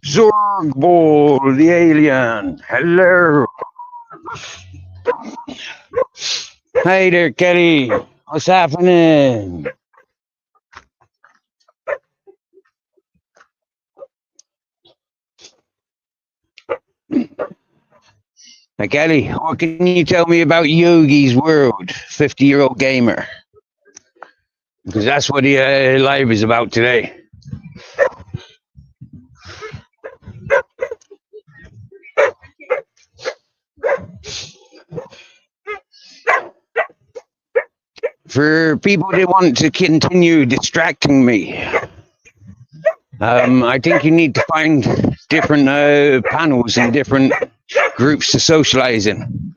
Zorgball, the alien. Hello. Hey there, Kelly. What's happening? Hey, Kelly, what can you tell me about Yogi's World, 50-year-old gamer? Because that's what the live is about today. For people that want to continue distracting me, I think you need to find different panels and different groups to socialize in.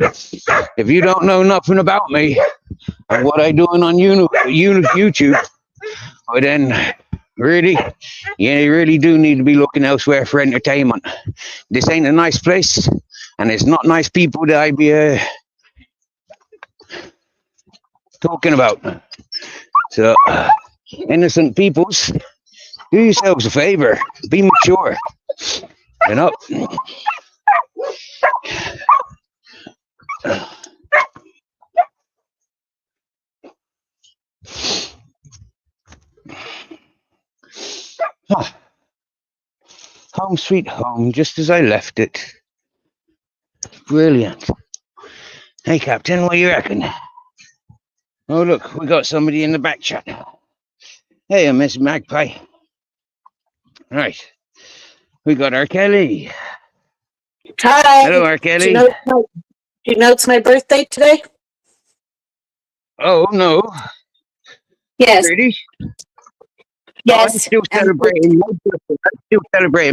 If you don't know nothing about me and what I'm doing on YouTube, well then, really, you really do need to be looking elsewhere for entertainment. This ain't a nice place, and it's not nice people that I be talking about. So, innocent peoples, do yourselves a favor. Be mature. You know? Home sweet home, just as I left it. Brilliant. Hey, Captain, what do you reckon? Oh, look, we got somebody in the back chat. Hey, Miss Magpie. Right. We got our Kelly. Hi. Hello, our Kelly. Do you know it's my birthday today? Oh, no. Yes. Really? Yes. I'm still celebrating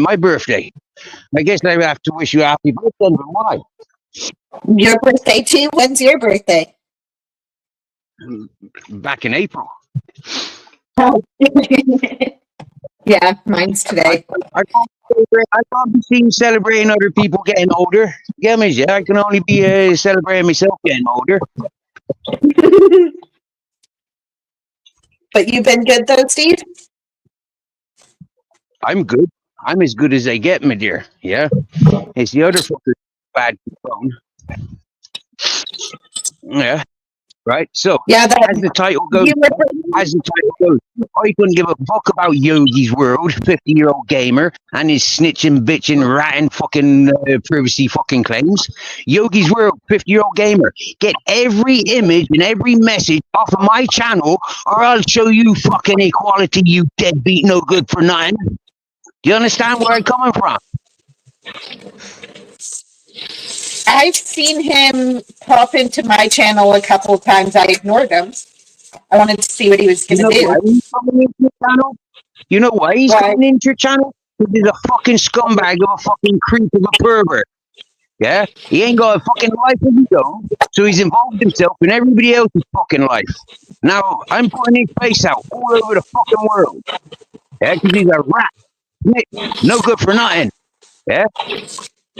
my birthday. I guess I have to wish you a happy birthday. Why? Your birthday too? When's your birthday? Back in April. Oh. Yeah, mine's today. I can't be seen celebrating other people getting older. Yeah, I can only be celebrating myself getting older. But you've been good though, Steve? I'm good. I'm as good as they get, my dear. Yeah. It's the other fucker bad phone. Yeah. Right. So Yeah, that as the title goes, you were. I couldn't give a fuck about Yogi's World, 50-year-old gamer, and his snitching, bitching, ratting, fucking privacy fucking claims. Yogi's World, 50-year-old gamer, get every image and every message off of my channel, or I'll show you fucking equality, you deadbeat, no good for nothing. Do you understand where I'm coming from? I've seen him pop into my channel a couple of times. I ignored him. I wanted to see what he was You going know to why do. he's coming into your channel? You know why he's Why? coming into your channel? Because he's a fucking scumbag of a fucking creep of a pervert. Yeah? He ain't got a fucking life of his own, so he's involved himself in everybody else's fucking life. Now, I'm putting his face out all over the fucking world. Yeah? Because he's a rat. No good for nothing. Yeah?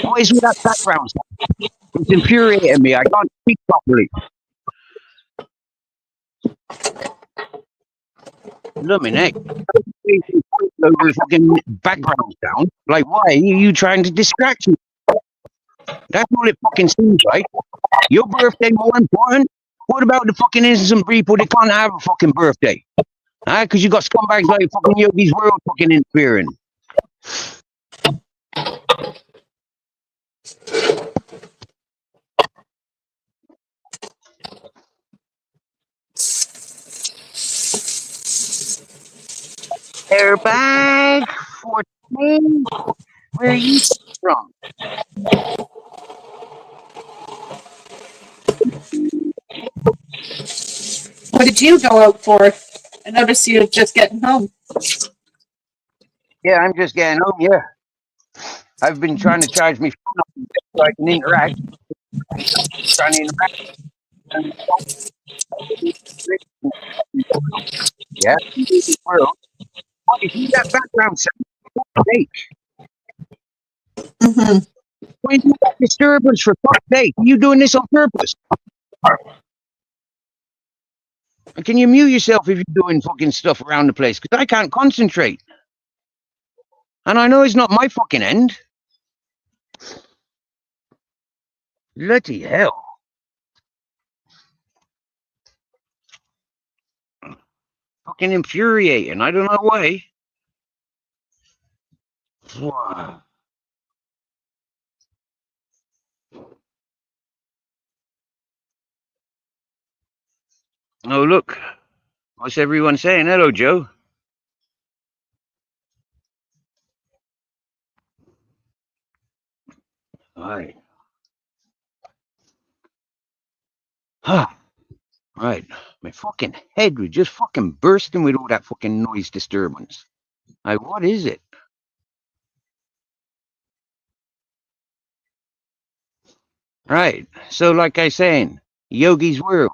What is with that background stuff? It's infuriating me. I can't speak properly. Look, me neck. Over fucking background sound. Like, why are you trying to distract me? That's all it fucking seems like. Your birthday more important? What about the fucking innocent people that can't have a fucking birthday? Because you got scumbags like fucking Yogi's World fucking interfering. They're back for me. Where are you from? What did you go out for? I noticed you just getting home. Yeah, I'm just getting home, yeah. I've been trying to charge me phone up so I can interact. Trying to interact. Yeah, Yogi's World. Why is that background sound? Fake. Mm-hmm. Why is that disturbance for fuck's sake? Are you doing this on purpose? Can you mute yourself if you're doing fucking stuff around the place? Because I can't concentrate. And I know it's not my fucking end. Bloody hell. Fucking infuriating. I don't know why. Wow. Oh, look. What's everyone saying? Hello, Joe. Right. Right. My fucking head was just fucking bursting with all that fucking noise disturbance. Like, what is it? Right. So, like I saying, Yogi's World.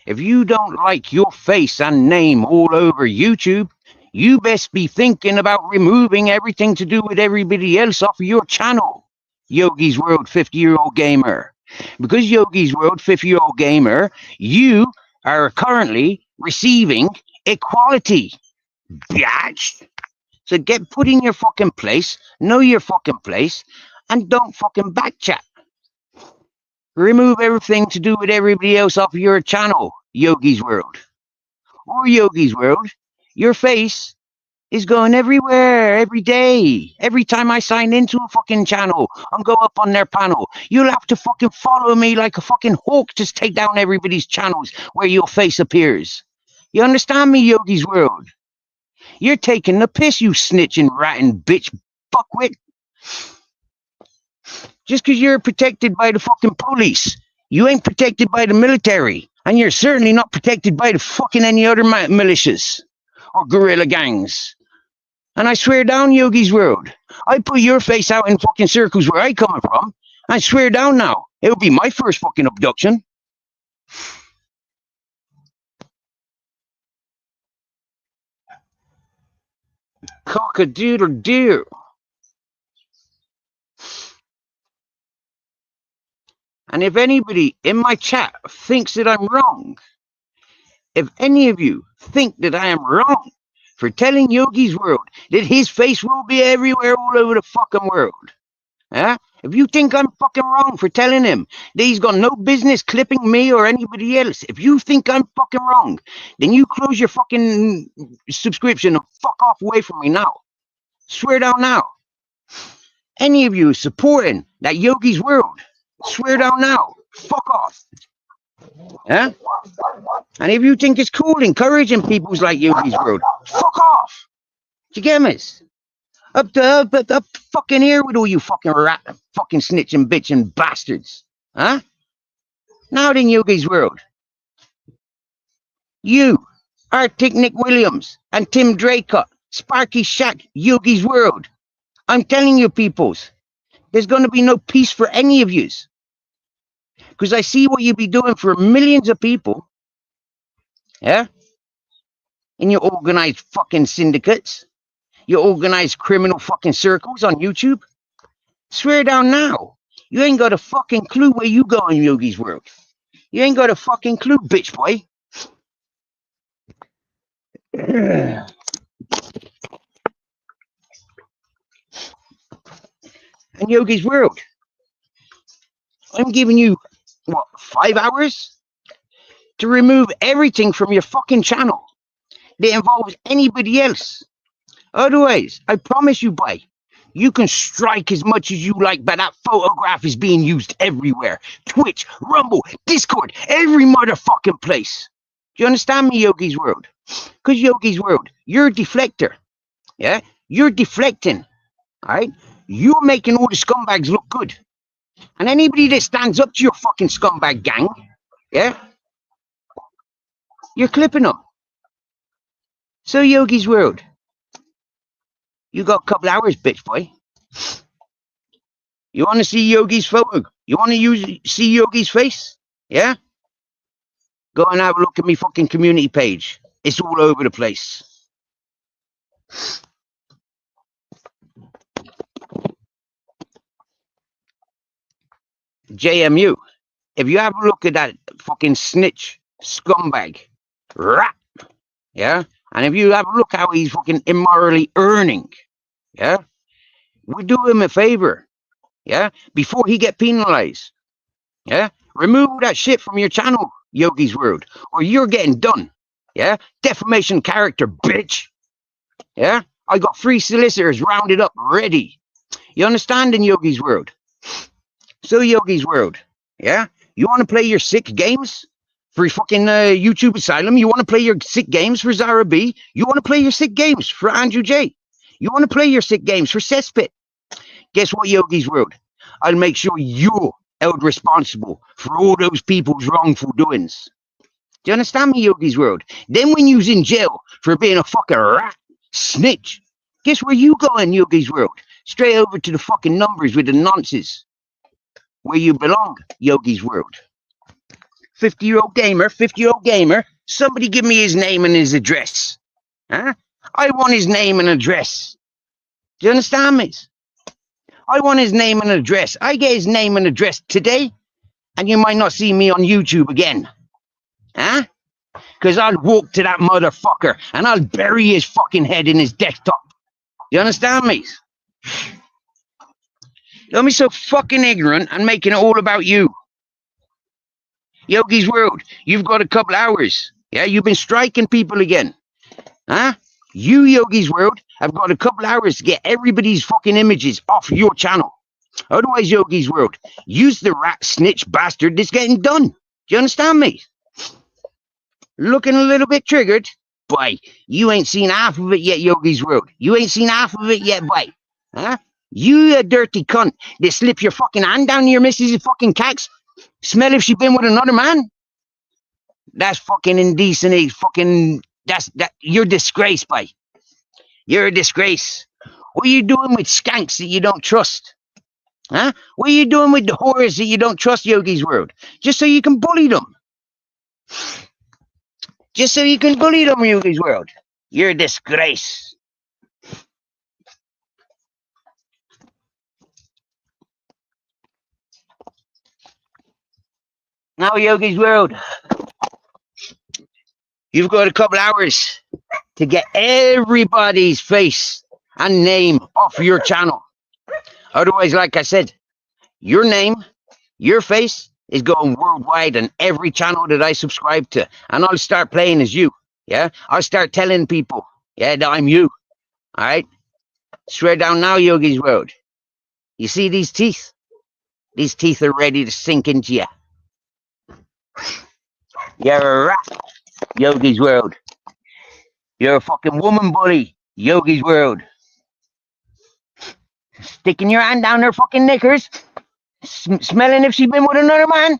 If you don't like your face and name all over YouTube, you best be thinking about removing everything to do with everybody else off of your channel. Yogi's World 50-year-old gamer. Because Yogi's World 50-year-old gamer, you are currently receiving equality. Biatch. So get put in your fucking place, know your fucking place, and don't fucking backchat. Remove everything to do with everybody else off of your channel, Yogi's World. Or Yogi's World, your face is going everywhere, every day. Every time I sign into a fucking channel and go up on their panel, you'll have to fucking follow me like a fucking hawk to take down everybody's channels where your face appears. You understand me, Yogi's World? You're taking the piss, you snitching, ratting bitch fuckwit. Just because you're protected by the fucking police, you ain't protected by the military. And you're certainly not protected by the fucking any other militias or guerrilla gangs. And I swear down, Yogi's World, I put your face out in fucking circles where I come from. I swear down now, it'll be my first fucking abduction. Cock-a-doodle-doo. And if anybody in my chat thinks that I'm wrong, if any of you think that I am wrong for telling Yogi's World that his face will be everywhere all over the fucking world, Huh? If you think I'm fucking wrong for telling him that he's got no business clipping me or anybody else, if you think I'm fucking wrong, then you close your fucking subscription and fuck off away from me now. Swear down now. Any of you supporting that Yogi's World, swear down now. Fuck off. Huh? And if you think it's cool encouraging people's like Yogi's World, fuck off. Do you get me? Up fucking here with all you fucking rat, fucking snitching bitching bastards. Huh? Now then, Yogi's World. You, Arctic Nick Williams, and Tim Draycott, Sparky Shack, Yogi's World. I'm telling you, peoples, there's going to be no peace for any of yous. Because I see what you be doing for millions of people. Yeah? In your organized fucking syndicates. Your organized criminal fucking circles on YouTube. Swear down now. You ain't got a fucking clue where you go in Yogi's World. You ain't got a fucking clue, bitch boy. And Yogi's World. I'm giving you, what, 5 hours? To remove everything from your fucking channel that involves anybody else. Otherwise, I promise you, boy, you can strike as much as you like, but that photograph is being used everywhere. Twitch, Rumble, Discord, every motherfucking place. Do you understand me, Yogi's World? Because Yogi's World, you're a deflector. Yeah? You're deflecting. Alright? You're making all the scumbags look good. And anybody that stands up to your fucking scumbag gang, yeah? You're clipping them. So, Yogi's World, you got a couple hours, bitch boy. You want to see Yogi's photo? You want to see Yogi's face? Yeah? Go and have a look at me fucking community page. It's all over the place. JMU, if you have a look at that fucking snitch scumbag, rat, yeah? And if you have a look how he's fucking immorally earning, yeah? We do him a favor, yeah? Before he get penalized, yeah? Remove that shit from your channel, Yogi's World, or you're getting done, yeah? Defamation character, bitch, yeah? I got 3 solicitors rounded up, ready. You understand in Yogi's World? So, Yogi's World, yeah? You want to play your sick games for fucking YouTube Asylum? You want to play your sick games for Zara B? You want to play your sick games for Andrew J? You want to play your sick games for Cesspit? Guess what, Yogi's World? I'll make sure you're held responsible for all those people's wrongful doings. Do you understand me, Yogi's World? Then when you's in jail for being a fucking rat, snitch, guess where you going, Yogi's World? Straight over to the fucking numbers with the nonsense. Where you belong, Yogi's World. 50-year-old gamer, somebody give me his name and his address. Huh? I want his name and address. Do you understand me? I want his name and address. I get his name and address today, and you might not see me on YouTube again. Huh? Because I'll walk to that motherfucker, and I'll bury his fucking head in his desktop. You understand me? Don't be so fucking ignorant and making it all about you. Yogi's World, you've got a couple hours. Yeah, you've been striking people again. Huh? You, Yogi's World, have got a couple hours to get everybody's fucking images off your channel. Otherwise, Yogi's World, use the rat snitch bastard that's getting done. Do you understand me? Looking a little bit triggered? Boy, you ain't seen half of it yet, Yogi's World. You ain't seen half of it yet, boy. Huh? You a dirty cunt that slip your fucking hand down your missus' fucking cacks. Smell if she been with another man. That's fucking indecent. Fucking, you're disgrace, boy. You're a disgrace. What are you doing with skanks that you don't trust? Huh? What are you doing with the whores that you don't trust, Yogi's World? Just so you can bully them. Just so you can bully them, Yogi's World. You're a disgrace. Now, Yogi's World, you've got a couple hours to get everybody's face and name off your channel. Otherwise, like I said, your name, your face is going worldwide on every channel that I subscribe to. And I'll start playing as you. Yeah? I'll start telling people, yeah, that I'm you. All right? Swear down now, Yogi's World. You see these teeth? These teeth are ready to sink into you. You're a rat, Yogi's World. You're a fucking woman bully, Yogi's World. Sticking your hand down her fucking knickers, smelling if she's been with another man.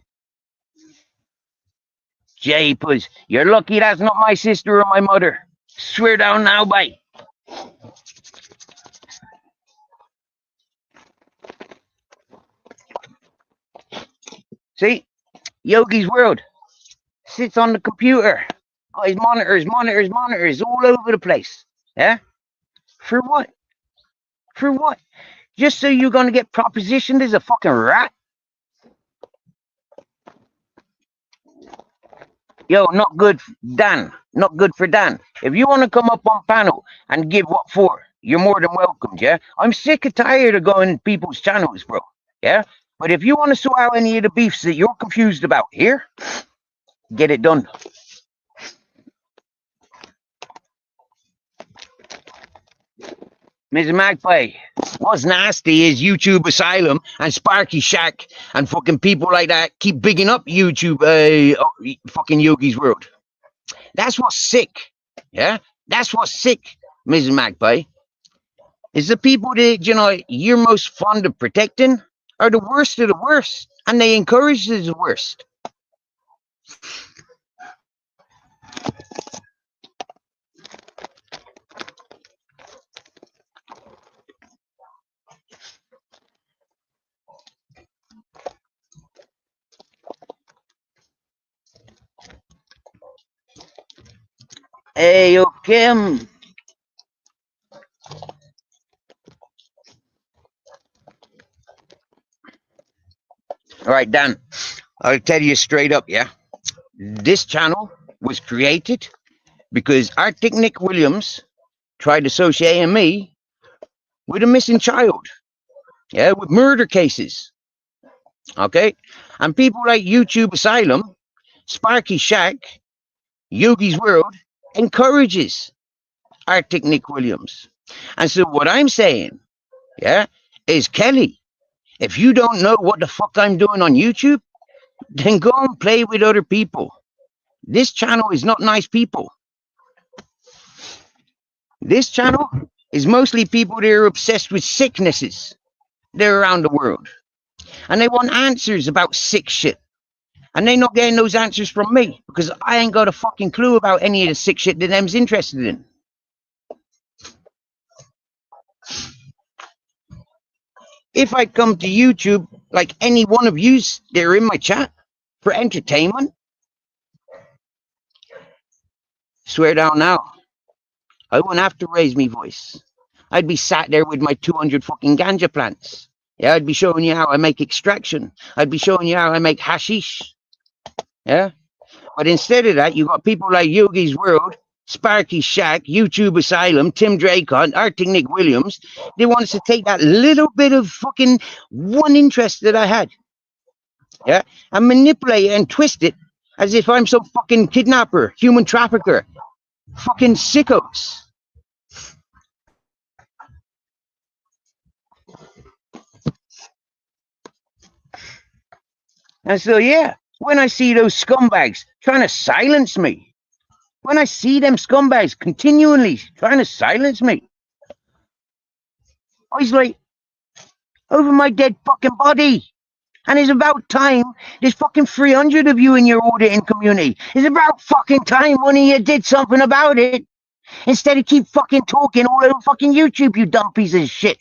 Japers, you're lucky that's not my sister or my mother. Swear down now, bye. See? Yogi's World sits on the computer. Got his monitors all over the place. Yeah? For what? For what? Just so you're gonna get propositioned as a fucking rat? Yo, not good, Dan. Not good for Dan. If you want to come up on panel and give what for, you're more than welcome, yeah? I'm sick and tired of going people's channels, bro. Yeah? But if you want to sort out any of the beefs that you're confused about here, get it done. Mr. Magpie, what's nasty is YouTube Asylum and Sparky Shack and fucking people like that keep bigging up YouTube, fucking Yogi's World. That's what's sick. Yeah? That's what's sick, Mrs. Magpie. Is the people that, you know, you're most fond of protecting are the worst of the worst. And they encourage the worst. Hey, yo, Kim. All right, Dan, I'll tell you straight up, yeah? This channel was created because Arctic Nick Williams tried associating me with a missing child, yeah, with murder cases, okay? And people like YouTube Asylum, Sparky Shack, Yogi's World encourages Arctic Nick Williams. And so what I'm saying, yeah, is Kelly, if you don't know what the fuck I'm doing on YouTube, then go and play with other people. This channel is not nice people. This channel is mostly people that are obsessed with sicknesses. They're around the world. And they want answers about sick shit. And they're not getting those answers from me because I ain't got a fucking clue about any of the sick shit that them's interested in. If I come to YouTube, like any one of yous that are in my chat, for entertainment, swear down now, I wouldn't have to raise me voice. I'd be sat there with my 200 fucking ganja plants. Yeah, I'd be showing you how I make extraction. I'd be showing you how I make hashish. Yeah? But instead of that, you got people like Yogi's World, Sparky Shack, YouTube Asylum, Tim Draycott, Arctic Nick Williams. They want us to take that little bit of fucking one interest that I had, yeah, and manipulate it and twist it as if I'm some fucking kidnapper, human trafficker, fucking sickos. And so, yeah, when I see those scumbags trying to silence me, when I see them scumbags continually trying to silence me, I was like, over my dead fucking body. And it's about time there's fucking 300 of you in your auditing community. It's about fucking time one of you did something about it. Instead of keep fucking talking all over fucking YouTube, you dumb piece of shit.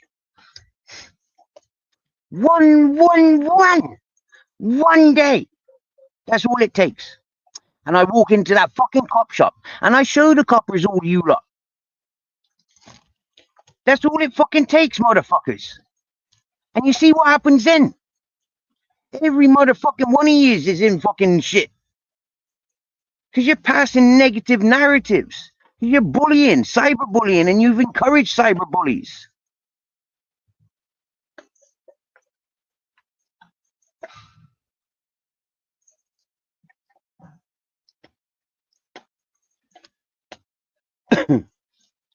One day. That's all it takes. And I walk into that fucking cop shop and I show the coppers all you lot. That's all it fucking takes, motherfuckers. And you see what happens then? Every motherfucking one of you is in fucking shit. Because you're passing negative narratives. You're bullying, cyberbullying, and you've encouraged cyberbullies.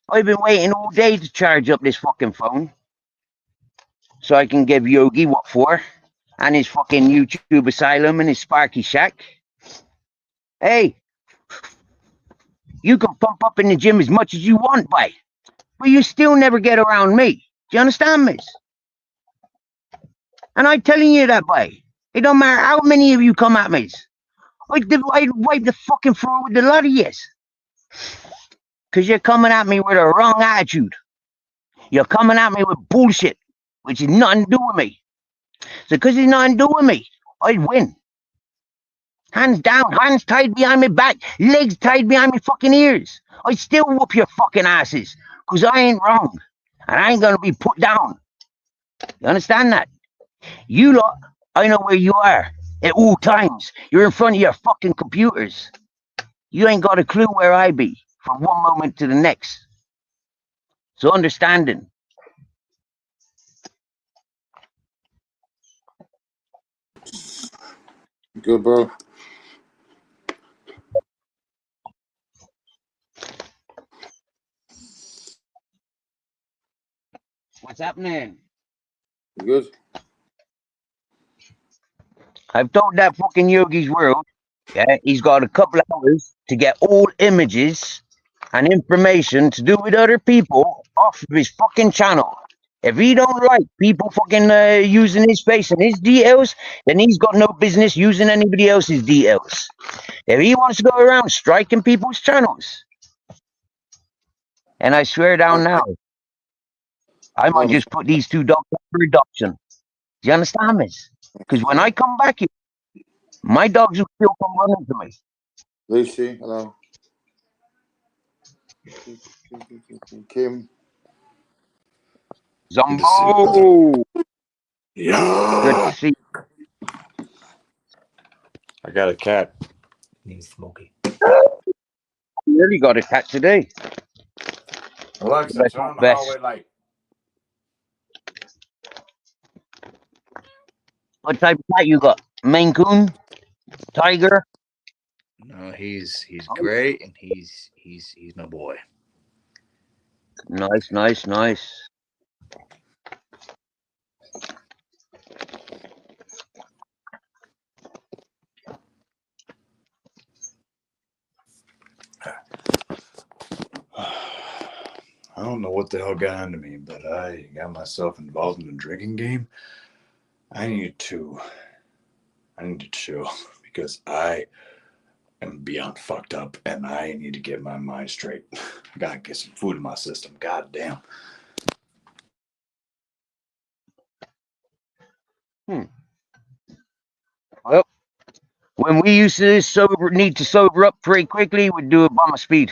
I've been waiting all day to charge up this fucking phone so I can give Yogi what for, and his fucking YouTube asylum and his Sparky Shack. Hey, you can pump up in the gym as much as you want, boy, but you still never get around me. Do you understand, miss? And I'm telling you that, boy. It don't matter how many of you come at me. I'd wipe the fucking floor with the lot of yous. Because you're coming at me with a wrong attitude. You're coming at me with bullshit, which is nothing to do with me. So because it's nothing to do with me, I'd win. Hands down, hands tied behind my back, legs tied behind my fucking ears. I'd still whoop your fucking asses. Because I ain't wrong. And I ain't going to be put down. You understand that? You lot, I know where you are at all times. You're in front of your fucking computers. You ain't got a clue where I be from one moment to the next. So understanding. Good, bro. What's happening? You good? I've told that fucking Yogi's world, yeah, he's got a couple of hours to get all images and information to do with other people off of his fucking channel. If he don't like people fucking using his face and his details, then he's got no business using anybody else's details. If he wants to go around striking people's channels, and I swear down now, I might just put these two dogs up for adoption. Do you understand me? Because when I come back here, my dogs will still come running to me. Lucy, hello. Kim. Good to see you, brother. Zombo! Good to Yeah. see you. I got a cat named Smokey. You really got a cat today. Alexa, turn on the hallway light. What type of cat you got? Maine Coon? Tiger? No, he's great, and he's my boy. Nice, nice, nice. I don't know what the hell got into me, but I got myself involved in a drinking game. I need to chill because I am beyond fucked up, and I need to get my mind straight. I gotta get some food in my system. God damn. Well, when we used to need to sober up pretty quickly, we'd do it by my speed.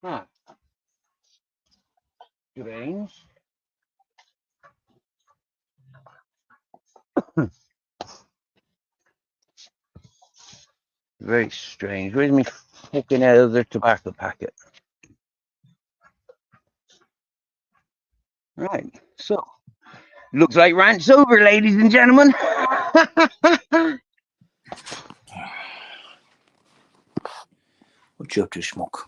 Huh. Strange. Very strange. Where's me fucking other tobacco packet? Right. So, looks like rant's over, ladies and gentlemen. What you up to, Smoke?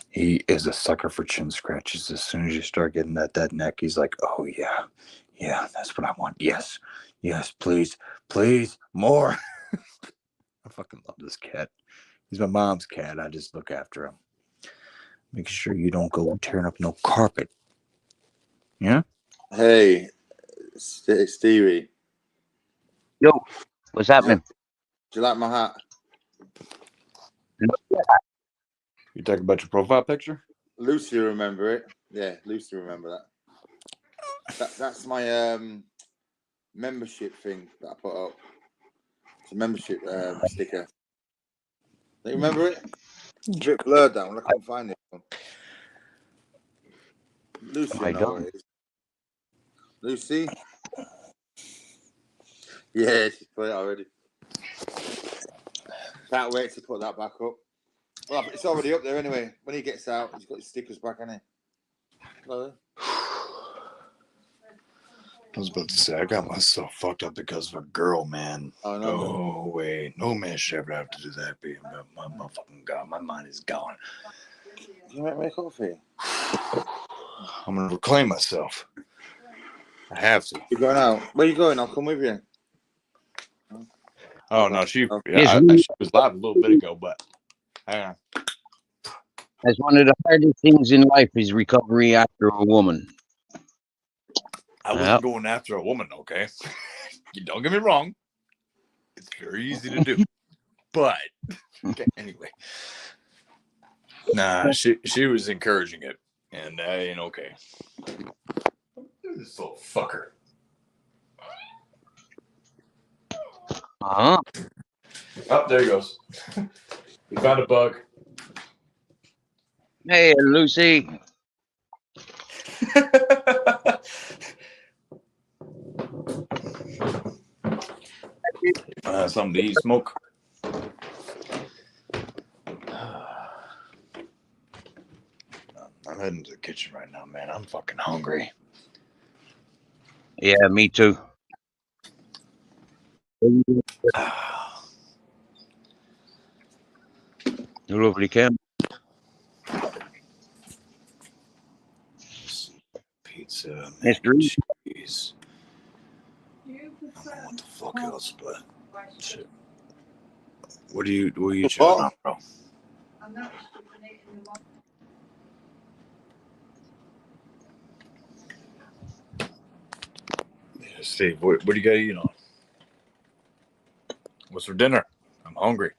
He is a sucker for chin scratches. As soon as you start getting that neck, he's like, oh, yeah, that's what I want. Yes, please, more. I fucking love this cat. He's my mom's cat. I just look after him. Make sure you don't go tearing up no carpet. Yeah? Hey, Stevie. Yo, what's happening? Do you like my hat? You talking about your profile picture? Lucy remember it. Yeah, Lucy remember that. That's my membership thing that I put up. It's a membership sticker. Do you remember it? It's a bit blurred that one. I can't find it. Lucy, I know don't. what it is. Lucy? Yeah, she's put it already. Can't wait to put that back up. Well, it's already up there anyway. When he gets out, he's got his stickers back, hasn't he? No. I was about to say, I got myself fucked up because of a girl, man. Oh, no. Oh, wait. No man should ever have to do that, baby. My motherfucking God, my mind is gone. Can you make coffee? I'm going to reclaim myself. I have to. You're going out? Where are you going? I'll come with you. Oh, no, she Yes, was live a little bit ago, but hang on. as one of the hardest things in life is recovery after a woman. I wasn't going after a woman, okay? You don't get me wrong. It's very easy to do. But, okay, anyway. Nah, she was encouraging it, and that ain't okay. Look at this little fucker. Uh-huh. Oh, there he goes. We found a bug. Hey, Lucy. Something to eat, smoke. I'm heading to the kitchen right now, man. I'm fucking hungry. Yeah, me too. Lovely Kim. Pizza, mac Mr. and E. cheese. I don't know what the fuck else, but shit. What are you chewing on, bro? Yeah, Steve, what do you got eating on? What's for dinner? I'm hungry.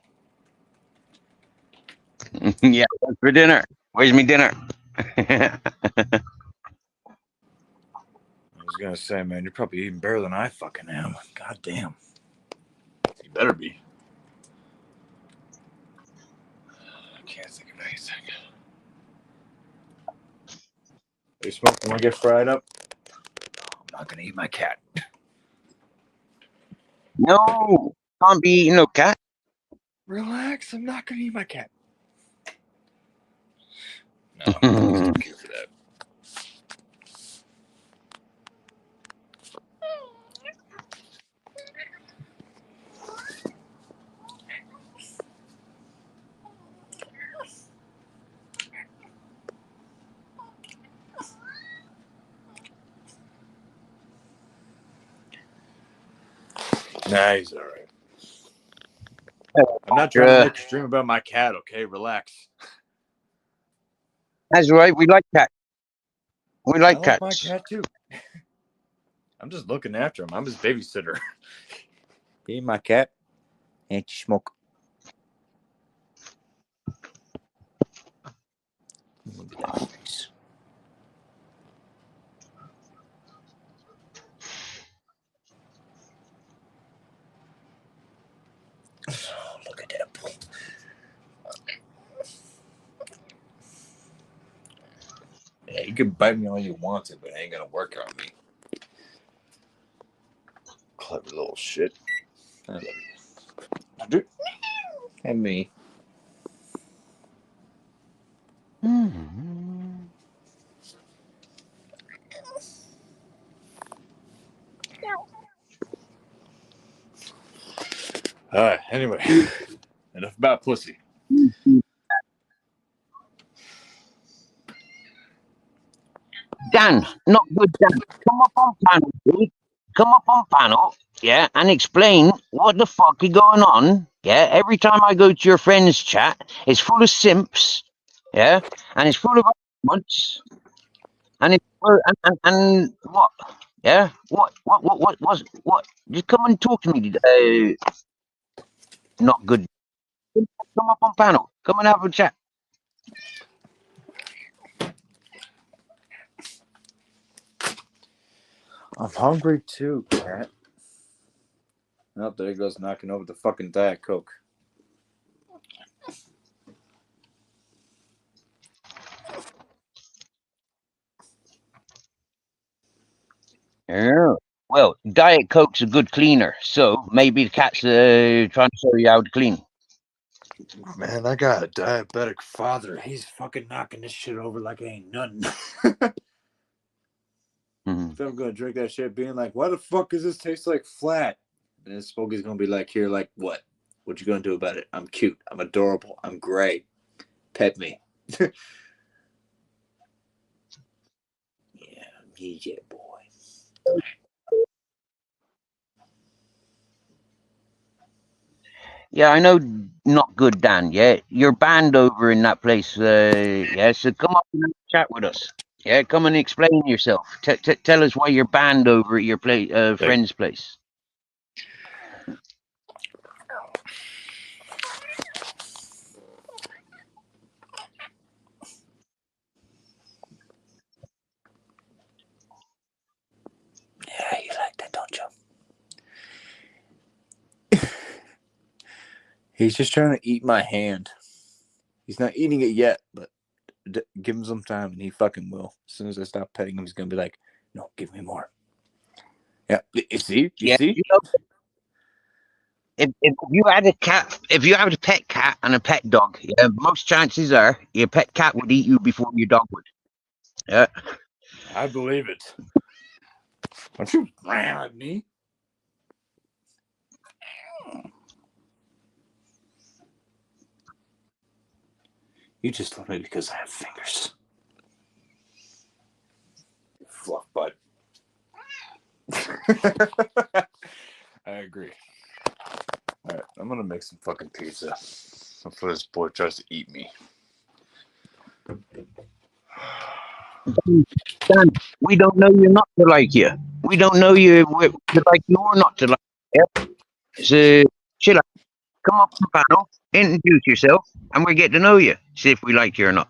Yeah, what's for dinner? Where's me dinner? I was gonna say, man, you're probably eating better than I fucking am. God damn. You better be. I can't think of anything. Are you smoking when I get fried up? I'm not gonna eat my cat. No, can't be eating no cat. Relax, I'm not gonna eat my cat. No, thank you for that. Nah, he's all right. I'm not trying to make a stream about my cat, okay? Relax. That's right. We like cats. We like I cats. like my cat too. I'm just looking after him. I'm his babysitter. He ain't my cat. Ain't you smoke? Look at that face. Oh, look at that boy. Yeah, you can bite me all you want to, but it ain't gonna work on me. Clever little shit. I love you. Dude. And me. Alright, anyway. Enough about pussy. Dan, not good, Dan. Come up on panel, please. Come up on panel, yeah, and explain what the fuck is going on. Yeah, every time I go to your friend's chat, it's full of simps, yeah, and it's full of arguments, and it's and what, yeah, what? Just come and talk to me. Not good. Come up on panel. Come and have a chat. I'm hungry too, cat. Oh, there he goes, knocking over the fucking Diet Coke. Yeah. Well, Diet Coke's a good cleaner, so maybe the cat's trying to show you how to clean. Man, I got a diabetic father. He's fucking knocking this shit over like it ain't nothing. Mhm. So I'm gonna drink that shit, being like, "Why the fuck does this taste like flat?" And then Smokey's gonna be like, "Here, like what? What you gonna do about it? I'm cute. I'm adorable. I'm great. Pet me." Yeah, boy. Yeah, I know. Not good, Dan. Yeah, you're banned over in that place. Yeah, so come up and have a chat with us. Yeah, come and explain yourself. Tell us why you're banned over at your friend's place. Yeah, you like that, don't you? He's just trying to eat my hand. He's not eating it yet, but give him some time and he fucking will. As soon as I stop petting him, he's gonna be like, "No, give me more." Yeah, you see? You Yeah, see? you know, if you had a cat, if you had a pet cat and a pet dog, yeah, most chances are your pet cat would eat you before your dog would. Yeah. I believe it. Don't you ram at me? You just love me because I have fingers. Fluff butt. I agree. All right, I'm gonna make some fucking pizza before this boy tries to eat me. Dan, we don't know you not to like you. We don't know you to like you or not to like you. So chill out. Come up to the panel, introduce yourself, and we get to know you. See if we like you or not.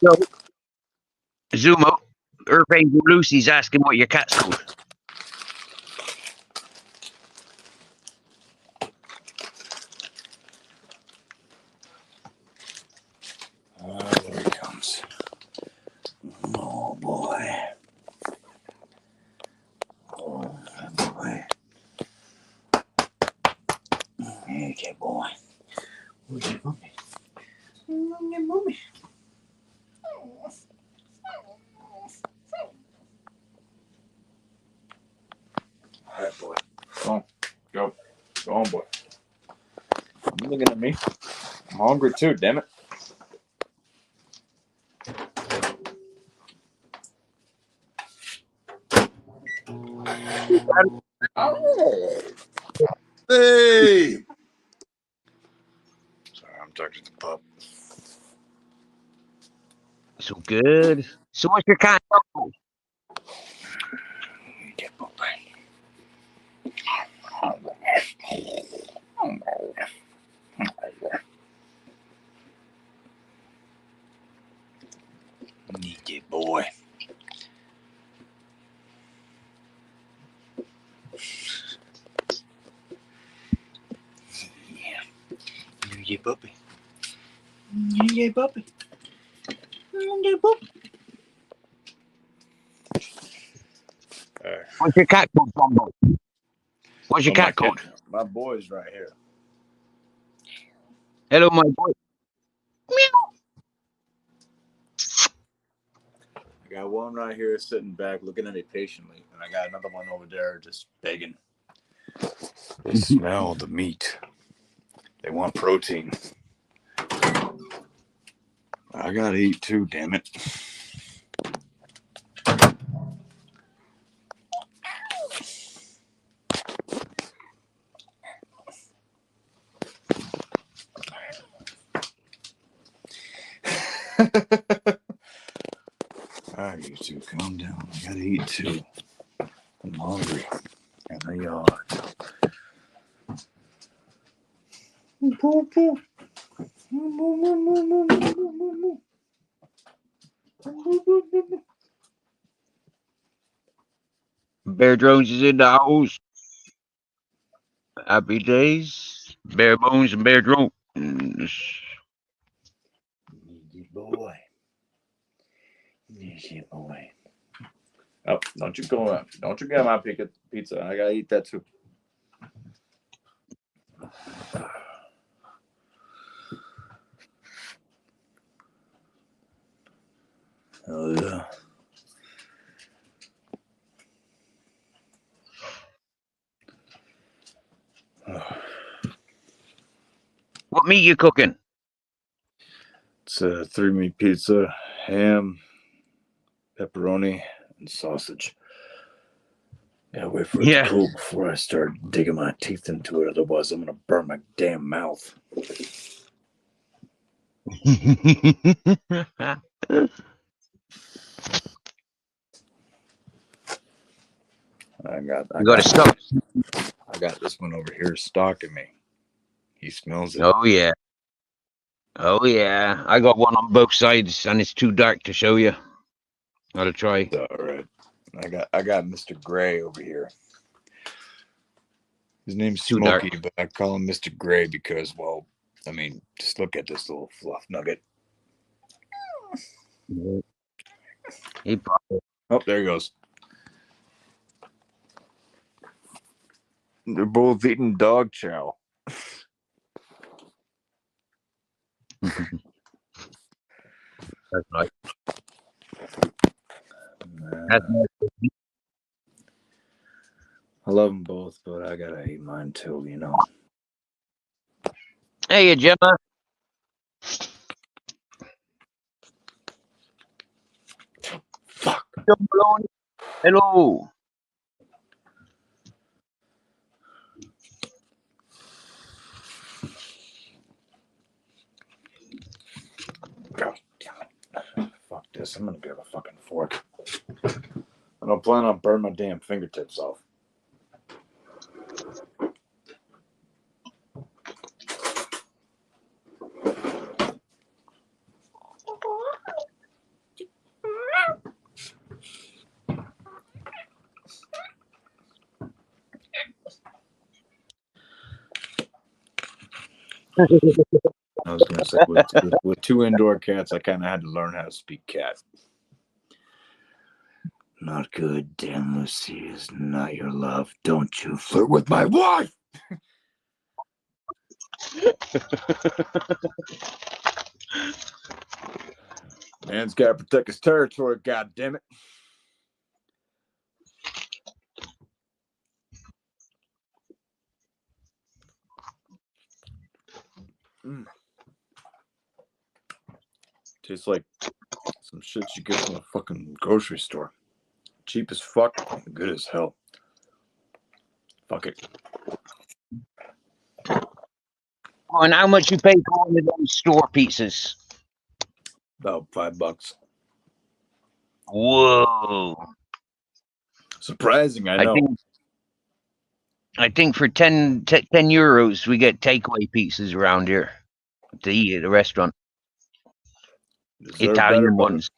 So, Zumo, Earth Angel Lucy's asking what your cat's called. There he comes. Oh boy. Oh boy. Okay, boy. Where's your mommy? Your mommy. All right, boy. Go on. Go. Go on, boy. You looking at me? I'm hungry too, damn it. Oh. Hey! Sorry, I'm talking to the pup. So good. So what's your cat dog called? Okay, boy. Okay, boy. Yeah. Yeah, puppy. Yeah, puppy. Yeah, puppy. What's your cat called, Bumbo? What's your cat called? My boy's right here. Hello, my boy. I got one right here sitting back looking at me patiently, and I got another one over there just begging. They smell the meat. They want protein. I gotta eat too, damn it. Alright, you two, calm down. I gotta eat too. I'm hungry. And the yard. Bear Drones is in the house. Happy days. Bare Bones and Bear Drones. Easy boy. Easy boy. Oh, don't you go up. Don't you get my pizza. I gotta eat that too. Oh, yeah. What meat you cooking? It's a 3-meat pizza, ham, pepperoni, and sausage. Gotta wait for it to cool before I start digging my teeth into it. Otherwise, I'm gonna burn my damn mouth. I got this one over here stalking me. He smells it. Oh yeah. Oh yeah. I got one on both sides and it's too dark to show you. Gotta try. It's all right. I got Mr. Gray over here. His name's Too Smokey, dark. but I call him Mr. Gray because, well, I mean, just look at this little fluff nugget. He probably. Oh, there he goes. They're both eating dog chow. That's right. That's nice. I love them both, but I gotta eat mine too, you know. Hey, Gemma. Fuck. Hello. God damn it. Fuck this. I'm gonna grab a fucking fork. I don't plan on burning my damn fingertips off. I was gonna say with 2 indoor cats, I kind of had to learn how to speak cat. Not good, Dan Lucy is not your love. Don't you flirt with my wife! Man's gotta protect his territory, goddammit. Tastes like some shit you get from a fucking grocery store. Cheap as fuck, good as hell. Fuck it. Oh, and how much you pay for one of those store pizzas? About $5. Whoa. Surprising, I know. I think for 10 euros we get takeaway pizzas around here to eat at a restaurant. Deserve Italian better, ones.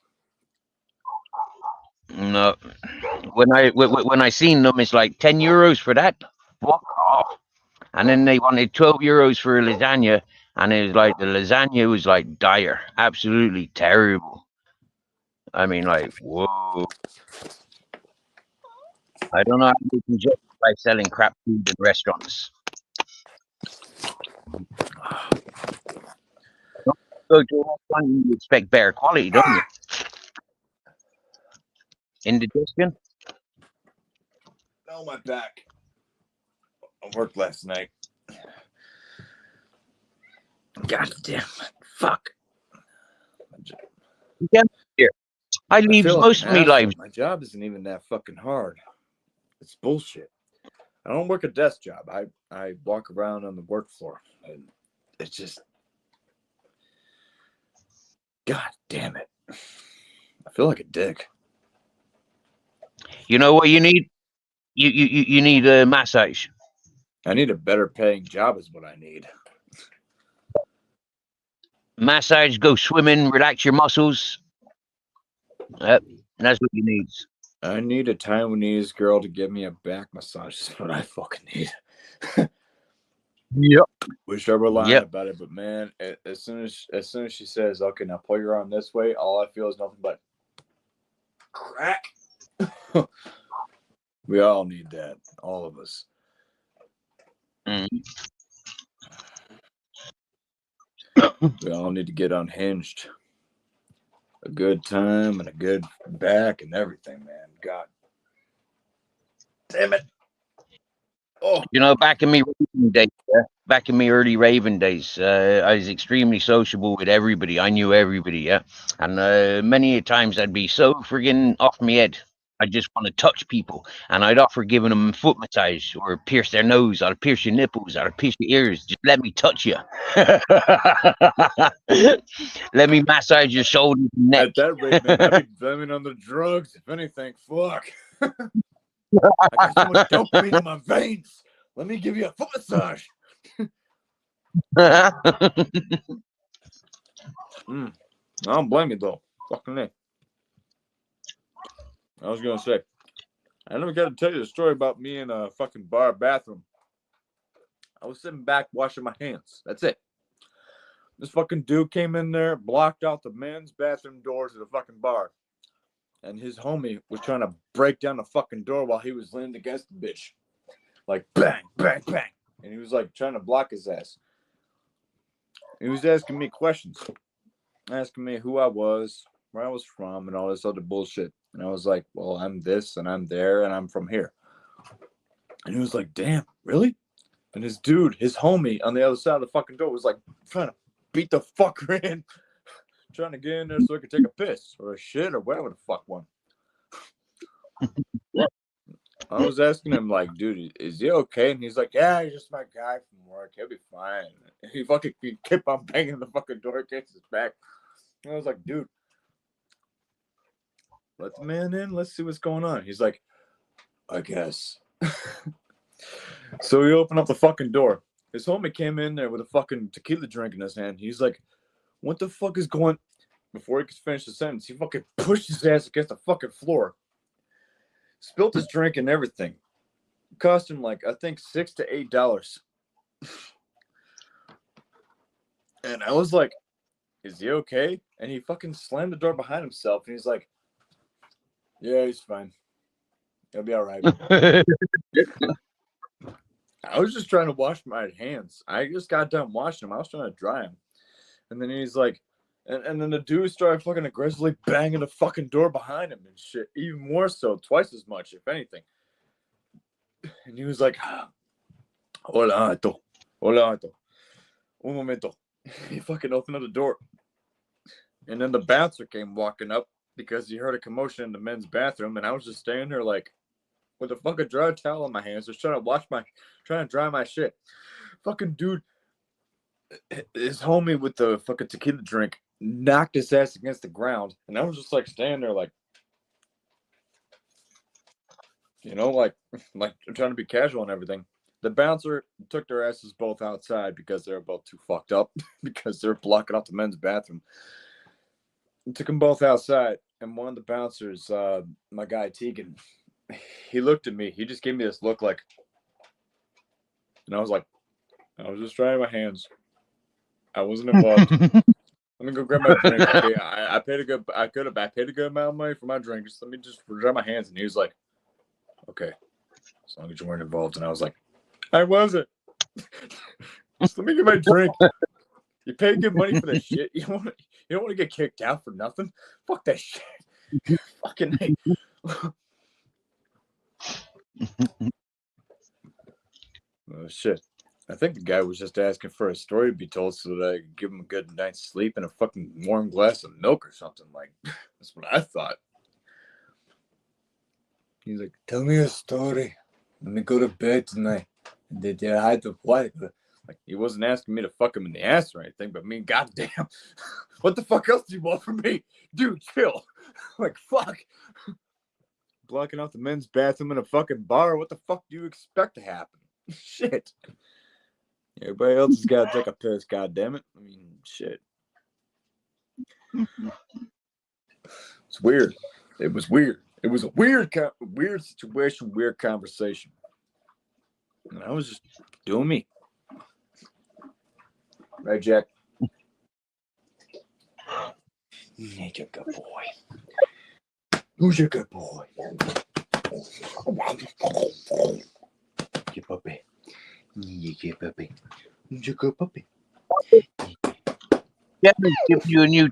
No, when I seen them, it's like 10 euros for that. Fuck off. And then they wanted 12 euros for a lasagna, and it was like the lasagna was like dire, absolutely terrible. I mean, like, whoa. I don't know how they can justify selling crap food in restaurants. Go to a restaurant, you expect better quality, don't you? Indigestion? Oh, my back. I worked last night. God damn it. Fuck. Yeah, here. I leave most of my life. My job isn't even that fucking hard. It's bullshit. I don't work a desk job. I walk around on the work floor. And it's just... God damn it. I feel like a dick. You know what you need? You need a massage. I need a better paying job is what I need. Massage, go swimming, relax your muscles. Yep, that's what you need. I need a Taiwanese girl to give me a back massage. That's what I fucking need. Yep. Wish I were lying Yep. about it, but man, as soon as she says, "Okay, now pull your arm this way," all I feel is nothing but crack. We all need that, all of us. Mm. We all need to get unhinged. A good time and a good back and everything, man. God damn it. Oh, You know, back in me raving days, back in me early raving days, I was extremely sociable with everybody. I knew everybody, yeah. And many a times I'd be so friggin' off my head. I just want to touch people, and I'd offer giving them foot massage or pierce their nose, or pierce your nipples, or pierce your ears. Just let me touch you. Let me massage your shoulders and neck. at that rate, man, I'd be blaming on the drugs. If anything, fuck. I got so much dopamine in my veins. Let me give you a foot massage. I don't blame you though. Fucking me. I was gonna say, I never got to tell you the story about me in a fucking bar bathroom. I was sitting back washing my hands. That's it. This fucking dude came in there, blocked out the men's bathroom doors of the fucking bar. And his homie was trying to break down the fucking door while he was leaning against the bitch. Like, bang, bang, bang. And he was like trying to block his ass. He was asking me questions, asking me who I was, where I was from, and all this other bullshit. And I was like, well, I'm this, and I'm there, and I'm from here. And he was like, damn, really? And his dude, his homie on the other side of the fucking door was like trying to beat the fucker in, trying to get in there so he could take a piss or a shit or whatever the fuck one. I was asking him, like, dude, is he okay? And he's like, yeah, he's just my guy from work. He'll be fine. And he kept on banging the fucking door against his back. And I was like, dude, let the man in. Let's see what's going on. He's like, I guess. So he opened up the fucking door. His homie came in there with a fucking tequila drink in his hand. He's like, what the fuck is going... Before he could finish the sentence, he fucking pushed his ass against the fucking floor. Spilt his drink and everything. It cost him like, I think, $6 to $8. And I was like, is he okay? And he fucking slammed the door behind himself. And he's like, yeah, he's fine. He'll be all right. I was just trying to wash my hands. I just got done washing them. I was trying to dry them. And then he's like, and then the dude started fucking aggressively banging the fucking door behind him and shit. Even more so, twice as much, if anything. And he was like, hola, un momento. He fucking opened up the door. And then the bouncer came walking up because he heard a commotion in the men's bathroom. And I was just standing there like, with a fucking dry towel in my hands, just trying to dry my shit. Fucking dude, his homie with the fucking tequila drink knocked his ass against the ground, and I was just like standing there, like, you know, like trying to be casual and everything. The bouncer took their asses both outside because they were both too fucked up because they're blocking out the men's bathroom. Took them both outside, and one of the bouncers, my guy Tegan, he looked at me. He just gave me this look like, and I was like, I was just drying my hands. I wasn't involved. Let me go grab my drink. Okay, I paid a good. I paid a good amount of money for my drink. Just let me just dry my hands. And he was like, okay, as long as you weren't involved. And I was like, I wasn't. Just let me get my drink. You pay good money for this shit. You don't want to get kicked out for nothing. Fuck that shit. Fucking hey. Oh shit. I think the guy was just asking for a story to be told so that I could give him a good night's sleep and a fucking warm glass of milk or something. Like, that's what I thought. He's like, tell me a story. Let me go to bed tonight. And did you hide the what? Like, he wasn't asking me to fuck him in the ass or anything, but me, goddamn, what the fuck else do you want from me? Dude, chill. Like, fuck. Blocking out the men's bathroom in a fucking bar. What the fuck do you expect to happen? Shit. Everybody else has got to take a piss, goddammit. I mean, shit. It's weird. It was weird. It was a weird situation, weird conversation. And I was just doing me. Right, Jack? You're a good boy. Who's your good boy? Your puppy. You good puppy. Who's your good puppy? Definitely give you a new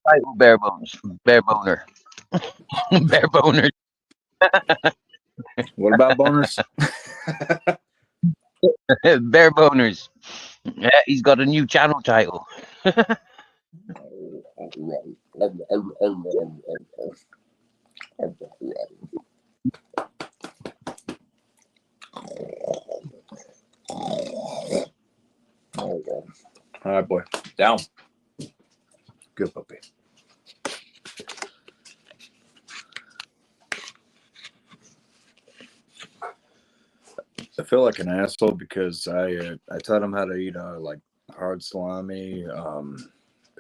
title, bare bones, bare boner, bare boner, What about boners? bare boners. Yeah, he's got a new channel title. All right, boy. Down. Good puppy. I feel like an asshole because I taught him how to eat like hard salami,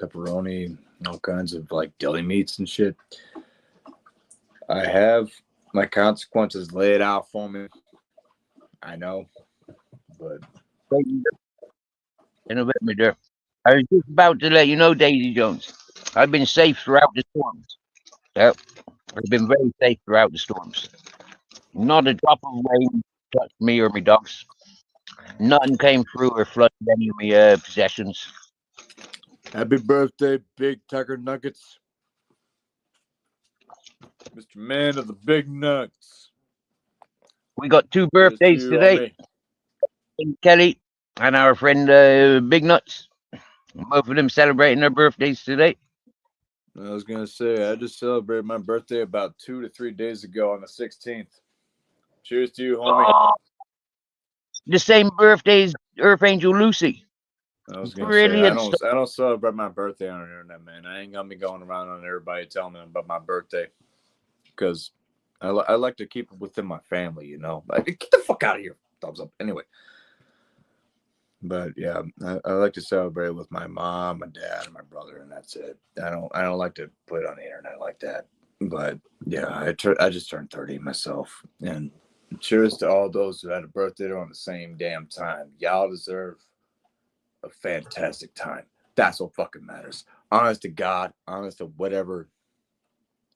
pepperoni, all kinds of like deli meats and shit. I have my consequences laid out for me. I know, but In a bit, my dear. I was just about to let you know, Daisy Jones. I've been safe throughout the storms. Yep, I've been very safe throughout the storms. Not a drop of rain touched me or my dogs. Nothing came through or flooded any of my possessions. happy birthday, Big Tucker Nuggets. Mr. Man of the Big Nuts. We got 2 Here's to birthdays you, today. homie. Kelly and our friend Big Nuts. Both of them celebrating their birthdays today. I was going to say, I just celebrated my birthday about 2 to 3 days ago on the 16th. Cheers to you, homie. Oh, the same birthday as Earth Angel Lucy. I was gonna Brilliant say I don't celebrate my birthday on the internet, man. I ain't gonna be going around on everybody telling me about my birthday because I like to keep it within my family, you know. Like, get the fuck out of here. Thumbs up. Anyway, but yeah, I like to celebrate with my mom, my dad, and my brother, and that's it. I don't like to put it on the internet like that. But yeah, I just turned 30 myself, and cheers to all those who had a birthday on the same damn time. Y'all deserve a fantastic time. That's what fucking matters. Honest to God, honest to whatever,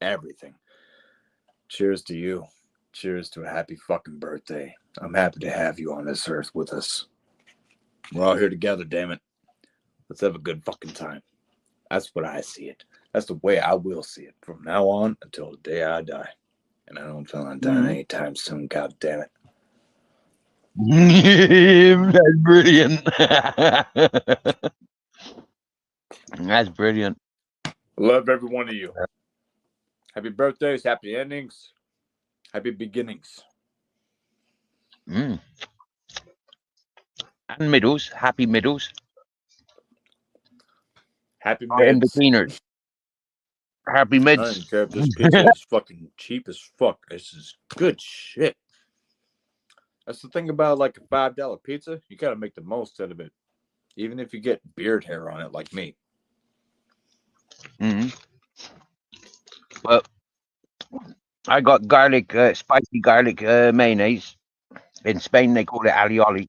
everything. Cheers to you. Cheers to a happy fucking birthday. I'm happy to have you on this earth with us. We're all here together, damn it. Let's have a good fucking time. That's what I see it. That's the way I will see it from now on until the day I die. And I don't plan on dying anytime soon, god damn it. That's brilliant. That's brilliant. Love every one of you. Happy birthdays, happy endings, happy beginnings. And middles, happy middles. Happy In mids. betweeners. Happy I don't mids. care if this pizza is fucking cheap as fuck. This is good shit. That's the thing about like a $5 pizza. You gotta make the most out of it, even if you get beard hair on it, like me. Well, I got garlic, spicy garlic mayonnaise. In Spain, they call it alioli,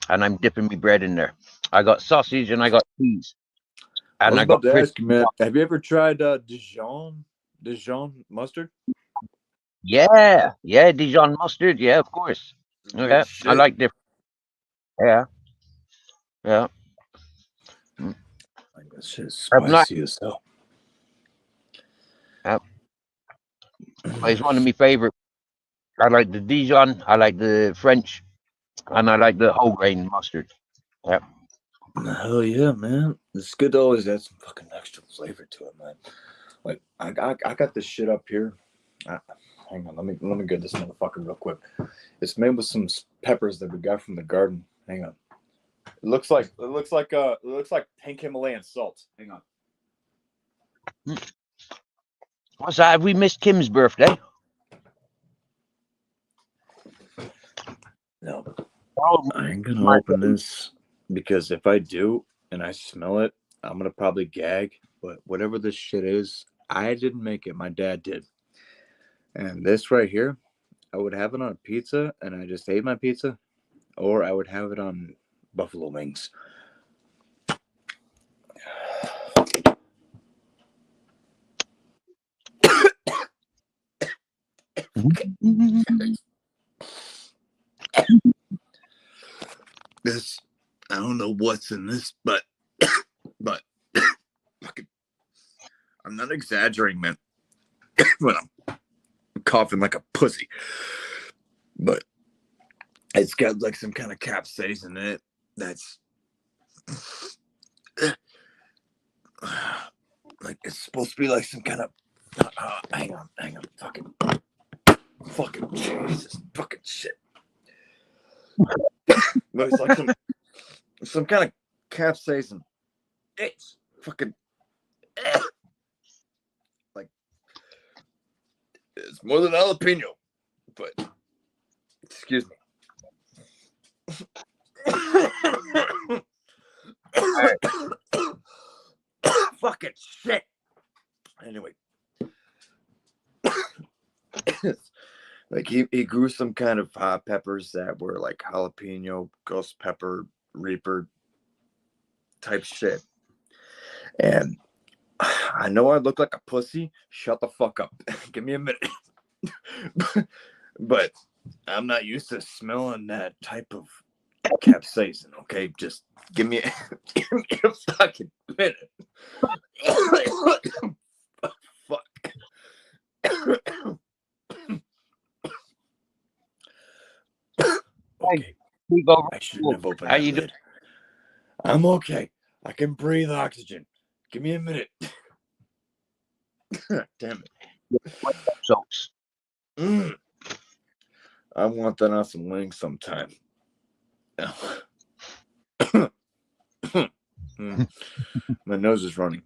and I'm dipping my bread in there. I got sausage and I got cheese, I and was I about got to ask crispy. you, man. Have you ever tried Dijon mustard? Yeah, Dijon mustard. Yeah, of course. Good Yeah, I shit. like different. Yeah, yeah. Like that shit is I'm not. spicy as hell. Yeah, it's one of my favorite. I like the Dijon. I like the French, and I like the whole grain mustard. Yeah. Hell yeah, man. It's good to always add some fucking extra flavor to it, man. Like I got this shit up here. Hang on, let me get this motherfucker real quick. It's made with some peppers that we got from the garden. Hang on. It looks like pink Himalayan salt. Hang on. What's that? Have we missed Kim's birthday? No, Oh, I ain't gonna open this because if I do and I smell it, I'm gonna probably gag. But whatever this shit is, I didn't make it. My dad did. And this right here, I would have it on a pizza, and I just ate my pizza, or I would have it on buffalo wings. This, I don't know what's in this, but fucking, I'm not exaggerating, man. When I'm coughing like a pussy, but it's got like some kind of capsaicin in it. That's like it's supposed to be like some kind of. Hang on, fucking Jesus, fucking shit. But it's like some kind of capsaicin. It's fucking like it's more than jalapeno, but excuse me. Fucking shit. Anyway, like he grew some kind of hot peppers that were like jalapeno, ghost pepper, reaper type shit. And I know I look like a pussy. Shut the fuck up. Give me a minute. But I'm not used to smelling that type of capsaicin. Okay, just give me a fucking minute. Fuck. Okay. I shouldn't have opened that lid. I'm okay. I can breathe oxygen. Give me a minute. Damn it. I want that on some wings sometime. My nose is running.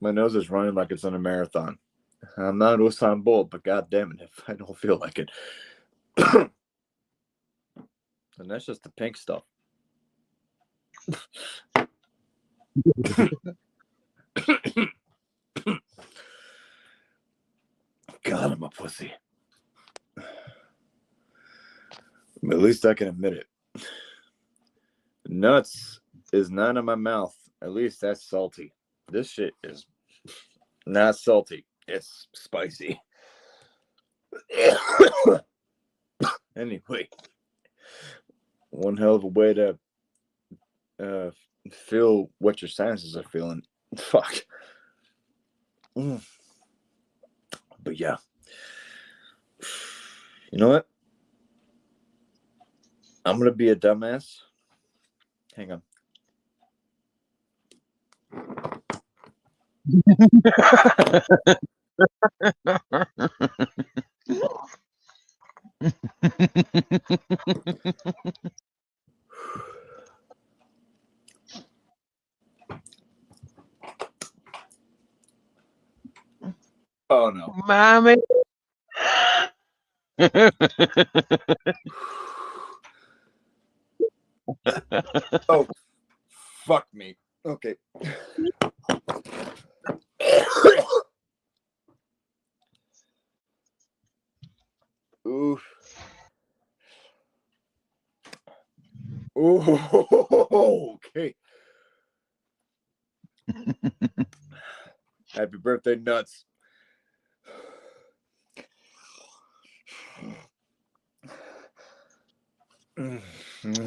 My nose is running like it's on a marathon. I'm not Usain Bolt, but god damn it, if I don't feel like it. And that's just the pink stuff. God, I'm a pussy. At least I can admit it. Nuts is not in my mouth. At least that's salty. This shit is not salty. It's spicy. Anyway, one hell of a way to feel what your sinuses are feeling. Fuck. But yeah. You know what? I'm going to be a dumbass. Hang on. Oh no. Mommy. Oh, fuck me. Okay. Ooh. Ooh. Okay. Happy birthday, nuts.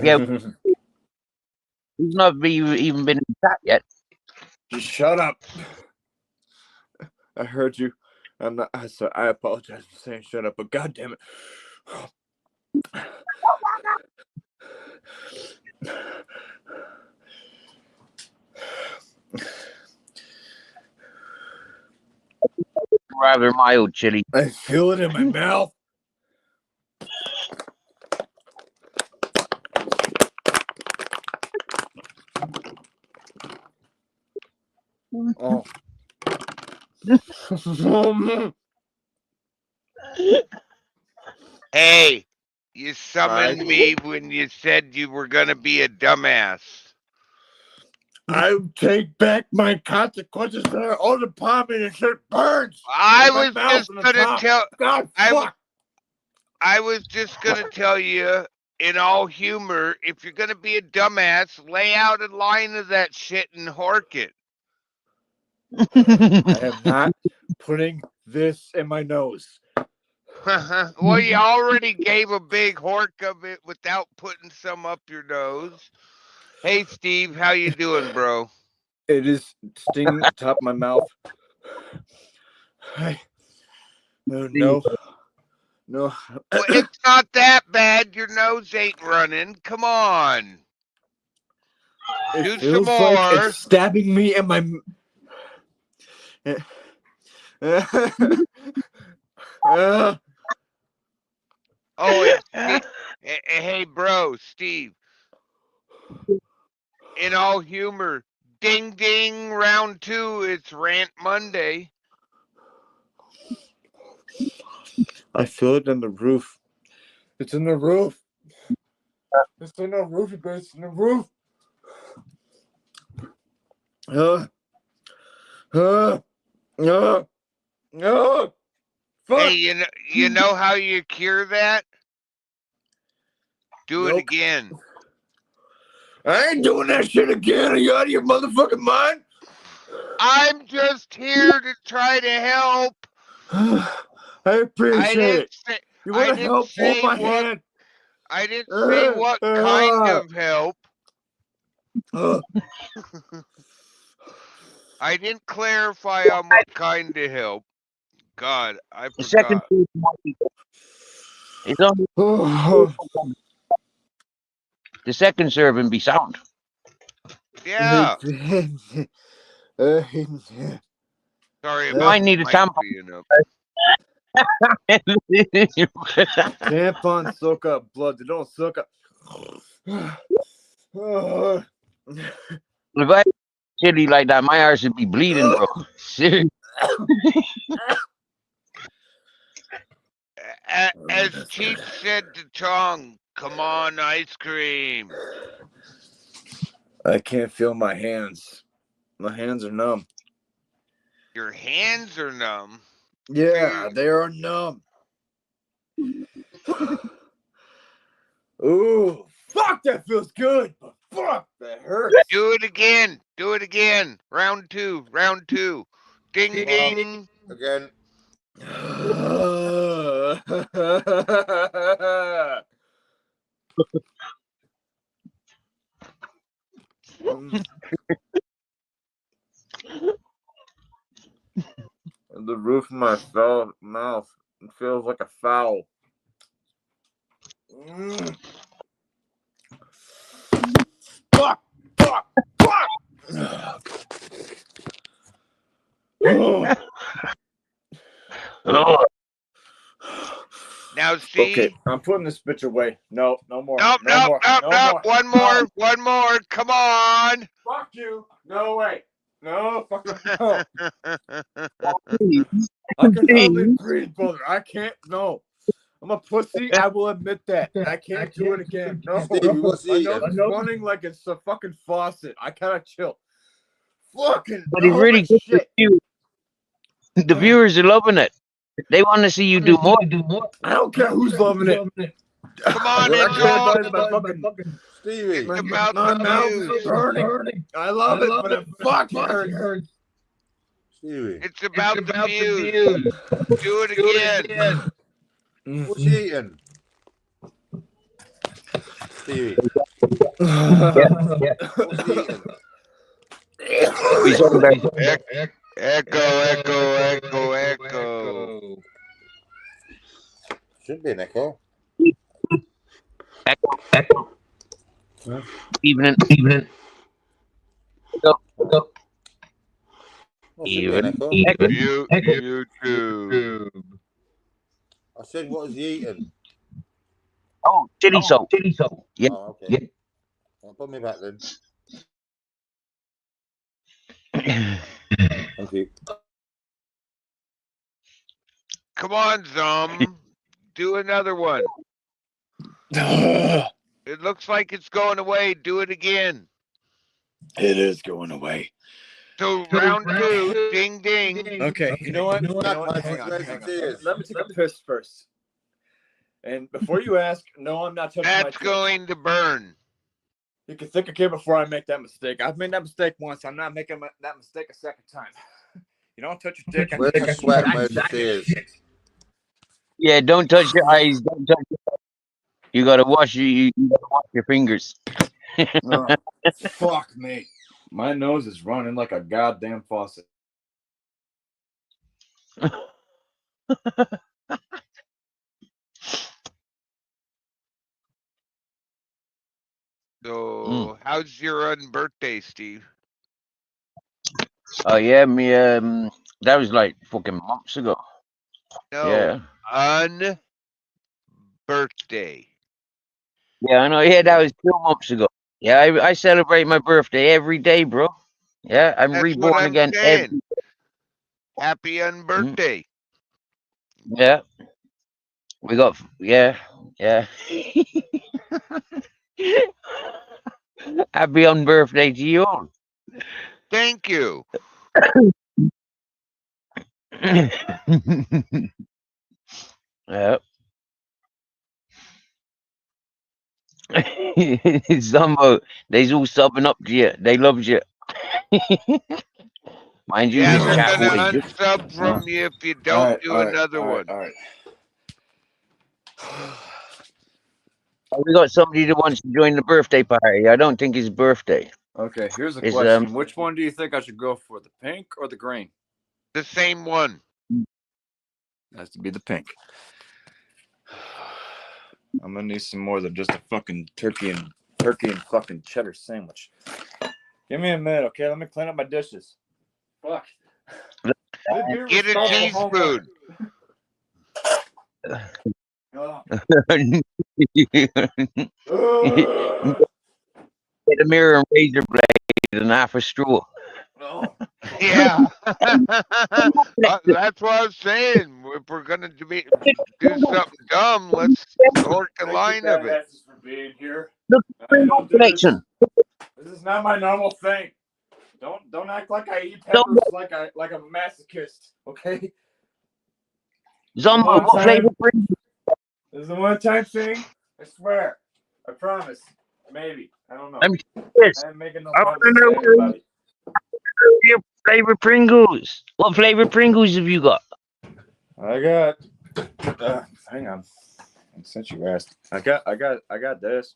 Yeah. He's not even been in chat yet. Just shut up. I heard you. I'm not. I apologize for saying shut up, but god damn it. Rather mild chili. I feel it in my mouth. Oh. Hey, you summoned me when you said you were going to be a dumbass. I take back my consequences that are all upon me and shit burns. I My was mouth just and the gonna top. tell. God, I fuck. I was just gonna tell you, in all humor, if you're gonna be a dumbass, lay out a line of that shit and hork it. I am not putting this in my nose. Well, you already gave a big hork of it without putting some up your nose. Hey, Steve, how you doing, bro? It is stinging the top of my mouth. No. Well, it's not that bad. Your nose ain't running. Come on. It Do some feels like more. it's stabbing me in my. Oh, hey, bro, Steve. In all humor, ding ding, round 2. It's Rant Monday. I feel it in the roof. It's in the roof. It's in the roof, it's in the roof. Fuck. Hey, you know how you cure that? Do it Nope. again. I ain't doing that shit again. Are you out of your motherfucking mind? I'm just here to try to help. I I appreciate didn't it. say. You I want to didn't help? Hold say my what. hand. I didn't say what kind of help. I didn't clarify on what kind of help. God, I The second forgot. it's only the second serving be sound. Yeah. Sorry You about might need a the mic tampon. being up. Tampons soak up blood. They don't soak up. If I chilly like that, my arse would be bleeding, bro. Seriously. As Cheech said to Chong, come on, ice cream. I can't feel my hands. My hands are numb. Your hands are numb. Yeah, they are numb. Ooh, fuck, that feels good. But fuck, that hurts. Do it again. Do it again. Round 2. Round 2. Ding ding. Again. The roof of my mouth feels like a foul. Fuck! Fuck! Fuck! Now see. Okay, I'm putting this bitch away. No more. Nope. More. One more. One more. Come on. Fuck you. No way. No fucking no. I can hardly breathe, brother. I can't. No. I'm a pussy. I will admit that. I can't do it again. No. Stevie, what's My he nose eating? is running like it's a fucking faucet. I gotta chill. Fucking. But it's really good for shit. you. The viewers are loving it. They want to see you do more. I don't care who's loving it. Come on, I it's care all about my fucking. Stevie. it's about My the mouth views. is burning. I love it, but it fucking hurts. Stevie. It's about the views. Do it again. What's he eating? Stevie. What's he eating? Echo. Should be an echo. Echo. Evening. Go. Well, should be an echo. YouTube. I said, what is he eating? Oh, chili soap. Yeah. Oh, okay. Well, put me back then. Thank you. Come on, Zum. Do another one. It looks like it's going away. Do it again. It is going away. So round two, ding ding. Okay, you know what? Tyson, Hang on. where's the tears? Let me take a piss first. And before you ask, no, I'm not touching my That's dick. going to burn. You can think again before I make that mistake. I've made that mistake once. I'm not making that mistake a second time. You don't touch your dick. Where's the sweat? Where's the tears? Yeah, don't touch your eyes. Don't touch your. You gotta wash you gotta wash your fingers. Oh, fuck me. My nose is running like a goddamn faucet. So how's your unbirthday, Steve? Oh yeah, me that was like fucking months ago. No, Yeah. unbirthday. Yeah, I know. Yeah, that was 2 months ago. Yeah, I celebrate my birthday every day, bro. Yeah, I'm That's what reborn I'm again saying. every. Happy unbirthday. Yeah, we got. Yeah, yeah. Happy on birthday to you all. Thank you. Yeah. Some they's all subbing up to you. They love you. Mind you, Yeah, this they're chat gonna always. unsub from you if you don't do another one. All right. We got somebody that wants to join the birthday party. I don't think it's birthday. Okay, here's a It's question. Which one do you think I should go for, the pink or the green? The same one. It has to be the pink. I'm gonna need some more than just a fucking turkey and fucking cheddar sandwich. Give me a minute, okay? Let me clean up my dishes. Fuck. Get a teaspoon. Get a mirror and razor blade and half a straw. Yeah. That's what I was saying. If we're gonna do something dumb, let's torque a line of it. For being here. Look, I don't do connection. This is not my normal thing. Don't act like I eat peppers like a masochist, okay? Zombo, what flavor? This is a one-time thing. I swear. I promise. Maybe. I don't know. I'm curious. I am making no I promises want to to know anybody. your flavor Pringles. What flavor Pringles have you got? I got. Hang on. Since you asked, I got this.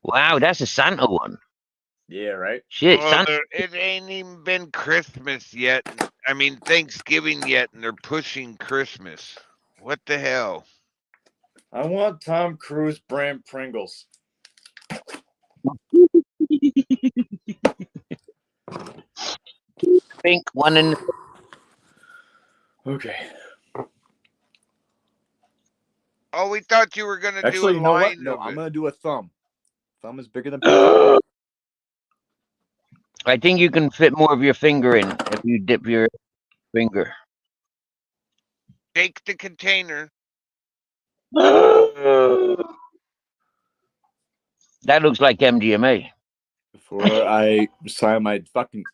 Wow, that's a Santa one. Yeah, right. Shit, Well, Santa. it ain't even been Christmas yet. I mean, Thanksgiving yet, and they're pushing Christmas. What the hell? I want Tom Cruise brand Pringles. Pink one in. Okay. Oh, we thought you were gonna do Actually, a you know what? line No, of I'm it. gonna do a thumb. Thumb is bigger than pinky. I think you can fit more of your finger in if you dip your finger. Take the container. That looks like MDMA. Before I sign my fucking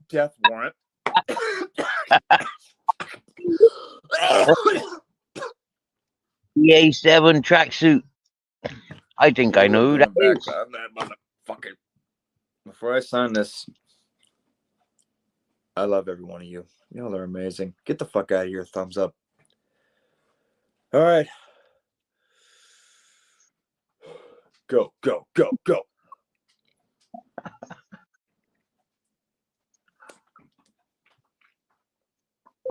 death warrant. EA7 tracksuit. I think I know who that is. On that motherfucker. Before I sign this, I love every one of you. Y'all are amazing. Get the fuck out of here. Thumbs up. All right. Go, go, go, go.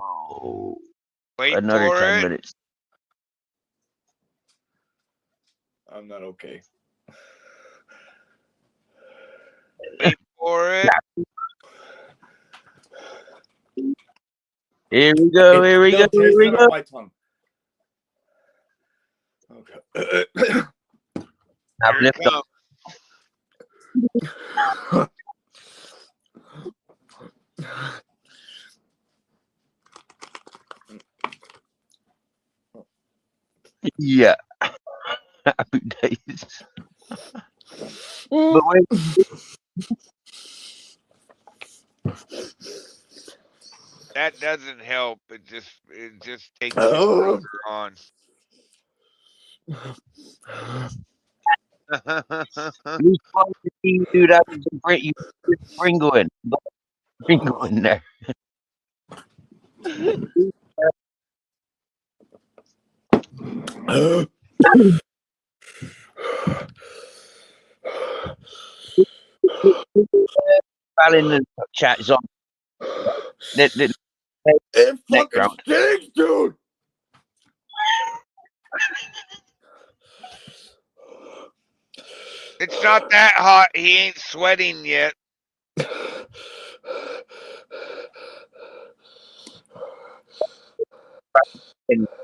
Oh, Wait another for 10 it. minutes. I'm not okay. Wait for it. Here we go. Here we go. Here we go. My tongue. Okay. I've Here it lifted up. Yeah. Happy days. But wait, That doesn't help. It just takes you further on. you supposed to see you do that with you sprinkle in. Sprinkle in there. Fell in the chat is on the It neck fucking round. stinks, dude. It's not that hot. He ain't sweating yet.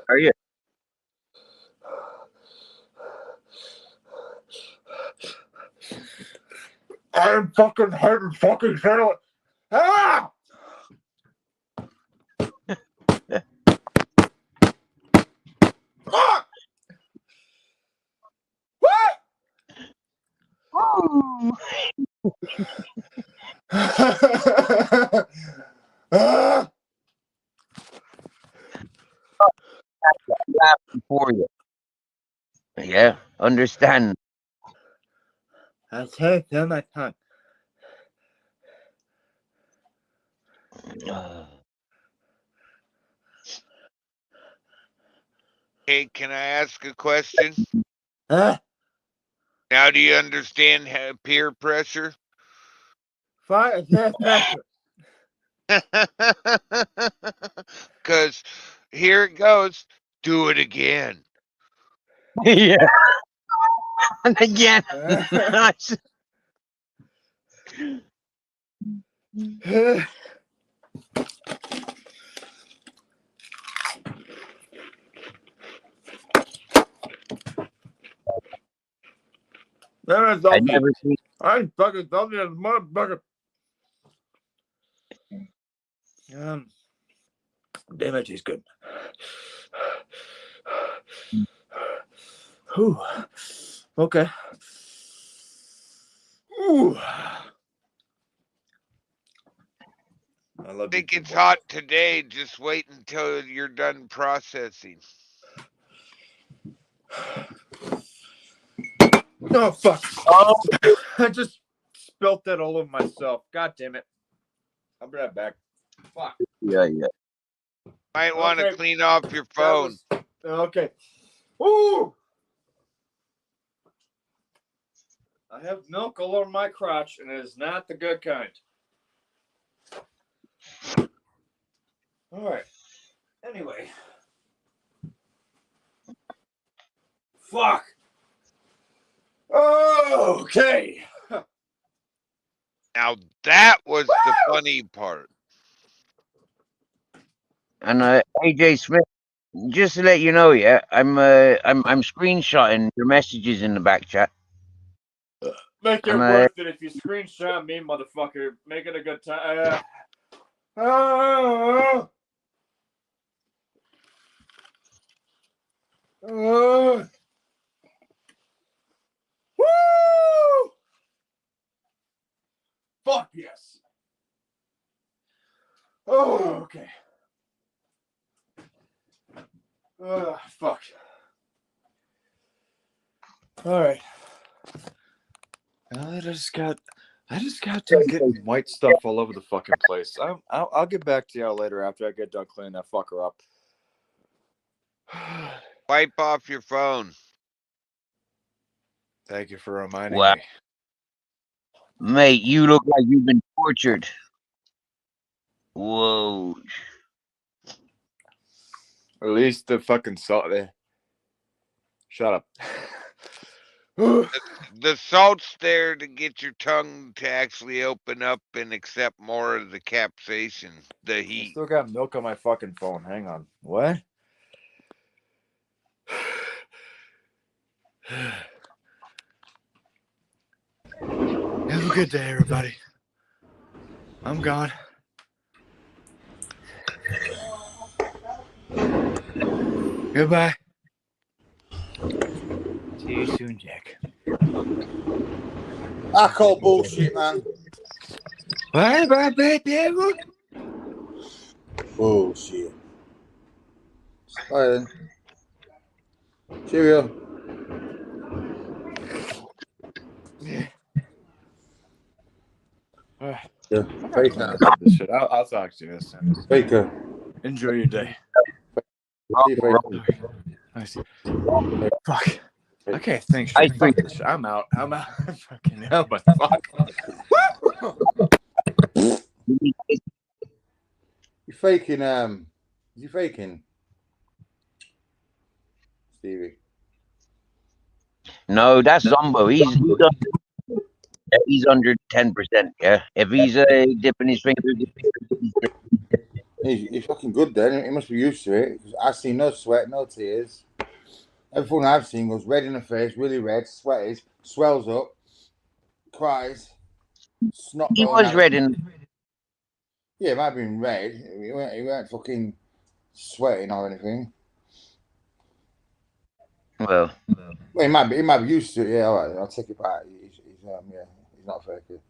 Are you? I'm fucking hurting fucking settle it. Ah! Fuck! What? Ah! Laughing for you. Yeah, understand. I can't feel my tongue. Hey, can I ask a question? Ah! Now, do you understand peer pressure? Fire pressure. Because here it goes. Do it again. Yeah. And again. There is I Yogi. never seen I fucking told you, motherfucker. Damn it, he's good. Whew. Okay. Ooh. I love Think you. it's hot today. Just wait until you're done processing. Oh, fuck. Oh, I just spilt that all over myself. God damn it. I'll be right back. Fuck. yeah, yeah. Might want to Okay. clean off your phone. Okay. Ooh. I have milk all over my crotch, and it is not the good kind. All right. Anyway. Fuck. Okay. Now that was the funny part. And AJ Smith, just to let you know, yeah, I'm screenshotting your messages in the back chat. Make it I'm worth it if you screenshot me, motherfucker. Make it a good time. Woo! Fuck yes. Oh, okay. Fuck. All right. I just got done getting white stuff all over the fucking place. I'll get back to y'all later after I get done cleaning that fucker up. Wipe off your phone. Thank you for reminding wow, me. mate, you look like you've been tortured. Whoa. At least the fucking salt there. Shut up. The salt's there to get your tongue to actually open up and accept more of the capsaicin, the I heat. still got milk on my fucking phone. Hang on. What? Have a good day, everybody. I'm gone. Goodbye. See you soon, Jack. I call bullshit, man. Bullshit. All right then. Cheerio. Yeah. Faker. This shit. I'll talk to you this time. Faker. Enjoy your day. See you, Faker. I see. Fuck. I can't think I straight. Fuck think this shit. I'm out. Fucking hell, but fuck. You faking, you faking, Stevie? no, that's Zombo. He's under 10%. Yeah, if he's dipping his fingers, He's fucking good then. He must be used to it. 'Cause I see no sweat, no tears. Everyone I've seen goes red in the face, really red, sweaties, swells up, cries, snot he going was out. red in. Yeah, it might have been red. He weren't fucking sweating or anything. Well, Well, he might be used to it. Yeah, all right, I'll take it back. Yeah, he's not faking.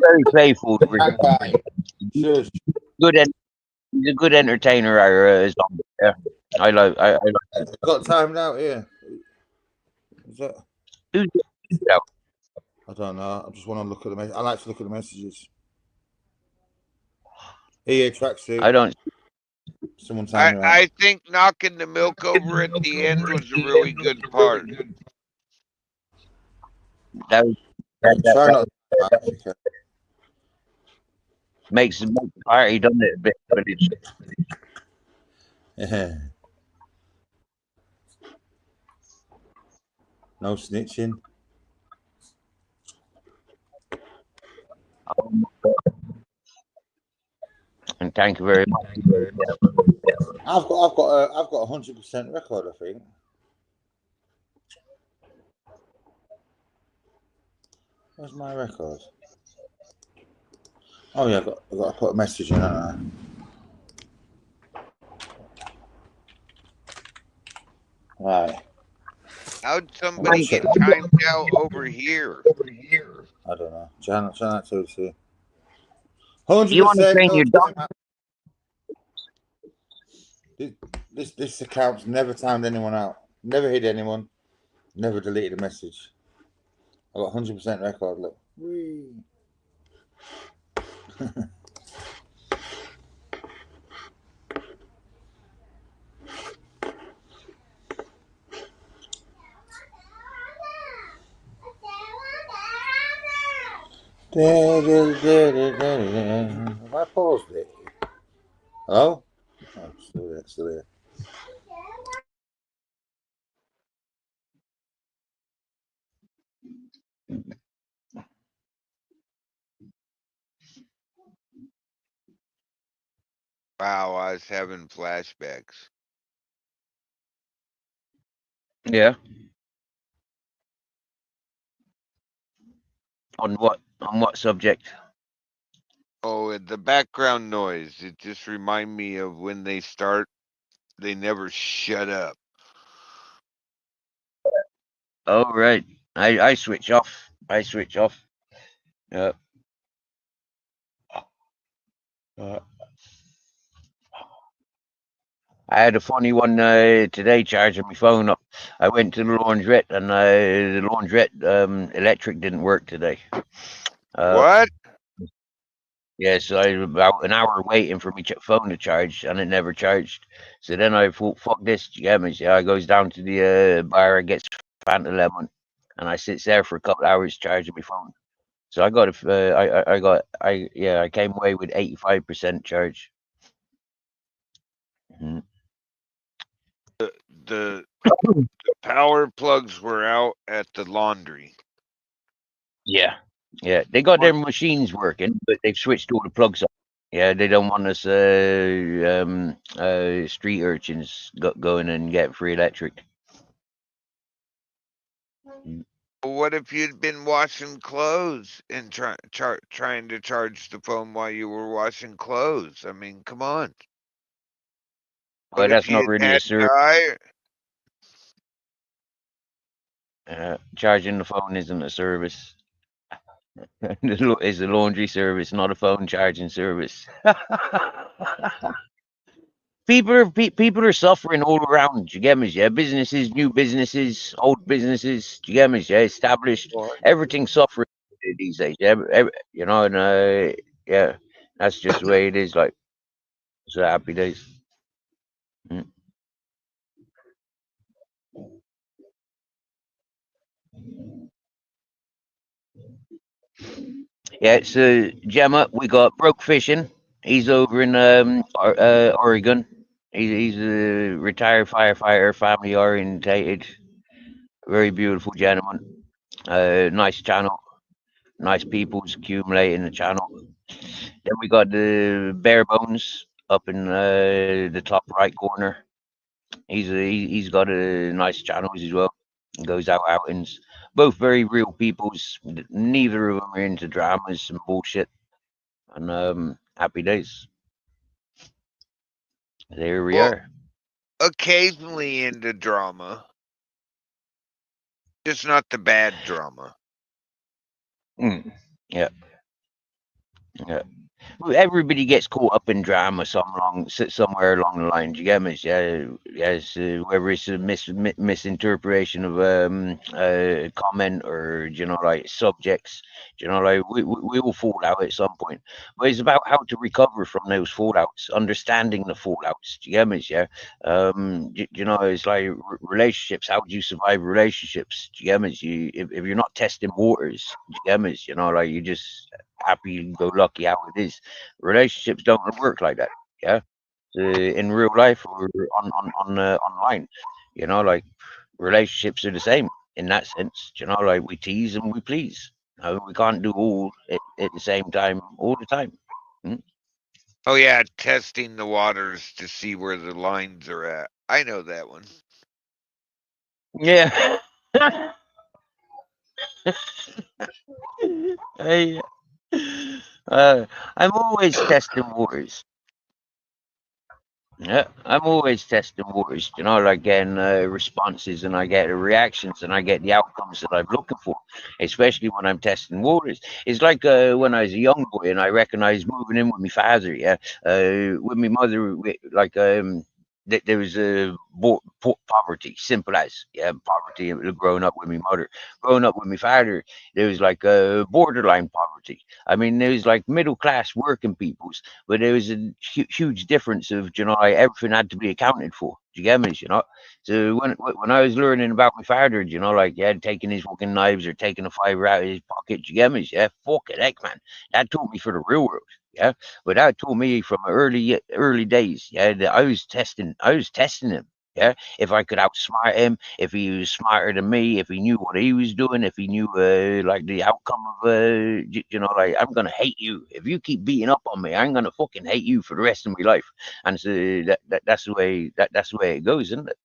very playful. Okay. Shush. Good. He's a good entertainer. Zombo. Yeah, I like. I like. Got time now here. Is that? Who's yeah. I don't know. I just want to look at the messages. I like to look at the messages. Here, tracksuit. I don't. Someone time me out. I think knocking the milk over at the end was a really good part. That, was- Try not. makes the party, doesn't it? A bit, but it's No snitching. and thank you very much. I've got 100% record. I think. Where's my record? Oh yeah, I've got to put a message in. Right. How'd somebody get timed out over here? I don't know. Try not to see. You want to 100%. train your dog? This account's never timed anyone out. Never hit anyone. Never deleted a message. I got 100% record. Look. Whee. Have I paused it? Hello? Oh, still there. Wow, I was having flashbacks. Yeah. On what? On what subject? Oh, and the background noise. It just remind me of when they start, they never shut up. Oh right. I switch off. I switch off. Yeah. I had a funny one today charging my phone up. I went to the laundrette and the laundrette electric didn't work today. What? Yeah, so I was about an hour waiting for my phone to charge and it never charged. So then I thought, fuck this, you get me? So I goes down to the bar and gets Fanta Lemon and I sits there for a couple of hours charging my phone. So I got I came away with 85% charge. Mhm. The power plugs were out at the laundry. Yeah, yeah, they got their machines working, but they've switched all the plugs off. Yeah, they don't want us street urchins going and getting free electric. What if you'd been washing clothes and trying to charge the phone while you were washing clothes? I mean, come on. Well, What if that's not you really a had service. to Charging the phone isn't a service. It's a laundry service, not a phone charging service. People are suffering all around. You get me? Yeah, businesses, new businesses, old businesses. You get me? Yeah, established. Everything's suffering these days. Yeah, you know, and yeah, that's just the way it is. Like, so happy days. Mm. Yeah, so Gemma, we got Broke Fishing. He's over in Oregon. He's a retired firefighter, family orientated, very beautiful gentleman. Nice channel, nice people's accumulating the channel. Then we got the Bare Bones up in the top right corner. He's got a nice channels as well. He goes out outings. Both very real peoples. Neither of them are into dramas and bullshit. And happy days. There we Well, are. occasionally into drama, just not the bad drama. Mm. Yeah, yeah. Well, everybody gets caught up in drama somewhere along the line. Do you get me? Yeah, yes. Whether it's a misinterpretation of comment or you know like subjects, you know like we all fall out at some point. But it's about how to recover from those fallouts, understanding the fallouts. Do you get me? Yeah. You know, it's like relationships. How do you survive relationships? Do you get me? If you're not testing waters, do you get me? You know, like you just happy go lucky how it is. Relationships don't work like that. Yeah, in real life or online. You know, like relationships are the same in that sense. You know, like we tease and we please. We can't do all at the same time all the time. Mm. Oh yeah, testing the waters to see where the lines are at. I know that one. Yeah. I, I'm always testing waters. Yeah, I'm always testing waters, you know, like getting responses and I get the reactions and I get the outcomes that I'm looking for, especially when I'm testing waters. It's like when I was a young boy and I recognized moving in with my father, yeah, with my mother, like there was poverty, simple as, yeah, poverty growing up with my mother. Growing up with my father, there was like borderline poverty. I mean, there was like middle class working peoples but there was a huge difference of you know like everything had to be accounted for. Do you get me? You know. So when I was learning about my father, you know, like yeah, taking his fucking knives or taking a fiver out of his pocket, do you get me? Yeah, fuck it, heck man, that taught me for the real world. Yeah, but that taught me from early days. Yeah, that I was testing him. Yeah, if I could outsmart him, if he was smarter than me, if he knew what he was doing, if he knew like the outcome of you know, like I'm gonna hate you if you keep beating up on me. I'm gonna fucking hate you for the rest of my life. And so that's the way that's the way it goes, isn't it?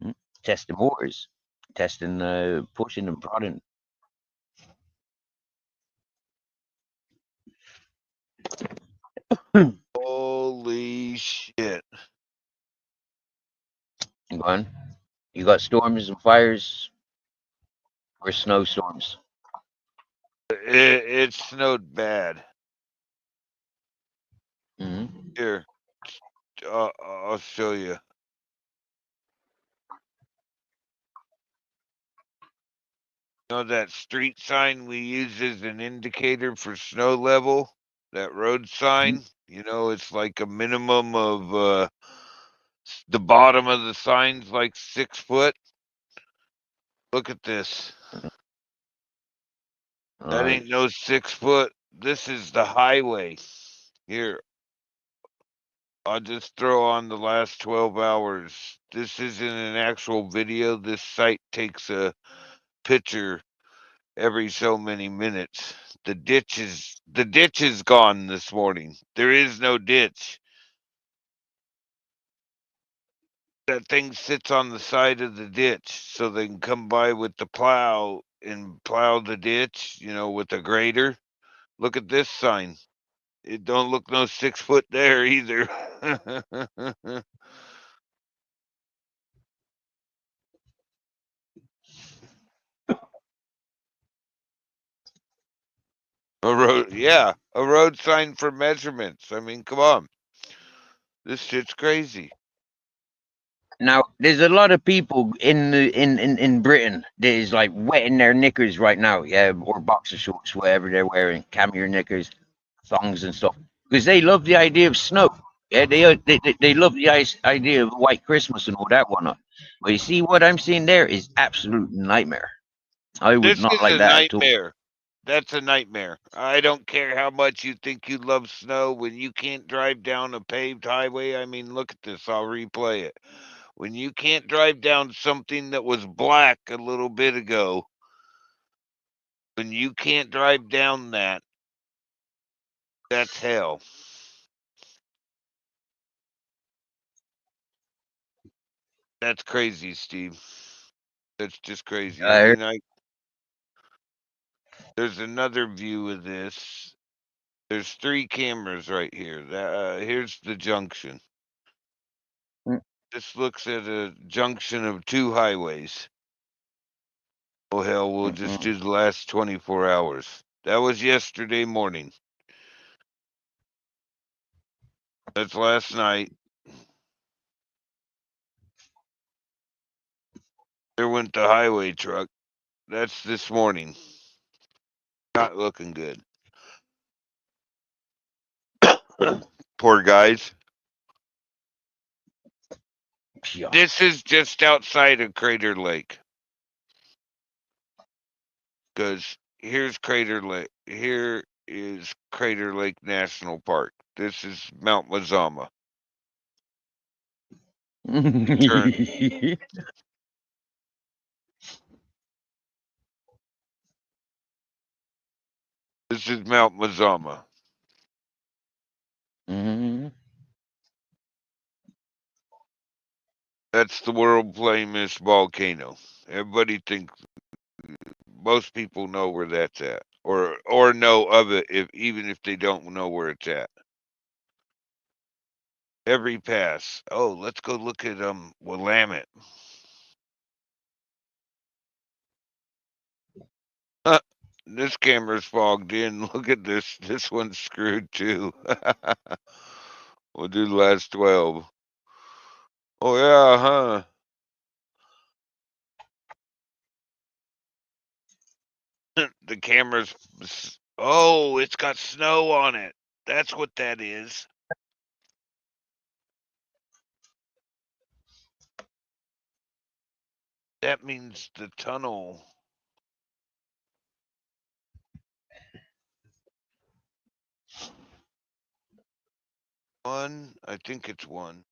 Mm. Testing waters, testing, pushing and prodding. Holy shit! Go on. You got storms and fires or snowstorms. It snowed bad. Hmm. Here, I'll show you. You know that street sign we use as an indicator for snow level? That road sign? You know, it's like a minimum of the bottom of the sign's like 6 foot. Look at this. All That right. ain't no 6 foot. This is the highway. Here, I'll just throw on the last 12 hours. This isn't an actual video. This site takes a picture every so many minutes. The ditch is gone this morning. There is no ditch. That thing sits on the side of the ditch so they can come by with the plow and plow the ditch, you know, with a grader. Look at this sign. It don't look no 6 foot there either. Yeah, a road sign for measurements. I mean, come on. This shit's crazy. Now, there's a lot of people in Britain that is like wetting their knickers right now, yeah, or boxer shorts, whatever they're wearing, camo knickers, thongs and stuff, because they love the idea of snow. Yeah, they love the idea of white Christmas and all that whatnot. But you see, what I'm seeing there is absolute nightmare. I would This not is like a that at all. nightmare. That's a nightmare. I don't care how much you think you love snow when you can't drive down a paved highway. I mean, look at this. I'll replay it. When you can't drive down something that was black a little bit ago, when you can't drive down that, that's hell. That's crazy, Steve. That's just crazy. I I mean, there's another view of this. There's 3 cameras right here. Here's the junction. Mm. This looks at a junction of 2 highways. Oh hell, we'll just do the last 24 hours. That was yesterday morning. That's last night. There went the highway truck. That's this morning. Not looking good. Poor guys. Yeah. This is just outside of Crater Lake. Because here's Crater Lake. Here is Crater Lake National Park. This is Mount Mazama. Turn. This is Mount Mazama. Mhm. That's the world famous volcano. Everybody thinks, most people know where that's at, or know of it, even if they don't know where it's at. Every pass. Oh, let's go look at Willamette. This camera's fogged in. Look at this. This one's screwed too. We'll do the last 12. Oh yeah, huh? The camera's. Oh, it's got snow on it. That's what that is. That means the tunnel. One, I think it's one.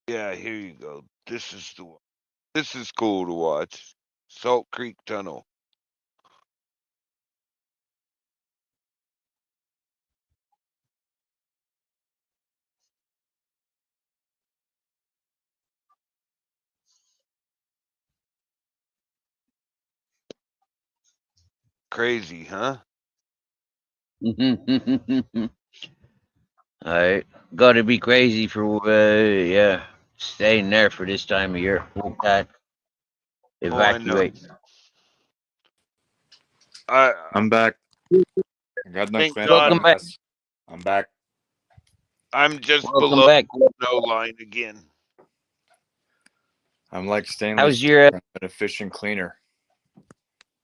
Yeah, here you go. This is the one. This is cool to watch. Salt Creek Tunnel. Crazy, huh? I gotta be crazy for yeah, staying there for this time of year. Won't that Oh, I know. evacuate? I I'm back. I got done thank cleaning up God Welcome my back. mess. I'm back. I'm just Welcome below back. the snow line again. I'm like Stanley How's your? an efficient cleaner.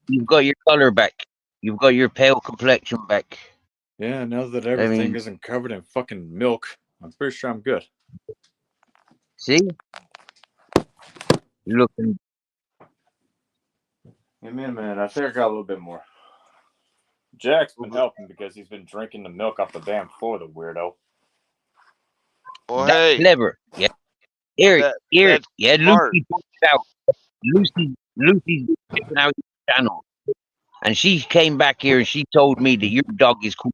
You've got your color back. You've got your pale complexion back. Yeah, now that I everything mean, isn't covered in fucking milk, I'm pretty sure I'm good. see, you're looking. Give me a minute. I think I got a little bit more. Jack's been helping because he's been drinking the milk off the damn floor, the weirdo. Well, That's hey, clever. Yeah. Here, that's yeah. smart. Lucy pointed out. Lucy's checking out your channel, and she came back here and she told me that your dog is cool.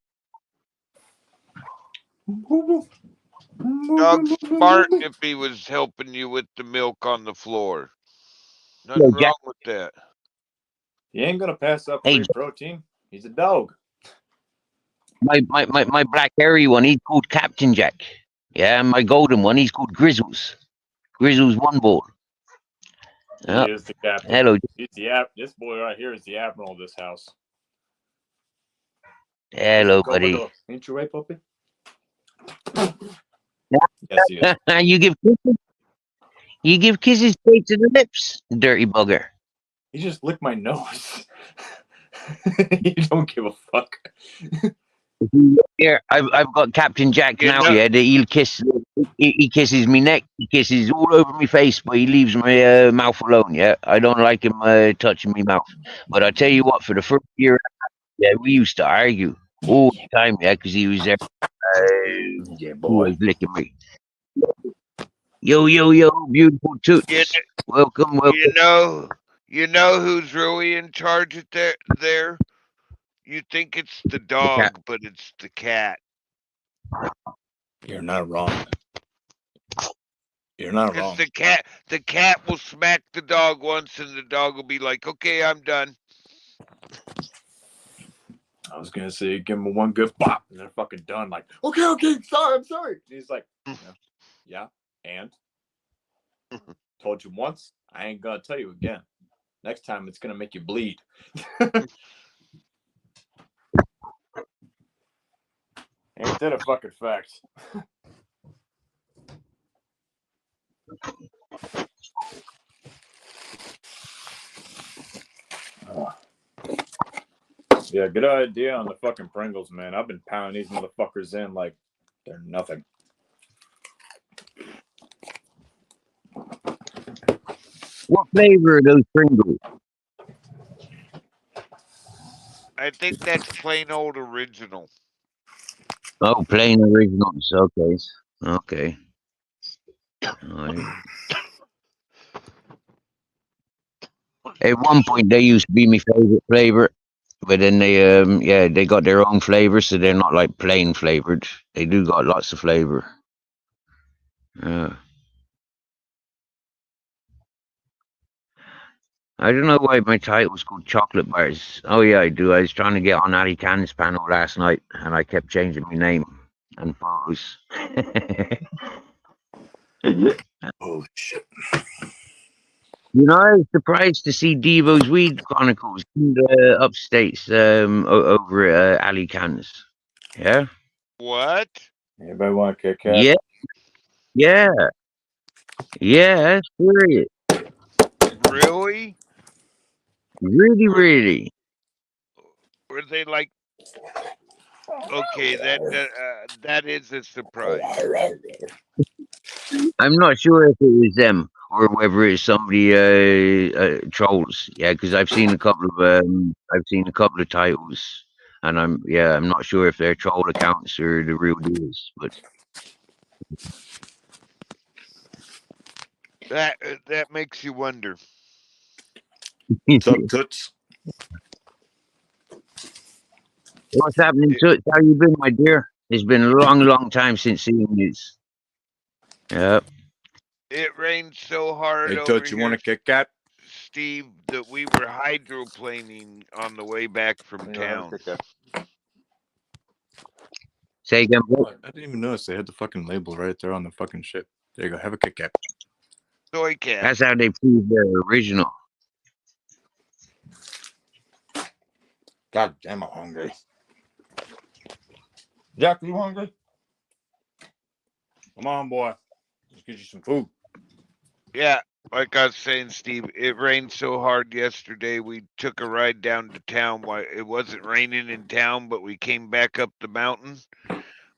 Dog's smart if he was helping you with the milk on the floor. Yo, Nothing Jack. wrong with that. He ain't gonna pass up Hey, free protein. He's a dog. my black hairy one, he's called Captain Jack. Yeah, and my golden one, he's called Grizzles. Grizzles one ball. He Yeah. is the captain. Hello. He's the This boy right here is the admiral of this house. Hello, Go with buddy. the, ain't you right, puppy? Yes, he is. You give kisses straight to the lips, dirty bugger. He just licked my nose. You don't give a fuck. Here, I've got Captain Jack You now. know, Yeah, he'll kiss. He kisses me neck. He kisses all over my face, but he leaves my mouth alone. Yeah, I don't like him touching me mouth. But I tell you what, for the first year, yeah, we used to argue all the time. Yeah, because he was there. Yeah, He boy. was licking me. Yo, yo, yo, beautiful you, toots. Welcome, you welcome. know who's really in charge at there? You think it's the The cat. dog, but it's the cat. You're not wrong. You're not Because wrong. the cat will smack the dog once, and the dog will be like, "Okay, I'm done." I was gonna say, give him one good bop, and they're fucking done. Like, okay, sorry, I'm sorry. And he's like, yeah, and told you once, I ain't gonna tell you again. Next time, it's gonna make you bleed. Ain't that a fucking fact? Yeah, good idea on the fucking Pringles, man. I've been pounding these motherfuckers in like they're nothing. What flavor are those Pringles? I think that's plain old original. Oh, plain originals. Okay, okay. All right. At one point, they used to be my favorite flavor, but then they got their own flavor, so they're not like plain flavored. They do got lots of flavor. I don't know why my title's called Chocolate Bars. Oh yeah, I do. I was trying to get on Ali Khan's panel last night, and I kept changing my name and photos. Holy shit. You know, I was surprised to see Devo's Weed Chronicles in the upstates over at Ali Khan's. Yeah, What? Anybody want a Kit Kat? yeah, yeah, yeah. Serious, Really? really, Were, really. were they like? Okay, that is a surprise. I'm not sure if it was them or whether it's somebody trolls. Yeah, because I've seen a couple of titles, and I'm not sure if they're troll accounts or the real deals. But That makes you wonder. What's up, Toots? what's happening It, to it? How you been, my dear? It's been a long, long time since seeing you. Yeah. it rained so hard Hey, over Toots, you want here, a Kit Kat? Steve, that we were hydroplaning on the way back from You have a town. Kit Kat. Say again, bro. I didn't even notice they had the fucking label right there on the fucking shit. There you go. Have a Kit Kat. Soy cat. That's how they prove they're original. God damn, I'm hungry. Jack, you hungry? Come on, boy. Let's get you some food. Yeah, like I was saying, Steve, it rained so hard yesterday. We took a ride down to town. Why it wasn't raining in town, but we came back up the mountain.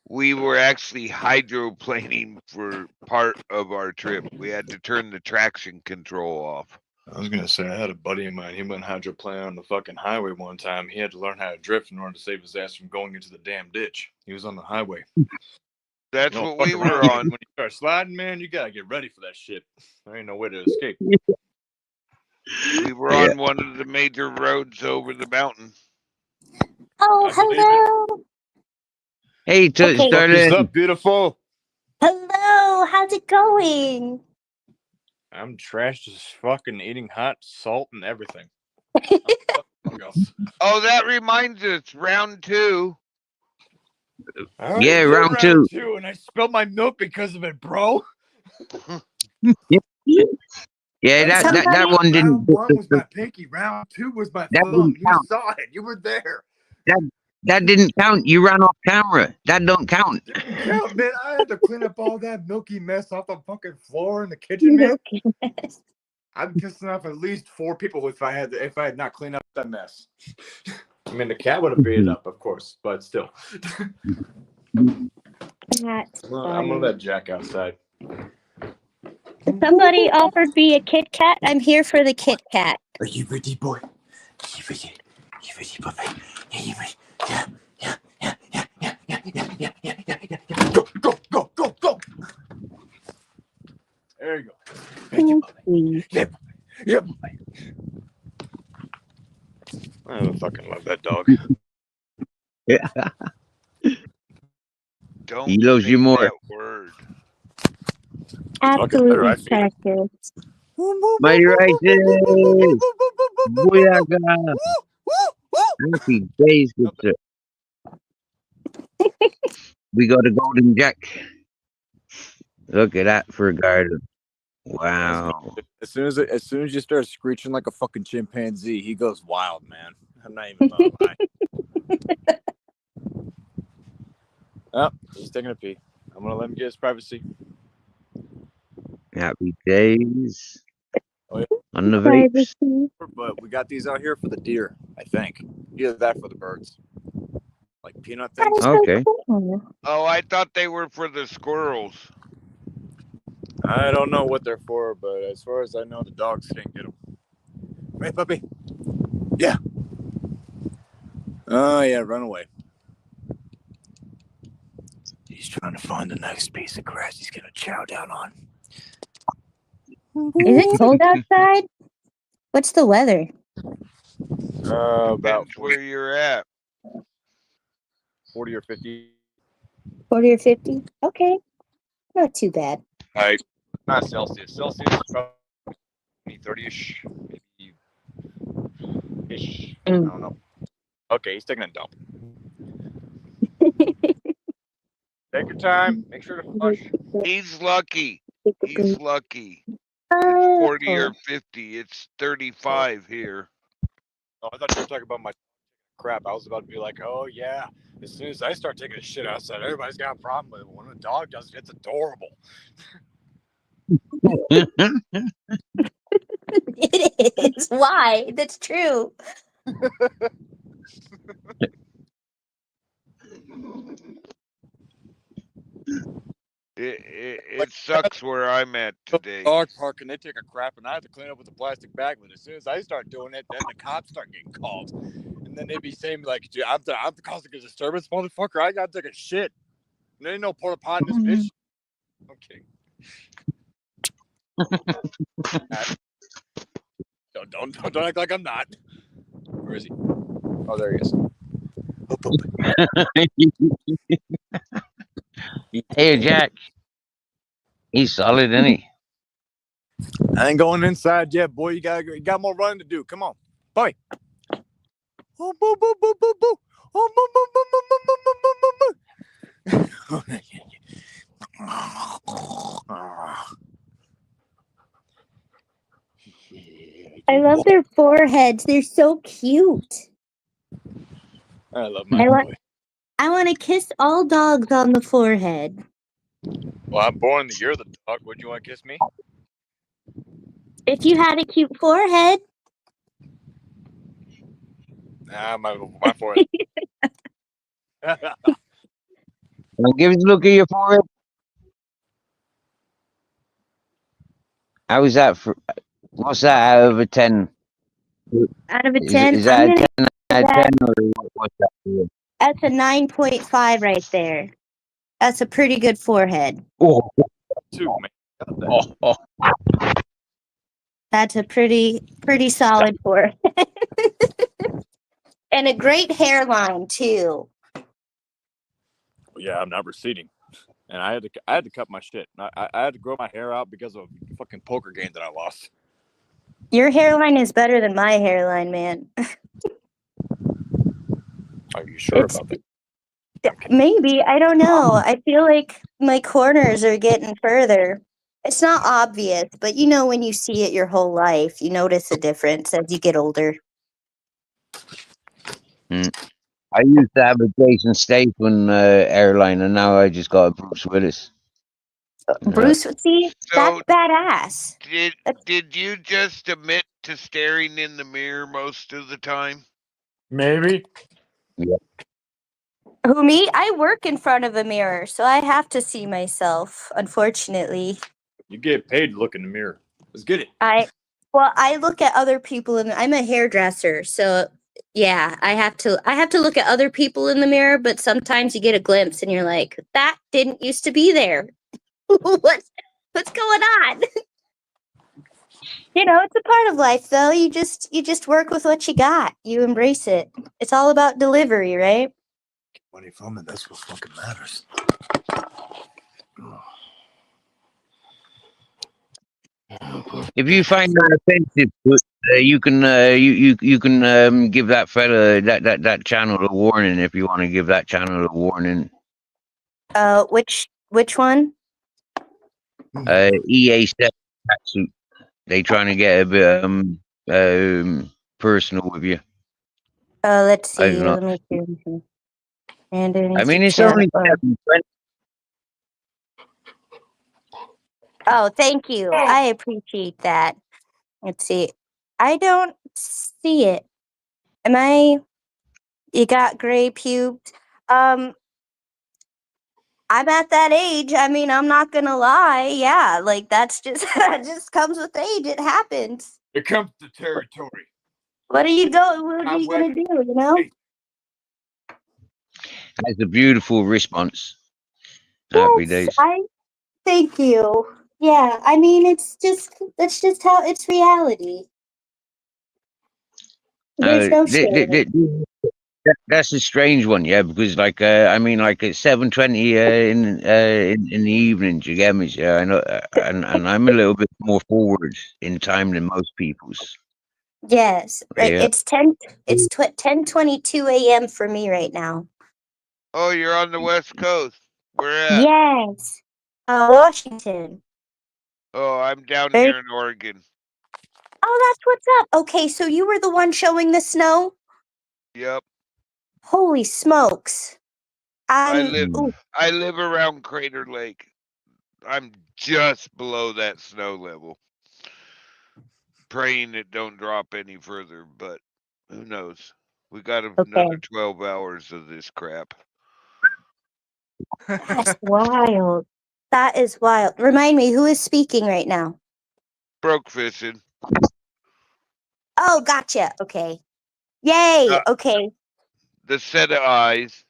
We were actually hydroplaning for part of our trip. We had to turn the traction control off. I was gonna say I had a buddy of mine. He went hydroplane on the fucking highway one time. He had to learn how to drift in order to save his ass from going into the damn ditch. He was on the highway. That's You know, what we fuck were around. on. When you start sliding, man, you gotta get ready for that shit. There ain't no way to escape. We were Yeah. on one of the major roads over the mountain. Oh, I believe it. hello. Hey, Okay. Fuck is Starlin. up, beautiful? Hello. How's it going? I'm trashed as fucking eating hot salt and everything. Oh, that reminds us, round 2. Yeah, round two. And I spilled my milk because of it, bro. Yeah, that one didn't. Round 1 was my pinky. Round 2 was my That thumb. didn't You count. saw it. You were there. That didn't count. You ran off camera. That don't count. Yeah, man, I had to clean up all that milky mess off the fucking floor in the kitchen, man. I'm pissing off at least 4 people if I had not cleaned up that mess. I mean, the cat would have beat it up, of course, but still. That's I'm gonna funny. let Jack outside. Somebody offered me a Kit Kat. I'm here for the Kit Kat. Are you ready, boy? You ready? You ready, puppy? Yeah, you ready? Yeah. Go. There you go. Thank you, puppy. Yeah, puppy. I fucking love that dog. Don't He loves say you more. that word. Absolutely I feel. precious. Mighty Righteous. Booyaka. Happy days, good sir. We got a golden jack. Look at that for a garden. Wow. As soon as you start screeching like a fucking chimpanzee, he goes wild, man. I'm not even gonna lie. Oh, he's taking a pee. I'm gonna let him get his privacy. Happy days. Oh, yeah. On the vapes. But we got these out here for the deer, I think. Either that for the birds. Like peanut things. Okay. Cool. Oh, I thought they were for the squirrels. I don't know what they're for, but as far as I know, the dogs can't get them. Right, puppy? Yeah. Oh, yeah, run away. He's trying to find the next piece of grass he's going to chow down on. Is it cold outside? What's the weather? About Depends where you're at. 40 or 50. 40 or 50? Okay. Not too bad. Right. Not Celsius. Celsius is probably 30-ish. Maybe ish. I don't know. Okay, he's taking a dump. Take your time. Make sure to flush. He's lucky. He's lucky. It's 40 or 50. It's 35 here. Oh, I thought you were talking about my crap. I was about to be like, oh, yeah. As soon as I start taking a shit outside, everybody's got a problem with it. When a dog does it, it's adorable. It is. Why? That's true. It sucks where I'm at today. Dog park and they take a crap and I have to clean up with a plastic bag. But as soon as I start doing it, then the cops start getting called. And then they be saying like, dude, I'm the causing a disturbance, motherfucker. I gotta take a shit. And there ain't no porta potty in this bitch. I'm kidding. Don't act like I'm not. Where is he? Oh, there he is. Hey, Jack. He's solid, isn't he? I ain't going inside yet, boy. You got more running to do. Come on, boy. Oh, boo, boo, boo, boo, boo. Oh, boo, boo, boo, boo, boo, boo, boo, boo, boo. I love their foreheads. They're so cute. I love my boy. I want to kiss all dogs on the forehead. Well, I'm born the year of the dog. Would you want to kiss me? If you had a cute forehead. Nah, my forehead. Well, give us a look at your forehead. How is that for? What's that out of a 10? Out of a 10, Is that I'm a gonna 10 out of 10 or what's that? That's a 9.5 right there. That's a pretty good forehead. Oh, Two, man. oh. That's a pretty solid forehead. And a great hairline too. Yeah, I'm not receding, and I had to cut my shit. I had to grow my hair out because of a fucking poker game that I lost. Your hairline is better than my hairline, man. Are you sure about that? Maybe. I don't know. I feel like my corners are getting further. It's not obvious, but you know when you see it your whole life, you notice a difference as you get older. I I used to have a Jason Statham airline, and now I just got a Bruce Willis. Bruce, see, that's So badass. did you just admit to staring in the mirror most of the time? Maybe. Who, me? I work in front of a mirror, so I have to see myself, unfortunately. You get paid to look in the mirror. Let's get it. I look at other people and I'm a hairdresser, so yeah, I have to look at other people in the mirror, but sometimes you get a glimpse and you're like, that didn't used to be there. what's going on? It's a part of life though. You just work with what you got. You embrace it. It's all about delivery, right? Money from it. That's what fucking matters. If you find that offensive, you can you can give that fella that channel a warning if you want to give that channel a warning. Which one? EA7 tracksuit. They trying to get a bit personal with you. Let's I don't see. know. Let me see. And I mean, it's channel. only 7:20. Oh, thank you. I appreciate that. Let's see. I don't see it. Am I? You got gray pubes. I'm at that age. I mean, I'm not gonna lie. Yeah, like that's just that just comes with age. It happens. It comes to territory. What are you going? What are you gonna do? You know? That's a beautiful response. Happy Yes, days. I thank you. Yeah, I mean, that's just how it's reality. There's no shame. That's a strange one, yeah, because like I mean, like at 7:20 in the evenings, you get me? Yeah, I know, and I'm a little bit more forward in time than most people's. Yes, Yeah. it's 10:22 a.m. for me right now. Oh, you're on the West Coast. Where at? Yes, Washington. Oh, I'm down Very. here in Oregon. Oh, that's what's up. Okay, so you were the one showing the snow. Yep. Holy smokes! I I'm. live Ooh, I live around Crater Lake. I'm just below that snow level. Praying it don't drop any further, but who knows? We got okay, another 12 hours of this crap. that's wild. That is wild. Remind me, who is speaking right now? Broke fishing. Oh, gotcha. Okay. Yay. Uh, Okay. the set of eyes.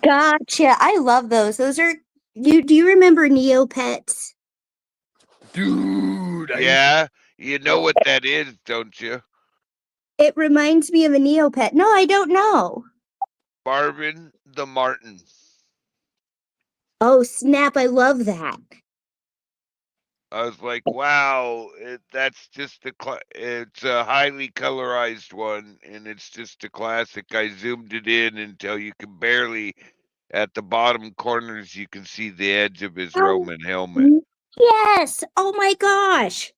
Gotcha. I love those. Those are you. Do you remember Neopets? Dude, Yeah, you know what that is, don't you? It reminds me of a Neopet. No, I don't know. Marvin the Martin. Oh, snap. I love that. I was like, wow, that's just it's a highly colorized one, and it's just a classic. I zoomed it in until you can barely, at the bottom corners, you can see the edge of his Oh, Roman helmet. yes. Oh my gosh.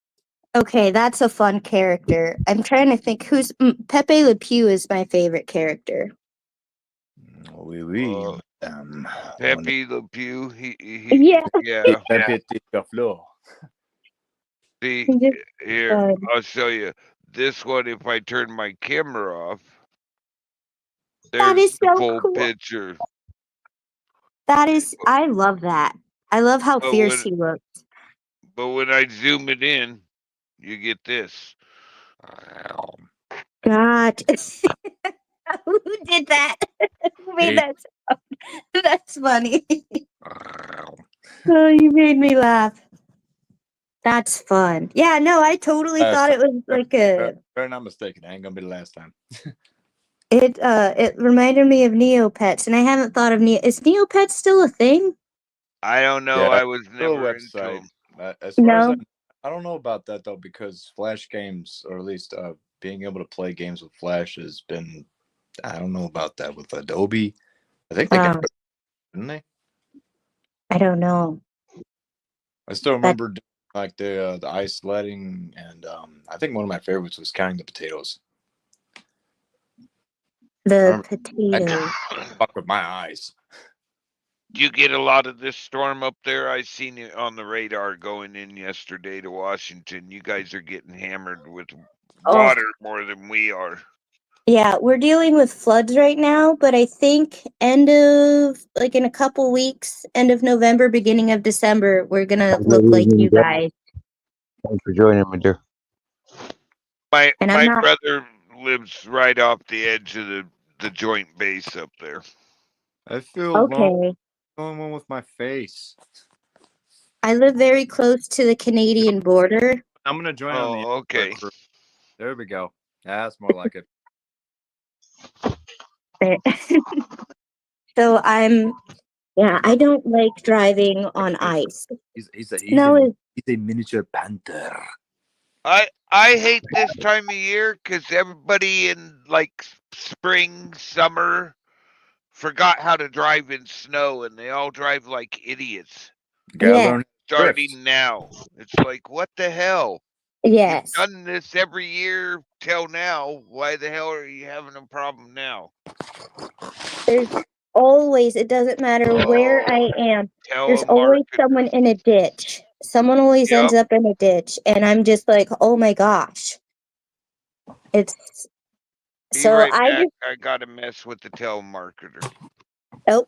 Okay, that's a fun character. I'm trying to think who's Pepe Le Pew is my favorite character. Oui. Pepe Le Pew, Yeah. yeah. Pepe Flor. See, Just here, fun. I'll show you. This one, if I turn my camera off, That there's is the so full cool. picture. I love that. I love how But fierce when, he looks. but when I zoom it in, you get this. God. Who did that? Who made that sound? That's funny. Oh, you made me laugh. That's fun. Yeah, no, I totally Last thought time. it was like a Better not mistaken. It ain't gonna be the last time. it reminded me of Neopets, and I haven't thought of Is Neopets still a thing? I don't know. Yeah, I was little never into website. them. As far as No. I don't know about that though, because Flash games, or at least being able to play games with Flash, has been. I don't know about that with Adobe. I think they got Oh, rid, didn't they? I don't know. I still But remember doing, like the ice sledding, and I think one of my favorites was counting the potatoes. The I potato. fuck with my eyes. Do you get a lot of this storm up there? I seen it on the radar going in yesterday to Washington. You guys are getting hammered with Oh, water more than we are. yeah, we're dealing with floods right now, but I think end of like in a couple weeks, end of November, beginning of December, we're gonna look like you guys. Thanks for joining me, dear. And I'm My not brother lives right off the edge of the joint base up there. I feel wrong okay. going on with my face. I live very close to the Canadian border. I'm gonna join on the Oh, okay. crew. There we go. That's more like it. So I don't like driving on ice. He's a miniature panther. I hate this time of year because everybody in like spring, summer forgot how to drive in snow, and they all drive like idiots. You gotta Yeah. learn Starting drift. now, it's like, what the hell? You've Yes. done this every year till now. Why the hell are you having a problem now? There's always, it doesn't matter where I am, there's always someone Telemarketers. in a ditch. Someone always ends Yep. up in a ditch, and I'm just like, oh my gosh. It's Be so right I back. just I gotta mess with the telemarketer. oh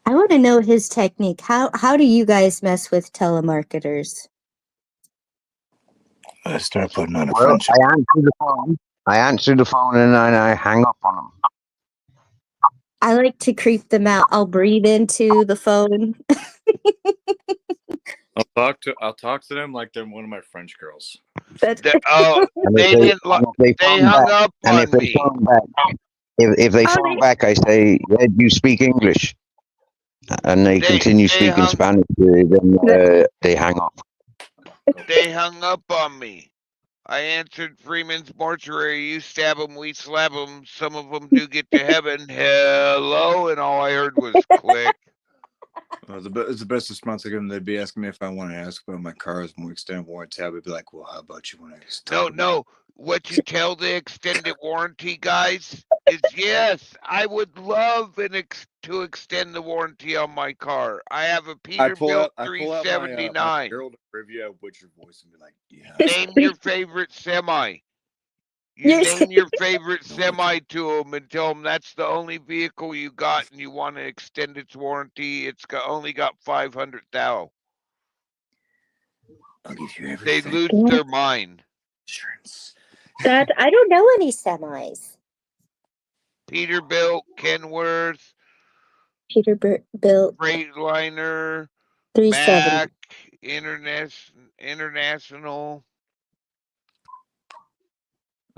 I want to know his technique. How do you guys mess with telemarketers? I start putting on a Well, friendship. I answer the phone and then I hang up on them. I like to creep them out. I'll breathe into the phone. I'll talk to them like they're one of my French girls. That's And They didn't. if they They phone hung back, up and if on they me. phone back, if they Oh, phone back, I say, yeah, "Do you speak English?" And they continue speaking Spanish. Then they hang up. They hung up on me. I answered Freeman's mortuary. You stab 'em, we slap 'em. Some of 'em do get to heaven. Hello, and all I heard was click. It's the best response I give them. They'd be asking me if I want to ask about my car's more extended warranty. I would be like, well, how about you when I just talk about No. What you tell the extended warranty guys is yes, I would love to extend the warranty on my car. I have a I pull Peterbilt out my 379. Gerald Rivia Butcher voice and be like, yeah. Name your favorite semi. You You're name your favorite semi to them and tell them that's the only vehicle you got and you want to extend its warranty. It's only got 500,000. I'll give you They everything. lose their mind. Insurance. that I don't know any semis. Peterbilt, Kenworth, Peterbilt Freightliner, 370. Mac, International.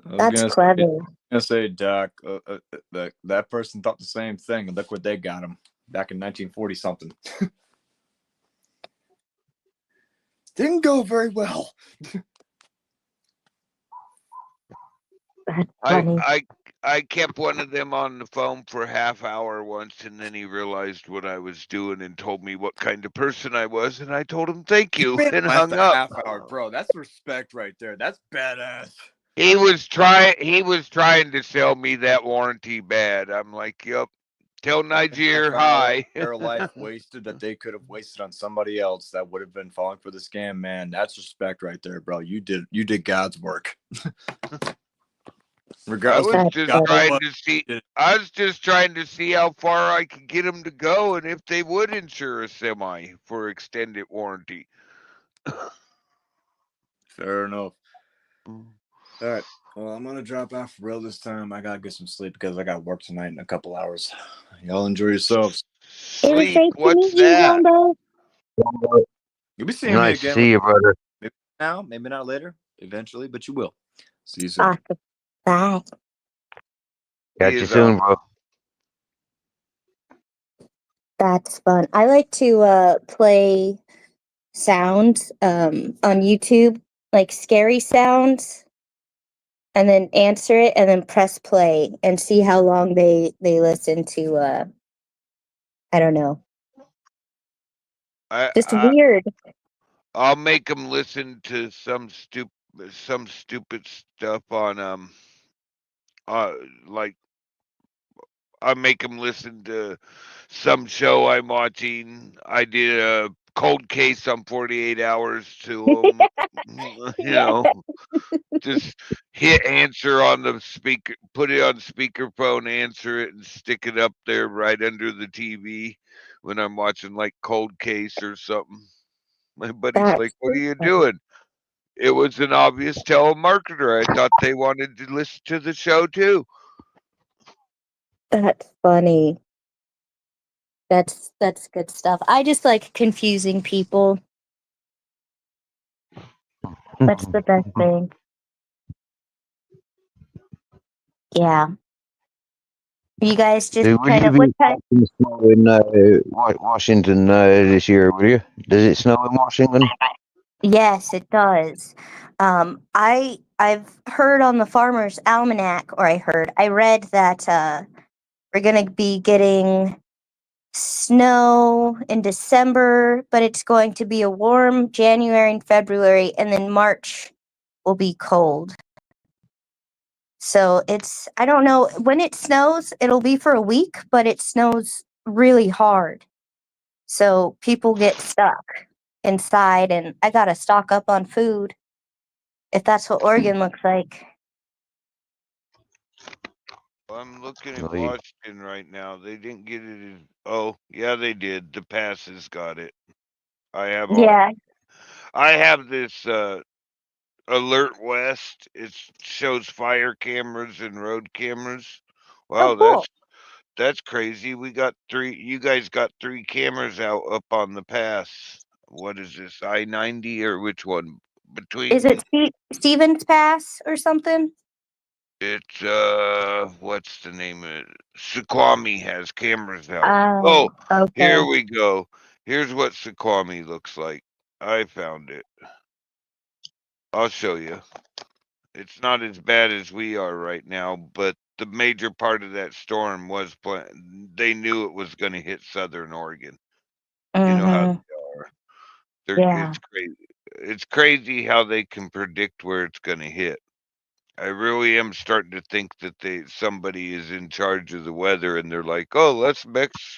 That's clever. Gonna say, Doc, that person thought the same thing, and look what they got him back in 1940 something. Didn't go very well. That's funny. I kept one of them on the phone for a half hour once, and then he realized what I was doing and told me what kind of person I was, and I told him thank you and hung up. Half hour, bro. That's respect right there. That's badass. He was trying to sell me that warranty bad. I'm like, yep. Tell Niger hi. Their life wasted that they could have wasted on somebody else that would have been falling for the scam, man. That's respect right there, bro. You did God's work. Regardless, I was just trying to see how far I could get them to go and if they would insure a semi for extended warranty. Fair enough. All right. Well, I'm gonna drop off for real this time. I gotta get some sleep because I got work tonight in a couple hours. Y'all enjoy yourselves. Sleep? What's that? You'll be seeing me Nice to again. see you, brother. Maybe now, maybe not later. Eventually, but you will. See you soon. Awesome. Bye. Catch you soon, bro. That's fun. I like to play sounds on YouTube, like scary sounds, and then answer it and then press play and see how long they listen to I don't know. Just weird. I'll make them listen to some stupid some stupid stuff on like I make them listen to some show I'm watching. I did a cold case on 48 hours to them. You Yeah. know, just hit answer on the speaker, put it on speakerphone, answer it, and stick it up there right under the TV when I'm watching like Cold Case or something. My buddy's like, That's "What are you doing?" It was an obvious telemarketer. I thought they wanted to listen to the show too. that's funny. That's good stuff. I just like confusing people. That's the best thing. Yeah. You guys just So will kind you of what be kind? watching snow in Washington this year? Will you? Does it snow in Washington? Yes, it does. I've heard on the Farmer's Almanac, or I read that we're gonna be getting snow in December, but it's going to be a warm January and February, and then March will be cold. So it's I don't know when it snows, it'll be for a week, but it snows really hard. So people get stuck inside, and I gotta stock up on food if that's what Oregon looks like. I'm looking at Well, you- Washington right now. They didn't get it. Oh, yeah, they did. The passes got it. I have all. Yeah. I have this Alert West. It shows fire cameras and road cameras. Oh, Wow, cool. that's crazy. We got three. You guys got three cameras out up on the pass. What is this? I-90 or which one? Is Between it Stevens Pass or something? it's what's the name of it? Suquamish has cameras out. Oh, Oh, here okay. we go. Here's what Suquamish looks like. I found it. I'll show you. It's not as bad as we are right now, but the major part of that storm was they knew it was going to hit Southern Oregon. You know how Mm-hmm. they are. Yeah. It's crazy. It's crazy how they can predict where it's going to hit. I really am starting to think that somebody is in charge of the weather, and they're like, "Oh, let's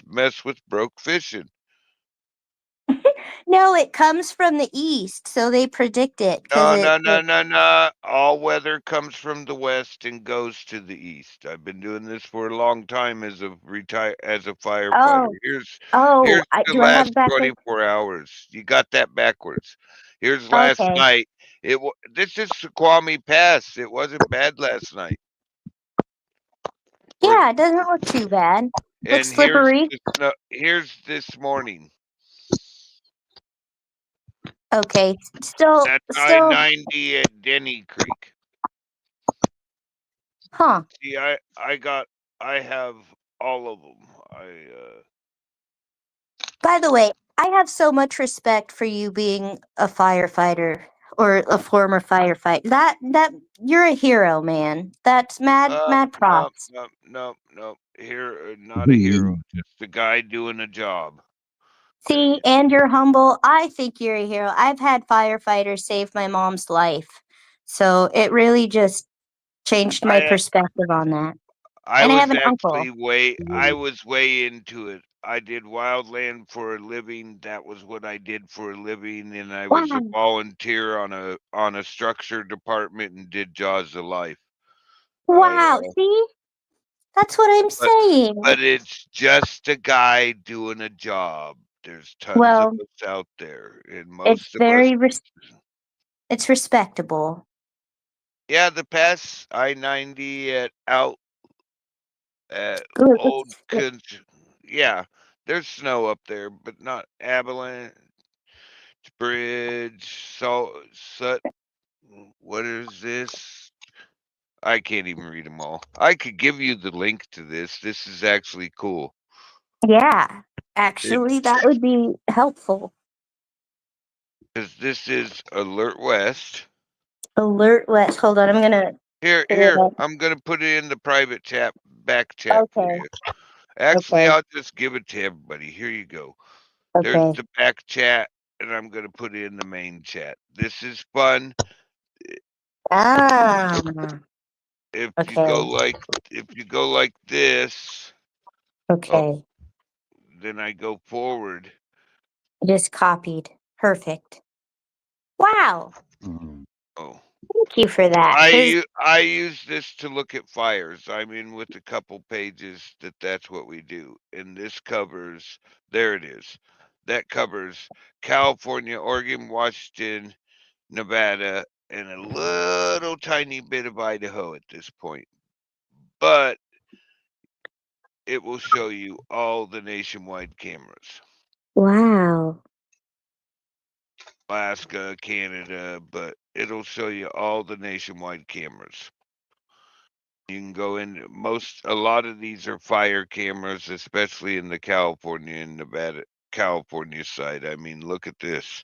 mess with broke fishing." No, it comes from the east, so they predict it because No, no, no, no, no. All weather comes from the west and goes to the east. I've been doing this for a long time as a firefighter. Oh, Here's the do I have last it backwards? 24 hours. You got that backwards. Here's last Okay. night. This is Suquamish Pass. It wasn't bad last night. We're Yeah, it doesn't look too bad. Looks and slippery. here's this morning. Okay. Still, That's still, I-90 at Denny Creek. huh. See, I have all of them. By the way, I have so much respect for you being a firefighter or a former firefighter. That you're a hero, man. That's mad No, props. no, no, no. Here, not a hero, just a guy doing a job. See, and you're humble. I think you're a hero. I've had firefighters save my mom's life. So it really just changed my I perspective on that. I And I have was an uncle. actually I was way into it. I did wildland for a living. That was what I did for a living, and I was a Wow. volunteer on a structure department and did Jaws of Life. I Wow. See? That's what I'm but saying. but it's just a guy doing a job. There's tons of Well, us out there, and it's most of us. very it's respectable. Yeah, the pass I-90 at Good. old yeah, there's snow up there, but not Avalanche Bridge. What is this? I can't even read them all. I could give you the link to this. This is actually cool. Yeah. It Actually, that would be helpful. because this is Alert West. Alert West. Hold on, I'm gonna put it Here, up. I'm gonna put it in the private back chat for Okay. you. Actually, Okay. I'll just give it to everybody. Here you go. There's Okay. the back chat, and I'm going to put it in the main chat. This is fun. Ah, If you okay, go like this, oh, okay. then I go forward. Just copied. Perfect. Wow. Mm. Oh. Thank you for that. Because I use this to look at fires. I mean, with a couple pages that's what we do. And this covers, there it is. That covers California, Oregon, Washington, Nevada, and a little tiny bit of Idaho at this point. But it will show you all the nationwide cameras. wow. Alaska, Canada, but it'll show you all the nationwide cameras. You can go in a lot of these are fire cameras, especially in the California and Nevada, California side. I mean, look at this.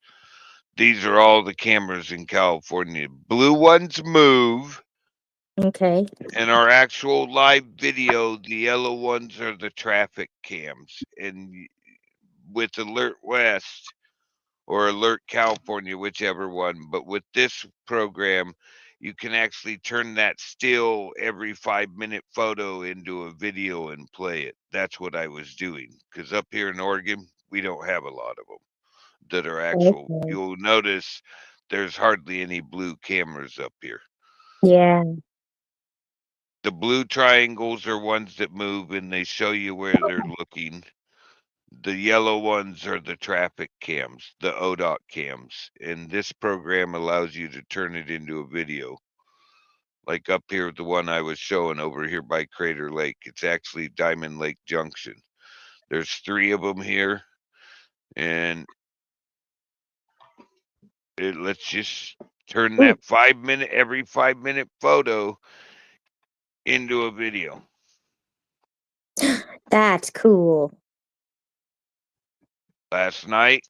These are all the cameras in California. Blue ones move. Okay. In our actual live video, the yellow ones are the traffic cams. And with Alert West or Alert California, whichever one, but with this program, you can actually turn that still every 5-minute photo into a video and play it. That's what I was doing. Because up here in Oregon, we don't have a lot of them that are actual. Okay. You'll notice there's hardly any blue cameras up here. Yeah. The blue triangles are ones that move and they show you where they're looking. The yellow ones are the traffic cams, the ODOT cams. And this program allows you to turn it into a video. Like up here, the one I was showing over here by Crater Lake. It's actually Diamond Lake Junction. There's 3 of them here. And let's just turn Ooh, that every 5-minute photo into a video. that's cool. Last night,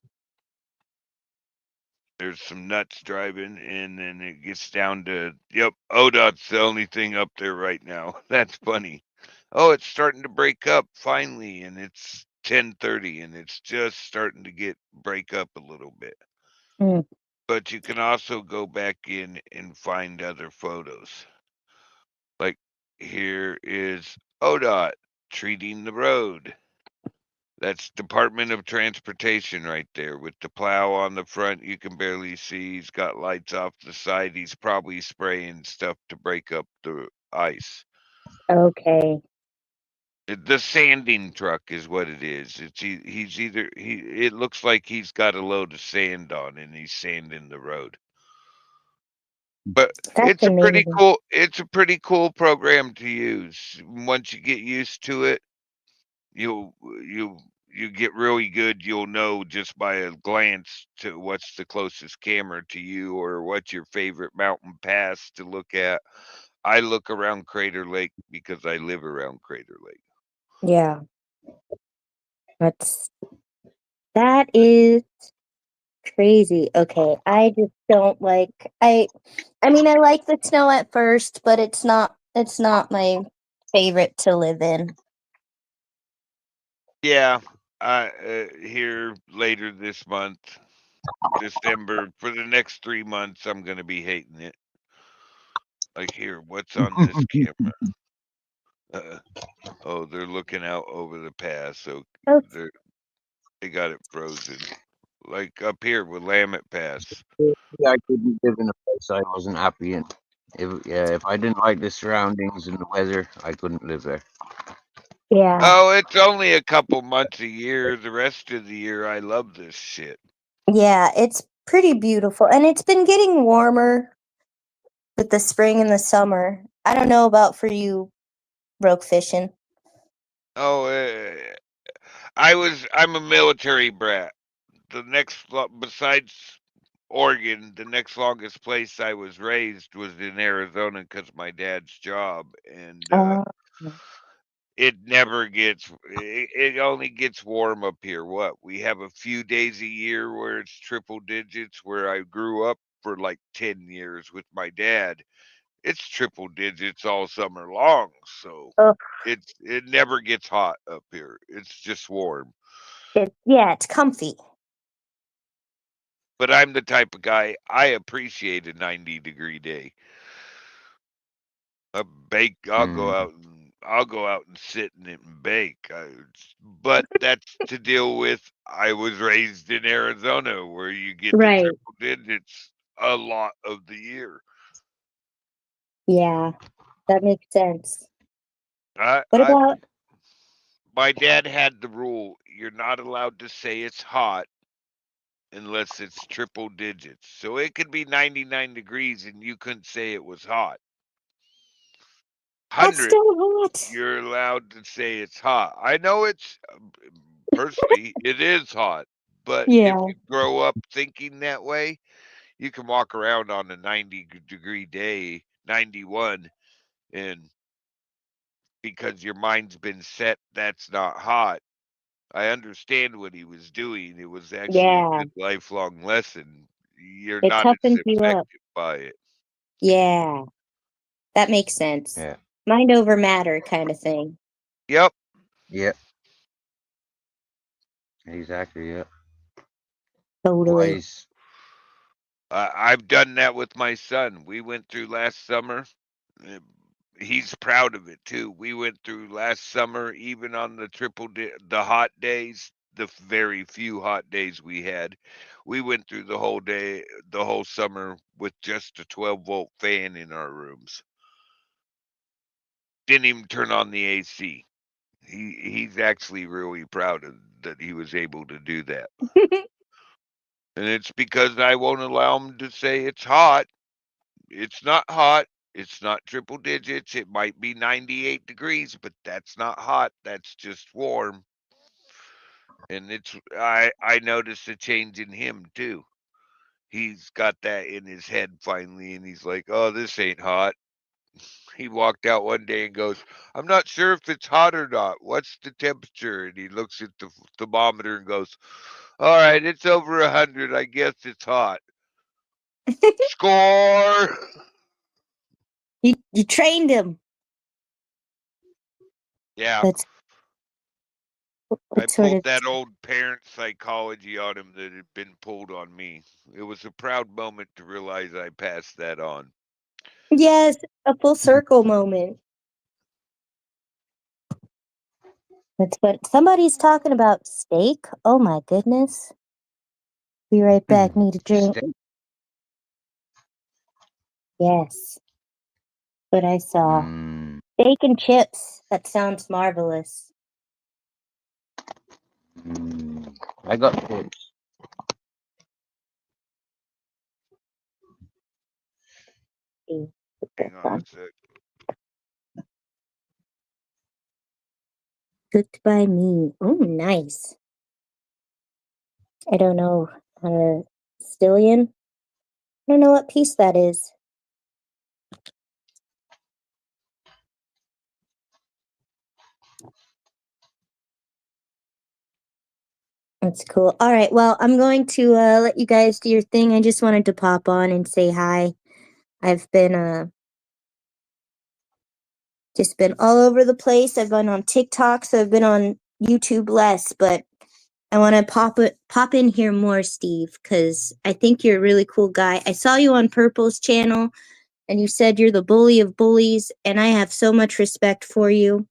there's some nuts driving, and then it gets down to, yep, ODOT's the only thing up there right now. That's funny. Oh, it's starting to break up finally, and it's 10:30, and it's just starting to break up a little bit. Mm. But you can also go back in and find other photos. Like here is ODOT treating the road. That's Department of Transportation right there with the plow on the front. You can barely see. He's got lights off the side. He's probably spraying stuff to break up the ice. Okay. The sanding truck is what it is. He's either it looks like he's got a load of sand on and he's sanding the road. But That's amazing. it's a pretty cool program to use. Once you get used to it, you you get really good. You'll know just by a glance to what's the closest camera to you or what's your favorite mountain pass to look at. I look around Crater Lake because I live around Crater Lake. Yeah. That is crazy. Okay. I just don't like I mean I like the snow at first, but it's not my favorite to live in. Yeah, here later this month, December, for the next 3 months, I'm gonna be hating it. Like here, what's on this camera? Uh, oh, they're looking out over the pass, so Oh, they got it frozen. Like up here with Willamette Pass. I couldn't live in a place I wasn't happy in. If I didn't like the surroundings and the weather, I couldn't live there. yeah. Oh, it's only a couple months a year. The rest of the year, I love this shit. Yeah, it's pretty beautiful. And it's been getting warmer with the spring and the summer. I don't know about for you roke fishing. Oh, I'm a military brat. Besides Oregon, the next longest place I was raised was in Arizona because my dad's job, and Uh, it never gets. It only gets warm up here. What we have a few days a year where it's triple digits. Where I grew up for like 10 years with my dad, it's triple digits all summer long. So oh, it never gets hot up here. It's just warm. yeah, it's comfy. But I'm the type of guy, I appreciate a 90-degree day. A bake, I'll go out and sit in it and bake. But that's to deal with. I was raised in Arizona, where you get the Right. triple digits a lot of the year. Yeah, that makes sense. I, What I, about my dad had the rule: you're not allowed to say it's hot unless it's triple digits. So it could be 99 degrees, and you couldn't say it was hot. that's 100, still hot? you're allowed to say it's hot. I know it's personally it is hot, but if Yeah. you grow up thinking that way, you can walk around on a 90-degree day, 91, and because your mind's been set that's not hot. I understand what he was doing. It was actually a Yeah. good lifelong lesson. You're It not as toughens you up. affected by it. Yeah. That makes sense. Yeah. Mind over matter kind of thing. Yep. Yeah. Exactly. Yeah. Totally. Wise. I've done that with my son. We went through last summer. uh, He's proud of it too. We went through last summer, even on the hot days, the very few hot days we had. We went through the whole summer with just a 12-volt fan in our rooms. Didn't even turn on the AC. He's actually really proud of that he was able to do that. And it's because I won't allow him to say it's hot. It's not hot. It's not triple digits. It might be 98 degrees, but that's not hot. That's just warm. And I noticed a change in him too. He's got that in his head finally, and he's like, "Oh, this ain't hot." He walked out one day and goes, "I'm not sure if it's hot or not. What's the temperature?" And he looks at the thermometer and goes, "All right, it's over 100. I guess it's hot." Score! You trained him. Yeah, That's I what sort pulled of that old parent psychology on him that had been pulled on me. It was a proud moment to realize I passed that on. yes, a full circle moment. That's what somebody's talking about steak. Oh my goodness. Be right back. Need a drink. Steak. Yes. What I saw. Mm, Steak and chips. That sounds marvelous. I got tips. See, put this Hang on a on. sec. Cooked by me. Oh, nice. I don't know. Stillion? I don't know what piece that is. That's cool. All right. Well, I'm going to let you guys do your thing. I just wanted to pop on and say hi. I've been just been all over the place. I've been on TikTok, so I've been on YouTube less, but I want to pop in here more, Steve, because I think you're a really cool guy. I saw you on Purple's channel, and you said you're the bully of bullies, and I have so much respect for you.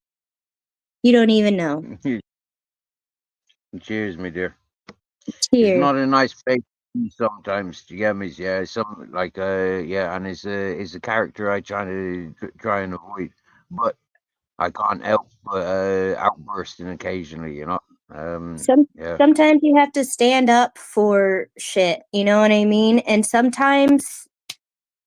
You don't even know. Cheers, my dear. It's Cheers. not a nice place sometimes. Do you get me? Yeah, some like yeah, and it's a character I try and avoid, but I can't help but outbursting occasionally. You know. Yeah. Sometimes you have to stand up for shit. You know what I mean? And sometimes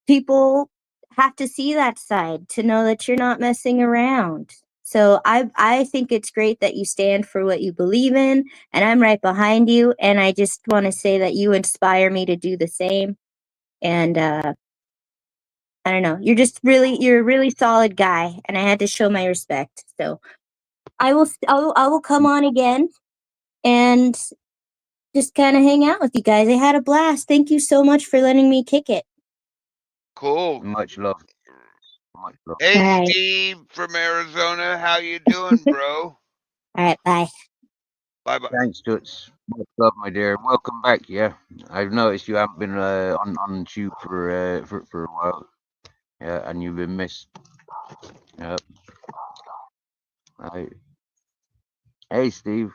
people have to see that side to know that you're not messing around. So I think it's great that you stand for what you believe in, and I'm right behind you, and I just want to say that you inspire me to do the same. And I don't know, you're a really solid guy, and I had to show my respect. So I will come on again and just kind of hang out with you guys. I had a blast. Thank you so much for letting me kick it. Cool. Much love. Much love. Hey, All right. Steve from Arizona. How you doing, bro? All right, bye. Bye bye. Thanks, Toots. Much love, my dear. Welcome back. Yeah, I've noticed you haven't been on tube for a while. Yeah, and you've been missed. Yeah. Right. Hey, Steve.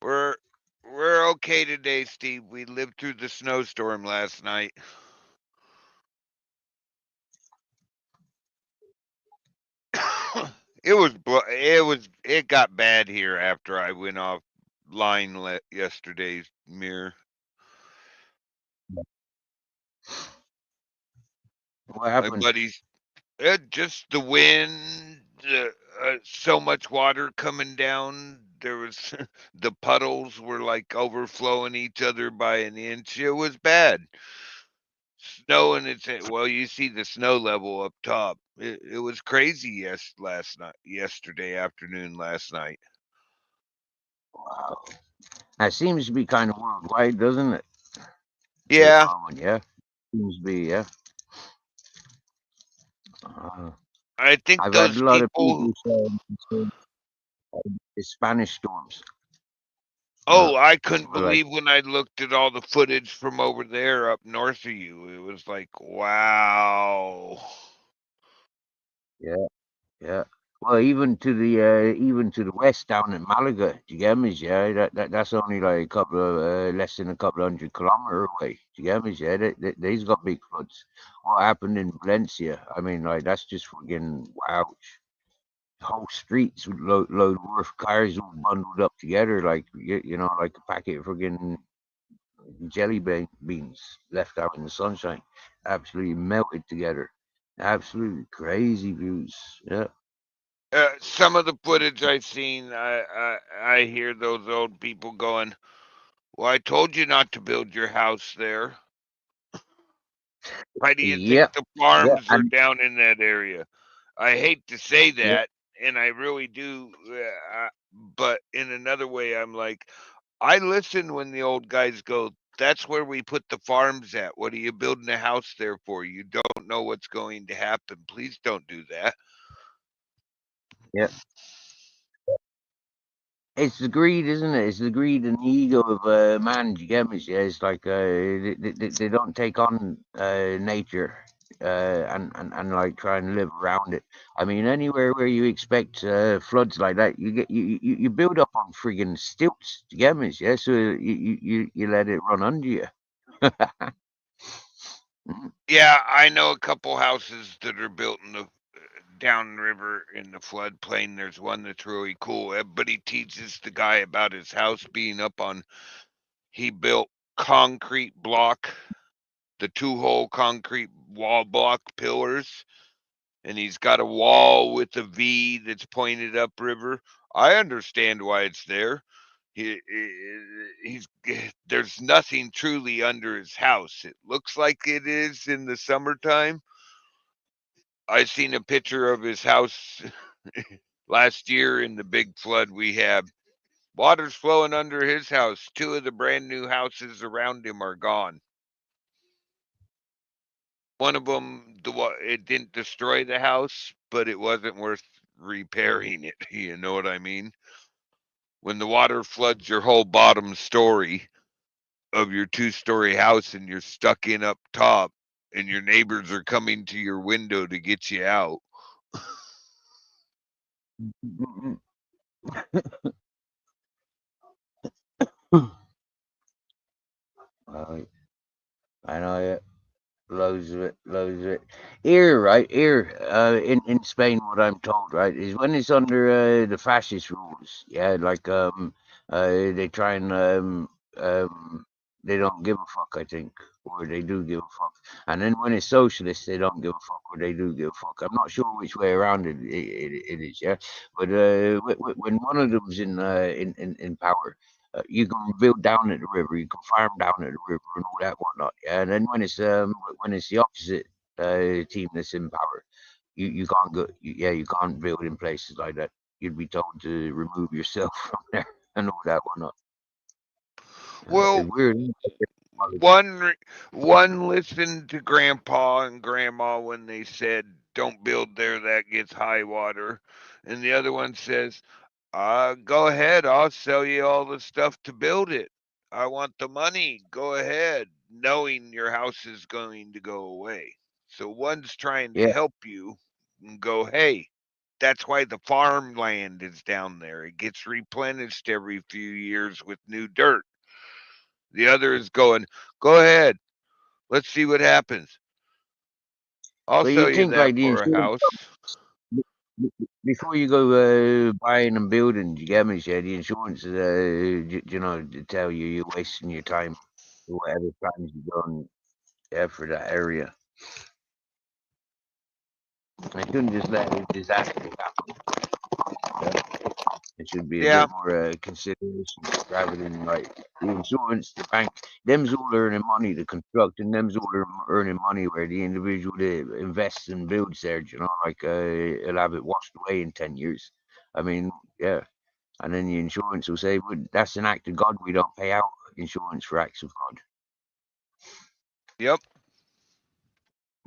We're okay today, Steve. We lived through the snowstorm last night. It got bad here after I went offline yesterday's mirror. What My happened? buddies, just the wind, so much water coming down. There was the puddles were like overflowing each other by an inch. It was bad. Snow and well, you see the snow level up top. It was crazy. Yesterday afternoon, last night. Wow. That seems to be kind of worldwide, doesn't it? The Yeah, common, yeah. Seems to be, yeah. Uh, I think I've had those a lot of people. people saying the Spanish storms. Oh, I couldn't Like, believe when I looked at all the footage from over there up north of you. It was like, wow. yeah, yeah. Well, even to the west down in Malaga, do you get me? Yeah, that's only like a couple of less than a couple 100 kilometers away. Do you get me? Yeah, they's got big floods. What happened in Valencia? I mean, like that's just friggin' wow. Whole streets with load of worth cars all bundled up together, like you know, like a packet of friggin' beans left out in the sunshine, absolutely melted together. Absolutely crazy views. Yeah. Some of the footage I've seen, I hear those old people going, "Well, I told you not to build your house there. Why do you think Yeah. the Yeah. farms are And down in that area?" I hate to say yeah, that, and I really do, but in another way, I'm like, I listen when the old guys go, "That's where we put the farms at. What are you building a house there for? You don't know what's going to happen. Please don't do that." yeah. It's the greed, isn't it? It's the greed and the ego of man. Do you get me? Yeah, it's like they don't take on nature and like try and live around it. I mean, anywhere where you expect floods like that, you build up on friggin' stilts. Do you get me? Yeah, so you let it run under you. Mm. Yeah, I know a couple houses that are built in the downriver in the floodplain. There's one that's really cool. Everybody teaches the guy about his house being up on. He built concrete block, the two-hole concrete wall block pillars, and he's got a wall with a V that's pointed upriver. I understand why it's there. He's there's nothing truly under his house. It looks like it is in the summertime. I seen a picture of his house last year in the big flood we had. Water's flowing under his house. Two of the brand new houses around him are gone. One of them, it didn't destroy the house, but it wasn't worth repairing it. You know what I mean? When the water floods your whole bottom story of your two-story house and you're stuck in up top and your neighbors are coming to your window to get you out. Uh, I know. Yeah. Loads of it, loads of it. Here, right here, in Spain, what I'm told, right, is when it's under the fascist rules, yeah, like they try and they don't give a fuck, I think, or they do give a fuck, and then when it's socialist, they don't give a fuck, or they do give a fuck. I'm not sure which way around it is, yeah, but when one of them's in power. You can build down at the river, you can farm down at the river and all that whatnot. Yeah, and then when it's the opposite team that's in power, you can't go. You can't build in places like that. You'd be told to remove yourself from there and all that whatnot. Well, It's weird. one one listened to grandpa and grandma when they said don't build there, that gets high water. And the other one says, go ahead, I'll sell you all the stuff to build it. I want the money. Go ahead, knowing your house is going to go away. So one's trying to Yeah. help you and go, hey, that's why the farmland is down there. It gets replenished every few years with new dirt. The other is going, go ahead, let's see what happens. I'll But sell you'd you think that like the for a insurance house. before you go buying and building, you get me? Yeah, the insurance, you know, to tell you you're wasting your time or whatever plans you've done for that area. I couldn't just let a disaster happen. Yeah. It should be a Yeah, bit more consideration rather than like the insurance, the bank. Them's all earning money to construct, and them's all earning money where the individual that invests and builds there, you know, like it'll have it washed away in 10 years. I mean, yeah. And then the insurance will say, well, that's an act of God. We don't pay out insurance for acts of God. yep.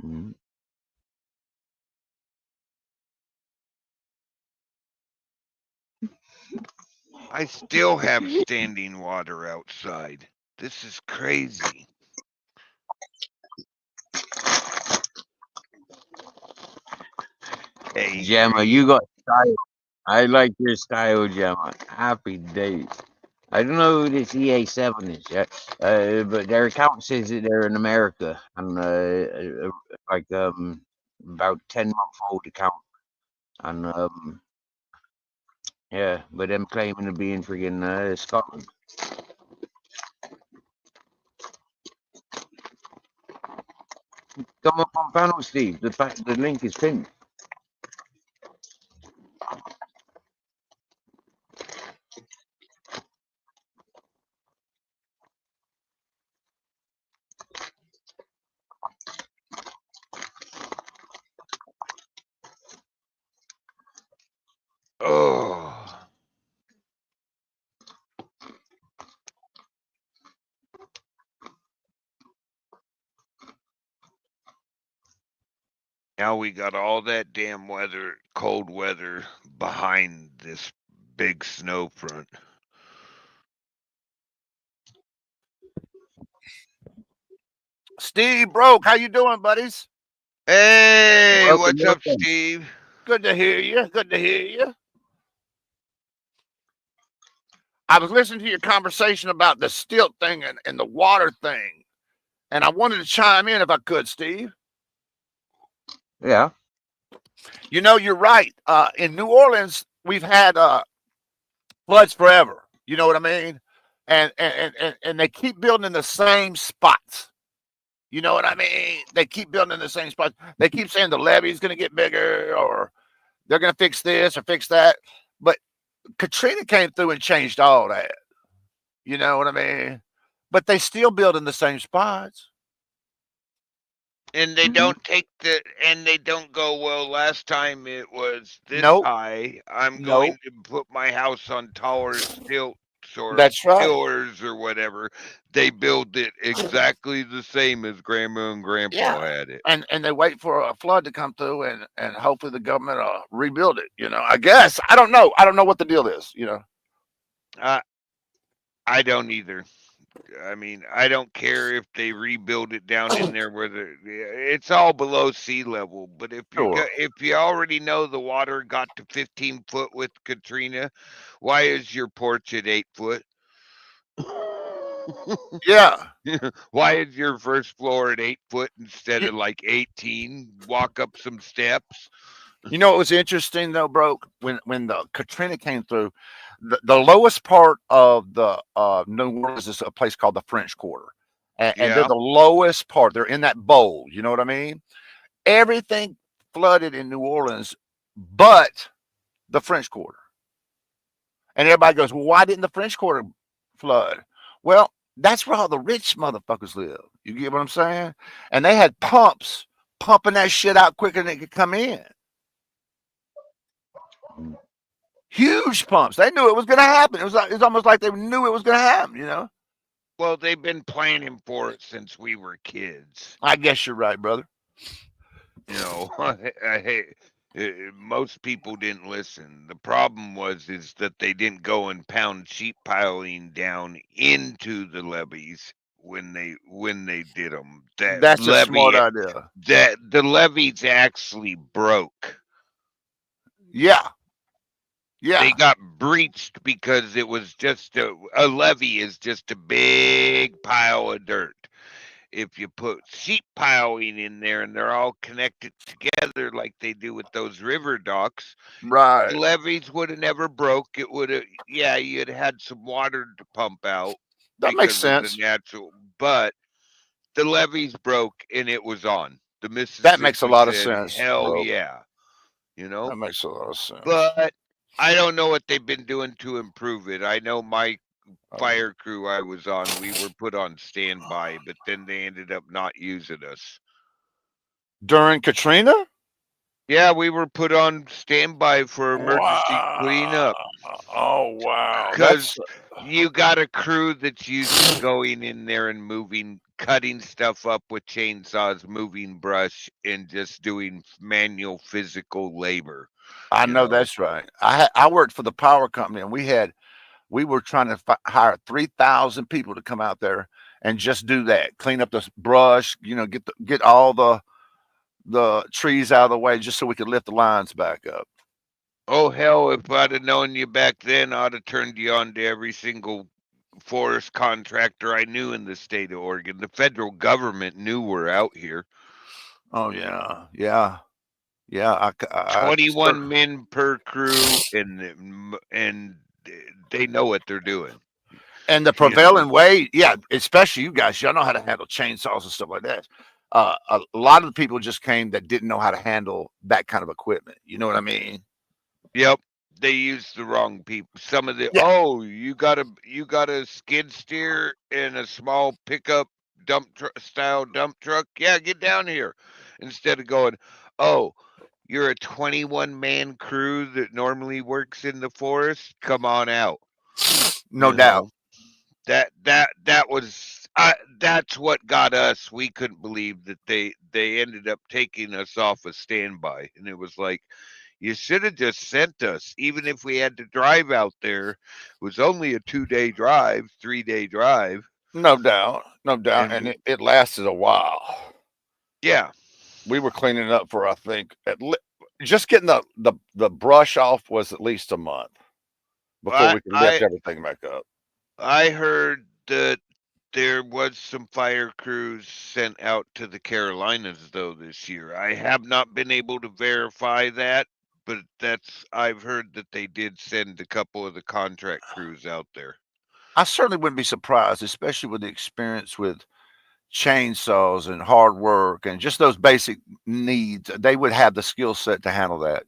Mm-hmm. I still have standing water outside. This is crazy. Hey, Gemma, you got style. I like your style, Gemma. Happy days. I don't know who this EA7 is yet, but their account says that they're in America and like about 10-month old account, and yeah, but them claiming to be in friggin' Scotland. Come up on panel, Steve. The link is pinned. oh, now we got all that damn weather, cold weather behind this big snow front. Steve Broke, how you doing, buddies? Hey, Welcome, what's up, welcome. Steve? Good to hear you. Good to hear you. I was listening to your conversation about the stilt thing and the water thing, and I wanted to chime in if I could, Steve. Yeah. You know, you're right. In New Orleans, we've had floods forever. You know what I mean? And they keep building in the same spots. You know what I mean? They keep building in the same spots. They keep saying the levee's going to get bigger, or they're going to fix this or fix that. But Katrina came through and changed all that. You know what I mean? But they still build in the same spots. And they don't and they don't go, well, last time it was this Nope. high. I'm Nope. going to put my house on taller stilts or That's right. pillars or whatever. They build it exactly the same as grandma and grandpa Yeah. had it. And they wait for a flood to come through and hopefully the government rebuild it. You know, I guess. I don't know. I don't know what the deal is, you know. I I don't either. I mean, I don't care if they rebuild it down in there where it's all below sea level. But Sure. if you already know the water got to 15 foot with Katrina, why is your porch at 8 foot? Yeah. Why is your first floor at 8 foot instead of like 18? Walk up some steps. You know what was interesting though, Broke? When the Katrina came through, the lowest part of the New Orleans is a place called the French Quarter. And they're Yeah. the lowest part. They're in that bowl. You know what I mean? Everything flooded in New Orleans but the French Quarter. And everybody goes, well, why didn't the French Quarter flood? Well, that's where all the rich motherfuckers live. You get what I'm saying? And they had pumps pumping that shit out quicker than it could come in. Huge pumps. They knew it was going to happen. It's almost like they knew it was going to happen, you know? Well, they've been planning for it since we were kids. I guess you're right, brother. You know, most people didn't listen. The problem is that they didn't go and pound sheep piling down into the levees when they did them. That's a smart idea. That the levees actually broke. Yeah, They yeah, got breached because it was just a levee is just a big pile of dirt. If you put sheep piling in there and they're all connected together like they do with those river docks, right. the levees would have never broke. It would have, yeah, you'd had some water to pump out That makes because of the sense. natural, but the levees broke and it was on. The That makes a Mississippi lot of said, sense, hell bro. yeah, you know? That makes a lot of sense. But I don't know what they've been doing to improve it. I know my Uh, fire crew I was on, we were put on standby, but then they ended up not using us. During Katrina? Yeah, we were put on standby for emergency Wow. cleanup Oh, wow. because you got a crew that's used to going in there and moving, cutting stuff up with chainsaws, moving brush, and just doing manual physical labor. I You know know. that's right. I worked for the power company, and we were trying to hire 3,000 people to come out there and just do that, clean up the brush, get all the trees out of the way, just so we could lift the lines back up. Oh hell! If I'd have known you back then, I'd have turned you on to every single forest contractor I knew in the state of Oregon. The federal government knew we're out here. Oh yeah, yeah, yeah. 21 men per crew, and they know what they're doing. And the You know. prevailing way, yeah, especially you guys, y'all know how to handle chainsaws and stuff like that. A lot of the people just came that didn't know how to handle that kind of equipment. You know what I mean? Yep. They used the wrong people. Some of the Yeah. you got a skid steer and a small pickup style dump truck. Yeah, get down here. Instead of going, oh, you're a 21 man crew that normally works in the forest. Come on out. No You doubt. know that was that's what got us. We couldn't believe that they ended up taking us off a standby, and it was like you should have just sent us, even if we had to drive out there. It was only a 2 day drive, 3 day drive, No doubt. No doubt. and And it lasted a while. yeah, We were cleaning up for, I think, just getting the brush off was at least a month before I we could lift I everything back up. I heard that there was some fire crews sent out to the Carolinas though this year. I have not been able to verify that, but that's I've heard that they did send a couple of the contract crews out there. I certainly wouldn't be surprised, especially with the experience with chainsaws and hard work and just those basic needs. They would have the skill set to handle that.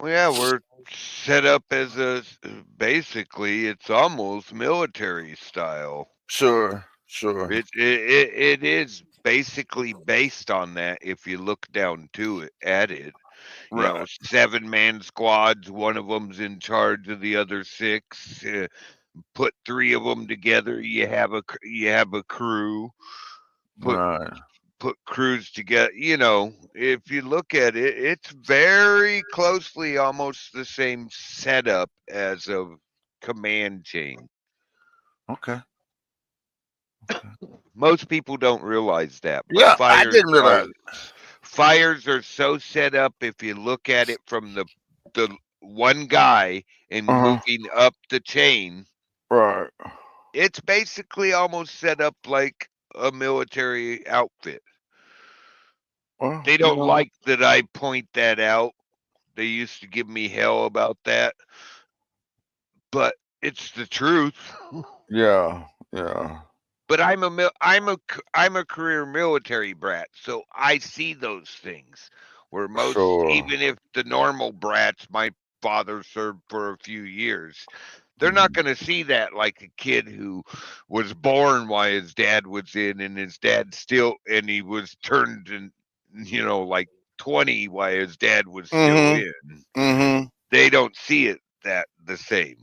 Well, yeah, we're set up as basically it's almost military style. Sure, sure. It is basically based on that if you look down to it at it. You know, Right. 7 man squads, one of them's in charge of the other six. Put three of them together, you have a crew. Put Right. put crews together. You know, if you look at it, it's very closely almost the same setup as a command chain. Okay. Most people don't realize that, but Yeah, I didn't realize it. fires are so set up. If you look at it from the one guy and Uh-huh. moving up the chain, Right. it's basically almost set up like a military outfit. Well, They don't like that I point that out. They used to give me hell about that, but it's the truth. yeah, yeah. But I'm a career military brat, so I see those things. Where most, Sure. even if the normal brats, my father served for a few years, they're not going to see that like a kid who was born while his dad was in, and his dad still, and he was turned in, like 20 while his dad was still Mm-hmm. in. Mm-hmm. They don't see it that the same.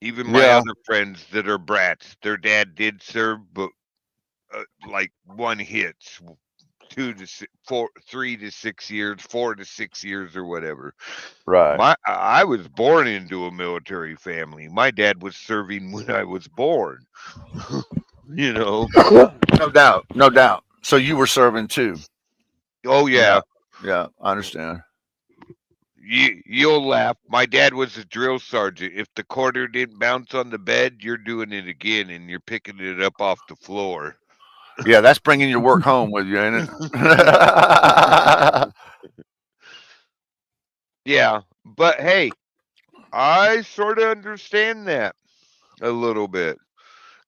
Even my Yeah. other friends that are brats, their dad did serve, but like one hits, 3 to 6 years, 4 to 6 years, or whatever. Right. I was born into a military family. My dad was serving when I was born. You know. No doubt. No doubt. So you were serving too. Oh yeah. Yeah. I understand. You'll laugh. My dad was a drill sergeant. If the quarter didn't bounce on the bed, you're doing it again, and you're picking it up off the floor. Yeah, that's bringing your work home with you, ain't it? Yeah, but hey, I sort of understand that a little bit.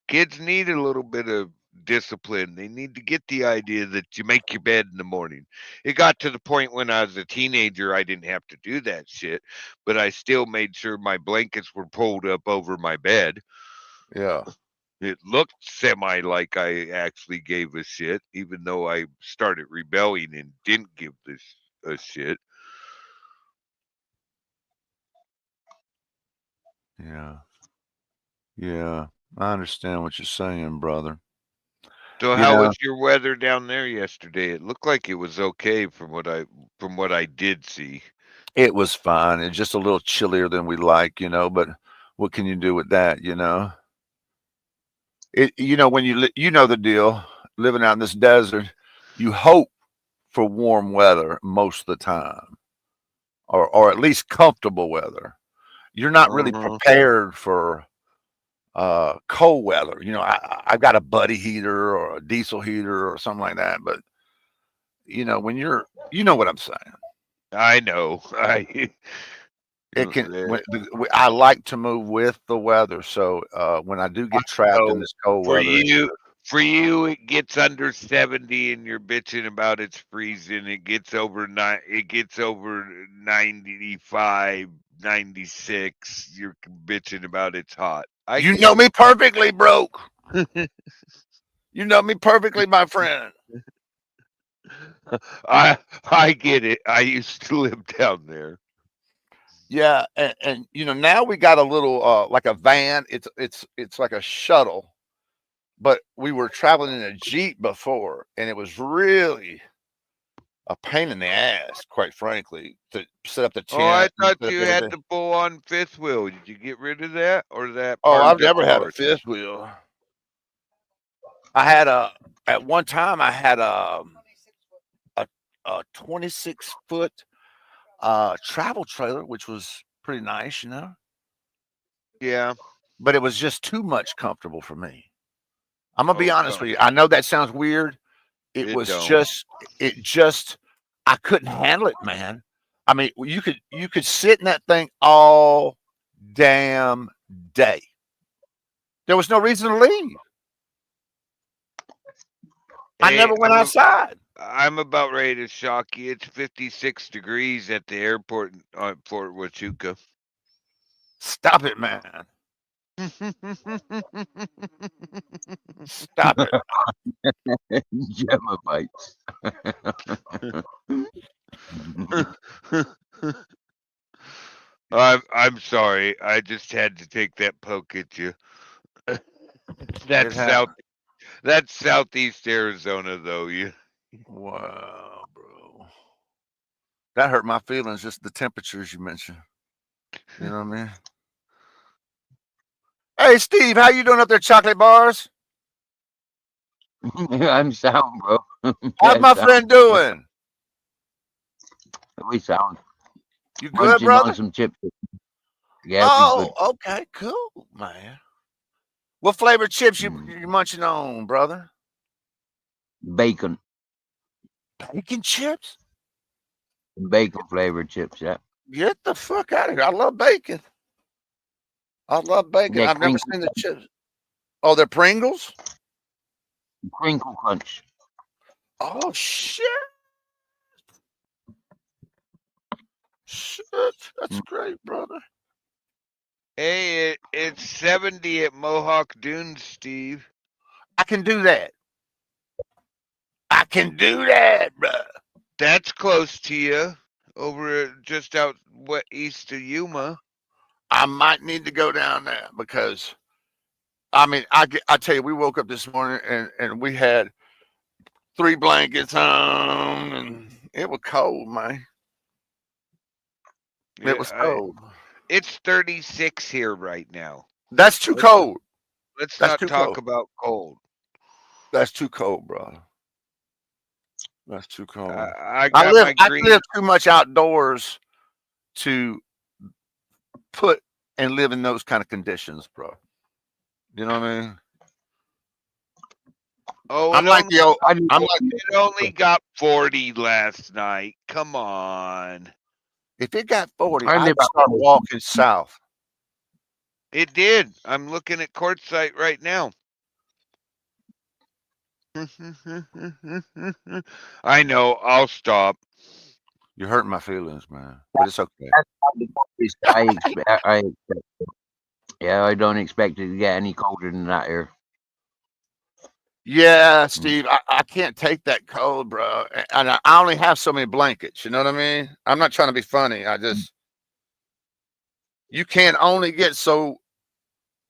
Kids need a little bit of discipline. They need to get the idea that you make your bed in the morning. It got to the point when I was a teenager, I didn't have to do that shit, but I still made sure my blankets were pulled up over my bed. Yeah. It looked semi like I actually gave a shit, even though I started rebelling and didn't give this a shit. Yeah. Yeah. I understand what you're saying, brother. So You how know, was your weather down there yesterday? It looked like it was okay from what I did see. it was fine. It's just a little chillier than we like, but what can you do with that, when you know the deal, living out in this desert, you hope for warm weather most of the time, or at least comfortable weather. You're not really Uh-huh. prepared for cold weather. I've got a buddy heater or a diesel heater or something like that, but when you know what I'm saying. I know. I It can. there. I like to move with the weather, so when I do get trapped in So this cold for weather, you, it gets under 70 and you're bitching about it's freezing. It gets over 95, 96. You're bitching about it's hot. I you get know me perfectly, broke. You know me perfectly, my friend. I get it. I used to live down there. Yeah, and now we got a little like a van. It's like a shuttle, but we were traveling in a Jeep before, and it was really a pain in the ass, quite frankly, to set up the Oh, I tent and thought set up you had everything. the full on fifth wheel. Did you get rid of that or is that Oh, part of I've the never had a car? fifth wheel. I had at one time I had a 26-foot travel trailer, which was pretty nice, Yeah, but it was just too much comfortable for me. I'm gonna be oh honest no, with you. I know that sounds weird. It it was don't. just I couldn't handle it, man. I mean, you could sit in that thing all damn day. There was no reason to leave. I Hey, never went outside. I'm about ready to shock you. It's 56 degrees at the airport on Fort Huachuca. Stop it, man. Stop it. Gemma bites. I'm sorry. I just had to take that poke at you. It That's happened. that's southeast Arizona though. You Wow, bro. That hurt my feelings, just the temperatures you mentioned. You know what I mean? Hey, Steve, how you doing up there, chocolate bars? I'm sound, bro. How's Yeah, my sound. friend doing? We sound. You good, Munching on brother? some chips. Yeah, we good. Oh, okay, cool, man. What flavor chips Mm. you munching on, brother? Bacon. Bacon chips? Bacon flavored chips, yeah. Get the fuck out of here. I love bacon. I love bacon. Yeah, I've never seen the chips. Oh, they're Pringles? crinkle crunch. Oh, shit. Shit. That's Mm. great, brother. Hey, it's 70 at Mohawk Dunes, Steve. I can do that. I can do that, bro. That's close to you. Just out east of Yuma. I might need to go down there because, I mean, I tell you, we woke up this morning and we had 3 blankets on, and it was cold, man. Yeah, It was cold. it's 36 here right now. That's too Let's cold. let's That's not too talk cold. about cold. That's too cold, bro. That's too cold. I got my I green. live too much outdoors to put and live in those kind of conditions, bro. You know what I mean? Oh, I'm like the old. I do I'm like it only got 40 last night. Come on. if it got 40, I live I'd start out walking south. It did. I'm looking at Quartzsite right now. I know. I'll stop. You're hurting my feelings, man. But it's okay. I expect, yeah, I don't expect it to get any colder than that here. Yeah, Steve, I can't take that cold, bro. And I only have so many blankets. You know what I mean? I'm not trying to be funny. You can only get so,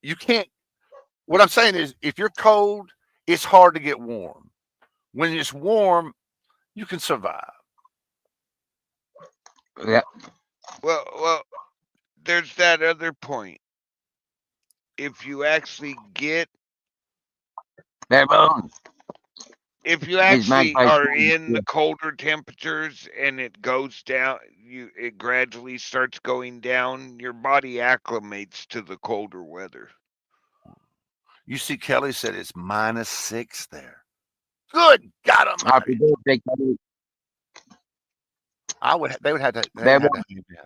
you can't, what I'm saying is if you're cold, it's hard to get warm. When it's warm, you can survive. Yeah, Well, there's that other point. If you actually get, bare bones. if you His actually magpie. are in the colder temperatures and it goes down, it gradually starts going down. Your body acclimates to the colder weather. You see, Kelly said it's -6 there. Good God Happy Almighty! birthday, Kelly. They would have to. They Bare would have bones. to. Yeah.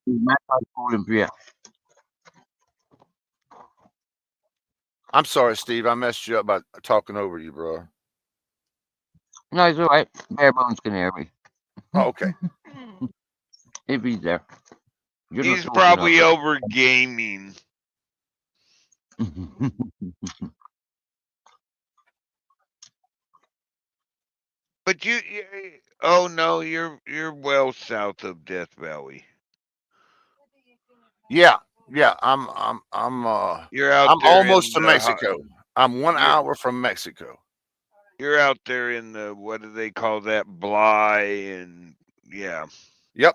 His magpie calling for you. I'm sorry, Steve. I messed you up by talking over you, bro. No, it's all right. Bare bones can hear me Oh, okay. if he's there. You're not He's talking probably up. over gaming. But oh no, you're well south of Death Valley. Yeah, yeah. You're out I'm there almost in to Mexico. I'm 1 you're hour from Mexico. you're out there in the, what do they call that, Bly, and yeah, Yep.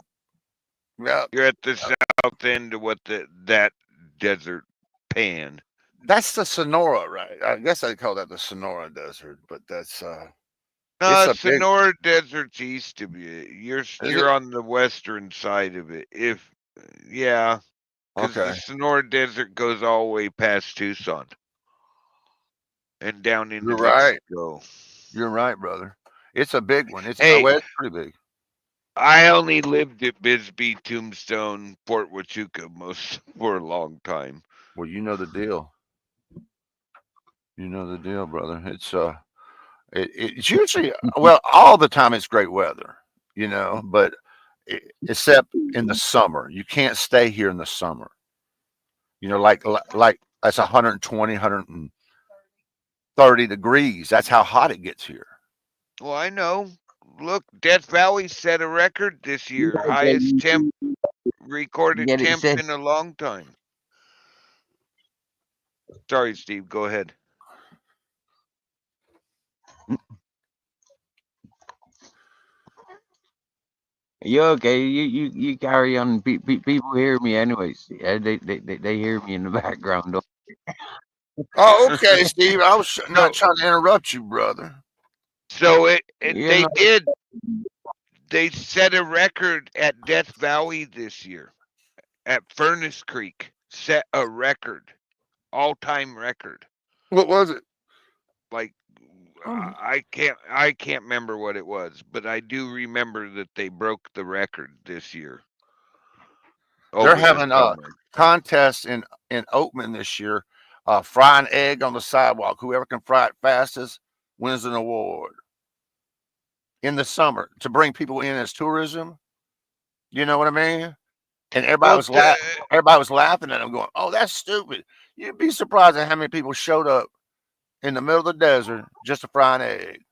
Yep. you're at the south end of that desert pan. That's the Sonora, right? I guess I call that the Sonora Desert, but that's it's No, a big. Sonora Desert's east of you. Is it? You're on the western side of it. Yeah, because Okay. the Sonora Desert goes all the way past Tucson and down into You're right. Mexico. You're right, brother. It's a big one. Hey, Well, it's pretty big. I only lived at Bisbee, Tombstone, Fort Huachuca for a long time. Well, you know the deal. You know the deal, brother. It's usually well all the time. It's great weather, but except in the summer, you can't stay here in the summer. Like that's 120, 130 degrees. That's how hot it gets here. Well, I know. Look, Death Valley set a record this You year, guys say highest temp recorded get it temp said. in a long time. Sorry, Steve. Go ahead. You okay? You carry on. People hear me anyways. Yeah, they hear me in the background. Oh, okay, Steve. I was not So, trying to interrupt you, brother. so You they know, did. They set a record at Death Valley this year. At Furnace Creek, set a record, all-time record. What was it? Like, I can't remember what it was, but I do remember that they broke the record this year They're over the having a summer. contest in Oatman this year. Fry an egg on the sidewalk. Whoever can fry it fastest wins an award in the summer to bring people in as tourism. You know what I mean? And Well, everybody was laughing at them, going, "Oh, that's stupid." You'd be surprised at how many people showed up in the middle of the desert just to fry an egg.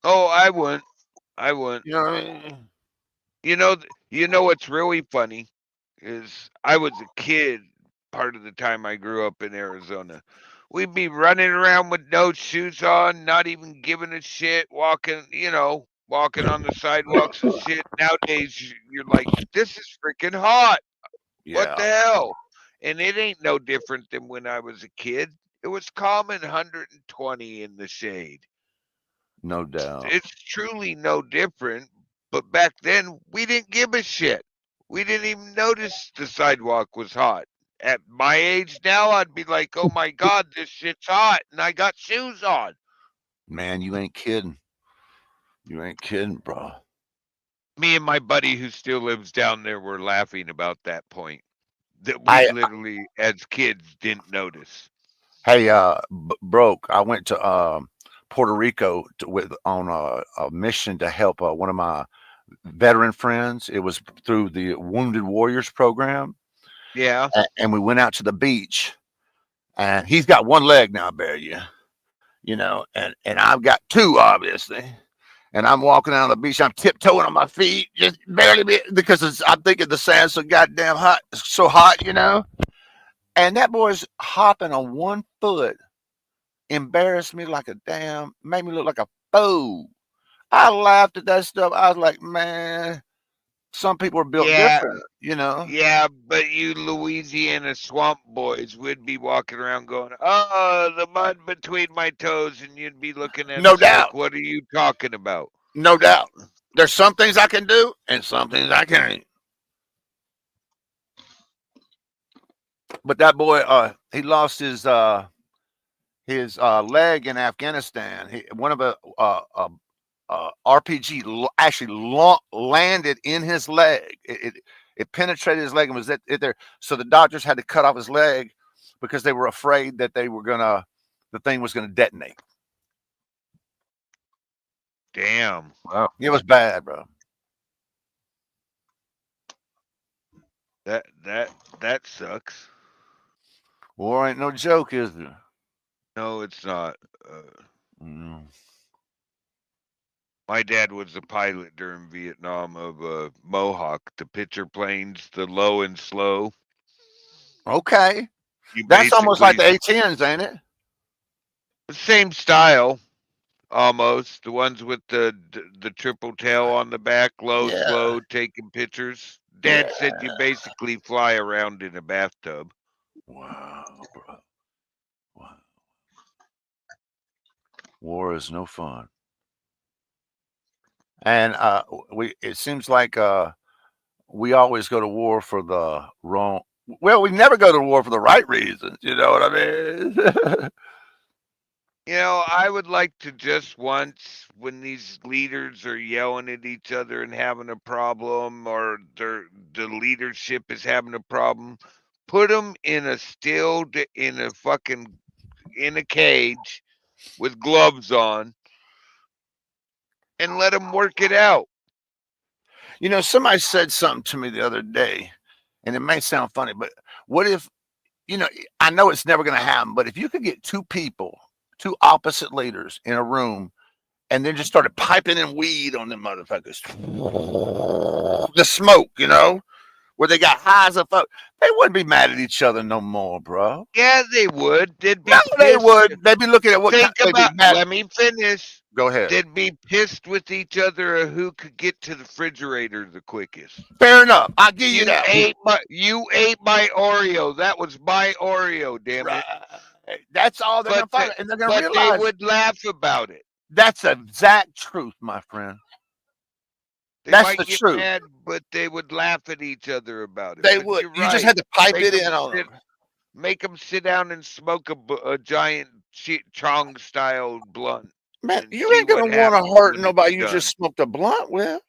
oh, I wouldn't. I wouldn't. You know what I mean? You know what's really funny is I was a kid part of the time I grew up in Arizona. we'd be running around with no shoes on, not even giving a shit, walking, walking on the sidewalks and shit. Nowadays, you're like, this is freaking hot. What Yeah, the hell? And it ain't no different than when I was a kid. It was common 120 in the shade. no doubt. It's truly no different. But back then, we didn't give a shit. We didn't even notice the sidewalk was hot. At my age now, I'd be like, oh my God, this shit's hot. And I got shoes on. Man, you ain't kidding. You ain't kidding, bro. Me and my buddy who still lives down there were laughing about that point. That we I literally, as kids, didn't notice. Hey, broke. I went to Puerto Rico on a mission to help one of my veteran friends. It was through the Wounded Warriors program, Yeah. and we went out to the beach. And he's got one leg now, bear and I've got two, obviously. And I'm walking down the beach. I'm tiptoeing on my feet, just barely because I'm thinking the sand's so goddamn hot, so hot, And that boy's hopping on one foot, embarrassed me like made me look like a fool. I laughed at that stuff. I was like, man, some people are built Yeah. different. Yeah, but you Louisiana swamp boys would be walking around going, oh, the mud between my toes. And you'd be looking at No us like, doubt. what are you talking about? No doubt. There's some things I can do and some things I can't. But that boy, he lost his leg in Afghanistan. One of the RPG actually landed in his leg. It penetrated his leg and was there. So the doctors had to cut off his leg because they were afraid that the thing was gonna detonate. Damn. Wow. It was bad, bro. That sucks. War ain't no joke, is there? No, it's not. Mm. My dad was a pilot during Vietnam of Mohawk, the pitcher planes, the low and slow. Okay. You That's almost like the basically A-10s, ain't it? same style, almost. The ones with the triple tail on the back, low, Yeah. slow, taking pictures. Dad said you basically fly around in a bathtub. Wow, bro. Wow. War is no fun. And it seems like we always go to war for the wrong. Well, we never go to war for the right reasons. You know what I mean? I would like to just once, when these leaders are yelling at each other and having a problem, or the leadership is having a problem, put them in a in a cage with gloves on and let them work it out. Somebody said something to me the other day, and it may sound funny, but what if, I know it's never going to happen, but if you could get two opposite leaders in a room, and then just started piping in weed on them motherfuckers, the smoke, where they got high as a fuck, they wouldn't be mad at each other no more, bro. Yeah, they would. They'd be No, they pissed. would. They'd be looking at what Think they'd be about. mad. Let me finish. Go ahead. They'd be pissed with each other of who could get to the refrigerator the quickest. Fair enough. I'll give you that. You ate my Oreo. That was my Oreo, damn it. Right. That's all they're going to find. And they're going to realize. They would laugh about it. That's the exact truth, my friend. That's the truth. Mad, but they would laugh at each other about it. They would. You just had to pipe it in on them. Make them sit down and smoke a giant Chong style blunt. Man, you ain't going to want to hurt nobody you just smoked a blunt with.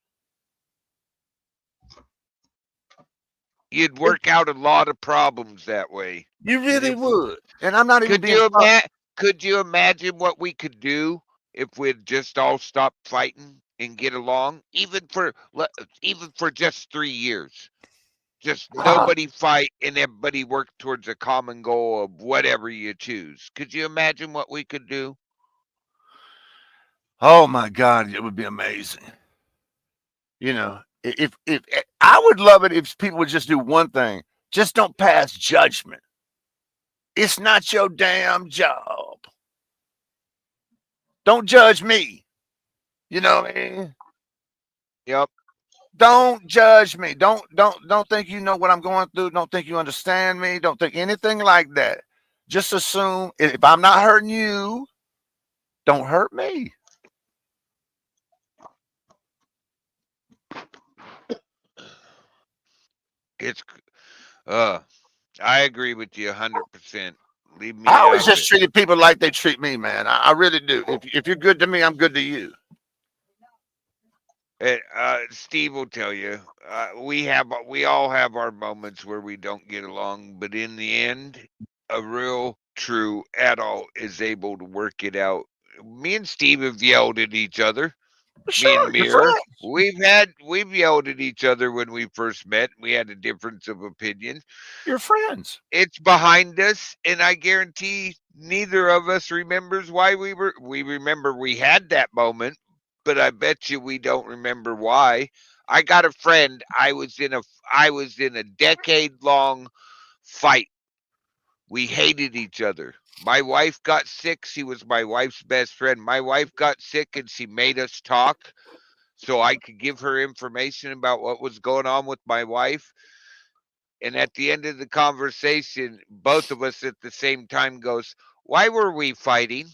You'd work out a lot of problems that way. You really would. And I'm not even being. Could you imagine what we could do if we'd just all stop fighting and get along, even for just 3 years? Just nobody fight and everybody work towards a common goal of whatever you choose. Could you imagine what we could do? Oh my God, it would be amazing. If I would love it if people would just do one thing, just don't pass judgment. It's not your damn job. Don't judge me. You know what I mean? Yep. Don't judge me. Don't think you know what I'm going through. Don't think you understand me. Don't think anything like that. Just assume if I'm not hurting you, don't hurt me. It's I agree with you 100%. Leave I me always out of just it. treated people like they treat me, man. I really do. If you're good to me, I'm good to you. Steve will tell you, we all have our moments where we don't get along, but in the end, a real true adult is able to work it out. Me and Steve have yelled at each other. Me and Sure, you're Mirror, friends. we've yelled at each other when we first met. We had a difference of opinion. You're friends. It's behind us, and I guarantee neither of us remembers why we remember we had that moment, but I bet you we don't remember why. I got a friend, I was in a decade long fight. We hated each other. My wife got sick. She was my wife's best friend. My wife got sick and she made us talk so I could give her information about what was going on with my wife. And at the end of the conversation, both of us at the same time goes, "Why were we fighting?"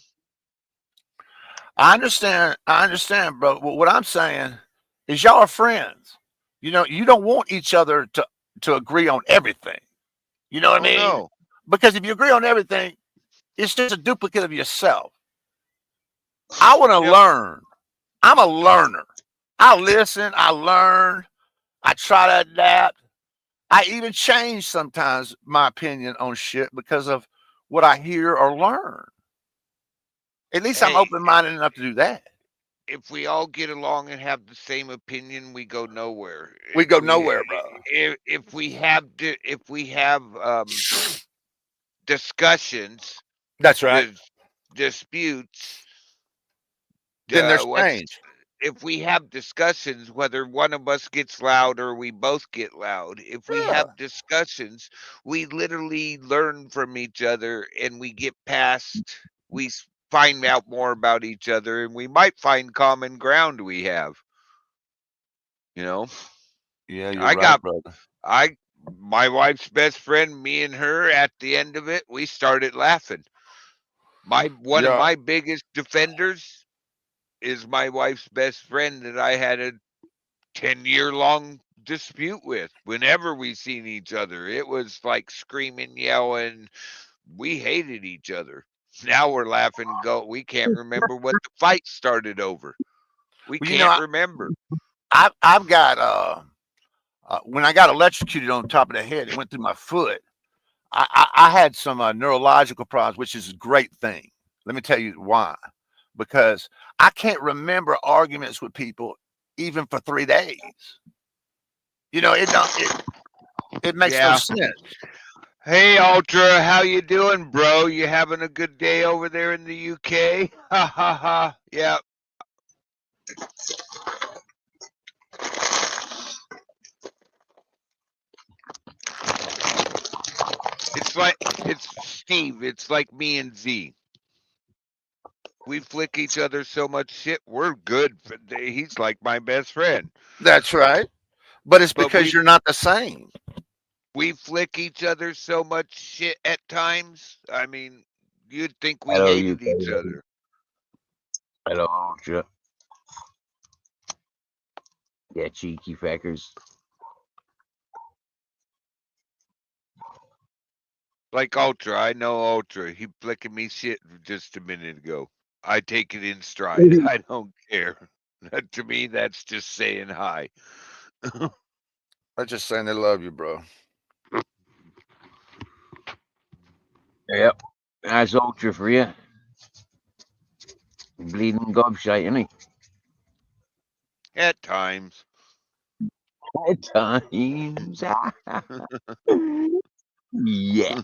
I understand, bro. What I'm saying is y'all are friends. You know, you don't want each other to agree on everything. You know what I Oh mean? no. Because if you agree on everything, it's just a duplicate of yourself. I want to Yep. learn. I'm a learner. I listen, I learn, I try to adapt. I even change sometimes my opinion on shit because of what I hear or learn. At least I'm Hey, open minded enough to do that. if we all get along and have the same opinion, we go nowhere. We go nowhere, bro. If we have discussions, That's right. disputes, Then there's what's change. if we have discussions, whether one of us gets loud or we both get loud, if we Yeah. have discussions, we literally learn from each other and we get past, find out more about each other and we might find common ground we have. You know, Yeah, you're I right, got, brother. I, my wife's best friend, me and her at the end of it, we started laughing. One of Yeah. my biggest defenders is my wife's best friend that I had a 10-year long dispute with. Whenever we seen each other, it was like screaming, yelling. We hated each other. Now we're laughing and go, we can't remember what the fight started over. We Well, you know, can't remember. I've got when I got electrocuted on top of the head, it went through my foot. I had some neurological problems, which is a great thing. Let me tell you why. Because I can't remember arguments with people even for 3 days. You know, it makes no Yeah. sense. Hey Ultra, how you doing, bro? You having a good day over there in the UK? Ha ha ha. Yeah. It's like it's Steve. It's like me and Z. We flick each other so much shit. We're good. He's like my best friend. That's right. But it's But because you're not the same. we flick each other so much shit at times. I mean, you'd think we Hello, you hated each other. Hello, Ultra. Yeah, cheeky feckers. Like Ultra, I know Ultra. He flicking me shit just a minute ago. I take it in stride. I don't care. To me, that's just saying hi. That's just saying they love you, bro. Yep. That's Ultra for you. Bleeding gobshite, isn't he? At times. At times. Yeah.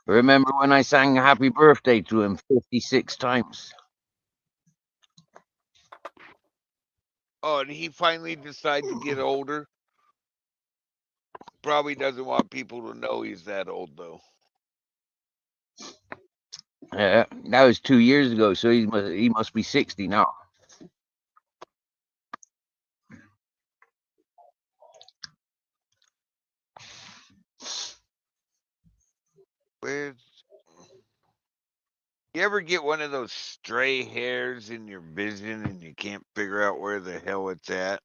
Remember when I sang happy birthday to him 56 times? Oh, and he finally decided to get older. probably doesn't want people to know he's that old, though. Yeah, that was 2 years ago, so he must be 60 now. Where's you ever get one of those stray hairs in your vision and you can't figure out where the hell it's at?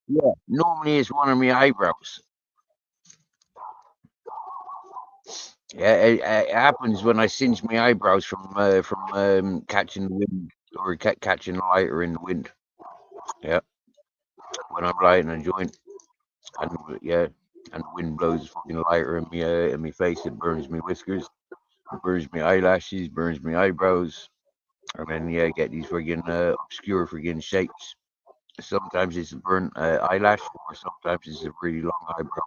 Yeah, normally it's one of my eyebrows. Yeah, it happens when I singe my eyebrows from catching the wind or catching a lighter in the wind. Yeah, when I'm lighting a joint, and yeah, and the wind blows fucking lighter in my face. It burns me whiskers, burns my eyelashes, burns my eyebrows, and then yeah, get these friggin' obscure friggin' shapes. Sometimes it's a burnt eyelash, or sometimes it's a really long eyebrow.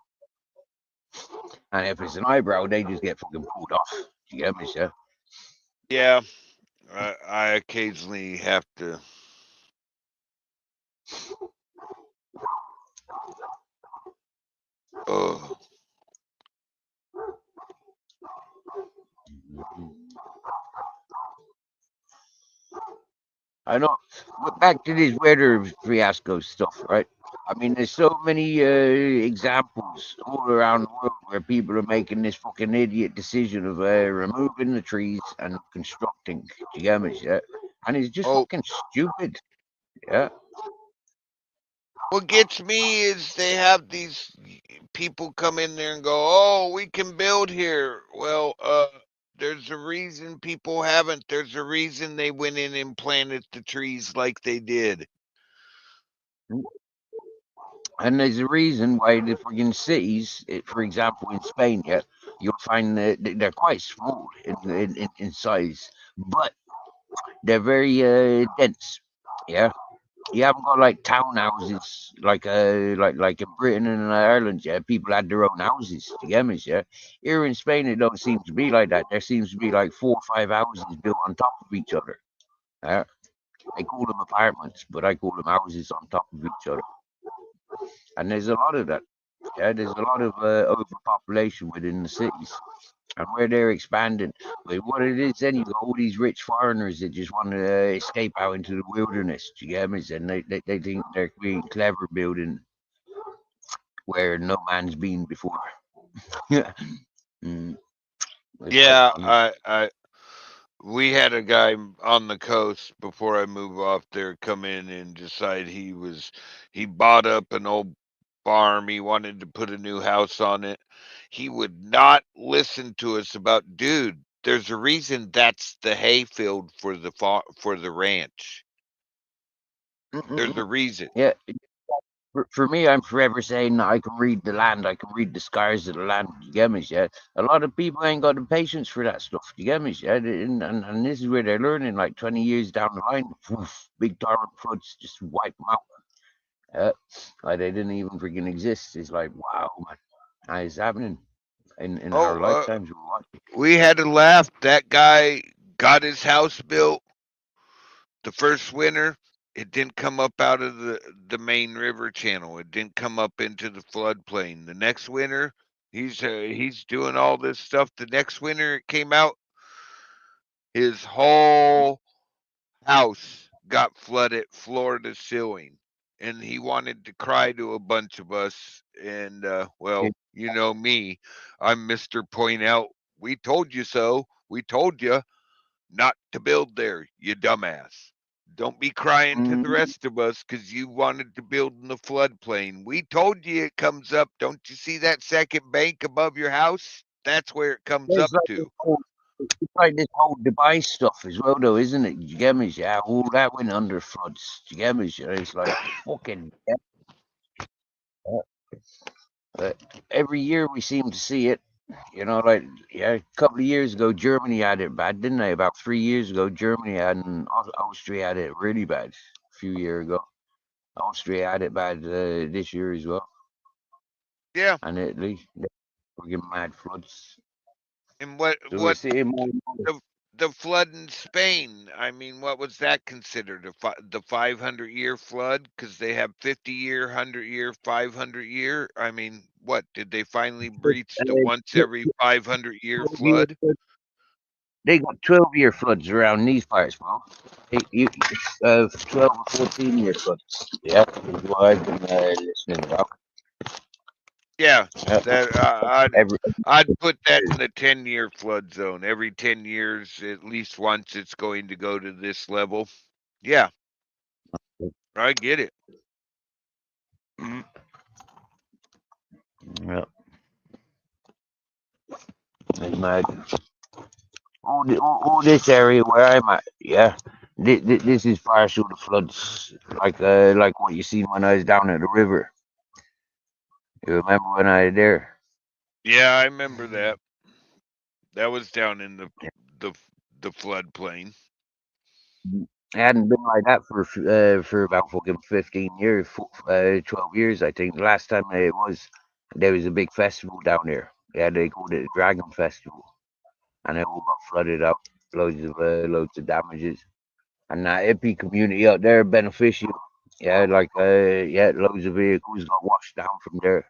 And if it's an eyebrow, they just get fucking pulled off. You get me, sir? Yeah, I occasionally have to. Oh, I know. But back to this weather fiasco stuff, right? I mean, there's so many examples all around the world where people are making this fucking idiot decision of removing the trees and constructing. Do you get me? Yeah? And it's just oh, fucking stupid. Yeah. what gets me is they have these people come in there and go, "Oh, we can build here." Well, there's a reason people haven't. There's a reason they went in and planted the trees like they did. And there's a reason why the friggin' cities, for example, in Spain, yeah, you'll find that they're quite small in size, but they're very dense. Yeah, you haven't got like townhouses like in Britain and Ireland. Yeah, people had their own houses. Do you get me? Yeah, here in Spain it don't seem to be like that. There seems to be like 4 or 5 houses built on top of each other. Yeah, they call them apartments, but I call them houses on top of each other. And there's a lot of that. Yeah, there's a lot of overpopulation within the cities, and where they're expanding. But what it is, then you got all these rich foreigners that just want to escape out into the wilderness. Do you get me? And they think they're being clever building where no man's been before. Yeah. It's quite Yeah, funny. we had a guy on the coast before I moved off there come in and decide he bought up an old farm. He wanted to put a new house on it. He would not listen to us about, dude, there's a reason that's the hayfield for for the ranch. There's a Mm-mm-mm. reason. Yeah, for me, I'm forever saying I can read the land. I can read the scars of the land. You get me? Yeah. A lot of people ain't got the patience for that stuff. You get me? Yeah. And this is where they're learning. Like 20 years down the line, poof, big torrent floods just wipe them out. Like they didn't even freaking exist. It's like wow, man, it's happening in Oh, our lifetimes. We're watching. we had to laugh. That guy got his house built the first winter. It didn't come up out of the main river channel. It didn't come up into the floodplain. The next winter, he's doing all this stuff. The next winter, it came out. His whole house got flooded floor to ceiling, and he wanted to cry to a bunch of us. And well, you know me, I'm Mister Point Out. We told you so. We told you not to build there, you dumbass. Don't be crying to the Mm, rest of us because you wanted to build in the floodplain. We told you it comes up. Don't you see that second bank above your house? That's where it comes up There's like to. it's like this whole Dubai stuff as well, though, isn't it? You get me? Yeah, all that went under floods. You get me? Yeah, it's like fucking. Yeah. Every year we seem to see it. You know, like yeah, a couple of years ago, Germany had it bad, didn't they? About 3 years ago, Germany had and Austria had it really bad. A few years ago, Austria had it bad this year as well, Yeah. and Italy. We're getting mad floods. And what So we're what seeing more and more. the flood in Spain? I mean, what was that considered? The 500-year flood because they have 50-year, 100-year, 500-year. I mean, what did they finally reach the once every 500-year 12-year flood? flood. They got 12-year floods around these parts, bro. 12 or 14-year floods. Yeah, is what I've been listening about. Yeah, Yeah, that every, I'd put that in the 10-year flood zone. Every 10 years, at least once, it's going to go to this level. Yeah, I get it. yeah, imagine. All this area where I'm at, yeah, this is partial to floods, like what you seen when I was down at the river. You remember when I was there? Yeah, I remember that. That was down in the the floodplain. It hadn't been like that for about fucking 15 years, 12 years, I think. The last time it was, there was a big festival down there. Yeah, they called it the Dragon Festival, and it all got flooded out, loads of damages. And that hippie community out there beneficial. Yeah, yeah, loads of vehicles got washed down from there.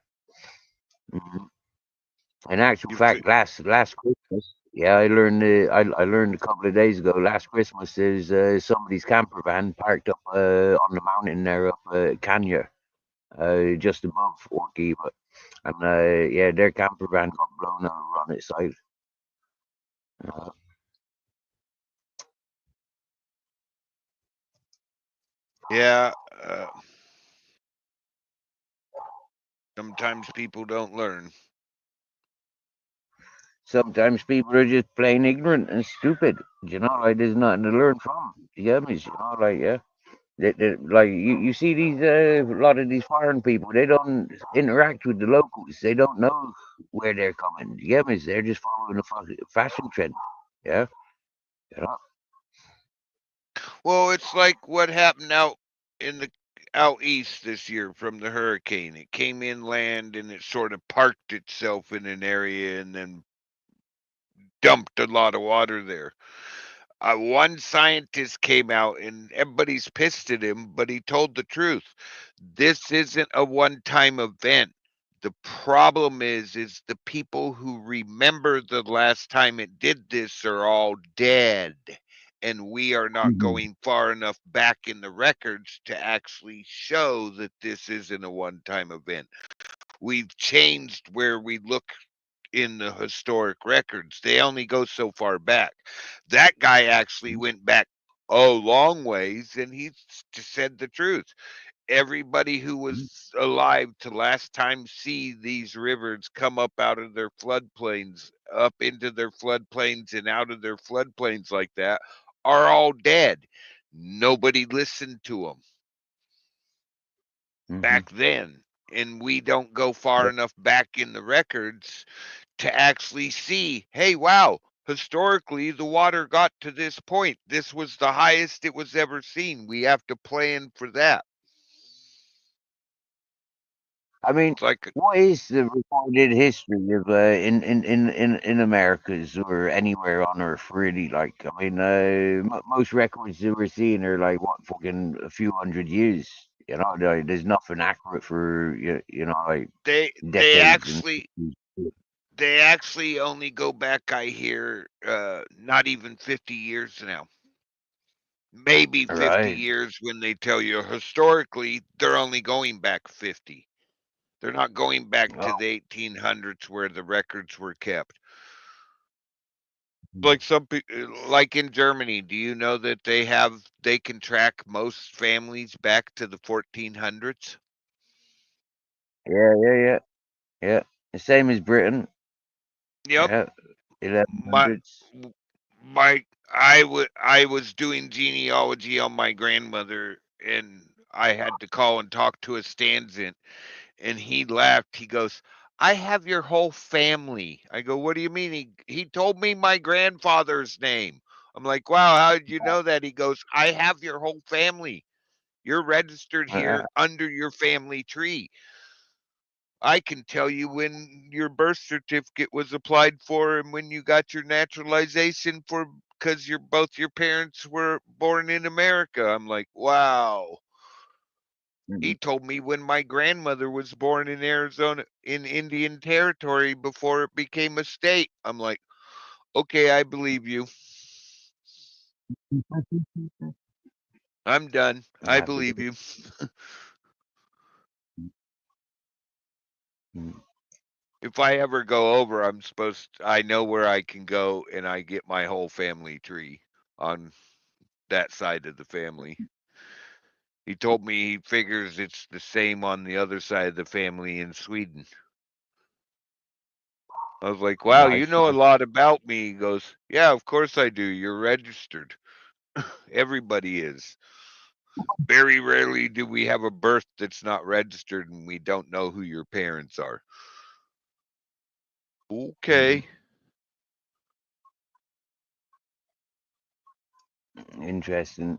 hmm In actual You fi- fact, last Christmas, yeah, I learned a couple of days ago. Last Christmas, there's somebody's camper van parked up on the mountain there up Kenya, just above Orkiva, and yeah, their camper van got blown over on its side. Uh, yeah, sometimes people don't learn. Sometimes people are just plain ignorant and stupid. You know, like there's nothing to learn from. You get me? You know, like yeah. Like you see these a lot of these foreign people, they don't interact with the locals. They don't know where they're coming. You get me? They're just following the fashion trend. Yeah, you know. Well, it's like what happened out east this year from the hurricane. It came inland and it sort of parked itself in an area and then dumped a lot of water there. One scientist came out and everybody's pissed at him, but he told the truth. This isn't a one-time event. The problem is the people who remember the last time it did this are all dead. And we are not Mhm. going far enough back in the records to actually show that this isn't a one-time event. We've changed where we look in the historic records. They only go so far back. That guy actually went back a long ways and he said the truth. Everybody who was alive to last time see these rivers come up out of their floodplains, up into their floodplains and out of their floodplains like that, are all dead. Nobody listened to them Mhm. back then. And we don't go far enough back in the records to actually see, hey, wow, historically the water got to this point. This was the highest it was ever seen. We have to plan for that. I mean, It's like what is the recorded history of in Americas or anywhere on Earth really? Like, I mean, most records that we're seeing are like what fucking a few hundred years. You know, there's nothing accurate for you know, like they they decades and actually they actually only go back, I hear, not even 50 years now. Maybe 50 right. years when they tell you historically they're only going back 50. They're not going back to Oh, the 1800s where the records were kept. Like some people, like in Germany, do you know that they can track most families back to the 1400s? yeah, yeah, yeah, yeah. The same as Britain. Yep. Yeah, My 1100s. my I was doing genealogy on my grandmother and I had to call and talk to a stanzant and he laughed. He goes, "I have your whole family." I go, "What do you mean?" He told me my grandfather's name. I'm like, "Wow, how did you know that?" He goes, "I have your whole family. You're registered Uh, here under your family tree. I can tell you when your birth certificate was applied for and when you got your naturalization for because both your parents were born in America." I'm like, wow. He told me when my grandmother was born in Arizona, in Indian Territory, before it became a state. I'm like, okay, I believe you. I'm done. I believe you. If I ever go over, I know where I can go and I get my whole family tree on that side of the family. He told me he figures it's the same on the other side of the family in Sweden. I was like, wow, you Nice. know a lot about me. He goes, yeah, of course I do. You're registered. Everybody is. Very rarely do we have a birth that's not registered and we don't know who your parents are. Okay. Interesting.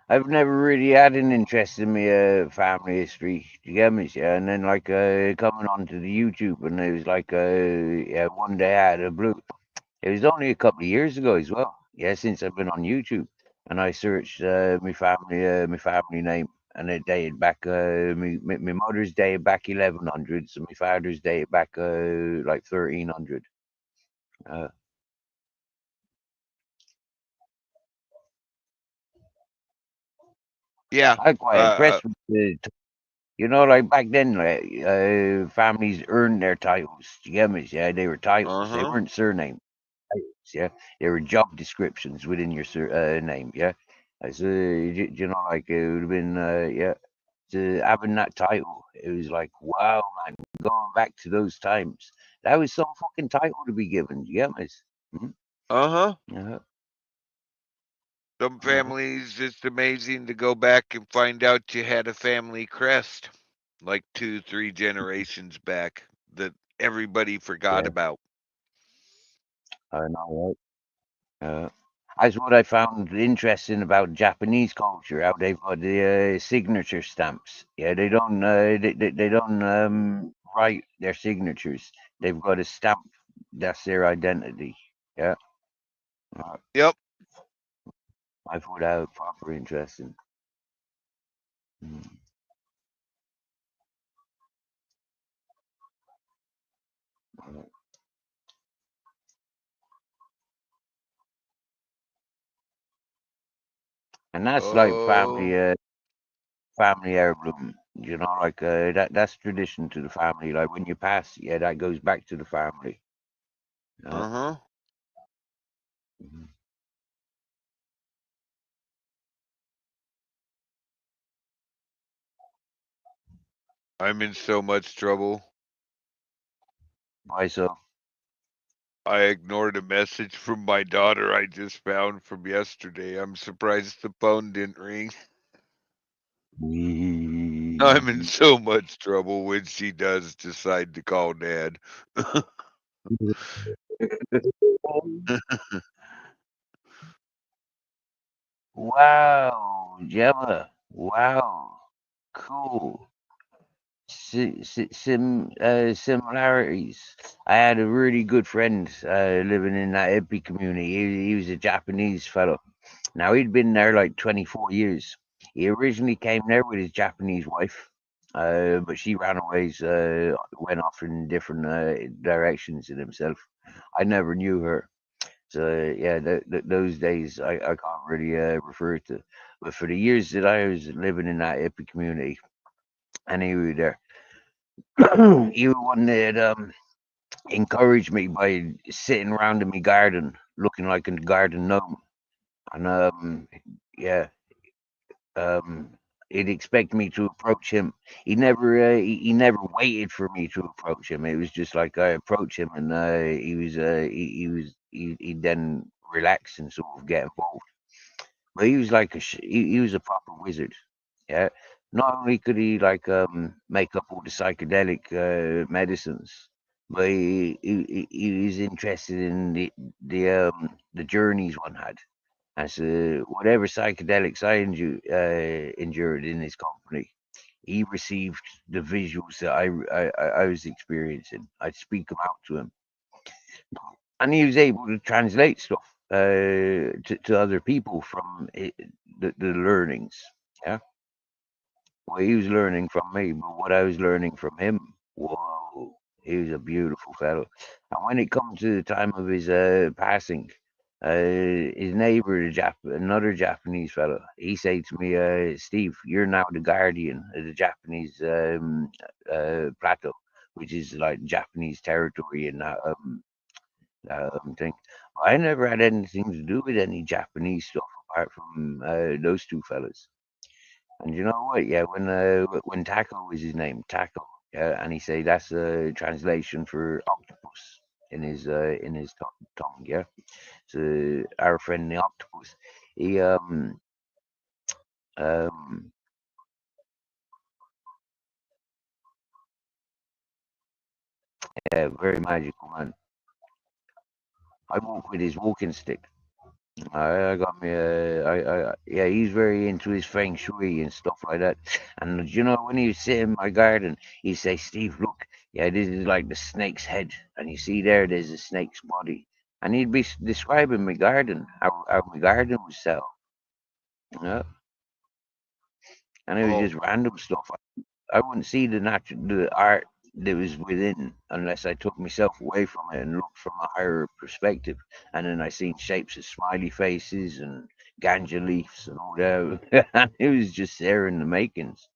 I've never really had an interest in my family history. Do you get me? Yeah, and then like coming onto the YouTube, and it was like yeah, one day I had a blue. It was only a couple of years ago as well. Yeah, since I've been on YouTube, and I searched my family name, and it dated back. My mother's dated back 1100s, and my father's dated back like 1300. Yeah. I'm quite impressed with the. You know, like back then, like, families earned their titles. Do you get me? Yeah, they were titles. They Uh-huh. weren't surnames. Titles, yeah, they were job descriptions within your name. Yeah, so you know, like it would have been, yeah, to having that title. It was like, wow, man, going back to those times. That was some fucking title to be given. Do you get me? Mhm. Uh-huh. Uh-huh. Some Uh-huh. families, it's amazing to go back and find out you had a family crest like 2, 3 generations back that everybody forgot Yeah, about. I know, right? That's what I found interesting about Japanese culture. How they've got the signature stamps. Yeah, they don't they don't write their signatures. They've got a stamp. That's their identity. Yeah, uh, Yep. I thought that was proper interesting. Mm. And that's like Oh. family heirloom. You know, like that's tradition to the family. Like when you pass, yeah, that goes back to the family. Uh, Uh-huh. mhm. I'm in so much trouble. Why so? I ignored a message from my daughter I just found from yesterday. I'm surprised the phone didn't ring. I'm in so much trouble when she does decide to call dad. Wow, Gemma. Wow, cool. Similarities. I had a really good friend living in that hippie community. He was a Japanese fellow. Now he'd been there like 24 years. He originally came there with his Japanese wife, but she ran away, went off in different directions in himself. I never knew her. So yeah, those days I can't really refer to. But for the years that I was living in that hippie community, and he was there, he was one that encouraged me by sitting around in my garden, looking like a garden gnome, and yeah, he'd expect me to approach him. He never waited for me to approach him. It was just like I approach him, and he'd then relax and sort of get involved. But he was like he was a proper wizard. Yeah. Not only could he like make up all the psychedelic medicines, but he was interested in the journeys one had. And so whatever psychedelics I endured in his company, he received the visuals that I was experiencing. I'd speak them out to him, and he was able to translate stuff to other people from the learnings. Yeah. Well, he was learning from me, but what I was learning from him, whoa, he was a beautiful fellow. And when it come to the time of his passing, his neighbor, another Japanese fellow, he said to me, "Steve, you're now the guardian of the Japanese plateau, which is like Japanese territory in that thing." I never had anything to do with any Japanese stuff apart from those two fellas. And you know what? Yeah, when Taco was his name, Taco, yeah, and he say that's a translation for octopus in his tongue, yeah. So our friend the octopus, he um yeah, very magical man. I walk with his walking stick. I got me yeah, he's very into his feng shui and stuff like that. And you know, when he sit in my garden, he say, "Steve, look, yeah, this is like the snake's head, and you see there's a snake's body." And he'd be describing my garden, how my garden was set up, you know? And it was Oh, just random stuff. I wouldn't see the art that was within unless I took myself away from it and looked from a higher perspective. And then I seen shapes of smiley faces and ganja leaves and all that. And it was just there in the makings.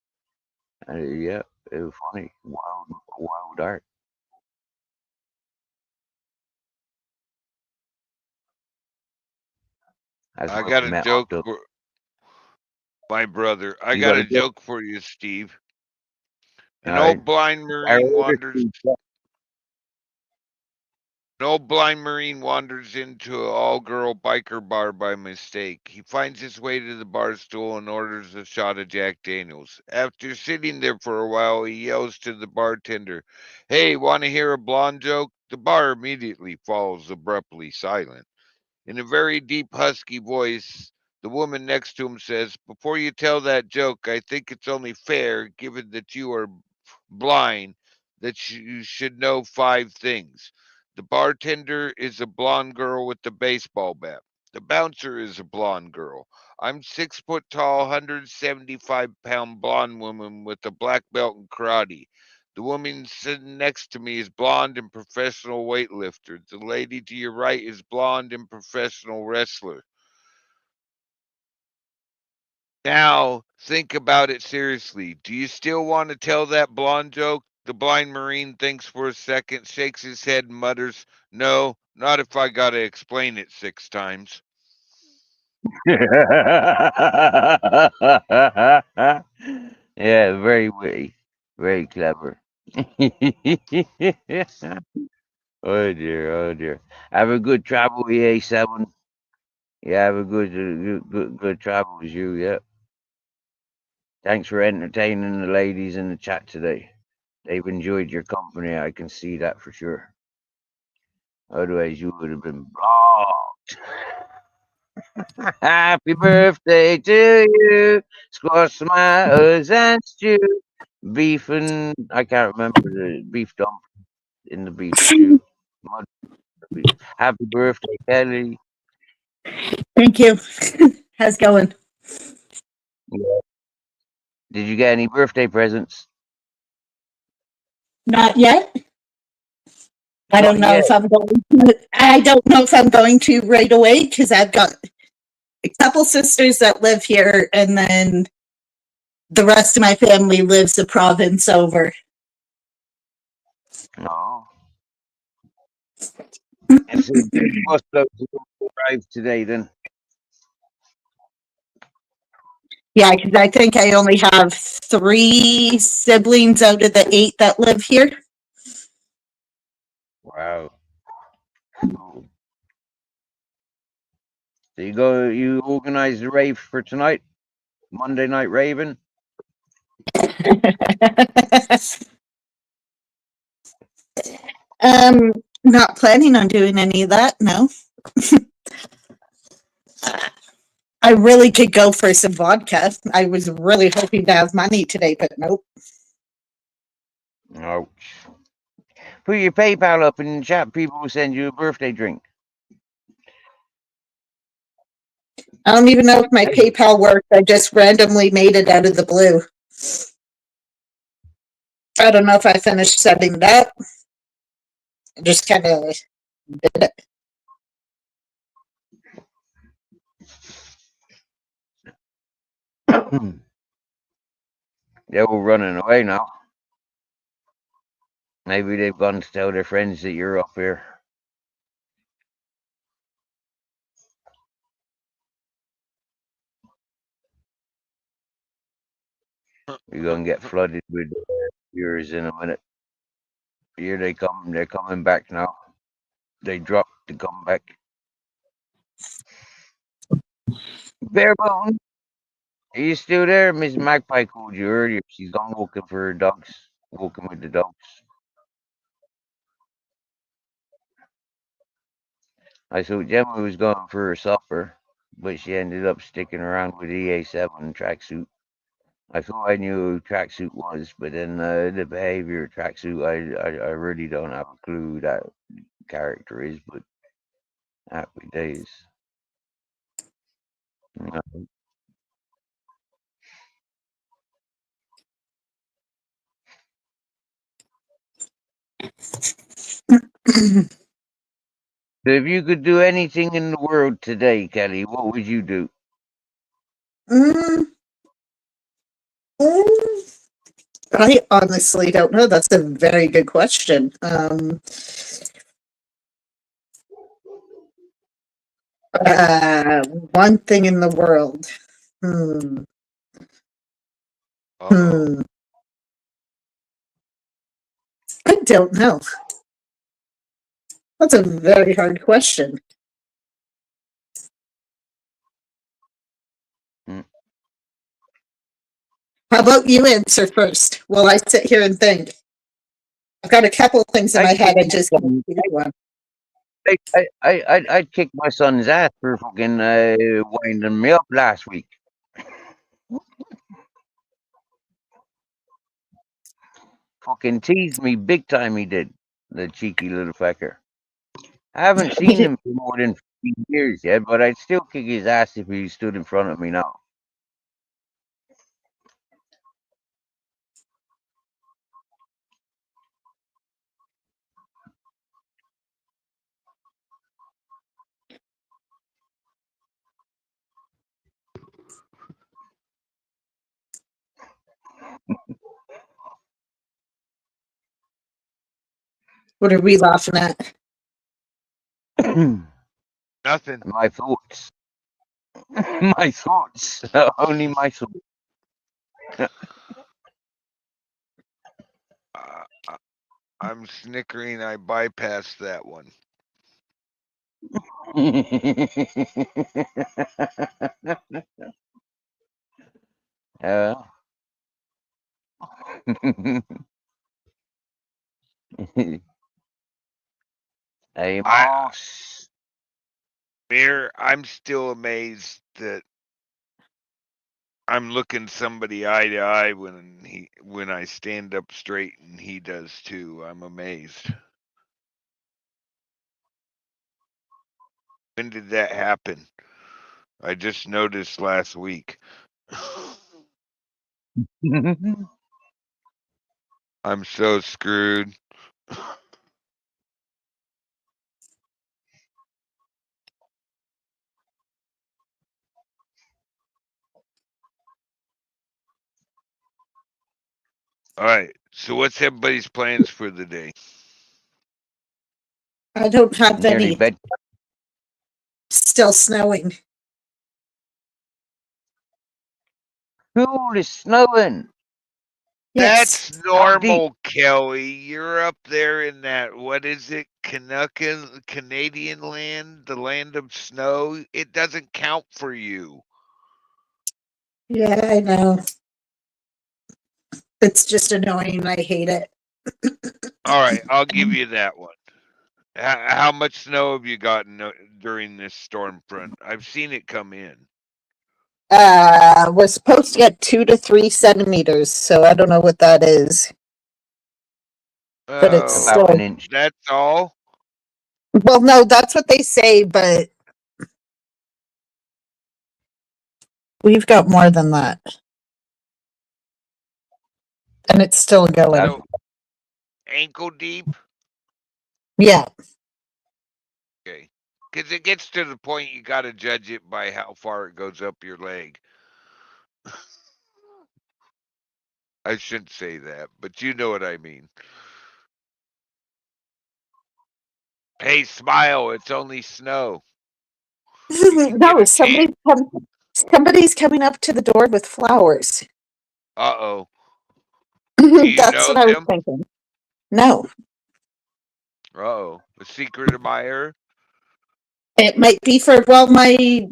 And yeah, it was funny, wild art. That's I where got we a met joke Octo. for my brother. I You got got a a joke? joke for you, Steve. All An right. old blind I Marine ordered wanders some. An old blind Marine wanders into an all-girl biker bar by mistake. He finds his way to the bar stool and orders a shot of Jack Daniels. After sitting there for a while, he yells to the bartender, "Hey, want to hear a blonde joke?" The bar immediately falls abruptly silent. In a very deep, husky voice, the woman next to him says, "Before you tell that joke, I think it's only fair, given that you are blind, that you should know five things. The bartender is a blonde girl with a baseball bat. The bouncer is a blonde girl. I'm 6 foot tall, 175-pound blonde woman with a black belt in karate. The woman sitting next to me is blonde and professional weightlifter. The lady to your right is blonde and professional wrestler." Now, think about it seriously. Do you still want to tell that blonde joke? The blind Marine thinks for a second, shakes his head, and mutters, "No, not if I gotta explain it 6 times." Yeah, very witty, very clever. Oh dear, oh dear. Have a good travel, EA7. Yeah, have a good travels, you. Yeah. Thanks for entertaining the ladies in the chat today. They've enjoyed your company. I can see that for sure. Otherwise, you would have been blocked. Happy birthday to you. Squash tomatoes and stew. Beef and I can't remember the beef dump in the beef stew. Mud beef. Happy birthday, Kelly. Thank you. How's it going? Yeah. Did you get any birthday presents? Not yet. I Not don't know yet. if I'm going to. I don't know if I'm going to right away because I've got a couple sisters that live here, and then the rest of my family lives a province over. No. So the bus loads will arrive today then. Yeah, because I think I only have 3 siblings out of the 8 that live here. Wow. Cool. So you organize the rave for tonight? Monday night raving? Not planning on doing any of that, no. I really could go for some vodka. I was really hoping to have money today, but nope. No. Put your PayPal up in the chat. People will send you a birthday drink. I don't even know if my PayPal worked. I just randomly made it out of the blue. I don't know if I finished setting it up. I just kind of did it. They're all running away now. Maybe they've gone to tell their friends that you're up here. You're gonna get flooded with viewers in a minute. Here they come. They're coming back now. They dropped to come back. Barebone, are you still there? Miss Magpie called you earlier. She's gone walking for her dogs. Walking with the dogs. I thought Gemma was going for her supper, but she ended up sticking around with EA7 tracksuit. I thought I knew who tracksuit was, but then the behavior of tracksuit, I really don't have a clue who that character is, but happy days. No. If you could do anything in the world today, Kelly, what would you do? I honestly don't know. That's a very good question. One thing in the world. I don't know. That's a very hard question. How about you answer first while I sit here and think? I've got a couple of things in my head. I just can't think of one. I'd kick my son's ass for fucking winding me up last week. Fucking teased me big time, he did. The cheeky little fecker. I haven't seen him for more than 15 years yet, but I'd still kick his ass if he stood in front of me now. What are we laughing at? Nothing. My thoughts. My thoughts. Only my thoughts. I'm snickering. I bypassed that one. Hey, Moss. Mir, I'm still amazed that I'm looking somebody eye to eye when I stand up straight and he does too. I'm amazed. When did that happen? I just noticed last week. I'm so screwed. All right. So what's everybody's plans for the day? I don't have Nearly any. bed. Still snowing. Cool, it's snowing. Yes. That's normal, Kelly. You're up there in that, what is it, Canadian land, the land of snow. It doesn't count for you. Yeah, I know. It's just annoying. I hate it. All right, I'll give you that one. How much snow have you gotten during this storm front? I've seen it come in. We're supposed to get 2 to 3 centimeters, so I don't know what that is. But it's Oh, About still. an inch. that's all? Well, no, that's what they say, but we've got more than that. And it's still going. So ankle deep. Yeah. Okay. Because it gets to the point you got to judge it by how far it goes up your leg. I shouldn't say that, but you know what I mean. Hey, smile. It's only snow. You can get No, a tan. somebody's coming up to the door with flowers. Uh-oh. Do you That's know what I was them? thinking. No, Uh-oh. A secret admirer? it might be for, well, my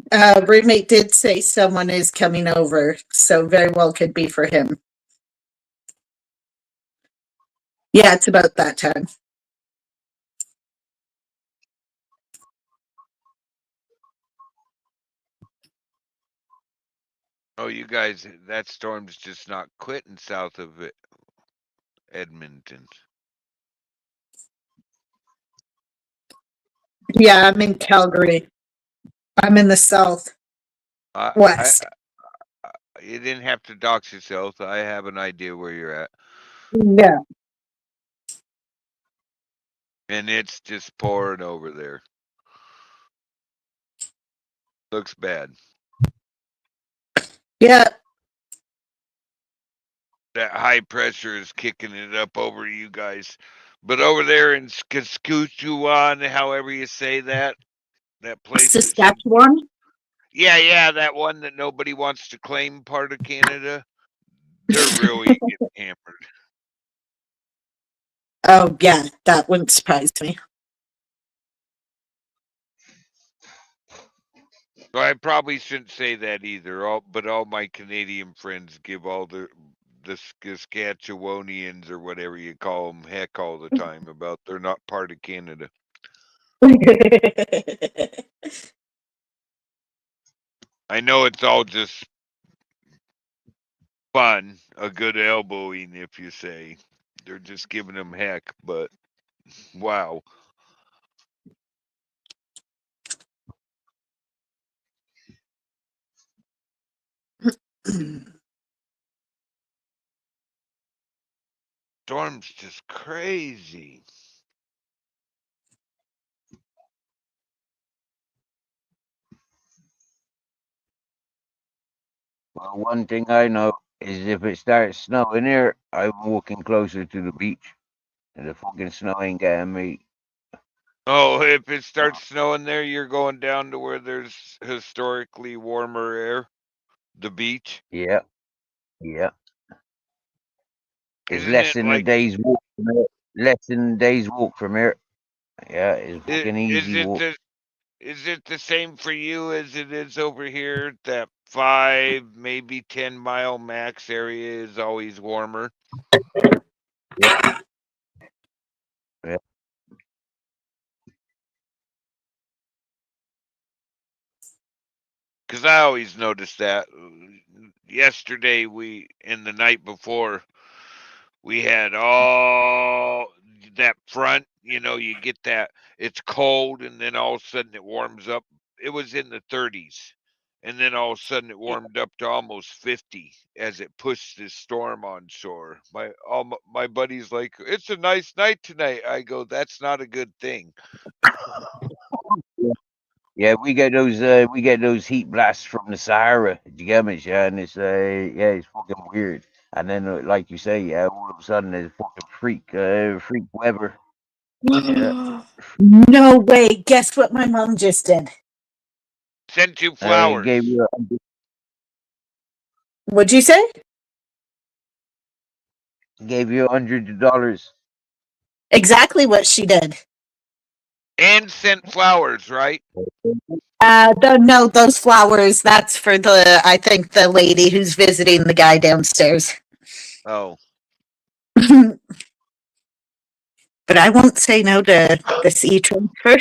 roommate did say someone is coming over, so very well could be for him. Yeah, it's about that time. Oh, you guys, that storm's just not quitting south of Edmonton. Yeah, I'm in Calgary. I'm in the south west. You didn't have to dox yourself. I have an idea where you're at. Yeah. And it's just pouring over there. Looks bad. Yeah. That high pressure is kicking it up over you guys. But over there in Saskatchewan, however you say that place that Saskatchewan? yeah, that one that nobody wants to claim part of Canada. They're really getting hammered. Oh, yeah, that wouldn't surprise me. Well, I probably shouldn't say that either. But all my Canadian friends give all the Saskatchewanians or whatever you call them heck all the time about they're not part of Canada. I know it's all just fun, a good elbowing, if you say. They're just giving them heck, but wow. Storm's just crazy. Well, one thing I know is if it starts snowing here, I'm walking closer to the beach. And the fucking snow ain't getting me. Oh, if it starts snowing there, you're going down to where there's historically warmer air, the beach. Yeah, yeah. It's Isn't less it than a like? day's walk from here. Less than a day's walk from here. Yeah, it's fucking easy walk. Is it the same for you as it is over here? That 5, maybe 10 mile max area is always warmer. Yeah, yeah. Because I always noticed that. Yesterday, and the night before, we had all that front. You get that it's cold, and then all of a sudden it warms up. It was in the 30s, and then all of a sudden it warmed up to almost 50 as it pushed this storm on shore. My buddy's like, "It's a nice night tonight." I go, "That's not a good thing." Yeah, we get those heat blasts from the Sahara. Do you get me? Yeah, and it's yeah, it's fucking weird. And then, like you say, yeah, all of a sudden there's fucking freak weather. Yeah. No way. Guess what my mom just did? Sent you Gave flowers you What'd you say? $100. Exactly what she did. and sent flowers, right? No, those flowers, that's for I think the lady who's visiting the guy downstairs. Oh, But I won't say no to this e-transfer.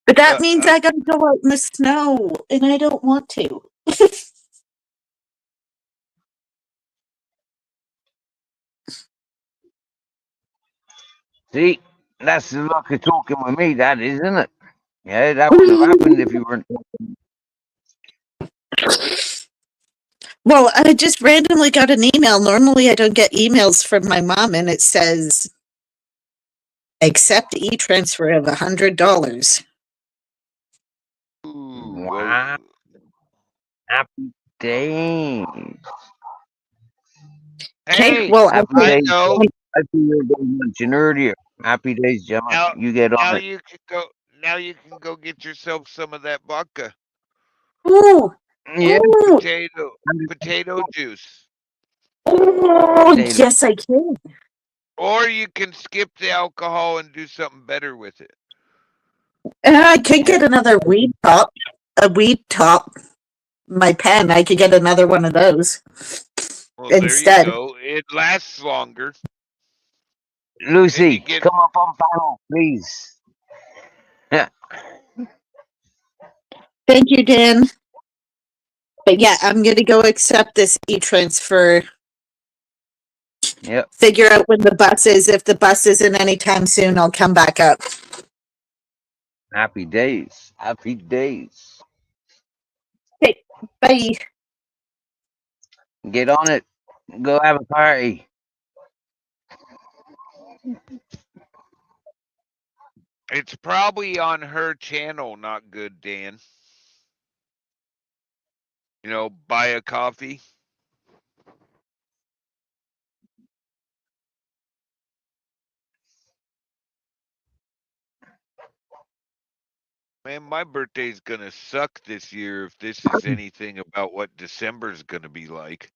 But that means I gotta go out in the snow, and I don't want to. See, that's the luck of talking with me, that is, isn't it? Yeah, that wouldn't have happened if you weren't talking. Well, I just randomly got an email. Normally, I don't get emails from my mom, and it says accept e-transfer of $100. Ooh, Wow. Happy days. Okay, hey, well, Happy I days. know. I think you were mentioned earlier. Happy days, Gemma. Now, You get now on it. you can go. Now you can go get yourself some of that vodka, ooh, Yeah. ooh, potato juice, oh, Potato. yes, I can. or you can skip the alcohol and do something better with it. I could get another weed top. A weed top. My pen, I could get another one of those Well, there you instead. go. It lasts longer. Then you Lucy, get. come up on panel, please. Yeah. Thank you, Dan. But yeah, I'm going to go accept this e-transfer. Yep. Figure out when the bus is. If the bus isn't anytime soon, I'll come back up. Happy days. Happy days. Okay, bye. Get on it. Go have a party. It's probably on her channel. Not good, Dan. Buy a coffee. Man, my birthday's gonna suck this year if this is anything about what December's gonna be like.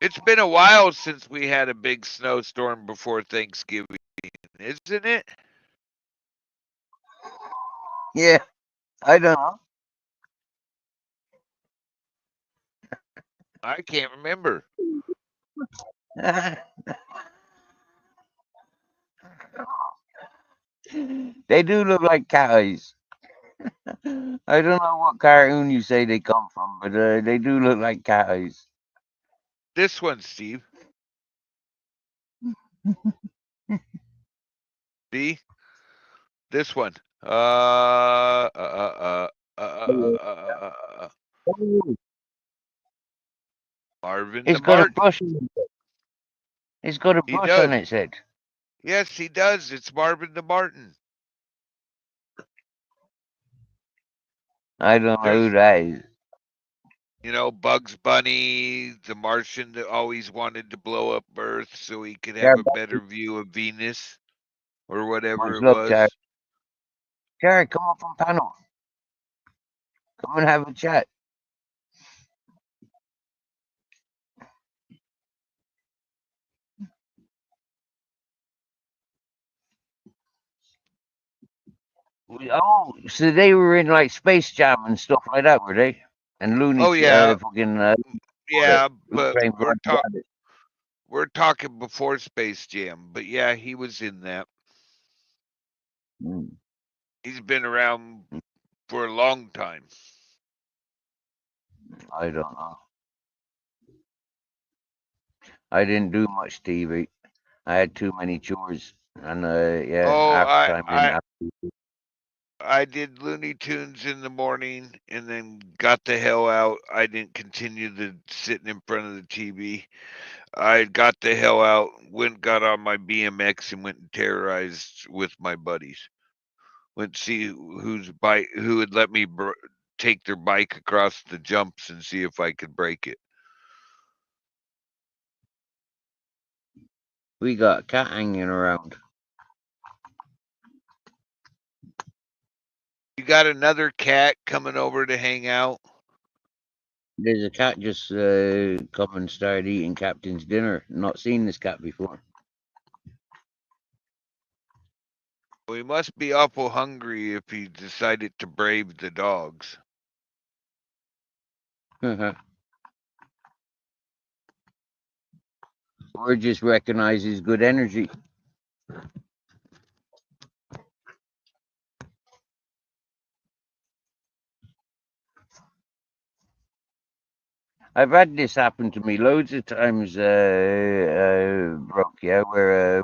It's been a while since we had a big snowstorm before Thanksgiving, isn't it? Yeah. I don't know. I can't remember. They do look like cat eyes. I don't know what cartoon you say they come from, but they do look like cat eyes. This one, Steve. See? This one. Oh, Marvin the it's got a Martin. brush. On it. It's got a He brush on does. its head. Yes, he does. It's Marvin the Martin. I don't know There's, who that is. Bugs Bunny, the Martian that always wanted to blow up Earth so he could Jared, have a better view of Venus or whatever much it love, Jared. was. Jared, come up on panel. Come and have a chat. Oh, so they were in like Space Jam and stuff like that, were they? And Oh yeah, fucking yeah, Who but Framed Roger Rabbit. we're talking before Space Jam. But yeah, he was in that. Mm, He's been around for a long time. I don't know. I didn't do much TV. I had too many chores, and yeah, Oh, half the time didn't have to. I did Looney Tunes in the morning and then got the hell out. I didn't continue the sitting in front of the TV. I got the hell out, got on my BMX and went and terrorized with my buddies. Went to see who would let me take their bike across the jumps and see if I could break it. We got a cat hanging around. You got another cat coming over to hang out? There's a cat just come and started eating Captain's dinner. Not seen this cat before. We must be awful hungry if he decided to brave the dogs. Or just recognizes good energy. I've had this happen to me loads of times, Brooke. Yeah, where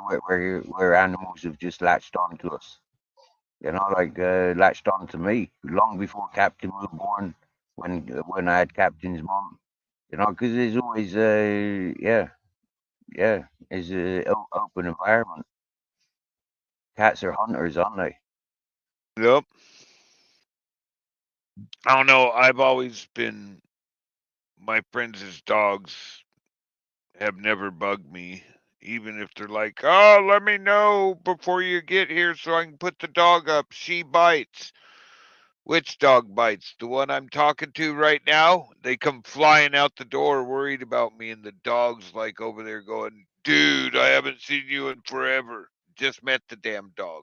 animals have just latched on to us. like latched on to me long before Captain was born. When I had Captain's mom, because there's always it's a open environment. Cats are hunters, aren't they? Yep. I don't know. I've always been my friends' dogs have never bugged me. Even if they're like, oh, let me know before you get here so I can put the dog up. She bites. Which dog bites? The one I'm talking to right now? They come flying out the door worried about me, and the dog's like over there going, dude, I haven't seen you in forever. Just met the damn dog.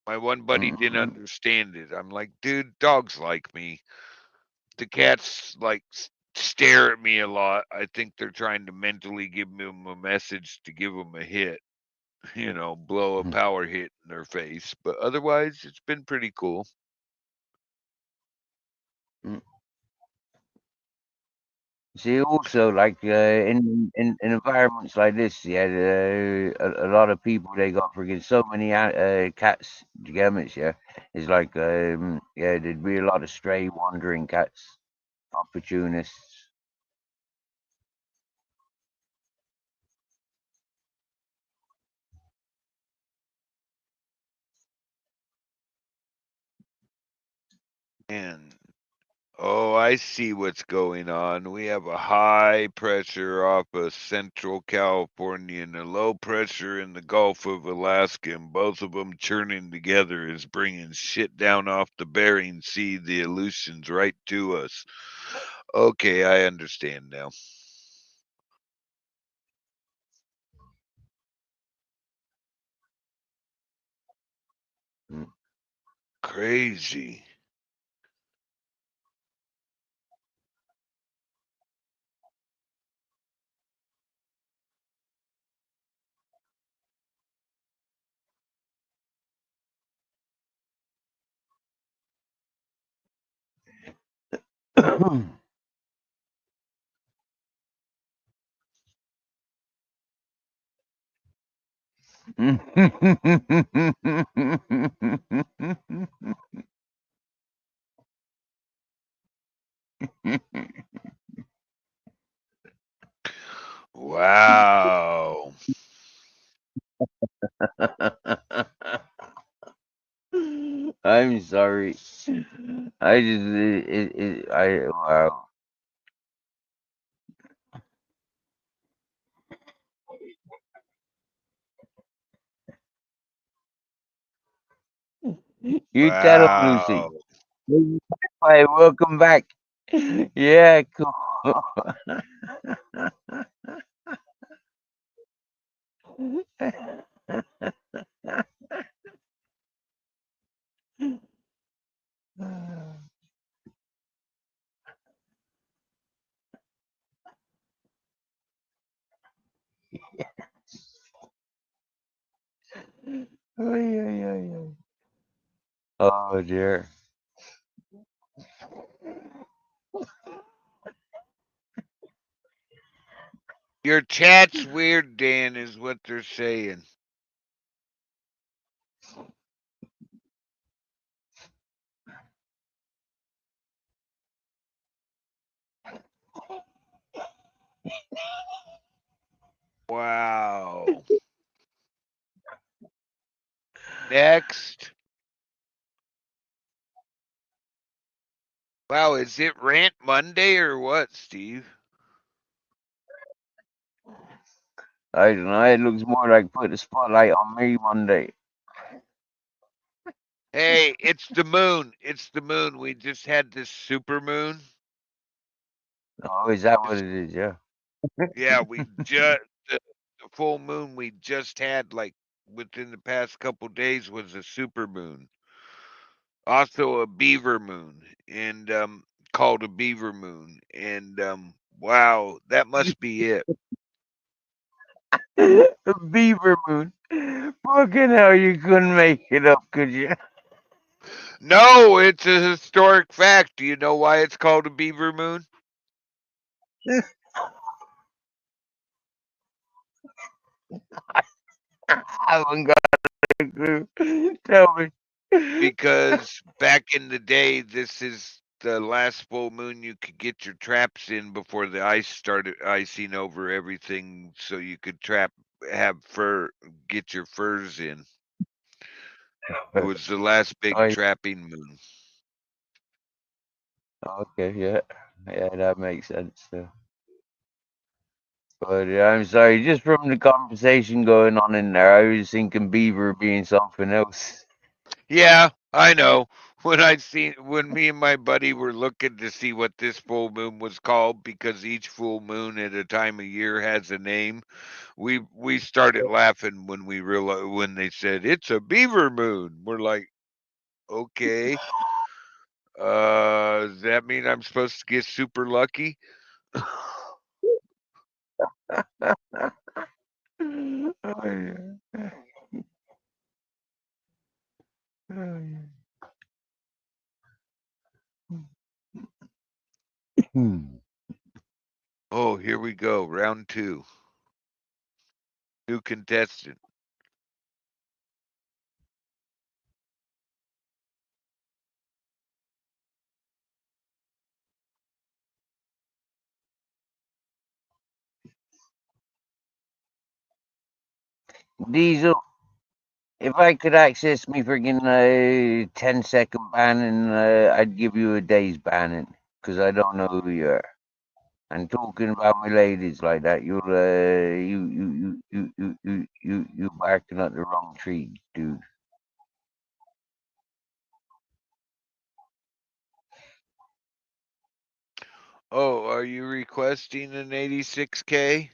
My one buddy didn't understand it. I'm like, dude, dogs like me. The cats like stare at me a lot. I think they're trying to mentally give them a message to give them a hit, blow a power hit in their face. But otherwise, it's been pretty cool. See, also like in environments like this, yeah, a lot of people they got freaking so many cats. Do you get me? Yeah, it's like yeah, there'd be a lot of stray wandering cats, opportunists. And oh, I see what's going on. We have a high pressure off of Central California and a low pressure in the Gulf of Alaska, and both of them churning together is bringing shit down off the Bering Sea, the Aleutians, right to us. Okay, I understand now. Mm. Crazy. Wow. I'm sorry. I just I wow. You tell him, Lucy. Wow. Hi, welcome back. Yeah, cool. Ay, ay, ay, ay. Oh dear. Your chat's weird, Dan, is what they're saying. Wow. Next. Wow, is it Rant Monday or what, Steve? I don't know. It looks more like put the spotlight on me Monday. Hey, it's the moon. It's the moon. We just had this super moon. Oh, is that what It's, it is? Yeah. yeah, we just the full moon we just had like within the past couple days was a super moon. Also a beaver moon and called a beaver moon. And wow, that must be it. Beaver moon. Fucking hell, you couldn't make it up, could you? No, it's a historic fact. Do you know why it's called a beaver moon? I haven't got a Tell me. Because back in the day, this is the last full moon you could get your traps in before the ice started icing over everything, so you could get your furs in. It was the last big I, trapping moon. okay, yeah. Yeah, that makes sense. But I'm sorry, just from the conversation going on in there, I was thinking beaver being something else. Yeah, I know. When me and my buddy were looking to see what this full moon was called, because each full moon at a time of year has a name, we started laughing when we realized when they said it's a beaver moon. We're like, okay, does that mean I'm supposed to get super lucky? Oh, yeah. Oh, yeah. Hmm. Oh, here we go, round 2. New contestant. Diesel, if I could access me friggin' 10-second banning, I'd give you a day's banning, because I don't know who you are. And talking about my ladies like that, you barking at the wrong tree, dude. Oh, are you requesting an 86K?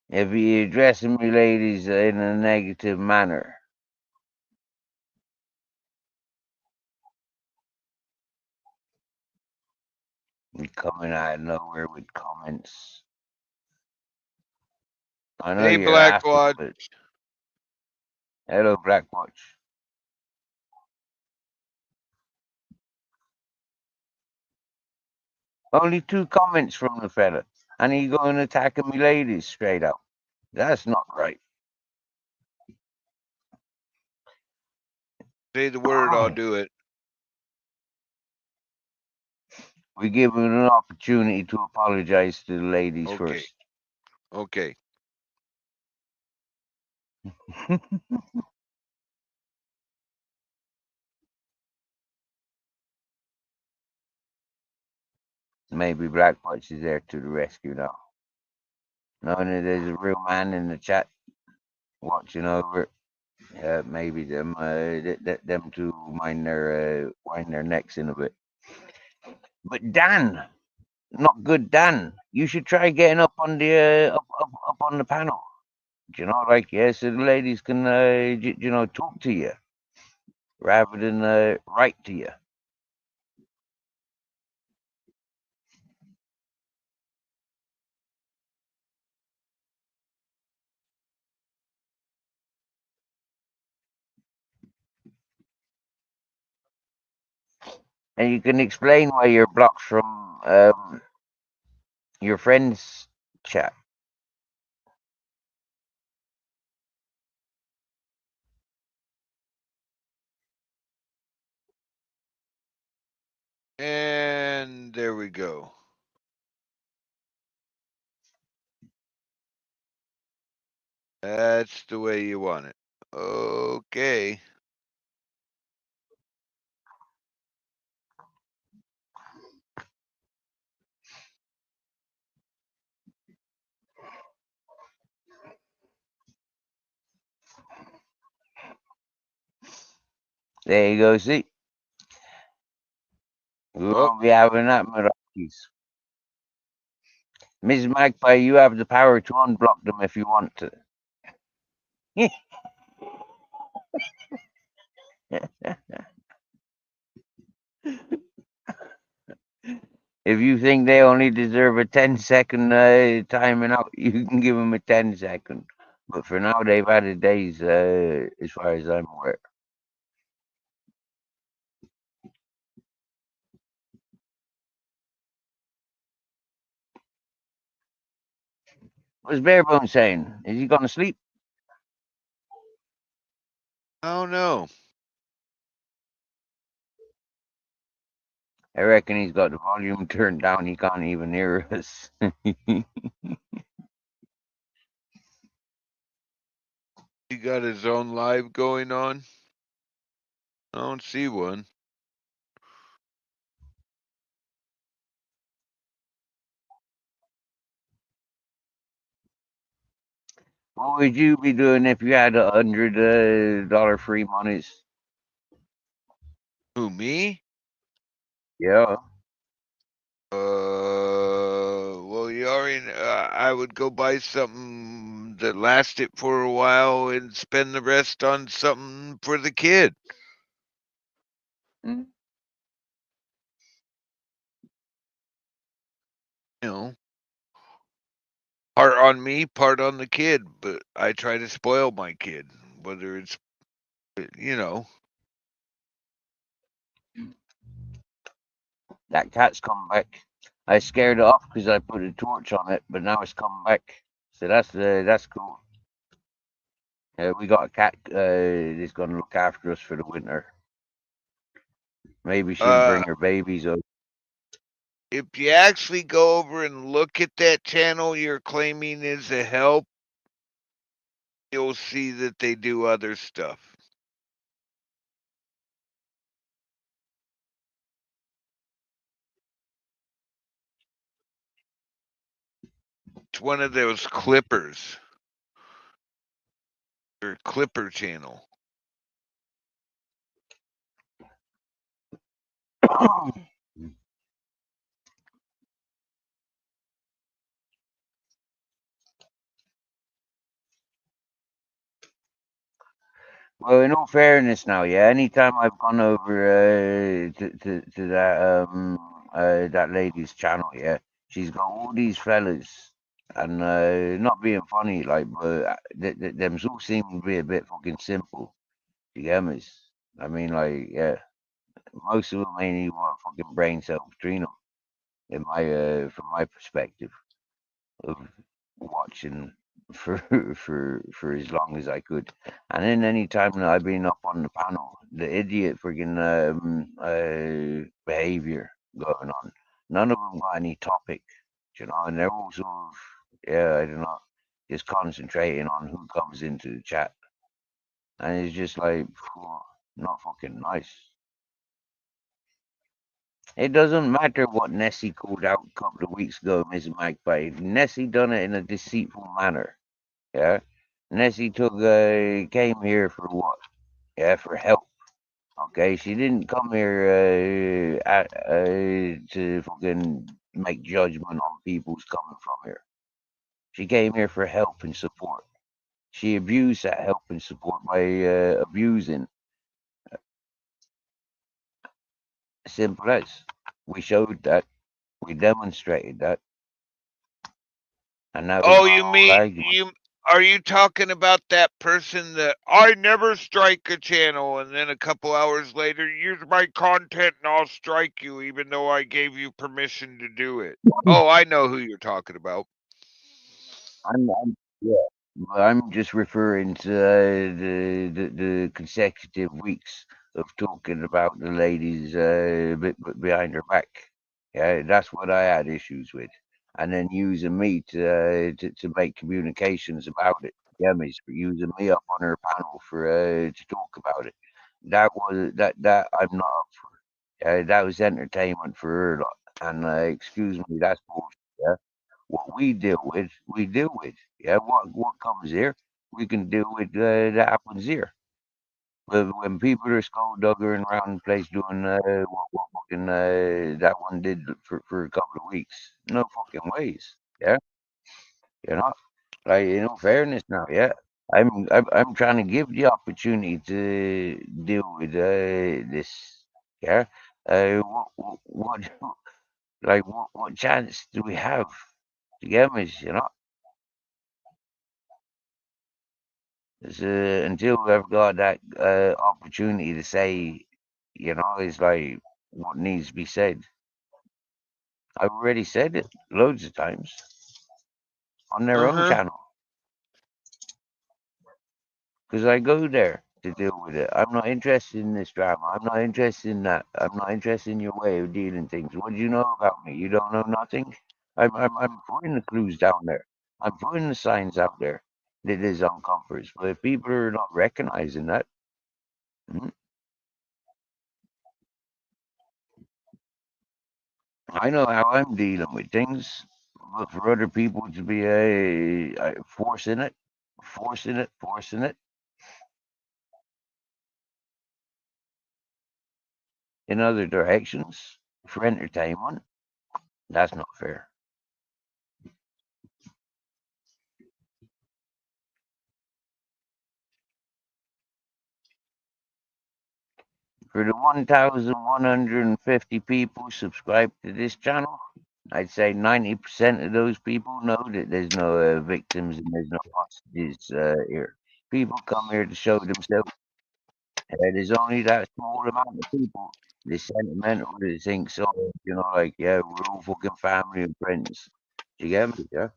If you're addressing me ladies in a negative manner, you're coming out of nowhere with comments. I know Hey, you're laughing, Blackwatch. but hello, Blackwatch. Only 2 comments from the fella, and he going attacking me ladies straight up. That's not right. Say the word, I'll do it. We give him an opportunity to apologize to the ladies Okay. first. Okay. Maybe Blackwatch is there to the rescue now. Knowing that there's a real man in the chat watching over, maybe them them two wind their necks in a bit. But Dan, not good Dan, you should try getting up on the up on the panel. You know, like so the ladies can talk to you rather than write to you. And you can explain why you're blocked from your friends' chat. And there we go. That's the way you want it. Okay. There you go, see? We won't be having that Meraki's. Ms. Magpie, you have the power to unblock them if you want to. If you think they only deserve a 10-second timing out, you can give them a 10-second. But for now, they've had a day's, as far as I'm aware. What's Barebone saying? Is he gonna sleep? I don't know. I reckon he's got the volume turned down. He can't even hear us. He got his own live going on. I don't see one. What would you be doing if you had $100 free monies? Who, me? Yeah. Well, you already. I would go buy something that lasted for a while and spend the rest on something for the kid. Mm. You know, part on me, part on the kid. But I try to spoil my kid, whether it's, you know. That cat's come back. I scared it off because I put a torch on it, but now it's come back. So that's cool. We got a cat that's gonna look after us for the winter. Maybe she'll Uh, bring her babies over. if you actually go over and look at that channel you're claiming is a help, you'll see that they do other stuff. It's one of those clippers. Or clipper channel. Well, in all fairness, now, yeah, anytime I've gone over to that lady's channel, yeah, she's got all these fellas, and not being funny, like, but them all seem to be a bit fucking simple. You get me? I mean, like, yeah, most of them ain't even got fucking brain cells between them. In my from my perspective of watching for for as long as I could. And then any time that I've been up on the panel, the idiot freaking behavior going on. None of them got any topic, and they're all sort of I don't know, just concentrating on who comes into the chat, and it's just like not fucking nice. It doesn't matter what Nessie called out a couple of weeks ago, Miss Magpie. Nessie done it in a deceitful manner. Yeah. Nessie came here for what? Yeah, for help. Okay, she didn't come here to fucking make judgment on people's coming from here. She came here for help and support. She abused that help and support by abusing. Simple as. We showed that. We demonstrated that. And that was Oh, our you whole mean argument. are you talking about that person that I never strike a channel and then a couple hours later, use my content and I'll strike you even though I gave you permission to do it? Oh, I know who you're talking about. Yeah, I'm just referring to the consecutive weeks of talking about the ladies behind her back. Yeah, that's what I had issues with, and then using me to make communications about it. Yeah, miss, for using me up on her panel for to talk about it. That I'm not up for. That was entertainment for her lot, and excuse me, that's bullshit. Yeah? What we deal with. Yeah, what comes here, we can deal with that happens here. But when people are skullduggery around the place doing what fucking that one did for a couple of weeks, no fucking ways. Yeah, you know, like in all fairness now, yeah. I'm trying to give the opportunity to deal with this. Yeah, what like what chance do we have to get me? Until I've got that opportunity to say, it's like what needs to be said. I've already said it loads of times. on their own channel. Because I go there to deal with it. I'm not interested in this drama. I'm not interested in that. I'm not interested in your way of dealing things. What do you know about me? You don't know nothing. I'm putting the clues down there. I'm putting the signs out there that there's uncomforts. But if people are not recognizing that, mm, I know how I'm dealing with things. But for other people to be forcing it in other directions for entertainment, that's not fair. For the 1,150 people subscribed to this channel, I'd say 90% of those people know that there's no victims and there's no hostages here. People come here to show themselves. There's only that small amount of people, the sentimental, that thinks, oh, like, yeah, we're all fucking family and friends. Do you get me? Yeah.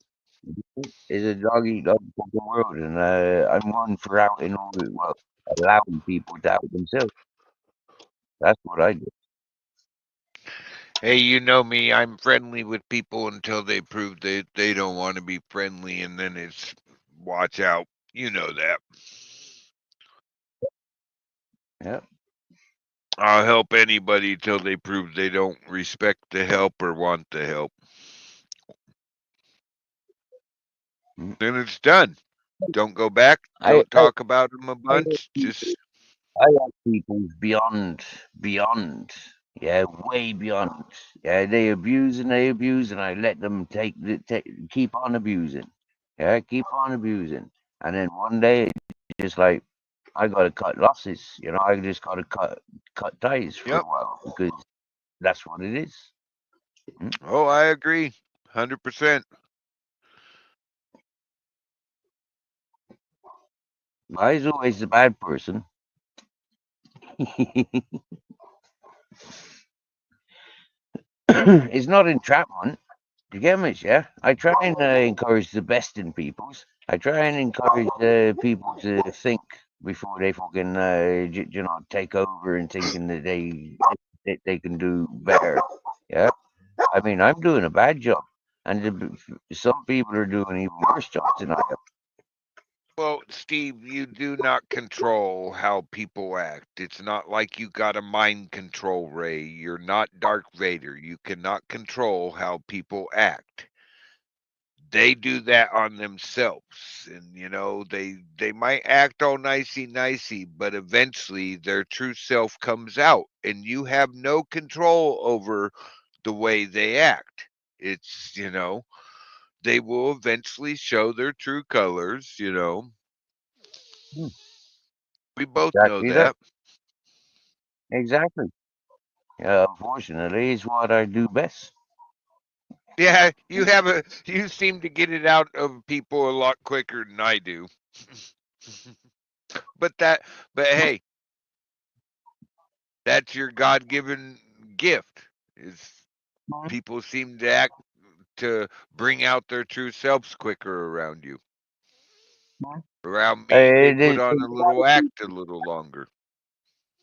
It's a dog eat dog fucking world, and I'm one for outing allowing people to out themselves. That's what I do. Hey, you know me. I'm friendly with people until they prove they don't want to be friendly, and then it's watch out. You know that. Yeah. I'll help anybody till they prove they don't respect the help or want the help. Then it's done. Don't go back. I, Don't I, talk about them a I, have bunch. Just I have people beyond, yeah, way beyond. Yeah, they abuse, and I let them keep on abusing. Yeah, keep on abusing. And then one day, it's just like, I got to cut losses. I just got to cut ties for a yep. while because that's what it is. Mm. Oh, I agree. 100%. I was always the bad person. It's not entrapment. Do you get me? Yeah, I try and encourage the best in peoples. I try and encourage people to think before they fucking take over and thinking that they can do better. Yeah, I mean I'm doing a bad job, and some people are doing even worse jobs than I am. Well, Steve, you do not control how people act. It's not like you got a mind control ray. You're not Darth Vader. You cannot control how people act. They do that on themselves, and they might act all nicey but eventually their true self comes out, and you have no control over the way they act. It's they will eventually show their true colors. Hmm. We both know Exactly that. that. Exactly. Unfortunately, it's what I do best. Yeah, you seem to get it out of people a lot quicker than I do. but that but hey, that's your God-given gift. Is Mhm. people seem to act to bring out their true selves quicker around you. Around me, they put There's on a a lot little of act a people. little longer.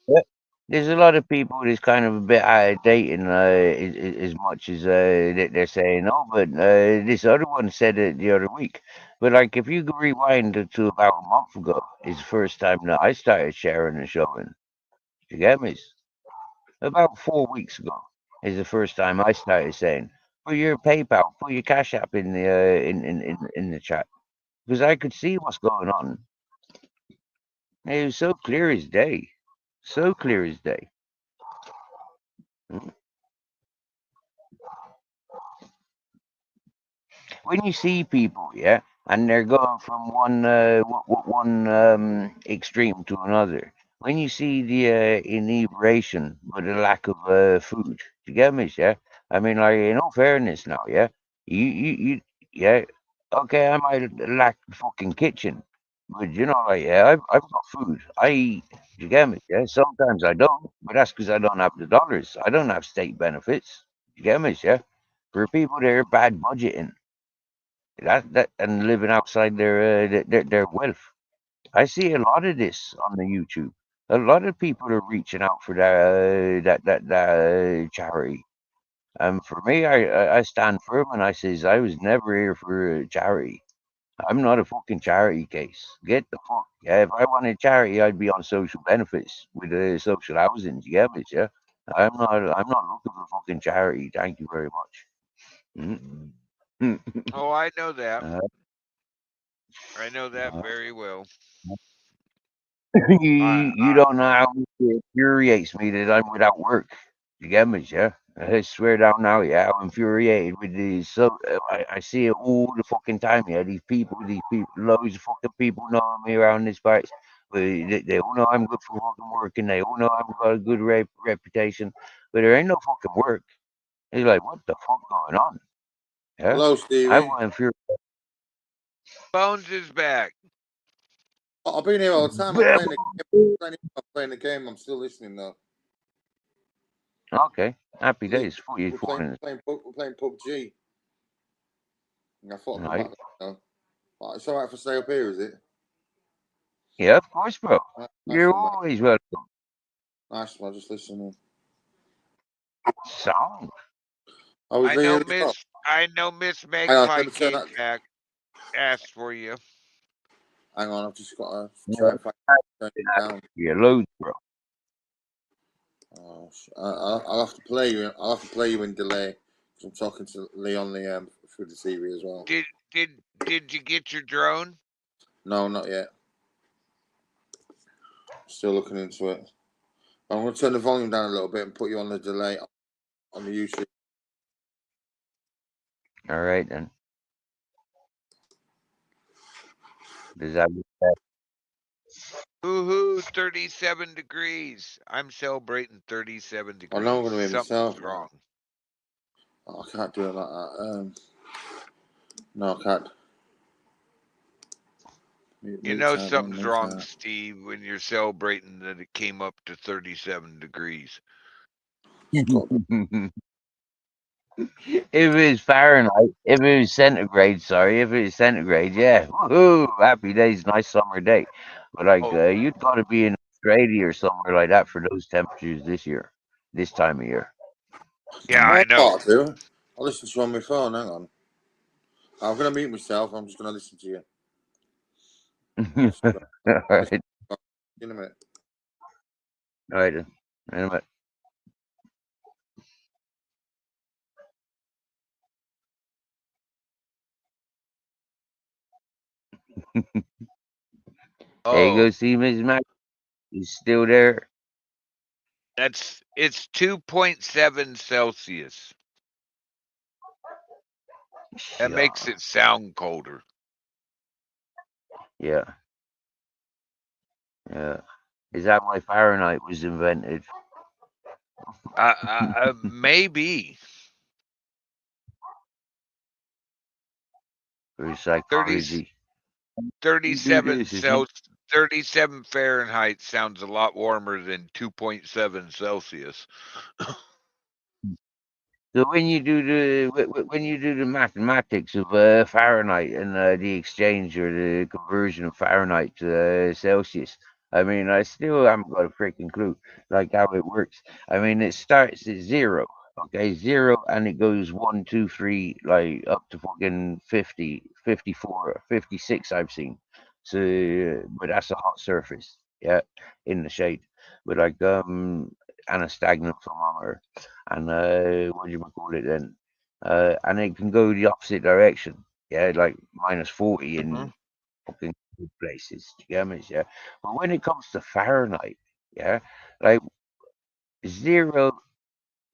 Yeah. There's a lot of people that's kind of a bit out of date, and as much as they're saying, oh, but this other one said it the other week. But like, if you could rewind to about a month ago, is the first time that I started sharing and showing. You get me? About 4 weeks ago is the first time I started saying, put your PayPal, put your Cash App in the in the chat because I could see what's going on. It was so clear as day, so clear as day. Mm. When you see people, yeah, and they're going from one extreme to another. When you see the inebriation with the lack of food, you get me, yeah. I mean, like in all fairness, now, yeah, you yeah, okay, I might lack the fucking kitchen, but like, yeah, I've got food. I eat. You get me? Yeah. Sometimes I don't, but that's because I don't have the dollars. I don't have state benefits. You get me? Yeah. For people that are bad budgeting. That and living outside their wealth. I see a lot of this on the YouTube. A lot of people are reaching out for that charity. For me, I stand firm and I says I was never here for charity. I'm not a fucking charity case. Get the fuck. Yeah, if I wanted charity, I'd be on social benefits with social housing. You get me? Yeah. I'm not looking for fucking charity. Thank you very much. Mm. Oh, I know that. Uh, I know that uh, very well. you don't know how much it infuriates me that I'm without work. You get me? Yeah. I swear down now, yeah, I'm infuriated with these. So I see it all the fucking time. Yeah, these people, loads of fucking people know me around this place. But they all know I'm good for fucking work, and they all know I've got a good reputation. But there ain't no fucking work. It's like, what the fuck going on? Yeah, Hello, I Stevie. want infuriate. Bones is back. I've been here all the time. I'm playing the game. I'm playing the game. I'm still listening though. Okay, happy Yeah, days for you. we're playing PUBG. And I thought I'd come Right. back. Now. It's all right for stay up here, is it? Yeah, of course, bro. Nice You're one, mate. always welcome. Nice one. Just listening. Song. I was there. I know Miss Hang on, let Magpie me turn came that. back, asked for you. Hang on, I've just got to try Yeah, and turn it down. yeah, loads, bro. Oh, I'll have to play you. I'll have to play you in delay because I'm talking to Leon through the TV as well. Did you get your drone? No, not yet. Still looking into it. I'm going to turn the volume down a little bit and put you on the delay on the YouTube. All right, then. Does that make sense? Woohoo! 37 degrees. I'm celebrating 37 degrees. I know I'm going to be myself. Something's wrong. Oh, I can't do it like that. No, I can't. You know something's wrong, Steve, when you're celebrating that it came up to 37 degrees. If it was Fahrenheit, if it was centigrade, sorry, if it was centigrade, yeah, woohoo, happy days, nice summer day. But like, you'd got to be in Australia or somewhere like that for those temperatures this time of year. Yeah, I know. I'll listen to you on my phone. Hang on. I'm going to mute myself. I'm just going to listen to you. All right. In a minute. All right. In a minute. There you go. See, Ms. Mac. He's still there. It's 2.7 Celsius. That makes it sound colder. Yeah. Yeah. Is that why Fahrenheit was invented? Maybe. For psychology. 37 Fahrenheit sounds a lot warmer than 2.7 Celsius. So when you do the mathematics of Fahrenheit and the exchange or the conversion of Fahrenheit to Celsius, I mean, I still haven't got a freaking clue like how it works. I mean, it starts at 0, okay, 0, and it goes 1, 2, 3, like up to fucking 50, 54, 56 I've seen. So, but that's a hot surface, yeah, in the shade. But like and a stagnant thermometer and what do you call it then? And it can go the opposite direction. Yeah, like minus 40 in fucking good places. Do you get me? Yeah. But when it comes to Fahrenheit, yeah, like 0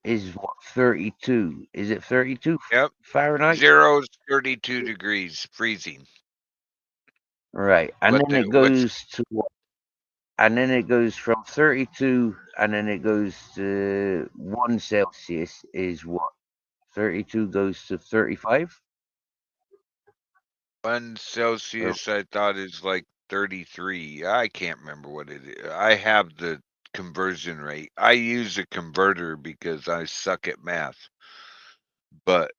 is what 32. Is it 32 Yep. Fahrenheit? 0 is 32 degrees, freezing. Right, and then it goes to what? And then it goes from 32, and then it goes to 1 Celsius is what? 32 goes to 35? 1 Celsius, I thought, is like 33. I can't remember what it is. I have the conversion rate. I use a converter because I suck at math. But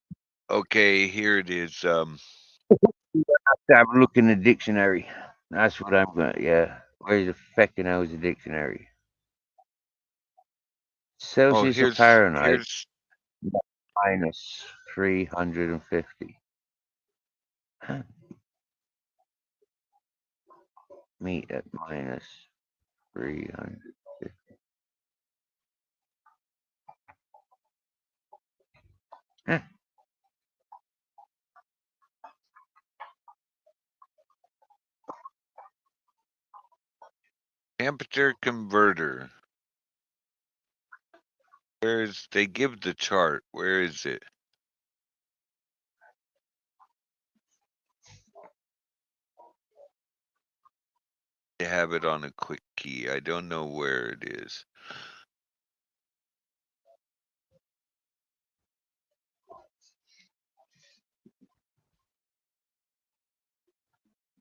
okay, here it is. To have a look in the dictionary. That's what I'm going to, yeah. Where's the feckin' hell is the dictionary? Oh, Celsius or Fahrenheit here's minus 350. Meet at minus 350. Huh. temperature converter. Where's they give the chart? Where is it? They have it on a quick key. I don't know where it is.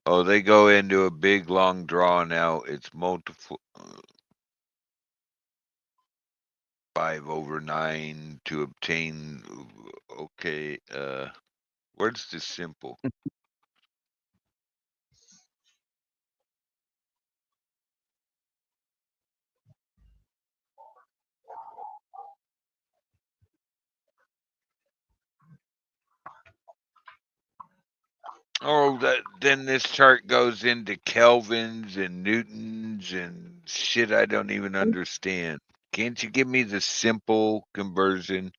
Oh, they go into a big, long, drawn out. It's multiple 5/9 to obtain. Okay, where's the simple? Oh, then this chart goes into kelvins and newtons and shit I don't even understand. Can't you give me the simple conversion?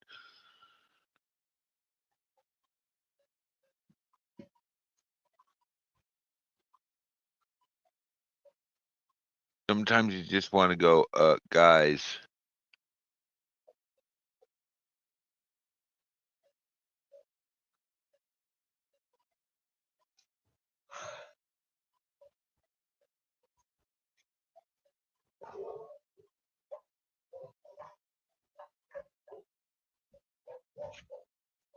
Sometimes you just want to go, guys.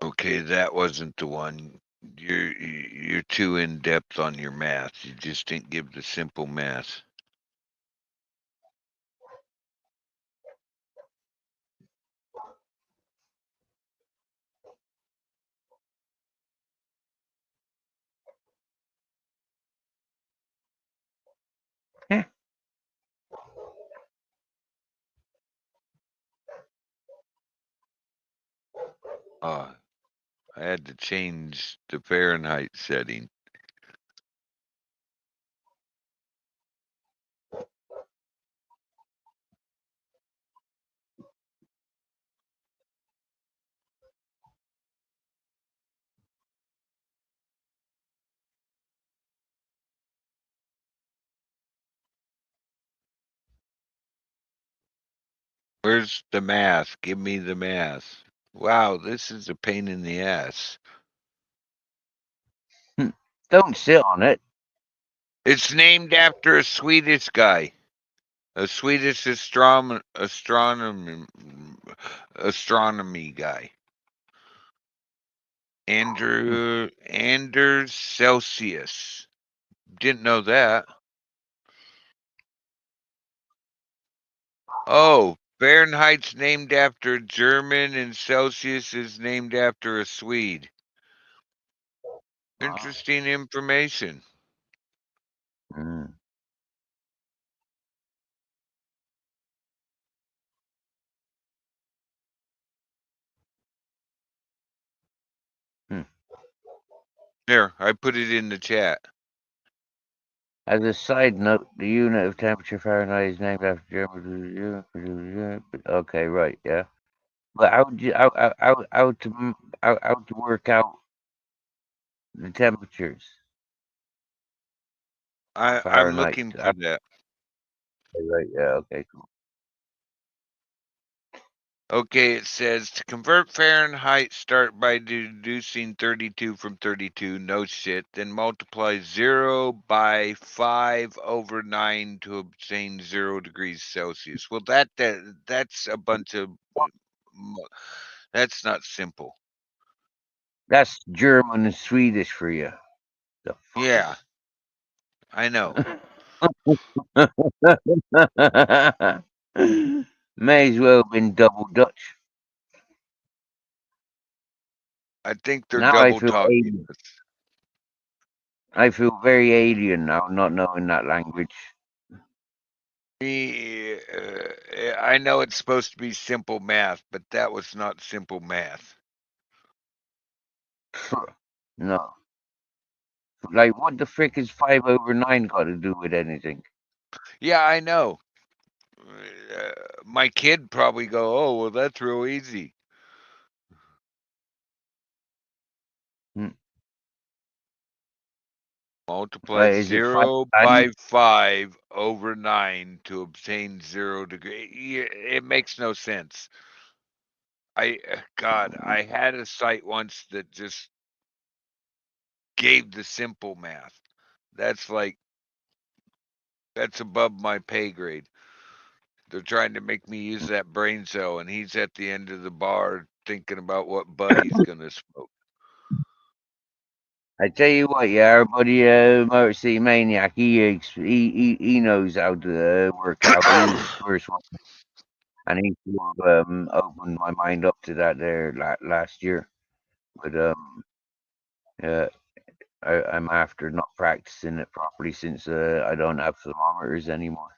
Okay, that wasn't the one. You're too in depth on your math. You just didn't give the simple math. Huh. I had to change the Fahrenheit setting. Where's the math? Give me the math. Wow, this is a pain in the ass. Don't sit on it. It's named after a Swedish guy, a Swedish astronomy guy. Anders Celsius. Didn't know that. Oh, Fahrenheit's named after a German and Celsius is named after a Swede. Interesting information. Mm. There, I put it in the chat. As a side note, the unit of temperature Fahrenheit is named after German. Okay, right, yeah. But how would you how to work out the temperatures? I'm Fahrenheit. looking for that. Right, yeah, okay, cool. Okay, it says to convert Fahrenheit, start by deducing 32 from 32. No shit. Then multiply 0 by 5/9 to obtain 0 degrees Celsius. Well, that's a bunch of. That's not simple. That's German and Swedish for you. The Yeah, fuckers. I know. May as well have been double Dutch. I think they're Now I double feel talking alien. us. I feel very alien now, not knowing that language. I know it's supposed to be simple math, but that was not simple math. No. Like, what the frick is 5/9 got to do with anything? Yeah, I know. My kid probably go, "Oh, well, that's real easy." Multiply Is it 0 5/9? by 5 over 9 to obtain 0 degree. It makes no sense. God, I had a site once that just gave the simple math. That's above my pay grade. They're trying to make me use that brain cell, and he's at the end of the bar thinking about what buddy's gonna smoke. I tell you what, yeah, our buddy Motor City Maniac, he knows how to work out. He was the first one, and he sort of opened my mind up to that there last year. But I'm after not practicing it properly since I don't have thermometers anymore.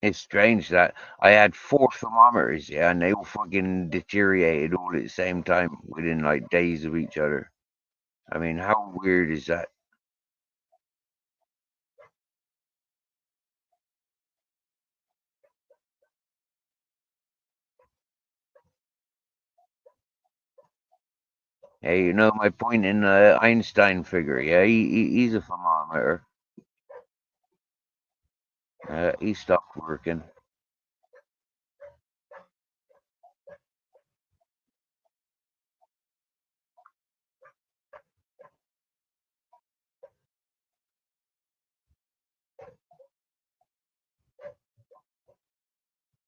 It's strange that I had 4 thermometers, yeah, and they all fucking deteriorated all at the same time within like days of each other. I mean, how weird is that? Hey, you know my point in the Einstein figure, yeah? He's a thermometer. He stopped working.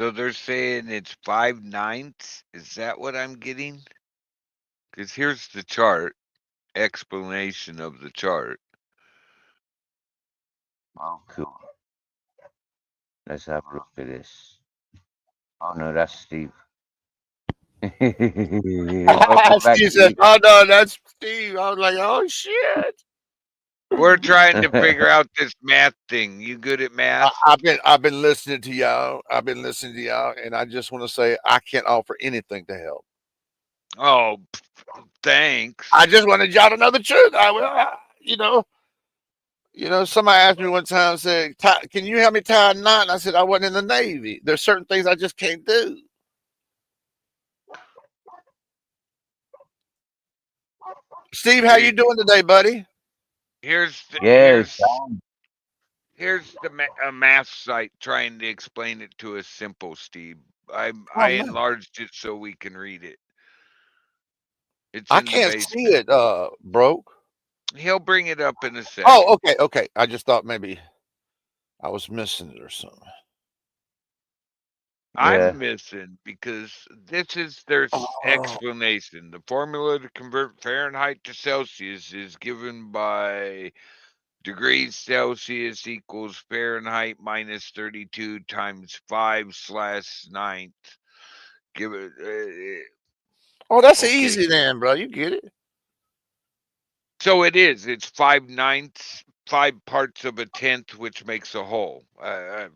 So they're saying it's 5/9. Is that what I'm getting? Because here's the chart, explanation of the chart. Oh, cool. Let's have a look at this. Oh, no, that's Steve. Welcome back, Steve said, Steve. "Oh no, that's Steve." I was like, "Oh shit." We're trying to figure out this math thing. You good at math? I've been listening to y'all. I've been listening to y'all, and I just want to say I can't offer anything to help. Oh, thanks. I just wanted y'all to know the truth. Somebody asked me one time, said, "Can you help me tie a knot?" And I said, "I wasn't in the Navy. There's certain things I just can't do." Steve, how you doing today, buddy? Here's the Yes. math site trying to explain it to us simple, Steve. I Oh, man. enlarged it so we can read it. It's I in the can't see basement. it, broke. He'll bring it up in a second. Oh, okay. I just thought maybe I was missing it or something. I'm missing because this is their explanation. The formula to convert Fahrenheit to Celsius is given by degrees Celsius equals Fahrenheit minus 32 times 5/9. Give it. Oh, that's Okay. easy then, bro. You get it. So it is. It's 5/9, 5 parts of a tenth, which makes a whole.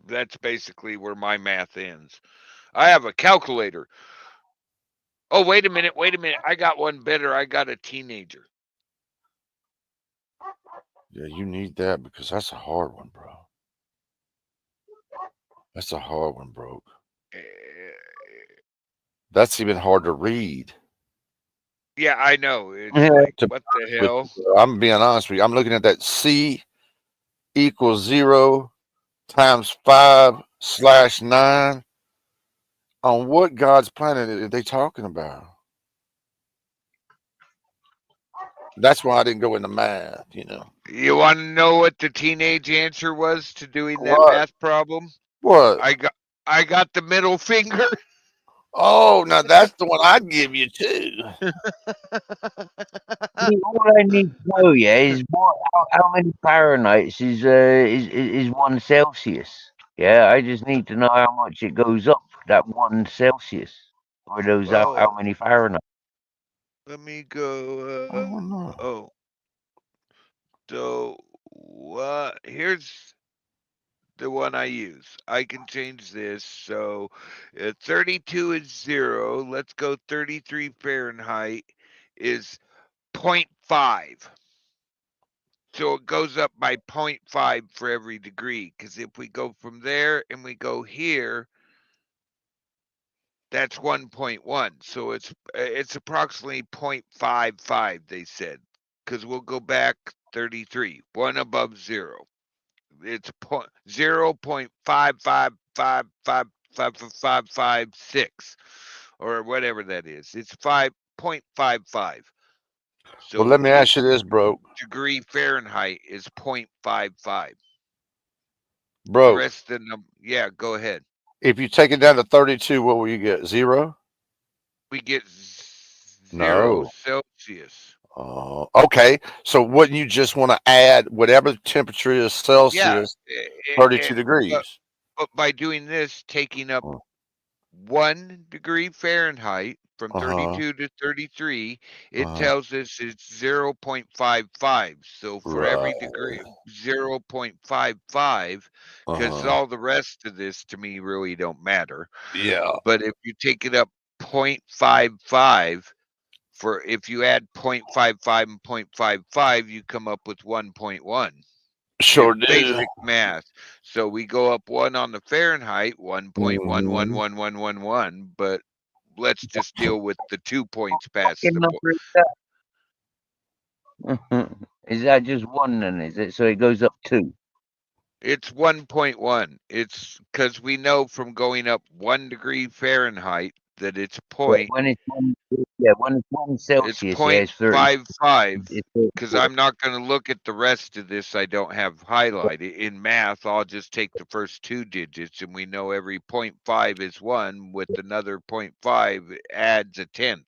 That's basically where my math ends. I have a calculator. Oh, wait a minute. I got one better. I got a teenager. Yeah, you need that because that's a hard one, bro. That's a hard one, bro. That's even hard to read. Yeah, I know. It's like, what the hell? I'm being honest with you. I'm looking at that C equals 0 times 5/9. On what God's planet are they talking about? That's why I didn't go into math, You want to know what the teenage answer was to doing that What? math problem? What? I got the middle finger. Oh, now that's the one I'd give you too. All I need to know, yeah, is how many Fahrenheit is 1 Celsius. Yeah, I just need to know how much it goes up, that 1 Celsius. Or those how many Fahrenheit. Let me go. Oh no. Oh, So here's the one I use. I can change this. So 32 is 0. Let's go 33 Fahrenheit is 0.5. So it goes up by 0.5 for every degree. Because if we go from there and we go here, that's 1.1. So it's approximately 0.55, they said. Because we'll go back 33, 1 above 0. It's 0.5555556 or whatever that is. It's 5.55. So Well, let me ask you this, bro. degree Fahrenheit is 0.55. The Bro, rest of them, yeah, go ahead. if you take it down to 32, what will you get? 0? We get 0 No. Celsius. Oh, okay. So wouldn't you just want to add whatever temperature is Yeah, Celsius, 32 degrees? but by doing this, taking up Uh 1 degree Fahrenheit from huh. 32 to 33, it Uh-huh. tells us it's 0.55. So for every Right. degree, 0.55, because Uh-huh. all the rest of this to me really don't matter. Yeah. But if you take it up 0.55, for if you add 0.55 and 0.55, you come up with 1.1. Sure It's do. basic math. So we go up 1 on the Fahrenheit, Mhm. 1.11111, but let's just deal with the 2 points past Fucking the number is that? Is that just one then? Is it? So it goes up 2. It's 1.1. It's because we know from going up 1 degree Fahrenheit that it's But when it's one, yeah, when it's 1 it's Celsius, yeah, it's 30. 0.55. It's Because 34. I'm not going to look at the rest of this. I don't have highlighted. In math, I'll just take the first 2 digits, and we know every 0.5 is 1, with another 0.5 adds a tenth.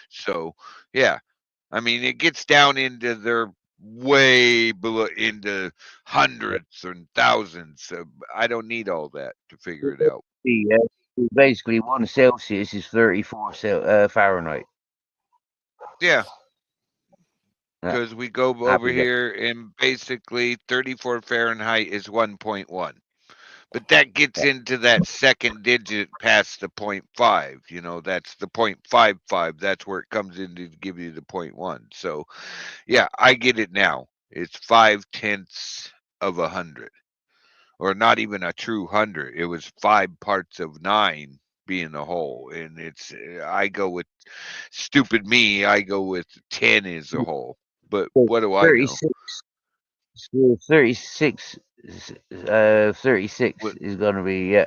So, yeah. I mean, it gets down into their way below into hundreds and thousands. So I don't need all that to figure it out. Yeah, basically 1 Celsius is 34 Fahrenheit. Yeah. Yeah, Because we go over happy day. here and basically 34 Fahrenheit is 1.1. But that gets into that second digit past the 0.5. You know, that's the 0.55. That's where it comes in to give you the 0.1. So, yeah, I get it now. It's 5/10 of 100, or not even a true 100. It was 5 parts of 9 being the whole. And I go with stupid me. I go with 10 is a whole. But So what do I know? 36, so 36, 36 What, is gonna be, yeah,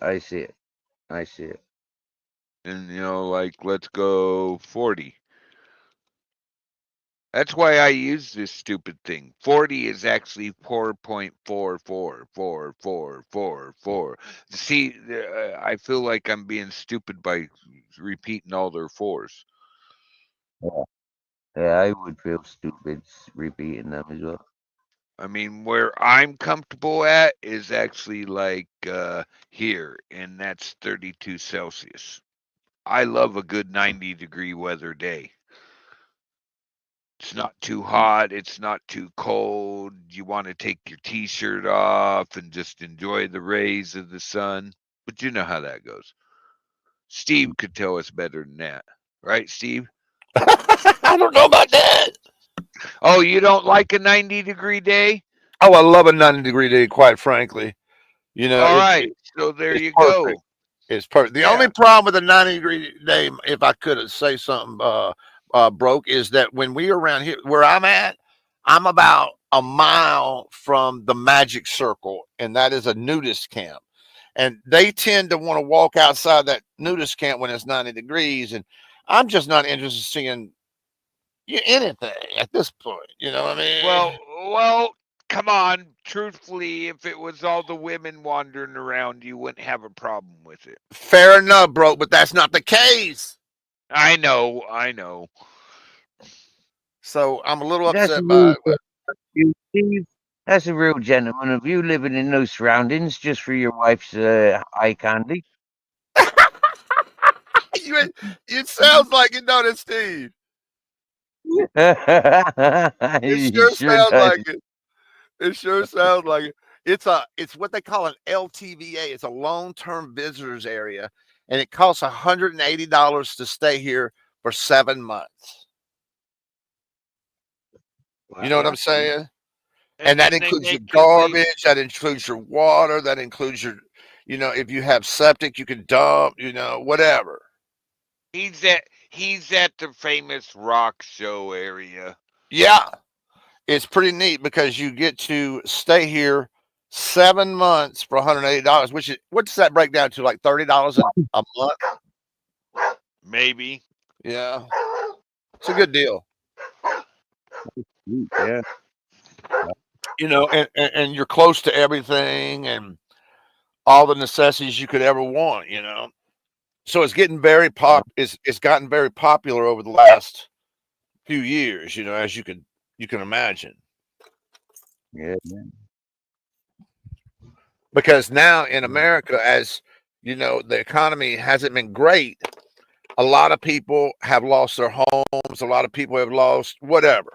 I see it. I see it. and like let's go 40. That's why I use this stupid thing. 40 is actually 4.4444444. See, I feel like I'm being stupid by repeating all their 4s. Yeah, yeah, I would feel stupid repeating them as well. I mean, where I'm comfortable at is actually like here, and that's 32 Celsius. I love a good 90-degree weather day. It's not too hot. It's not too cold. You want to take your t-shirt off and just enjoy the rays of the sun. But you know how that goes. Steve could tell us better than that. Right, Steve? I don't know about that. Oh, you don't like a 90-degree day? Oh, I love a 90-degree day, quite frankly. You know, All right. So there it's you perfect. go. It's perfect. The only Yeah. problem with a 90-degree day, if I could say something broke, is that when we are around here where I'm at, I'm about a mile from the magic circle, and that is a nudist camp. And they tend to want to walk outside that nudist camp when it's 90 degrees. And I'm just not interested in seeing anything at this point. You know what I mean? Well, come on. Truthfully, if it was all the women wandering around, you wouldn't have a problem with it. Fair enough, bro, but that's not the case. I know. I know. So I'm a little That's a upset by real it. But you, Steve. That's a real gentleman of you, living in those surroundings just for your wife's eye candy. you, it sounds like you know that, Steve. It He sure sure sounds does. like it. It sure sounds like it. It's what they call an LTVA. It's a long-term visitors area, and it costs $180 to stay here for 7 months. You know what I'm saying? And that they includes your make you leave. garbage, that includes your water, that includes your, if you have septic, you can dump, whatever. He's at the famous rock show area. Yeah, it's pretty neat because you get to stay here 7 months for $180, which is, what does that break down to? Like $30 a month? Maybe. Yeah, it's a good deal. Yeah. And you're close to everything and all the necessities you could ever want. So it's getting very it's gotten very popular over the last few years, as you can imagine. Yeah. Because now in America, as the economy hasn't been great, a lot of people have lost their homes, a lot of people have lost whatever.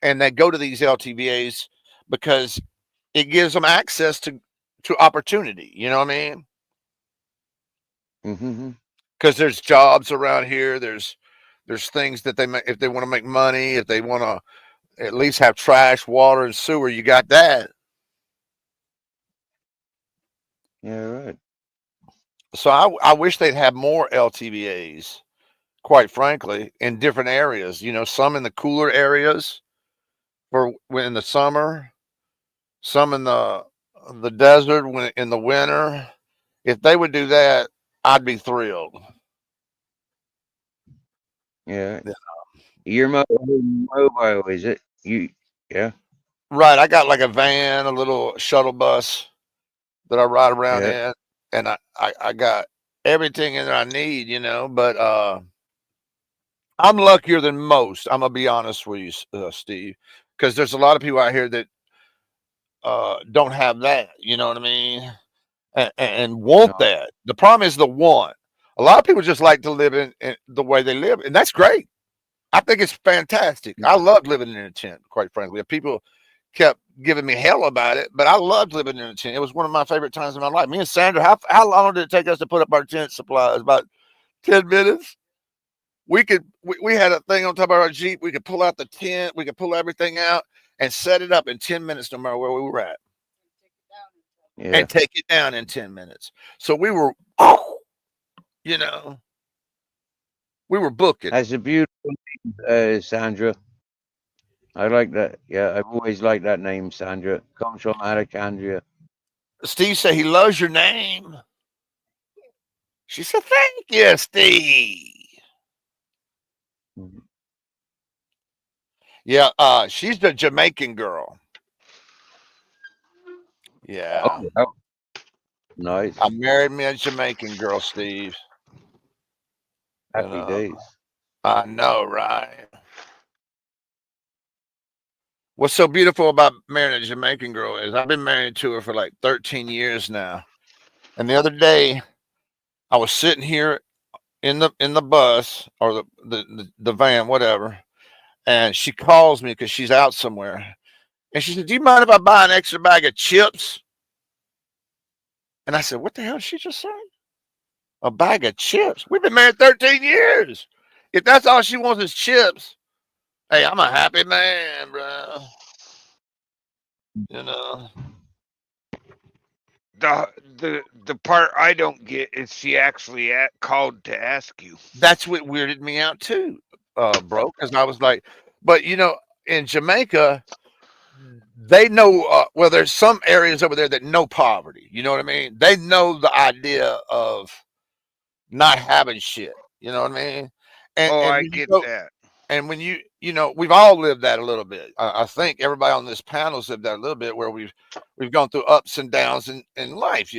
And they go to these LTVAs because it gives them access to opportunity, you know what I mean? Mm-hmm. Because there's jobs around here, there's things that if they want to make money, if they want to at least have trash, water, and sewer, you got that. Yeah, right. So I wish they'd have more LTVAs, quite frankly, in different areas. Some in the cooler areas for when in the summer, some in the desert when in the winter. If they would do that, I'd be thrilled. Yeah. Yeah. Your mobile, is it? Yeah. Right. I got like a van, a little shuttle bus that I ride around Yeah. in, and I got everything in there I need, but I'm luckier than most. I'm gonna be honest with you, Steve, because there's a lot of people out here that don't have that. You know what I mean? And want No. that. The problem is the want. A lot of people just like to live in the way they live, and that's great. I think it's fantastic. I loved living in a tent, quite frankly. People kept giving me hell about it, but I loved living in a tent. It was one of my favorite times in my life. Me and Sandra, how long did it take us to put up our tent supplies? About 10 minutes. We had a thing on top of our Jeep. We could pull out the tent, we could pull everything out and set it up in 10 minutes, no matter where we were at. Yeah. And take it down in 10 minutes. So we were, we were booking. That's a beautiful name, Sandra. I like that. Yeah, I've always liked that name, Sandra. Comes from Alexandria. Steve said he loves your name. She said, "Thank you, Steve." Mhm. Yeah, she's the Jamaican girl. Yeah. Oh, nice. I married me a Jamaican girl, Steve. Happy days. I know, right? What's so beautiful about marrying a Jamaican girl is I've been married to her for like 13 years now. And the other day, I was sitting here in the bus or the van, whatever, and she calls me because she's out somewhere. And she said, "Do you mind if I buy an extra bag of chips?" And I said, "What the hell did she just say? A bag of chips? We've been married 13 years. If that's all she wants is chips, hey, I'm a happy man, bro." You know, The part I don't get is she actually called to ask you. that's what weirded me out too, bro. Because I was like, but in Jamaica, they know. Well, there's some areas over there that know poverty. You know what I mean? They know the idea of not having shit. You know what I mean? And Oh, and I when you get go, that. and when we've all lived that a little bit. I think everybody on this panel's lived that a little bit, where we've gone through ups and downs in life.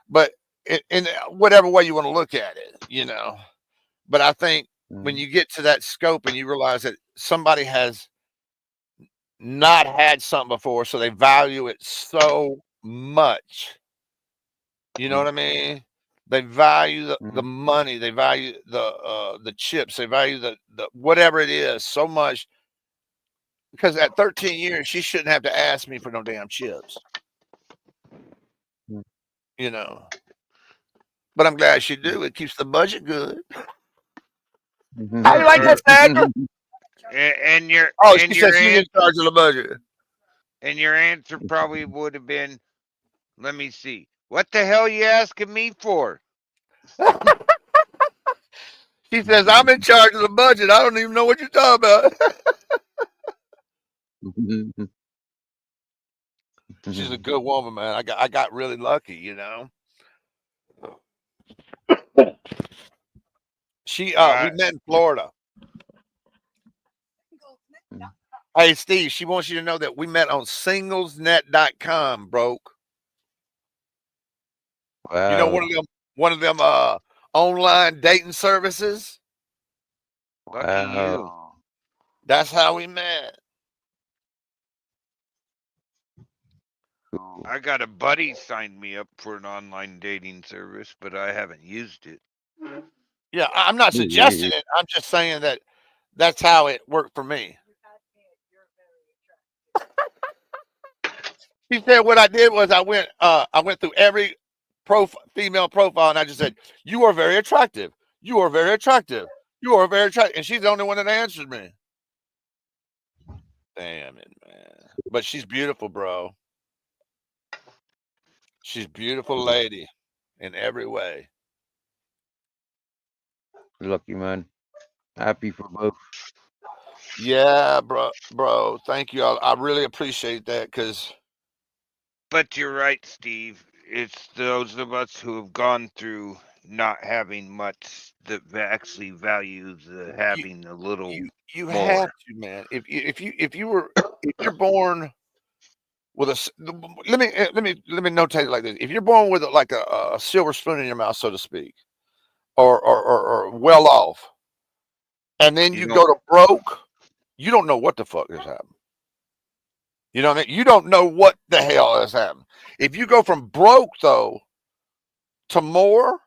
But in whatever way you want to look at it. But I think when Mhm. you get to that scope and you realize that somebody has not had something before, so they value it so much. You know what I mean? They value the money. They value the chips. They value the whatever it is so much. Because at 13 years, she shouldn't have to ask me for no damn chips. You know. But I'm glad she do. It keeps the budget good. How you like that, Sandra? And your Oh, and she your said she's in answer, charge of the budget. and your answer probably would have been, let me see, what the hell you asking me for? She says, I'm in charge of the budget. I don't even know what you're talking about. She's a good woman, man. I got really lucky, you know. We met in Florida. Hey Steve, she wants you to know that we met on singlesnet.com, broke. Wow. You know, one of them online dating services. Lucky you. That's how we met. Cool. I got a buddy signed me up for an online dating service, but I haven't used it. Yeah, I'm not suggesting it. I'm just saying that that's how it worked for me. He said what I did was I went through every female profile and I just said, "You are very attractive. You are very attractive. You are very attractive." And she's the only one that answered me. Damn it, man. But she's beautiful, bro. She's a beautiful lady in every way. Lucky man. Happy for both. Yeah, bro. Thank you. I really appreciate that because. But you're right, Steve. It's those of us who have gone through not having much that actually values having a little You more. have to, man. If you're born with a let me notate it like this. If you're born with like a silver spoon in your mouth, so to speak, or well off, and then you go to broke, you don't know what the fuck has happened. You know what I mean? You don't know what the hell has happened. If you go from broke though to more,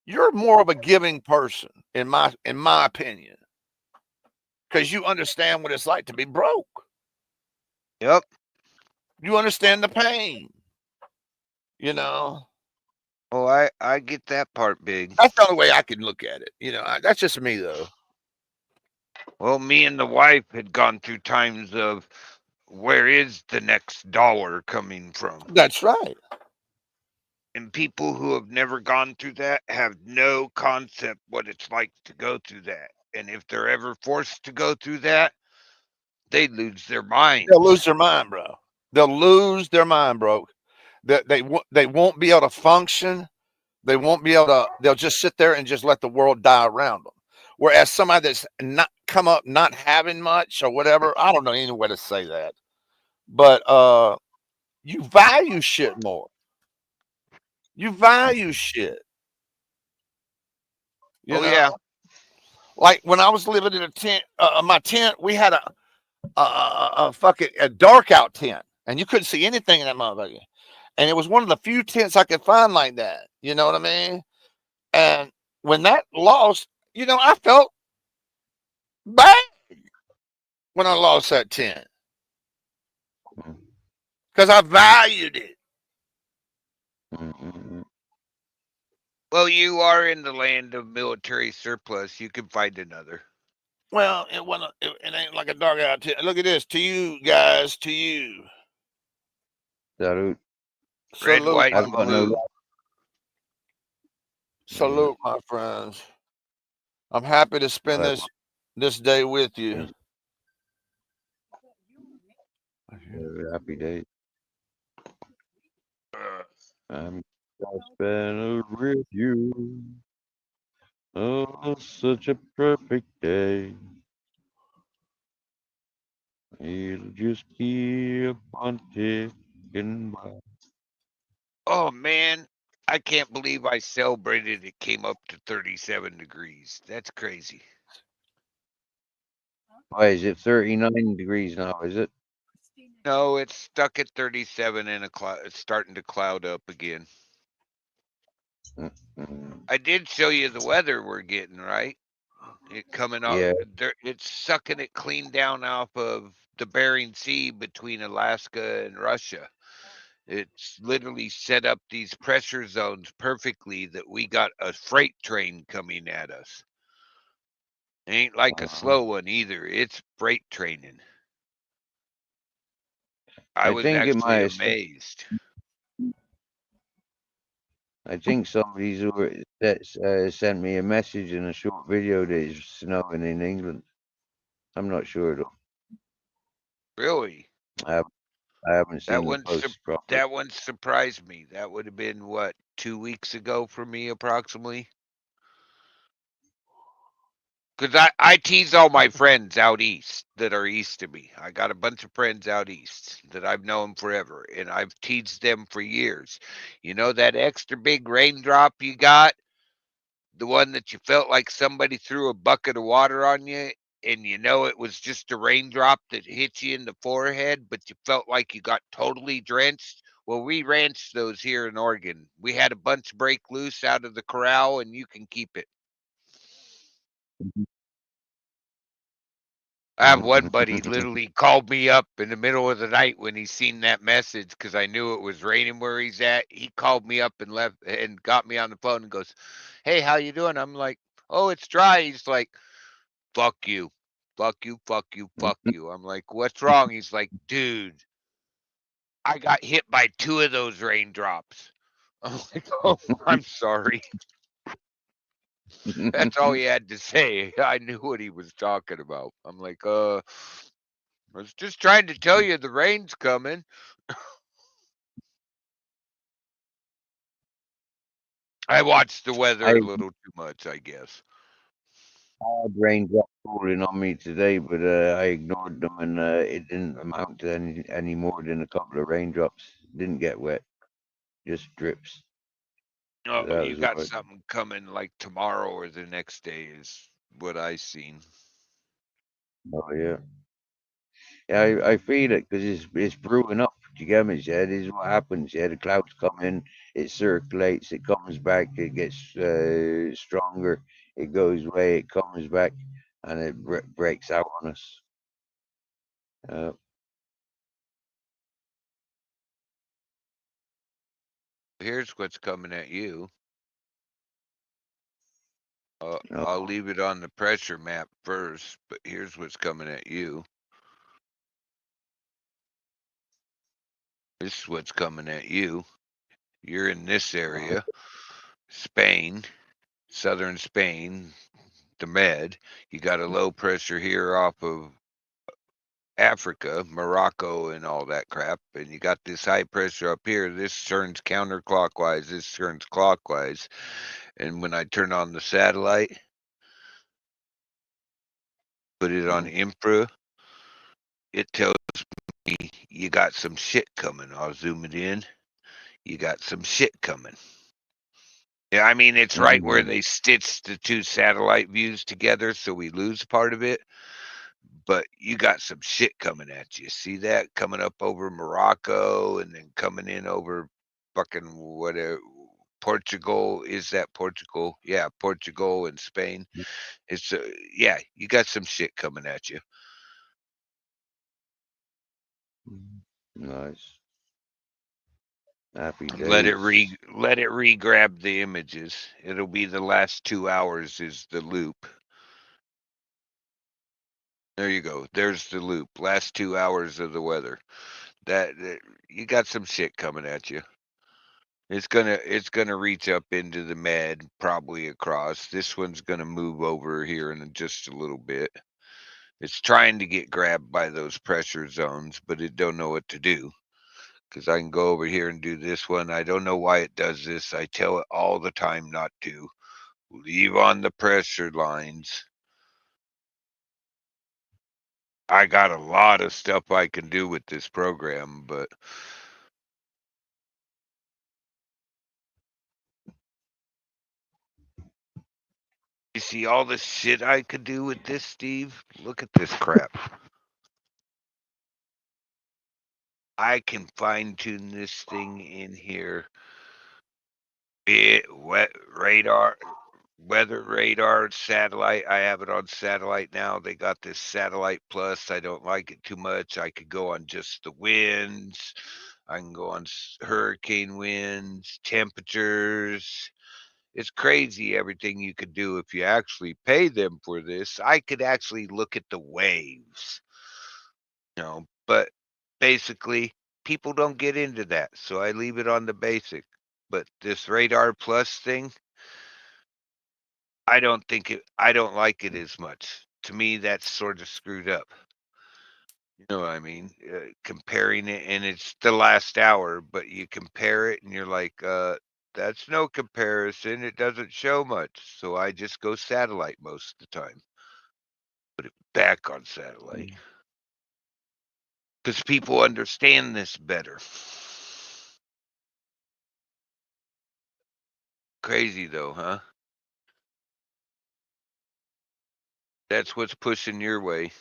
you're more of a giving person, in my opinion, because you understand what it's like to be broke. Yep. You understand the pain. You know. Oh, I get that part big. That's the only way I can look at it. You know, that's just me though. Well, me and the wife had gone through times of where is the next dollar coming from? That's right. And people who have never gone through that have no concept what it's like to go through that. And if they're ever forced to go through that, they lose their mind. They'll lose their mind, bro. They'll lose their mind, bro. They won't be able to function. They won't be able to. They'll just sit there and just let the world die around them. Whereas somebody that's not come up, not having much or whatever, I don't know any way to say that, but you value shit more. You value shit. You know? Yeah. Like when I was living in a tent, my tent, we had a fucking dark out tent, and you couldn't see anything in that motherfucker. And it was one of the few tents I could find like that. You know what I mean? And when that lost, you know, I felt bad when I lost that tent because I valued it. Well, you are in the land of military surplus. You can find another. Well, it ain't like a dark out tent. Look at this. To you guys, to you. Salute. Red, Salute, white, my and blue. Salute, my friends. I'm happy to spend this day with you. Happy day. I'm gonna spend it with you. Oh, such a perfect day. It'll just keep on ticking by. Oh man, I can't believe I celebrated it came up to 37 degrees. That's crazy. Why is it 39 degrees now? Is it? No, it's stuck at 37 and it's starting to cloud up again. Mm. I did show you the weather we're getting, right? It coming up, Yeah. it's sucking it clean down off of the Bering Sea between Alaska and Russia. It's literally set up these pressure zones perfectly that we got a freight train coming at us. Ain't like a Uh, slow one either. It's freight training. I I was think it actually might have sent, amazed. I think somebody's sent me a message in a short video that it's snowing in England. I'm not sure though. Really? I, have, I haven't That seen the one posts properly. that one surprised me. That would have been what, 2 weeks ago for me approximately. Because I tease all my friends out east that are east of me. I got a bunch of friends out east that I've known forever, and I've teased them for years. You know that extra big raindrop you got? The one that you felt like somebody threw a bucket of water on you, and you know it was just a raindrop that hit you in the forehead, but you felt like you got totally drenched? Well, we ranched those here in Oregon. We had a bunch break loose out of the corral, and you can keep it. I have one buddy literally called me up in the middle of the night when he seen that message because I knew it was raining where he's at. He called me up and left and got me on the phone and goes, "Hey, how you doing?" I'm like, "Oh, it's dry." He's like, "Fuck you, fuck you, fuck you, fuck you." I'm like, "What's wrong?" He's like, "Dude, I got hit by two of those raindrops." I'm like, "Oh, I'm sorry." That's all he had to say. I knew what he was talking about. I'm like, I was just trying to tell you the rain's coming. I watched the weather I a little too much, I guess. had raindrops falling on me today, but I ignored them, and it didn't amount to any more than a couple of raindrops. Didn't get wet, just drips. So Oh, that you was got all right. something coming like tomorrow or the next day is what I seen. Oh yeah, yeah. I feel it because it's brewing up. Do you get me? Yeah, this is what happens. Yeah, the clouds come in, it circulates, it comes back, it gets stronger, it goes away, it comes back, and it breaks out on us. Uh, Here's what's coming at you. I'll oh, leave it on the pressure map first, but here's what's coming at you. This is what's coming at you. You're in this oh, area, Spain, southern Spain, the Med. You got a low pressure here off of Africa, Morocco, and all that crap, and you got this high pressure up here. This turns counterclockwise, this turns clockwise. And when I turn on the satellite, put it on infra, it tells me you got some shit coming. I'll zoom it in. You got some shit coming. Yeah, I mean, it's right where mm, they stitched the two satellite views together, so we lose part of it. But you got some shit coming at you. See that coming up over Morocco and then coming in over fucking whatever Portugal. Is that Portugal? Yeah, Portugal and Spain. It's yeah, you got some shit coming at you. nice. Happy Let it days. re-grab the images. It'll be the last 2 hours is the loop. There you go. There's the loop. Last 2 hours of the weather. That you got some shit coming at you. It's gonna reach up into the Med, probably across. This one's gonna move over here in just a little bit. It's trying to get grabbed by those pressure zones, but it don't know what to do. Because I can go over here and do this one. I don't know why it does this. I tell it all the time not to. Leave on the pressure lines. I got a lot of stuff I can do with this program, but you see all the shit I could do with this, Steve? Look at this crap. I can fine tune this thing in here Radar, weather radar, satellite. I have it on satellite now. They got this satellite plus. I don't like it too much. I could go on just the winds. I can go on hurricane winds, temperatures. It's crazy everything you could do if you actually pay them for this. I could actually look at the waves, but basically people don't get into that. So I leave it on the basic. But this radar plus thing, I don't like it as much. To me, that's sort of screwed up. You know what I mean? Comparing it, and it's the last hour, but you compare it, and you're like, that's no comparison. It doesn't show much. So I just go satellite most of the time. Put it back on satellite because people understand this better. Crazy though, huh? That's what's pushing your way.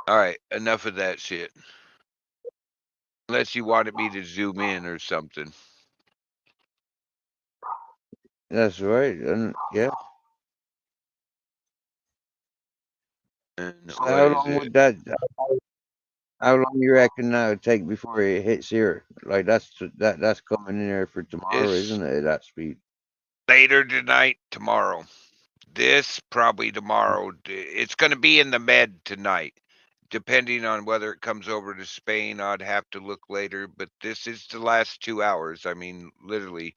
All right, enough of that shit. Unless you wanted me to zoom in or something. That's right. And yeah. And So what how is long it? would that? How long you reckon that would take before it hits here? Like that's coming in there for tomorrow, This isn't it? At that speed. later tonight, tomorrow. This probably tomorrow. It's going to be in the med tonight. Depending on whether it comes over to Spain, I'd have to look later. But this is the last 2 hours. I mean, literally,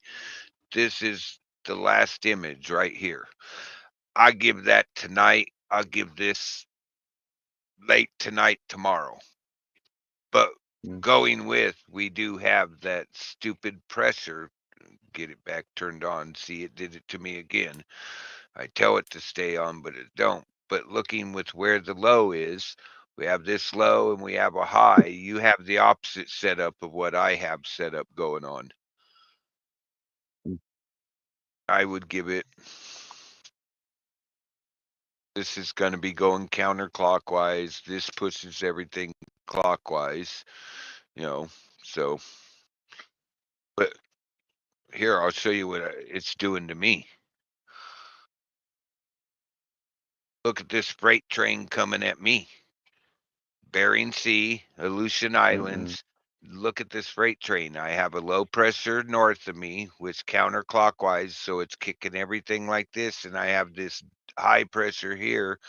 this is the last image right here. I give that tonight. I'll give this late tonight, tomorrow. But going with, we do have that stupid pressure. Get it back turned on. See, it did it to me again. I tell it to stay on, but it don't. But looking with where the low is, we have this low and we have a high. You have the opposite setup of what I have set up going on. I would give it. This is going to be going counterclockwise. This pushes everything clockwise, so. But here, I'll show you what it's doing to me. Look at this freight train coming at me. Bering Sea, Aleutian Islands. Look at this freight train. I have a low pressure north of me, which counterclockwise, so it's kicking everything like this, and I have this high pressure here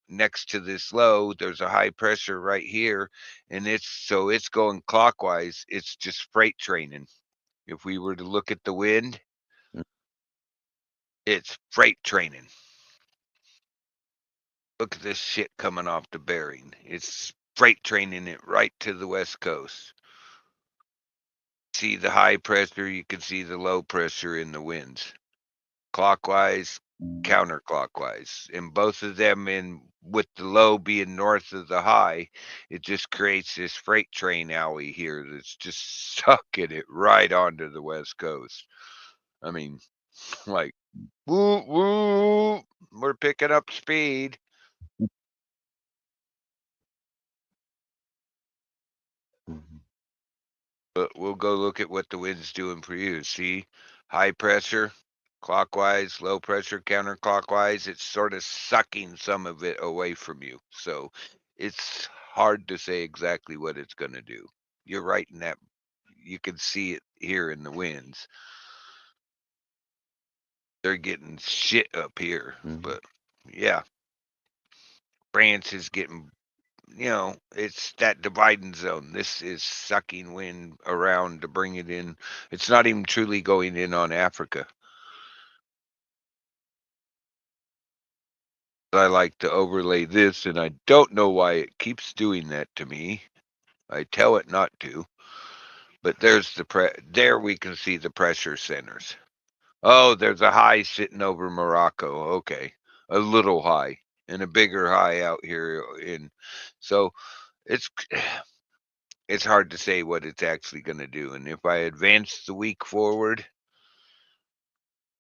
next to this low. There's a high pressure right here, and it's going clockwise. It's just freight training. If we were to look at the wind, it's freight training. Look at this shit coming off the bearing. It's freight training it right to the west coast. See the high pressure, you can see the low pressure in the winds. Clockwise, counterclockwise. And both of them with the low being north of the high, it just creates this freight train alley here that's just sucking it right onto the west coast. I mean, like, woo, woo, we're picking up speed. But we'll go look at what the wind's doing for you. See, high pressure, clockwise, low pressure, counterclockwise. It's sort of sucking some of it away from you. So it's hard to say exactly what it's going to do. You're right in that. You can see it here in the winds. They're getting shit up here. But yeah, France is getting it's that dividing zone. This is sucking wind around to bring it in. It's not even truly going in on Africa. I like to overlay this, and I don't know why it keeps doing that to me. I tell it not to. But there's there we can see the pressure centers. Oh, there's a high sitting over Morocco. Okay. A little high and a bigger high out here so it's it's hard to say what it's actually going to do. And if I advance the week forward,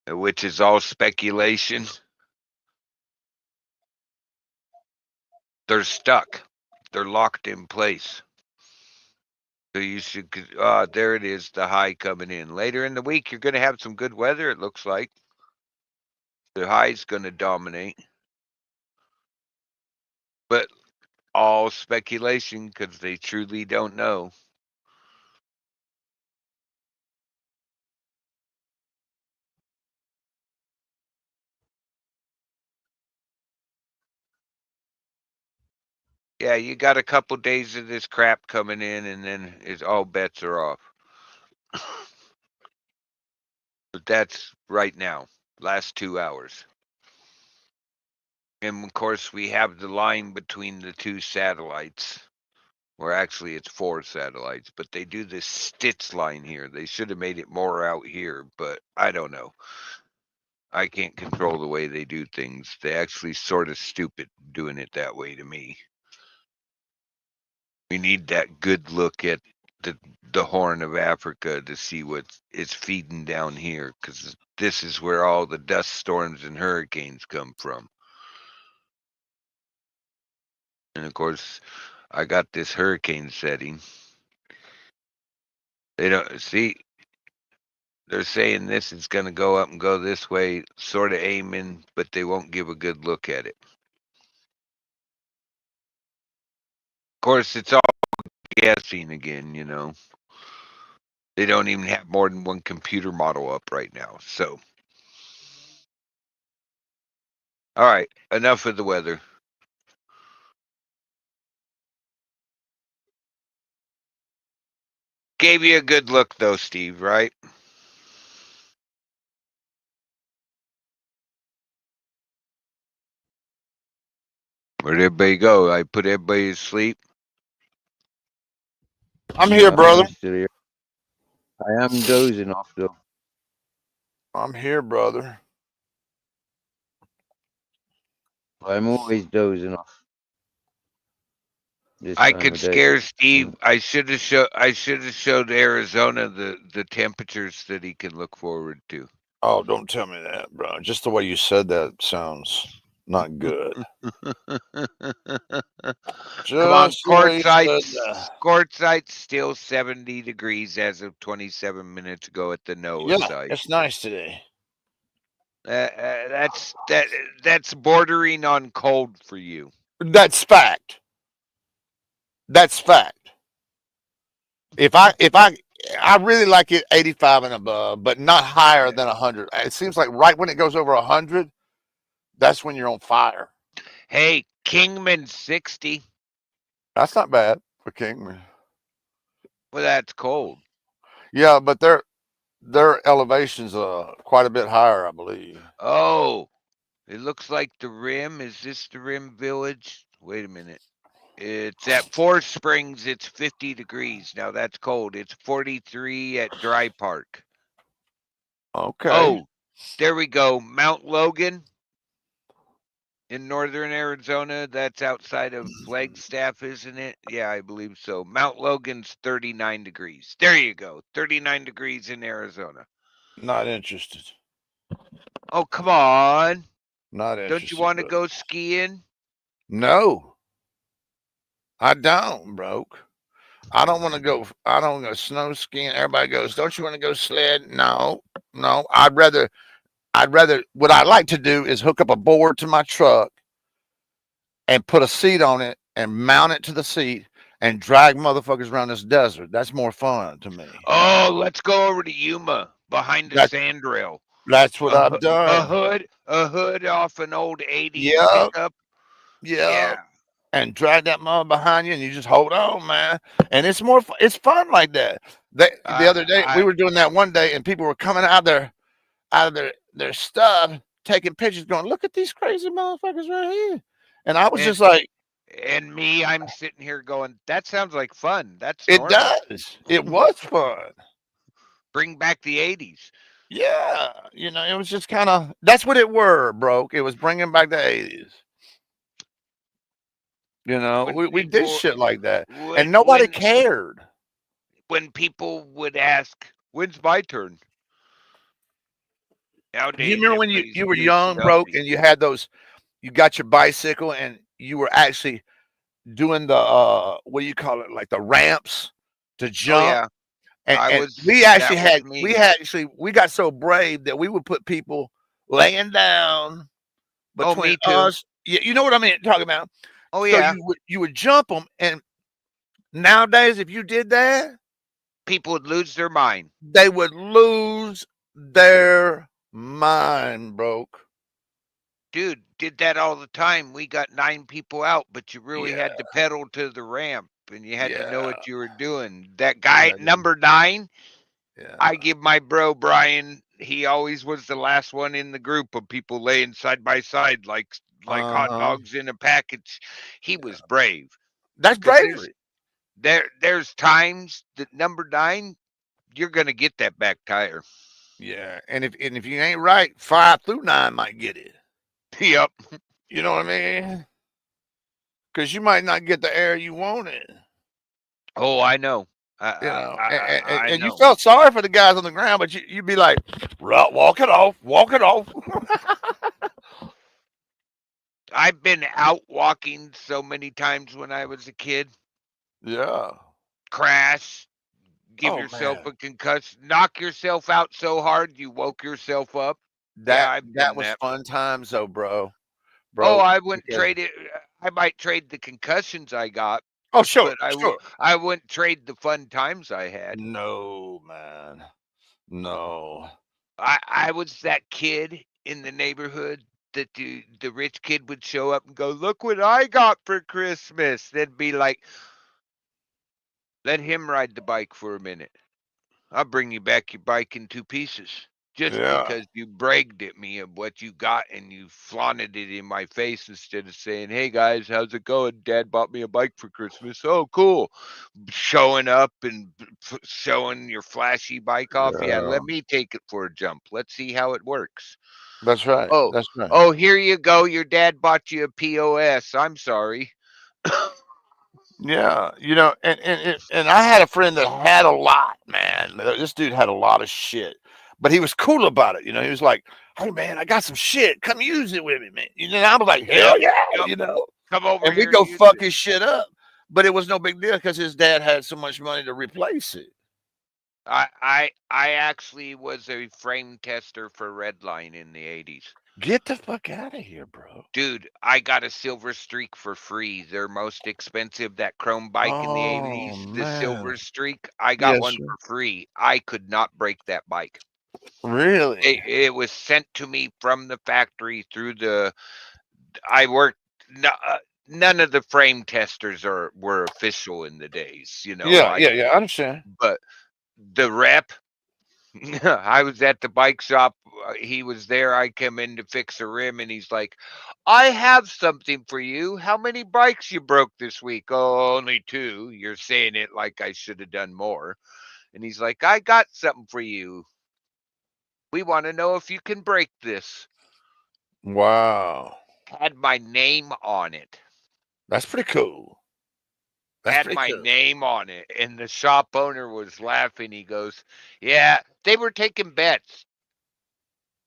which is all speculation, they're stuck. They're locked in place. So you should. There it is. The high coming in later in the week. You're going to have some good weather. It looks like the high's going to dominate, but all speculation because they truly don't know. Yeah, you got a couple days of this crap coming in, and then all bets are off. But that's right now, last 2 hours. And of course, we have the line between the two satellites. Or actually, it's 4 satellites, but they do this stitch line here. They should have made it more out here, but I don't know. I can't control the way they do things. They actually sort of stupid doing it that way to me. We need that good look at the Horn of Africa to see what it's feeding down here, because this is where all the dust storms and hurricanes come from. And of course, I got this hurricane setting. They don't see. They're saying this is going to go up and go this way, sort of aiming, but they won't give a good look at it. Of course, it's all guessing again, you know. They don't even have more than one computer model up right now. So, all right, enough of the weather. Gave you a good look, though, Steve, right? Where'd everybody go? I put everybody to sleep. I'm here, brother. I'm still here. I am dozing off, though. I'm here, brother. I'm always dozing off. I could scare Steve. I should have showed Arizona the temperatures that he can look forward to. Oh, don't tell me that, bro. Just the way you said that sounds not good. Come on, Quartzite's still 70 degrees as of 27 minutes ago at the NOAA site. It's nice today. That's bordering on cold for you. That's fact. That's fact. If I really like it 85 and above, but not higher than 100. It seems like right when it goes over 100, that's when you're on fire. Hey, Kingman 60. That's not bad for Kingman. Well, that's cold. Yeah, but their elevation's quite a bit higher, I believe. Oh, it looks like the Rim. Is this the Rim Village? Wait a minute. It's at Four Springs. It's 50 degrees. Now that's cold. It's 43 at Dry Park. Okay. Oh, there we go. Mount Logan in northern Arizona. That's outside of Flagstaff, isn't it? Yeah, I believe so. Mount Logan's 39 degrees. There you go. 39 degrees in Arizona. Not interested. Oh, come on. Not interested. Don't you want to go skiing? No. I don't, broke. I don't want to go. I don't go snow skiing. Everybody goes, don't you want to go sled? No. I'd rather. What I like to do is hook up a board to my truck and put a seat on it and mount it to the seat and drag motherfuckers around this desert. That's more fun to me. Oh, let's go over to Yuma behind the sandrail. That's what I've done. A hood off an old 80 pickup. Yeah. And drag that mother behind you, and you just hold on, man. And it's more. It's fun like that. The other day we were doing that one day, and people were coming out of their stuff, taking pictures, going, "Look at these crazy motherfuckers right here." And I was just like, and me, I'm sitting here going, "That sounds like fun." That's it does. It was fun. Bring back the 80s. Yeah, it was just kind of. That's what it were, broke. It was bringing back the 80s. We did shit like that, and nobody cared. When people would ask, "When's my turn?" Nowadays, do you remember when you were young, broke, and you had you got your bicycle, and you were actually doing the what do you call it, like the ramps to Oh jump. yeah, And that was we me. actually we got so brave that we would put people laying down Oh, between me too. us. You know what I mean? Talking about. Oh So yeah, you would jump them, and nowadays if you did that, people would lose their mind. they would lose their mind, broke. Dude, did that all the time. We got 9 people out, but you really Yeah, had to pedal to the ramp and you had to know yeah, what you were doing. That guy, yeah, number 9, I yeah. give my bro Brian, he always was the last one in the group of people laying side by side like hot Uh-huh. dogs in a package. He was brave. That's Because bravery. there's times that number 9, you're gonna get that back tire. Yeah, and if you ain't right, 5 through 9 might get it. Yep. You know what I mean? Because you might not get the air you wanted. Oh, I know. I You I, know, I, I and you know. felt sorry for the guys on the ground, but you'd be like, walk it off, walk it off. I've been out walking so many times when I was a kid. Yeah. Crash, give Oh yourself man, a concussion, knock yourself out so hard you woke yourself up. Yeah, that I've that done was that. fun times though, bro. Oh, Bro, I wouldn't because trade it. I might trade the concussions I got, oh sure, but sure. I wouldn't trade the fun times I had. No, man. No. I was that kid in the neighborhood that the rich kid would show up and go, "Look what I got for Christmas." They'd be like, "Let him ride the bike for a minute. I'll bring you back your bike in 2 pieces." Just Yeah, because you bragged at me of what you got and you flaunted it in my face instead of saying, "Hey guys, how's it going? Dad bought me a bike for Christmas." Oh, cool. Showing up and showing your flashy bike off. Yeah, yeah. let me take it for a jump. Let's see how it works. That's right. Oh, That's right. oh, here you go. Your dad bought you a POS. I'm sorry. Yeah, you know, and I had a friend that had a lot, man. This dude had a lot of shit, but he was cool about it. You know, he was like, "Hey, man, I got some shit. Come use it with me, man." You know, and I was like, Yep, "Hell yeah," yep. you know. Come over And we here and go use fuck it. his shit up, but it was no big deal because his dad had so much money to replace it. I actually was a frame tester for Redline in the 80s. Get the fuck out of here, bro. Dude, I got a Silver Streak for free. Their most expensive, that chrome bike in the Oh 80s, the Silver man, Streak. I got yes, one sir. for free. I could not break that bike. Really? It was sent to me from the factory through the. I worked. None of the frame testers were official in the days. Yeah, yeah, yeah. I understand. But the rep. I was at the bike shop. He was there. I come in to fix a rim, and he's like, "I have something for you. How many bikes you broke this week?" "Oh, only 2." "You're saying it like I should have done more." And he's like, "I got something for you. We want to know if you can break this." Wow, Had my name on it. that's pretty cool. That's Had pretty my cool. name on it. And the shop owner was laughing. He goes, "Yeah, they were taking bets."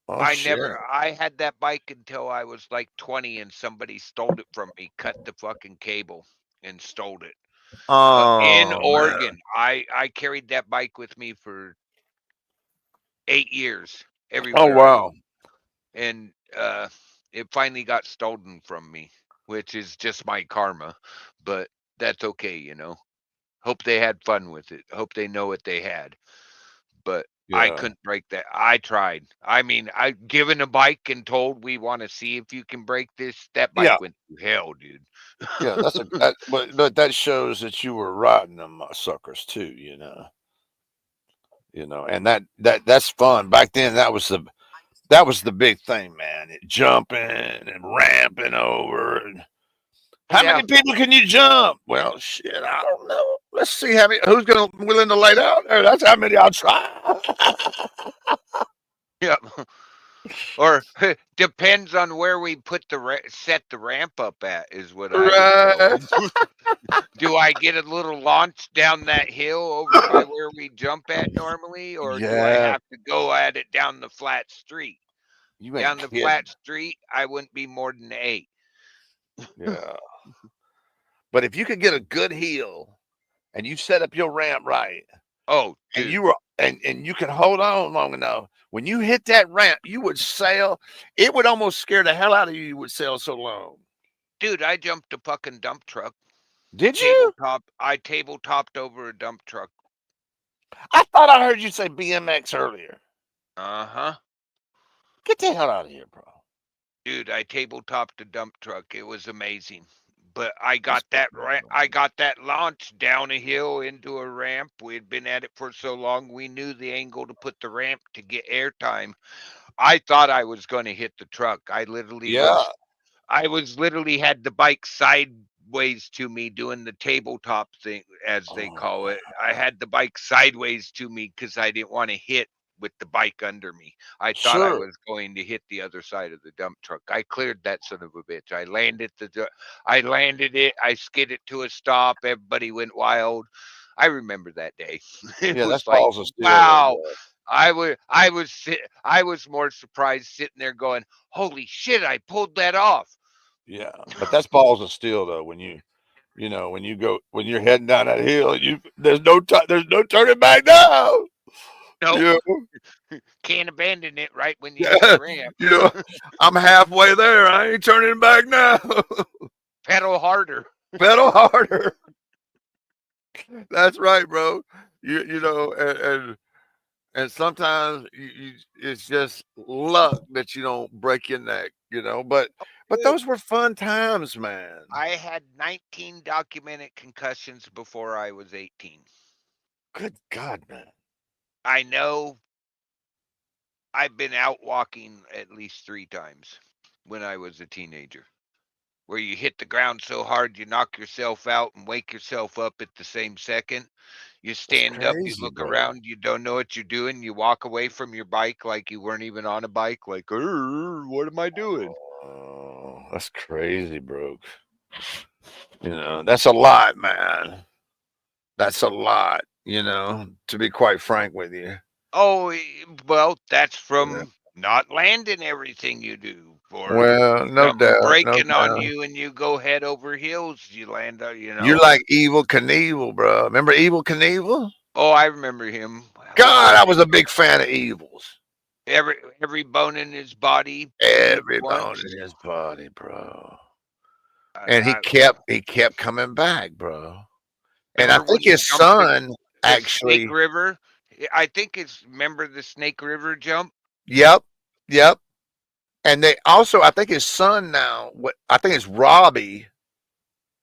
Oh shit. I had that bike until I was like 20 and somebody stole it from me, cut the fucking cable and stole it. In Oh man. Oregon, I carried that bike with me for 8 years Oh everywhere I wow. went. And it finally got stolen from me, which is just my karma, but that's okay. Hope they had fun with it. Hope they know what they had. But I Yeah. couldn't break that. I tried. I mean, I given a bike and told we want to see if you can break this. That bike Yeah. went to hell, dude. Yeah. But that shows that you were riding them suckers too. And that's fun. Back then, that was the big thing, man. Jumping and ramping over. And Oh how yeah, many people can you jump? Well, shit, I don't know. Let's see how many. Who's willing to lay down there? That's how many I'll try. yeah. Or depends on where we put set the ramp up at is what I would tell Right. them. Do I get a little launch down that hill over by where we jump at normally, or do I Yeah. have to go at it down the flat street? You ain't Down the flat kidding. street, I wouldn't be more than 8. Yeah. But if you could get a good heel and you set up your ramp right, Oh, and dude. you were and you could hold on long enough, when you hit that ramp, you would sail. It would almost scare the hell out of you. You would sail so long. Dude, I jumped a fucking dump truck. Did you? I tabletopped over a dump truck. I thought I heard you say BMX earlier. Uh-huh. Get the hell out of here, bro. Dude, I tabletopped a dump truck. It was amazing. But I got That's that launch down a hill into a ramp. We had been at it for so long, we knew the angle to put the ramp to get airtime. I thought I was going to hit the truck. I literally Yeah. literally had the bike sideways to me doing the tabletop thing, as they Oh, call it. I had the bike sideways to me because I didn't want to hit with the bike under me. I thought I sure. was going to hit the other side of the dump truck. I cleared that son of a bitch. I landed it. I skidded to a stop. Everybody went wild. I remember that day. It Yeah, that's was like, balls of steel, though, wow. bro. I was more surprised sitting there going, holy shit, I pulled that off. Yeah, but that's balls of steel, though. When when you're heading down that hill, there's no turning back now. No, You can't abandon it right when you hit the ramp. you know, I'm halfway there. I ain't turning back now. Pedal harder. Pedal harder. That's right, bro. You know, and sometimes it's just luck that you don't break your neck. But those were fun times, man. I had 19 documented concussions before I was 18. Good God, man. I know I've been out walking at least 3 times when I was a teenager, where you hit the ground so hard you knock yourself out and wake yourself up at the same second. You stand up, you Crazy, look bro. around, you don't know what you're doing, you walk away from your bike like you weren't even on a bike, like, what am I doing? Oh, that's crazy, bro. That's a lot, man. That's a lot, to be quite frank with you. Oh, well, that's Yeah. from not landing everything you do, or Well, no something doubt, no breaking on doubt. you and you go head over heels. You land, You're like Evil Knievel, bro. Remember Evil Knievel? Oh, I remember him. God, I was a big fan of Evil's. Every bone in his body. Every bone once. in his body, bro. I, And he I kept coming back, bro. And I remember when think he his jumped son the actually. Snake River. I think it's remember the Snake River jump. Yep. And they also, I think his son now. I think it's Robbie.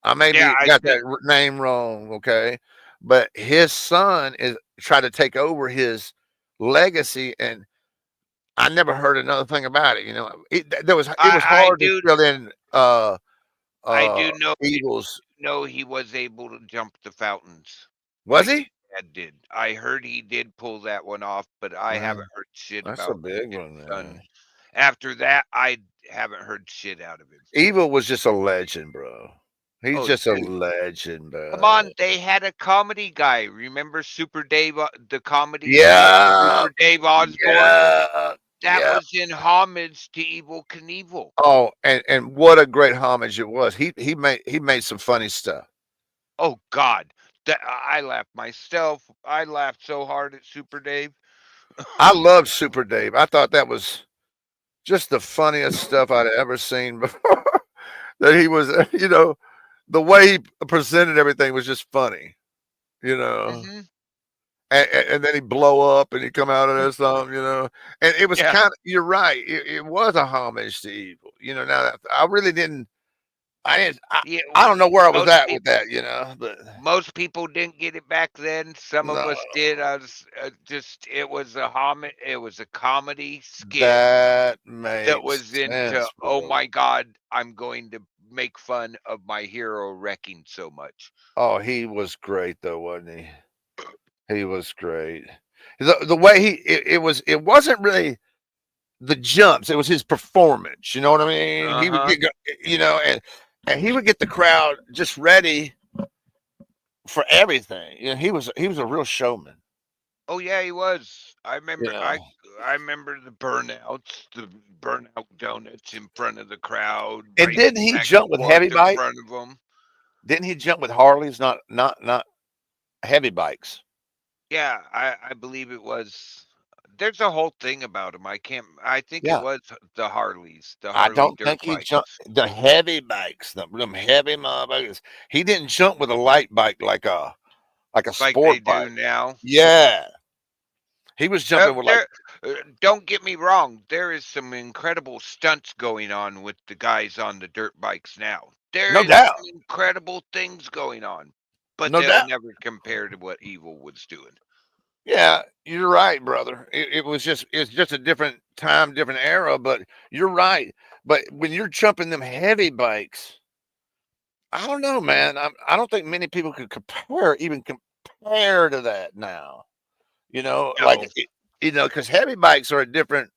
I maybe got that name wrong, okay? But his son is trying to take over his legacy, and I never heard another thing about it. It was hard to fill in. I do know. Eagles. No, he was able to jump the fountains. Was like he? his dad did. I heard he did pull that one off, but I haven't heard shit That's about a big his one, son. man. After that, I haven't heard shit out of him. Evil was just a legend, bro. He's just a dude. legend, bro. Come on, they had a comedy guy. Remember Super Dave, the comedy? Yeah. Super Dave Osborne. Yeah. That was in homage to Evel Knievel. Oh, and what a great homage it was. He made some funny stuff. Oh God, I laughed myself. I laughed so hard at Super Dave. I loved Super Dave. I thought that was just the funniest stuff I'd ever seen before. That he was, the way he presented everything was just funny, Mm-hmm. and then he'd blow up and he'd come out of there something, and it was kind of, you're right. It was a homage to Evil, now I really didn't, I don't know where I was at with that, but most people didn't get it back then. Some of us did. I was it was a homage. It was a comedy skit that was into, oh my God, I'm going to make fun of my hero wrecking so much. Oh, he was great though, wasn't he? He was great. The way it wasn't really the jumps. It was his performance. You know what I mean? He would get, and he would get the crowd just ready for everything. He was a real showman. Oh yeah, he was. I remember. I remember the burnouts, the burnout donuts in front of the crowd. And didn't he jump with heavy bike? In front of them. Didn't he jump with Harleys? Not. heavy bikes. Yeah, I believe it was. There's a whole thing about him. I think it Yeah. was the Harleys, the I Harley don't dirt think he jumped bikes. the heavy bikes, them heavy motherfuckers. He didn't jump with a light bike like a Like they sport do bike. now. Yeah. He was jumping with like There, don't get me wrong. There is some incredible stunts going on with the guys on the dirt bikes now. There no is doubt. some incredible things going on, but No they'll doubt. never compare to what Evil was doing. Yeah, you're right, brother. It's just a different time, different era, but you're right. But when you're jumping them heavy bikes, I don't know, man. I don't think many people could even compare to that now. You know, No, because heavy bikes are a different.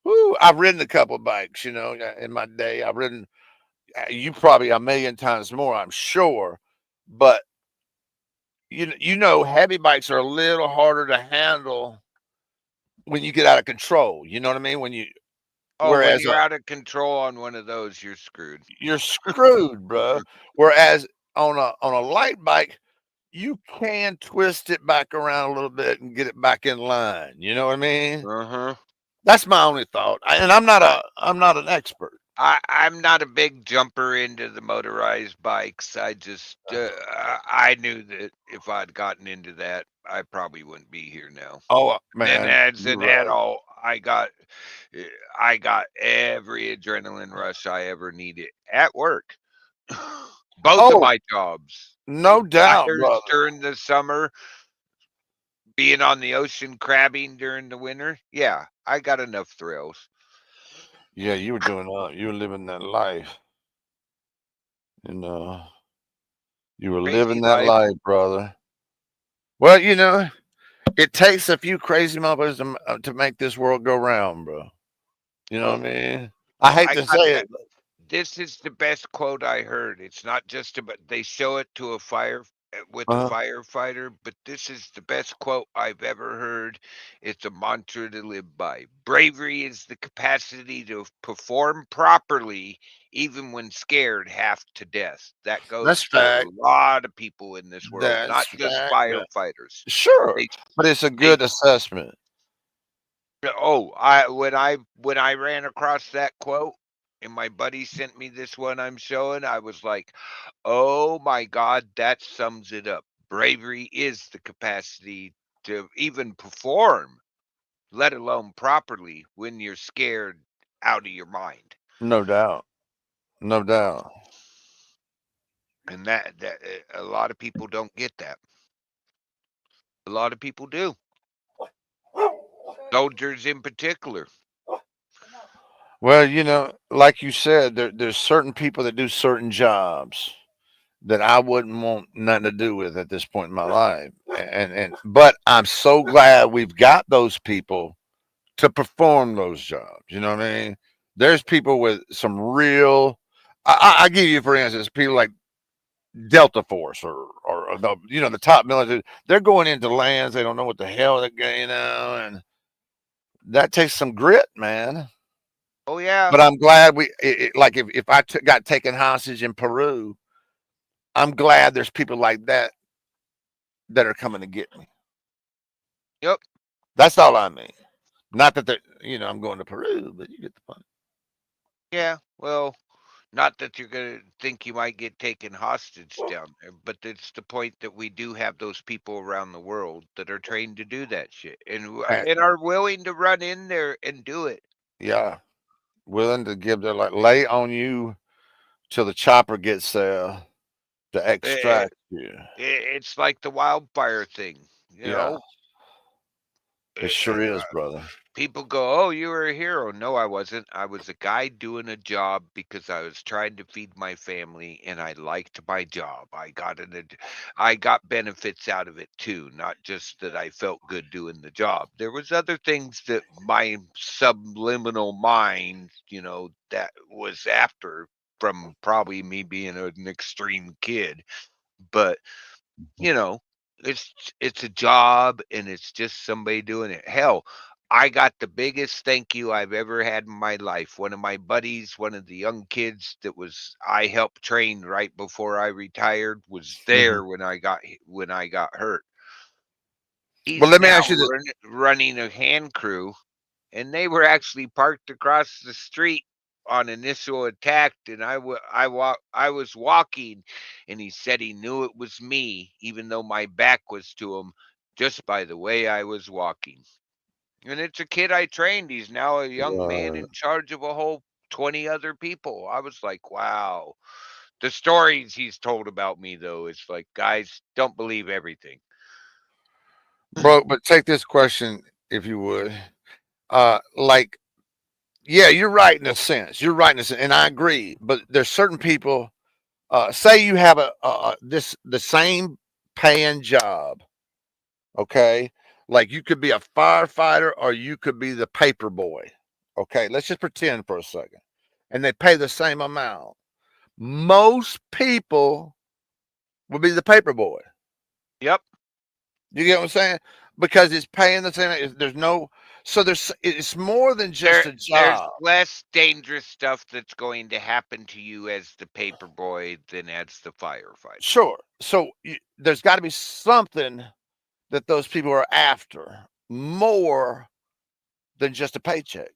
Woo, I've ridden a couple bikes, in my day. I've ridden you probably a million times more, I'm sure. But heavy bikes are a little harder to handle when you get out of control. You know what I mean? oh, when Whereas you're out of control on one of those, you're screwed. you're screwed, bro. Whereas on a light bike, you can twist it back around a little bit and get it back in line. You know what I mean? Uh huh. That's my only thought. And I'm not an expert. I'm not a big jumper into the motorized bikes. I knew that if I'd gotten into that, I probably wouldn't be here now. Oh Then man, as you're an right. adult, I got every adrenaline rush I ever needed at work. Both of Oh, my jobs, no doubt, fires brother. during the summer, being on the ocean crabbing during the winter. Yeah, I got enough thrills. Yeah, you were living that life. You know, you were Crazy living that life. life, brother. Well, it takes a few crazy motherfuckers to make this world go round, bro. You know Oh, what I mean? I hate I to got say that. it. This is the best quote I heard. It's not just about they show it to a fire with a Uh, firefighter, but this is the best quote I've ever heard. It's a mantra to live by. Bravery is the capacity to perform properly even when scared half to death. That that's goes to fact. a lot of people in this world, That's not just fact. firefighters. Sure, They but it's a they good assessment. Oh, I when I ran across that quote and my buddy sent me this one I'm showing, I was like, "Oh my God, that sums it up. Bravery is the capacity to even perform, let alone properly, when you're scared out of your mind." No doubt. No doubt. And a lot of people don't get that. A lot of people do. Soldiers in particular. Well, like you said, there's certain people that do certain jobs that I wouldn't want nothing to do with at this point in my life. But I'm so glad we've got those people to perform those jobs. You know what I mean? There's people with some real. I give you for instance, people like Delta Force or the top military. They're going into lands they don't know what the hell they're getting, and that takes some grit, man. Oh yeah. But I'm glad like if got taken hostage in Peru, I'm glad there's people like that are coming to get me. Yep. That's all I mean. Not that I'm going to Peru, but you get the point. Yeah. Well, not that you're gonna think you might get taken hostage down there, but it's the point that we do have those people around the world that are trained to do that shit And, and are willing to run in there and do it. yeah, willing to give their like lay on you till the chopper gets there to Eh, extract you. It's like the wildfire thing, you Yeah, know. it sure is, brother. People go, "Oh, you were a hero." No, I wasn't. I was a guy doing a job because I was trying to feed my family and I liked my job. I got benefits out of it too, not just that I felt good doing the job. There was other things that my subliminal mind, that was after from probably me being an extreme kid. But you know, it's a job and it's just somebody doing it. Hell, I got the biggest thank you I've ever had in my life. One of my buddies, one of the young kids that was I helped train right before I retired, was Mhm. there when I got hurt. Well, He's let me now ask you this. running a hand crew, and they were actually parked across the street on initial attack, and I was walking, and he said he knew it was me, even though my back was to him, just by the way I was walking. And it's a kid I trained. He's now a young man in charge of a whole 20 other people. I was like, wow. The stories he's told about me, though, it's like, guys, don't believe everything. Bro, but take this question if you would. Like, yeah, you're right in a sense. You're right in a sense, and I agree. But there's certain people. Say you have the same paying job. Okay, like you could be a firefighter or you could be the paper boy. Okay, let's just pretend for a second, and they pay the same amount. Most people will be the paper boy. Yep. You get what I'm saying? Because it's paying the same. There's no, so it's more than just a There's job. less dangerous stuff that's going to happen to you as the paper boy than as the firefighter. Sure. So there's got to be something that those people are after more than just a paycheck.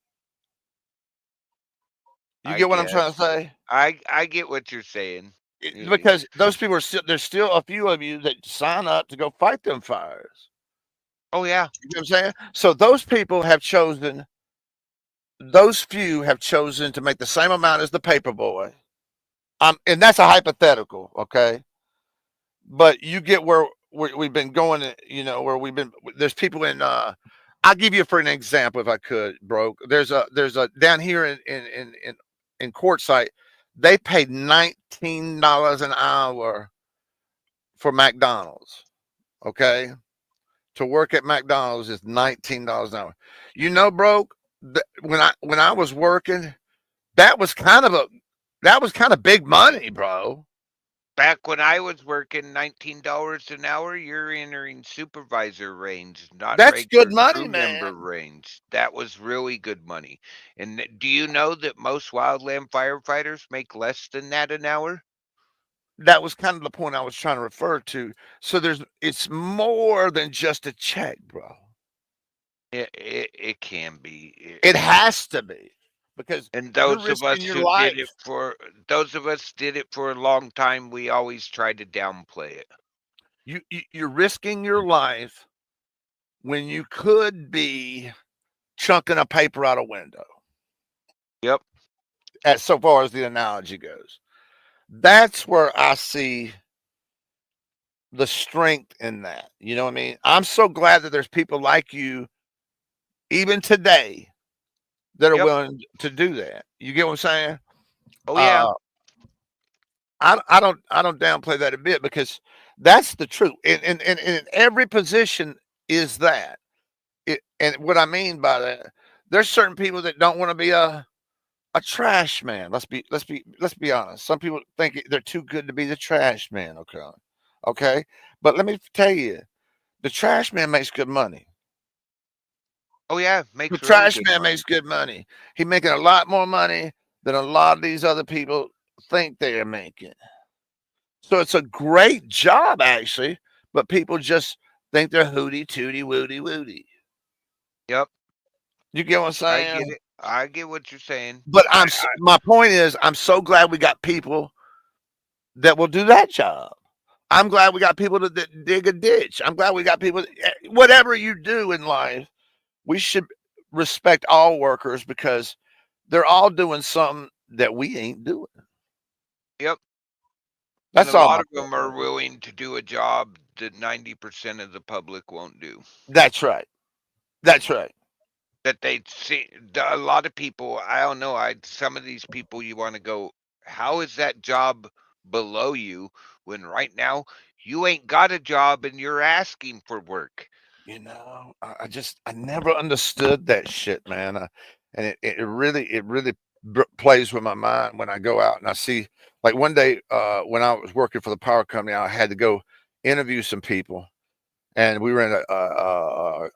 You I get what I'm trying guess. to say? I get what you're saying. Because those people are still, there's still a few of you that sign up to go fight them fires. Oh yeah. You know what I'm saying? So those people have chosen, those few have chosen to make the same amount as the paper boy. And that's a hypothetical, okay? But you get where we've been going, where we've been. There's people in. I'll give you for an example, if I could, bro. There's a down here in Quartzsite, they paid $19 an hour for McDonald's. Okay, to work at McDonald's is $19 an hour. Bro, when I was working, that was kind of big money, bro. Back when I was working $19 an hour, you're entering supervisor range, not That's good regular money, crew member man. range. That was really good money. And do you know that most wildland firefighters make less than that an hour? That was kind of the point I was trying to refer to. So it's more than just a check, bro. It can be. It has to be, because And you're risking your life. those of us did it for a long time, we always try to downplay it. You're risking your life when you could be chunking a paper out a window. Yep. As so far as the analogy goes, that's where I see the strength in that. You know what I mean? I'm so glad that there's people like you, even today, that are Yep. willing to do that. You get what I'm saying? Oh yeah. I don't downplay that a bit, because that's the truth. And in every position is that. And what I mean by that, there's certain people that don't want to be a trash man. Let's be honest. Some people think they're too good to be the trash man. Okay. But let me tell you, the trash man makes good money. Oh yeah. The Makes really trash good man money. makes good money. He's making a lot more money than a lot of these other people think they are making. So it's a great job, actually, but people just think they're hooty tooty wooty wooty. Yep. You get what I'm I get saying? it. I get what you're saying. But my point is, I'm so glad we got people that will do that job. I'm glad we got people that dig a ditch. I'm glad we got people. Whatever you do in life, we should respect all workers, because they're all doing something that we ain't doing. Yep. And That's a all lot my of them point are is. willing to do a job that 90% of the public won't do. That's right. That's right. That they see a lot of people, I don't know, some of these people you want to go, how is that job below you when right now you ain't got a job and you're asking for work? I never understood that shit, man. And it really plays with my mind when I go out and I see, like one day when I was working for the power company, I had to go interview some people, and we were in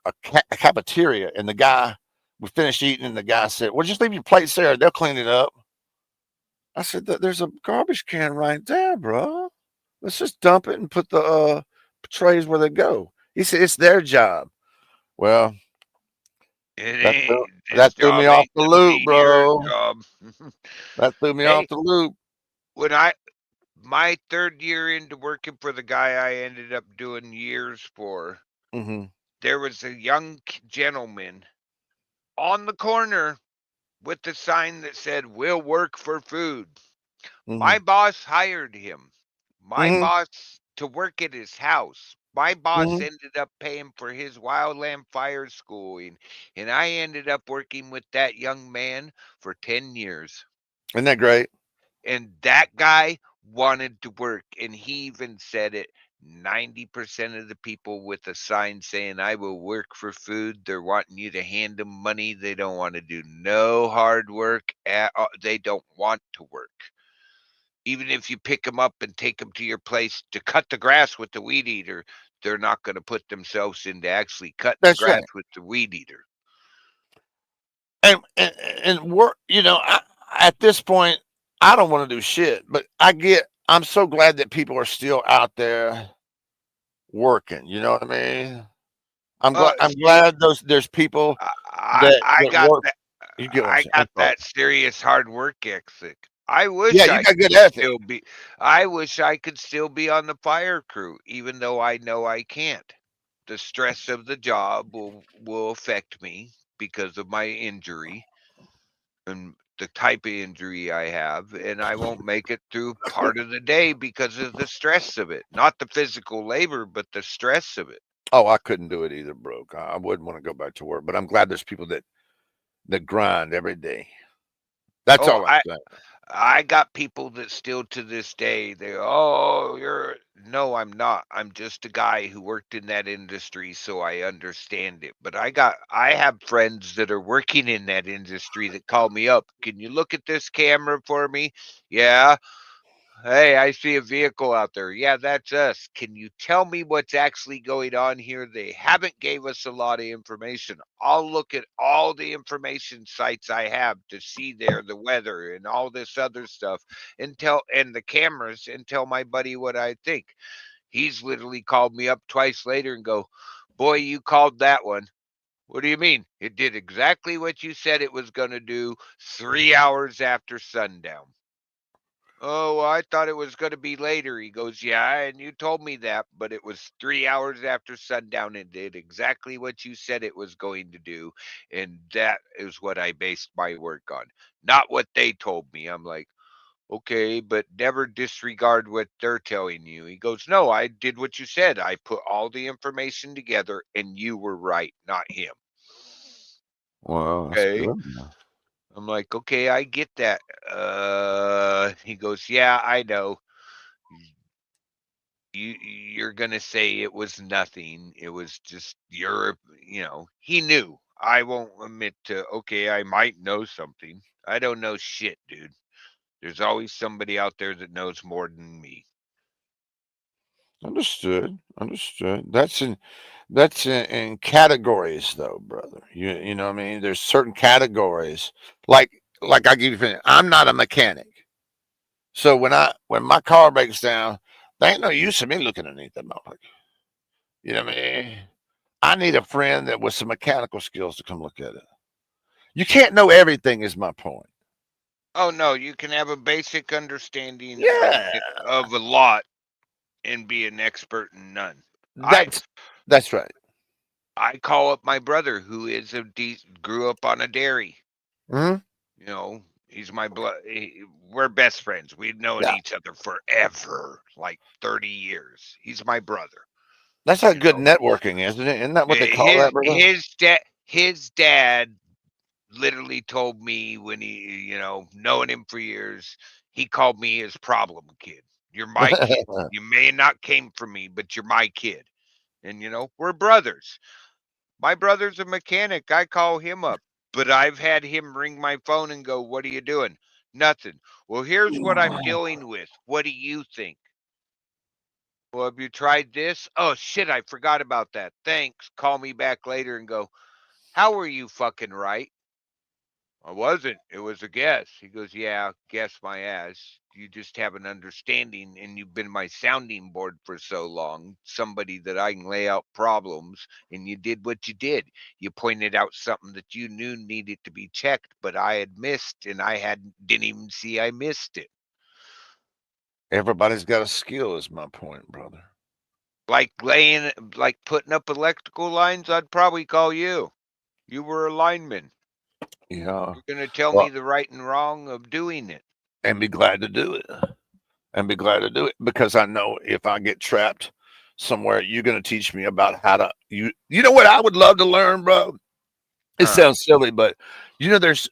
a cafeteria, and the guy, we finished eating, and the guy said, "Well, just leave your plates there; they'll clean it up." I said, "There's a garbage can right there, bro. Let's just dump it and put the trays where they go." He said, "It's their job." Well, It that ain't his that threw me job off ain't the gonna loop, be your bro. job. That threw me off Hey, the loop. when my 3rd year into working for the guy I ended up doing years for, Mm-hmm. there was a young gentleman on the corner with the sign that said, "We'll work for food." Mm-hmm. My boss hired him. My Mm-hmm. boss to work at his house. My boss Mm-hmm. ended up paying for his wildland fire schooling, and I ended up working with that young man for 10 years. Isn't that great? And that guy wanted to work, and he even said it. 90% of the people with a sign saying "I will work for food," they're wanting you to hand them money. They don't want to do no hard work at all. They don't want to work. Even if you pick them up and take them to your place to cut the grass with the weed eater, they're not going to put themselves into actually cutting the That's grass right. with the weed eater. And we're, at this point, I don't want to do shit, but I'm so glad that people are still out there working. You know what I mean? I'm See, glad there's people I I that got work. that You get what I'm I saying? I'm got sorry. that serious hard work ethic. I Yeah, wish you I got good could ethic. still be I wish I could still be on the fire crew, even though I know I can't. The stress of the job will affect me because of my injury and the type of injury I have, and I won't make it through part of the day because of the stress of it. Not the physical labor, but the stress of it. Oh, I couldn't do it either, bro. I wouldn't want to go back to work, but I'm glad there's people that grind every day. That's Oh, all I'm saying. I got people that still to this day they oh you're no I'm not. I'm just a guy who worked in that industry so I understand it. But I have friends that are working in that industry that call me up. Can you look at this camera for me? Yeah. Hey, I see a vehicle out there. Yeah, that's us. Can you tell me what's actually going on here? They haven't gave us a lot of information. I'll look at all the information sites I have to see there, the weather and all this other stuff and the cameras and tell my buddy what I think. He's literally called me up twice later and go, "Boy, you called that one." What do you mean? It did exactly what you said it was going to do 3 hours after sundown. Oh, well, I thought it was going to be later. He goes, "Yeah, and you told me that, but it was 3 hours after sundown and did exactly what you said it was going to do." And that is what I based my work on, not what they told me. I'm like, okay, but never disregard what they're telling you. He goes, "No, I did what you said. I put all the information together and you were right, not him." Well, that's Okay. good. I'm like, okay, I get that. He goes, "Yeah, I know. You're gonna say it was nothing. It was just he knew. I won't admit to okay, I might know something. I don't know shit, dude. There's always somebody out there that knows more than me. Understood. Understood. That's in categories though, brother. You know what I mean? There's certain categories. Like I give you I'm not a mechanic. So when my car breaks down, there ain't no use in me looking underneath that motherfucker. You know what I mean? I need a friend that with some mechanical skills to come look at it. You can't know everything is my point. Oh no, you can have a basic understanding Yeah. of a lot and be an expert in none. I That's that's right. I call up my brother who is grew up on a dairy. Hmm. He's my blood. We're best friends. We've known Yeah. each other forever, like 30 years. He's my brother. That's how You good know, networking is, isn't it? Isn't that what they call his that, brother? his dad his dad literally told me when knowing him for years, he called me his problem kid. You're my kid. You may not came from me, but you're my kid. And we're brothers. My brother's a mechanic. I call him up. But I've had him ring my phone and go, "What are you doing?" "Nothing." "Well, here's what I'm dealing with. What do you think?" Well, have you tried this? Oh shit, I forgot about that. Thanks. Call me back later and go, how were you fucking right? I wasn't. It was a guess. He goes, yeah, guess my ass. You just have an understanding and you've been my sounding board for so long. Somebody that I can lay out problems and you did what you did. You pointed out something that you knew needed to be checked, but I had missed and didn't even see I missed it. Everybody's got a skill, is my point, brother. Like putting up electrical lines, I'd probably call you. You were a lineman. Yeah. You're gonna tell me Well, the right and wrong of doing it. and be glad to do it. And be glad to do it because I know if I get trapped somewhere, you're going to teach me about how to. You know what I would love to learn, bro? It sounds silly, but there's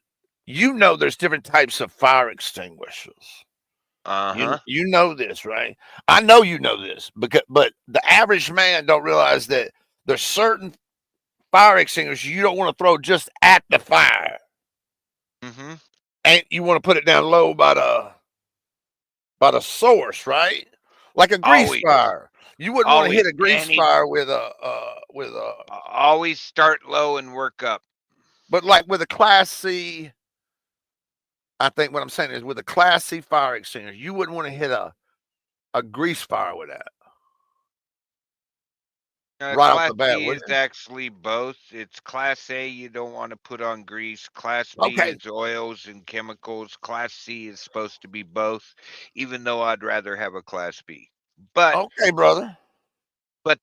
different types of fire extinguishers. Uh-huh. You know this, right? I know you know this but the average man don't realize that there's certain fire extinguishers you don't want to throw just at the fire. Mm-hmm. And you want to put it down low by the source, right? Like a grease Always. fire. You wouldn't want to hit Always. a grease fire with a Always start low and work up. but like with a Class C. I think what I'm saying is with a Class C fire extinguisher, you wouldn't want to hit a grease fire with that right off Class the bat, B would is you? actually both. It's Class A, you don't want to put on grease. Class B Okay, is oils and chemicals. Class C is supposed to be both, even though I'd rather have a Class B. But okay, brother.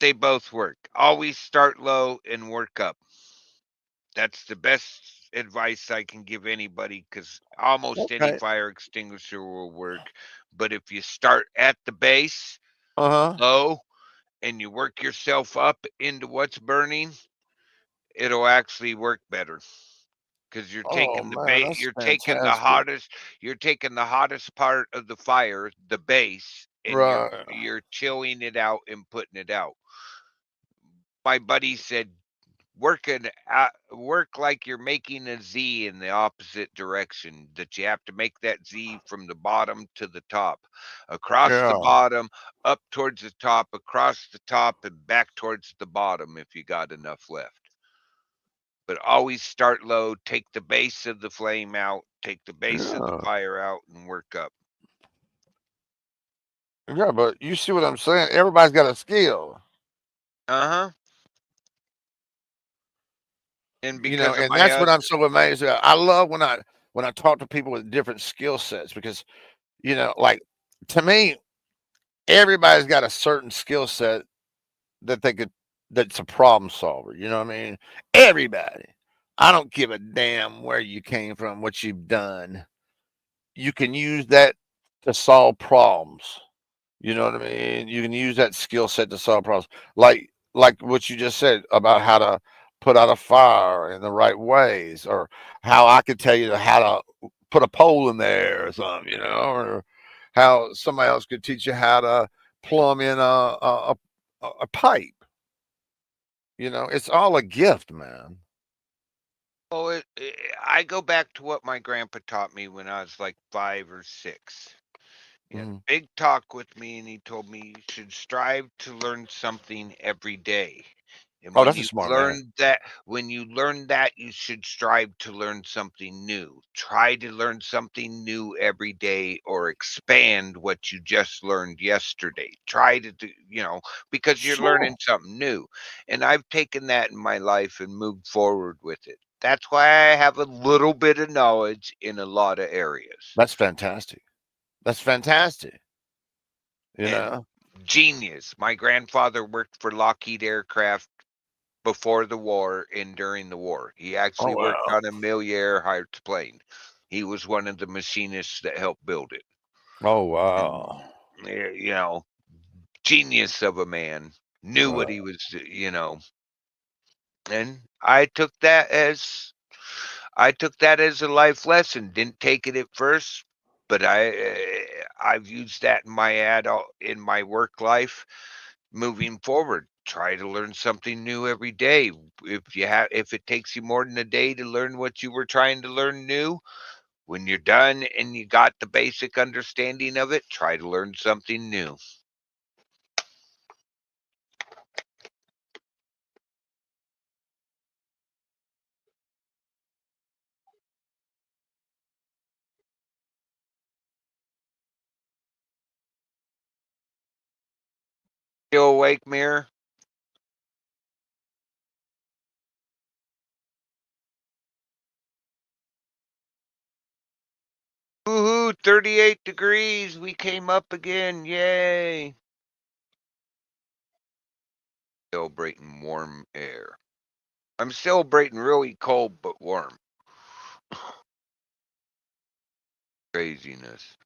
they both work. Always start low and work up. That's the best advice I can give anybody because almost any Okay. fire extinguisher will work. But if you start at the base, Uh-huh. low, and you work yourself up into what's burning, it'll actually work better because you're Oh taking man, that's fantastic. you're taking the hottest part of the fire, the base, and Right. you're chilling it out and putting it out. My buddy said work like you're making a Z in the opposite direction, that you have to make that Z from the bottom to the top, across the Yeah. bottom, up towards the top, across the top, and back towards the bottom if you got enough left. But always start low, take the base of the flame out, take the base of the Yeah. fire out, and work up. Yeah, but you see what I'm saying? Everybody's got a skill. Uh-huh. And because of And my that's what I'm so amazed at. I love when I talk to people with different skill sets because, like to me, everybody's got a certain skill set that that's a problem solver. You know what I mean? Everybody. I don't give a damn where you came from, what you've done. You can use that to solve problems. You know what I mean? You can use that skill set to solve problems. Like what you just said about how to put out a fire in the right ways, or how I could tell you how to put a pole in there or something, or how somebody else could teach you how to plumb in a pipe. It's all a gift, man. I go back to what my grandpa taught me when I was like 5 or 6. He had a Mhm. big talk with me and he told me you should strive to learn something every day. And Oh, that's a smart man. when you learn that, you should strive to learn something new. Try to learn something new every day or expand what you just learned yesterday. Try to do, because you're Sure. learning something new. And I've taken that in my life and moved forward with it. That's why I have a little bit of knowledge in a lot of areas. That's fantastic. That's fantastic. You And know? genius. My grandfather worked for Lockheed Aircraft before the war and during the war. He Oh actually worked wow. on a Millier Heights plane. He was one of the machinists that helped build it. Oh And, wow. genius of a man. Knew what Right. he was, and I took that as a life lesson. Didn't take it at first, but I've used that in my work life moving forward. Try to learn something new every day. If it takes you more than a day to learn what you were trying to learn new, when you're done and you got the basic understanding of it, try to learn something new. Still awake, Mirror? Woohoo! 38 degrees. We came up again. Yay! Celebrating warm air. I'm celebrating really cold but warm. Craziness.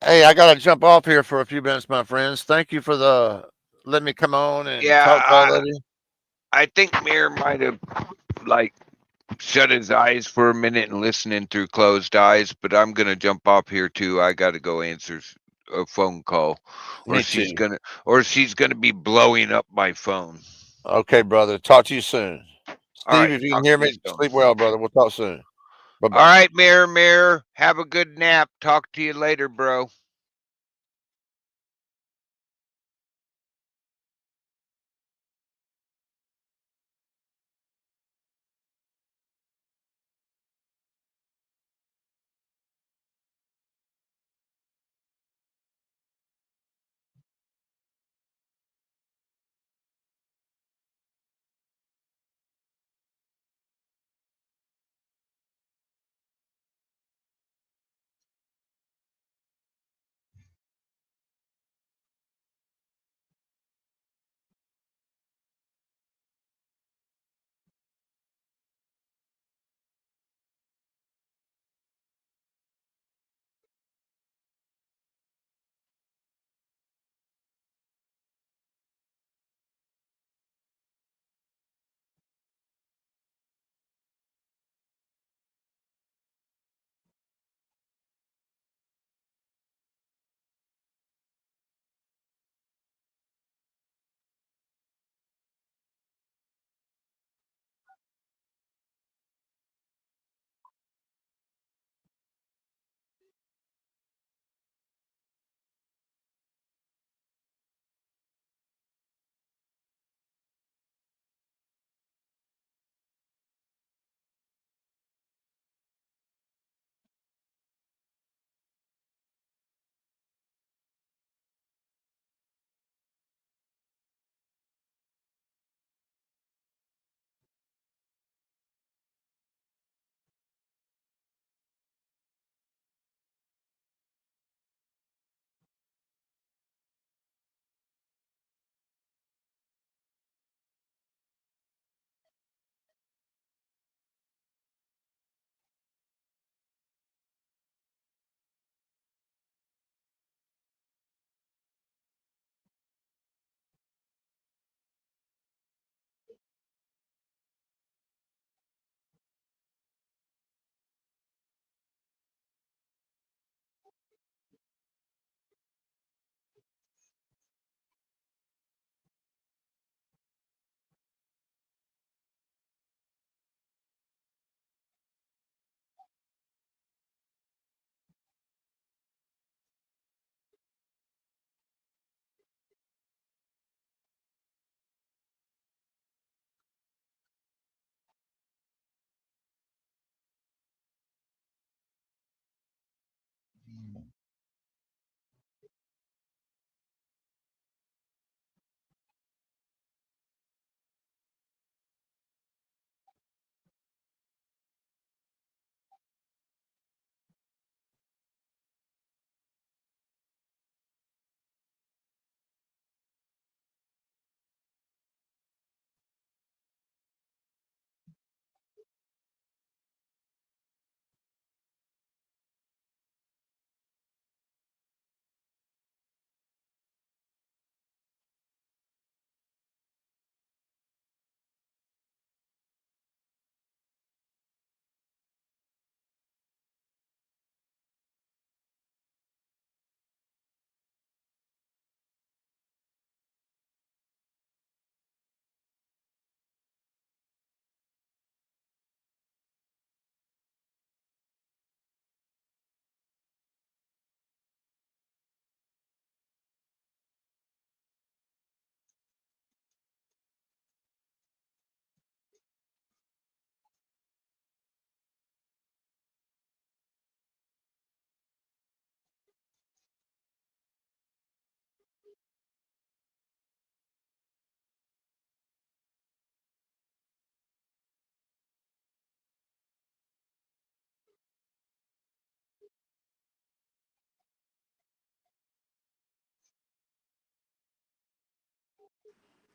Hey, I gotta jump off here for a few minutes, my friends. Thank you for letting me come on and Yeah, talk to all of you. I think Mirror might have like shut his eyes for a minute and listening through closed eyes, but I'm gonna jump off here too. I gotta go answer a phone call, Me too. or she's gonna be blowing up my phone. Okay, brother. Talk to you soon. All Steve, right, if you can talk hear to you me, soon. sleep well, brother. We'll talk soon. Bye All bye. right, Mirror, have a good nap. Talk to you later, bro.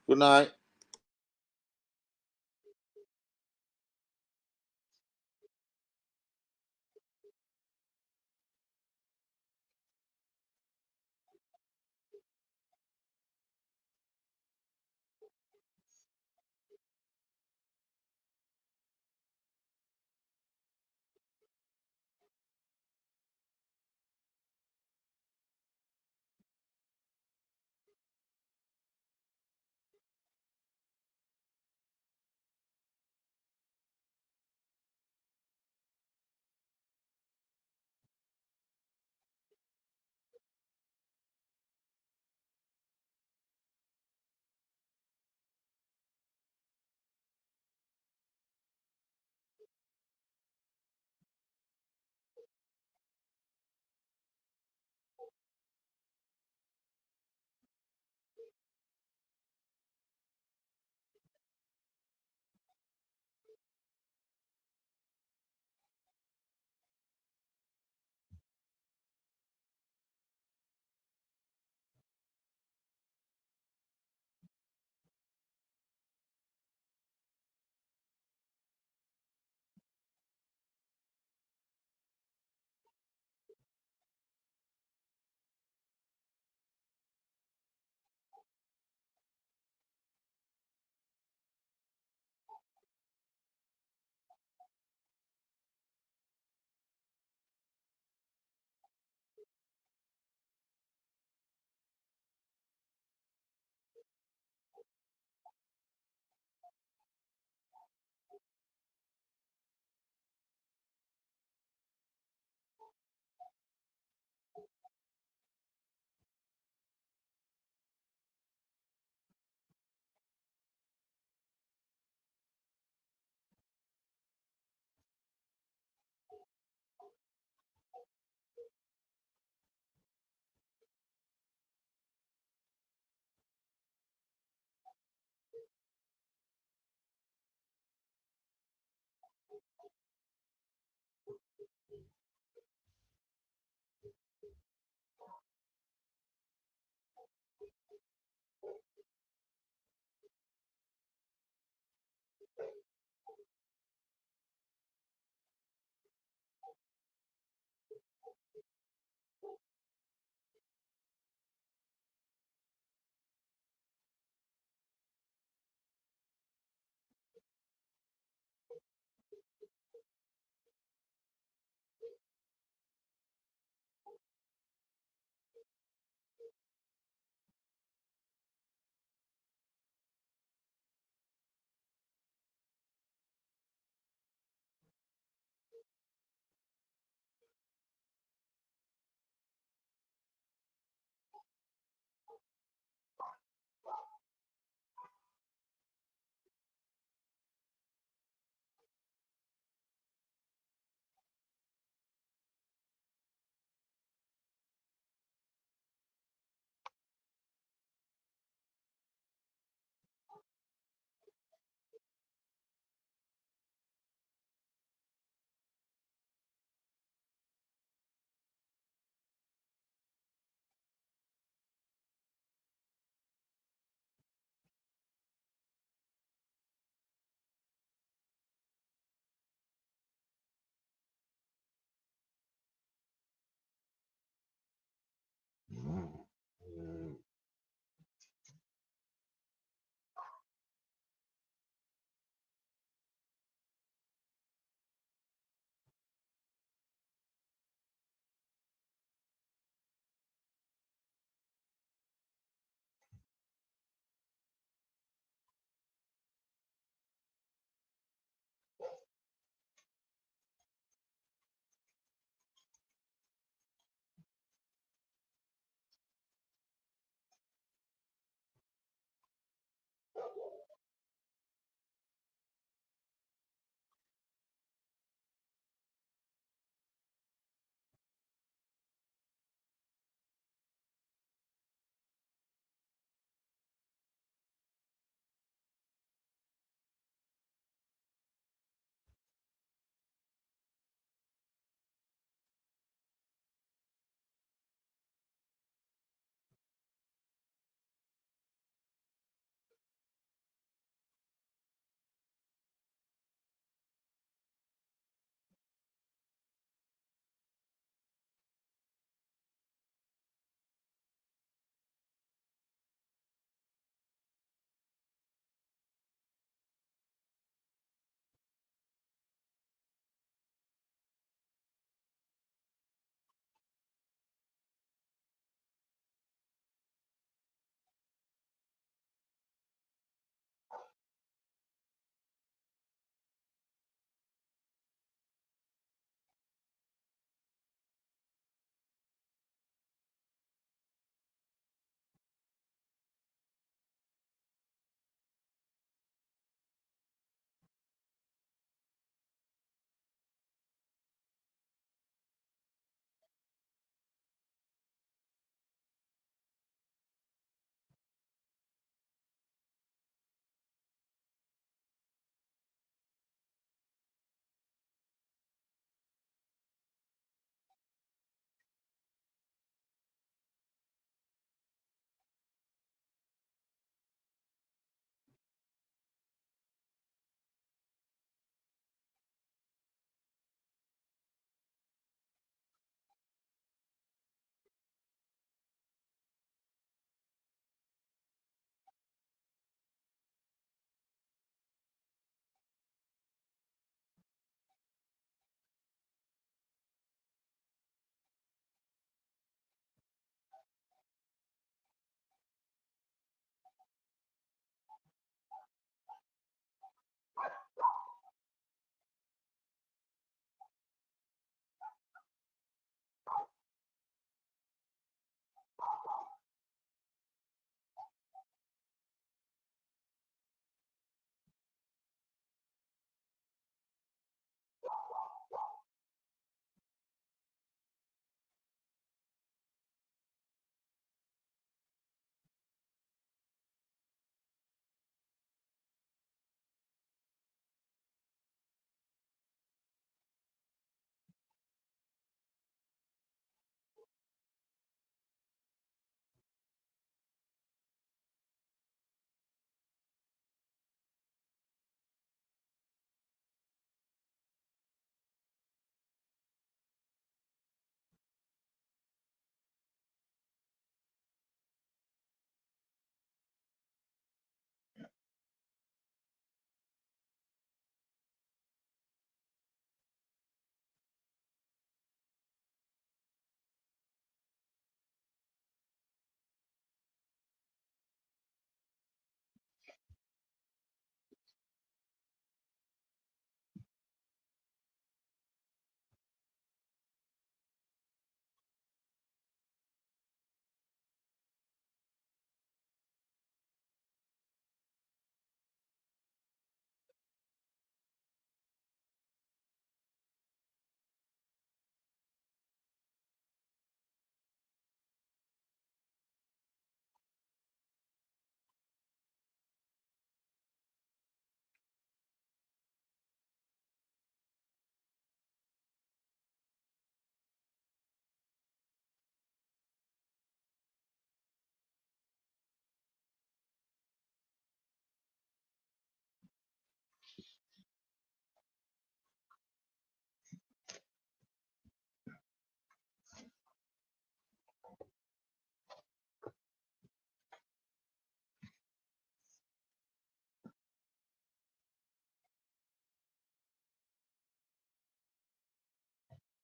Good night.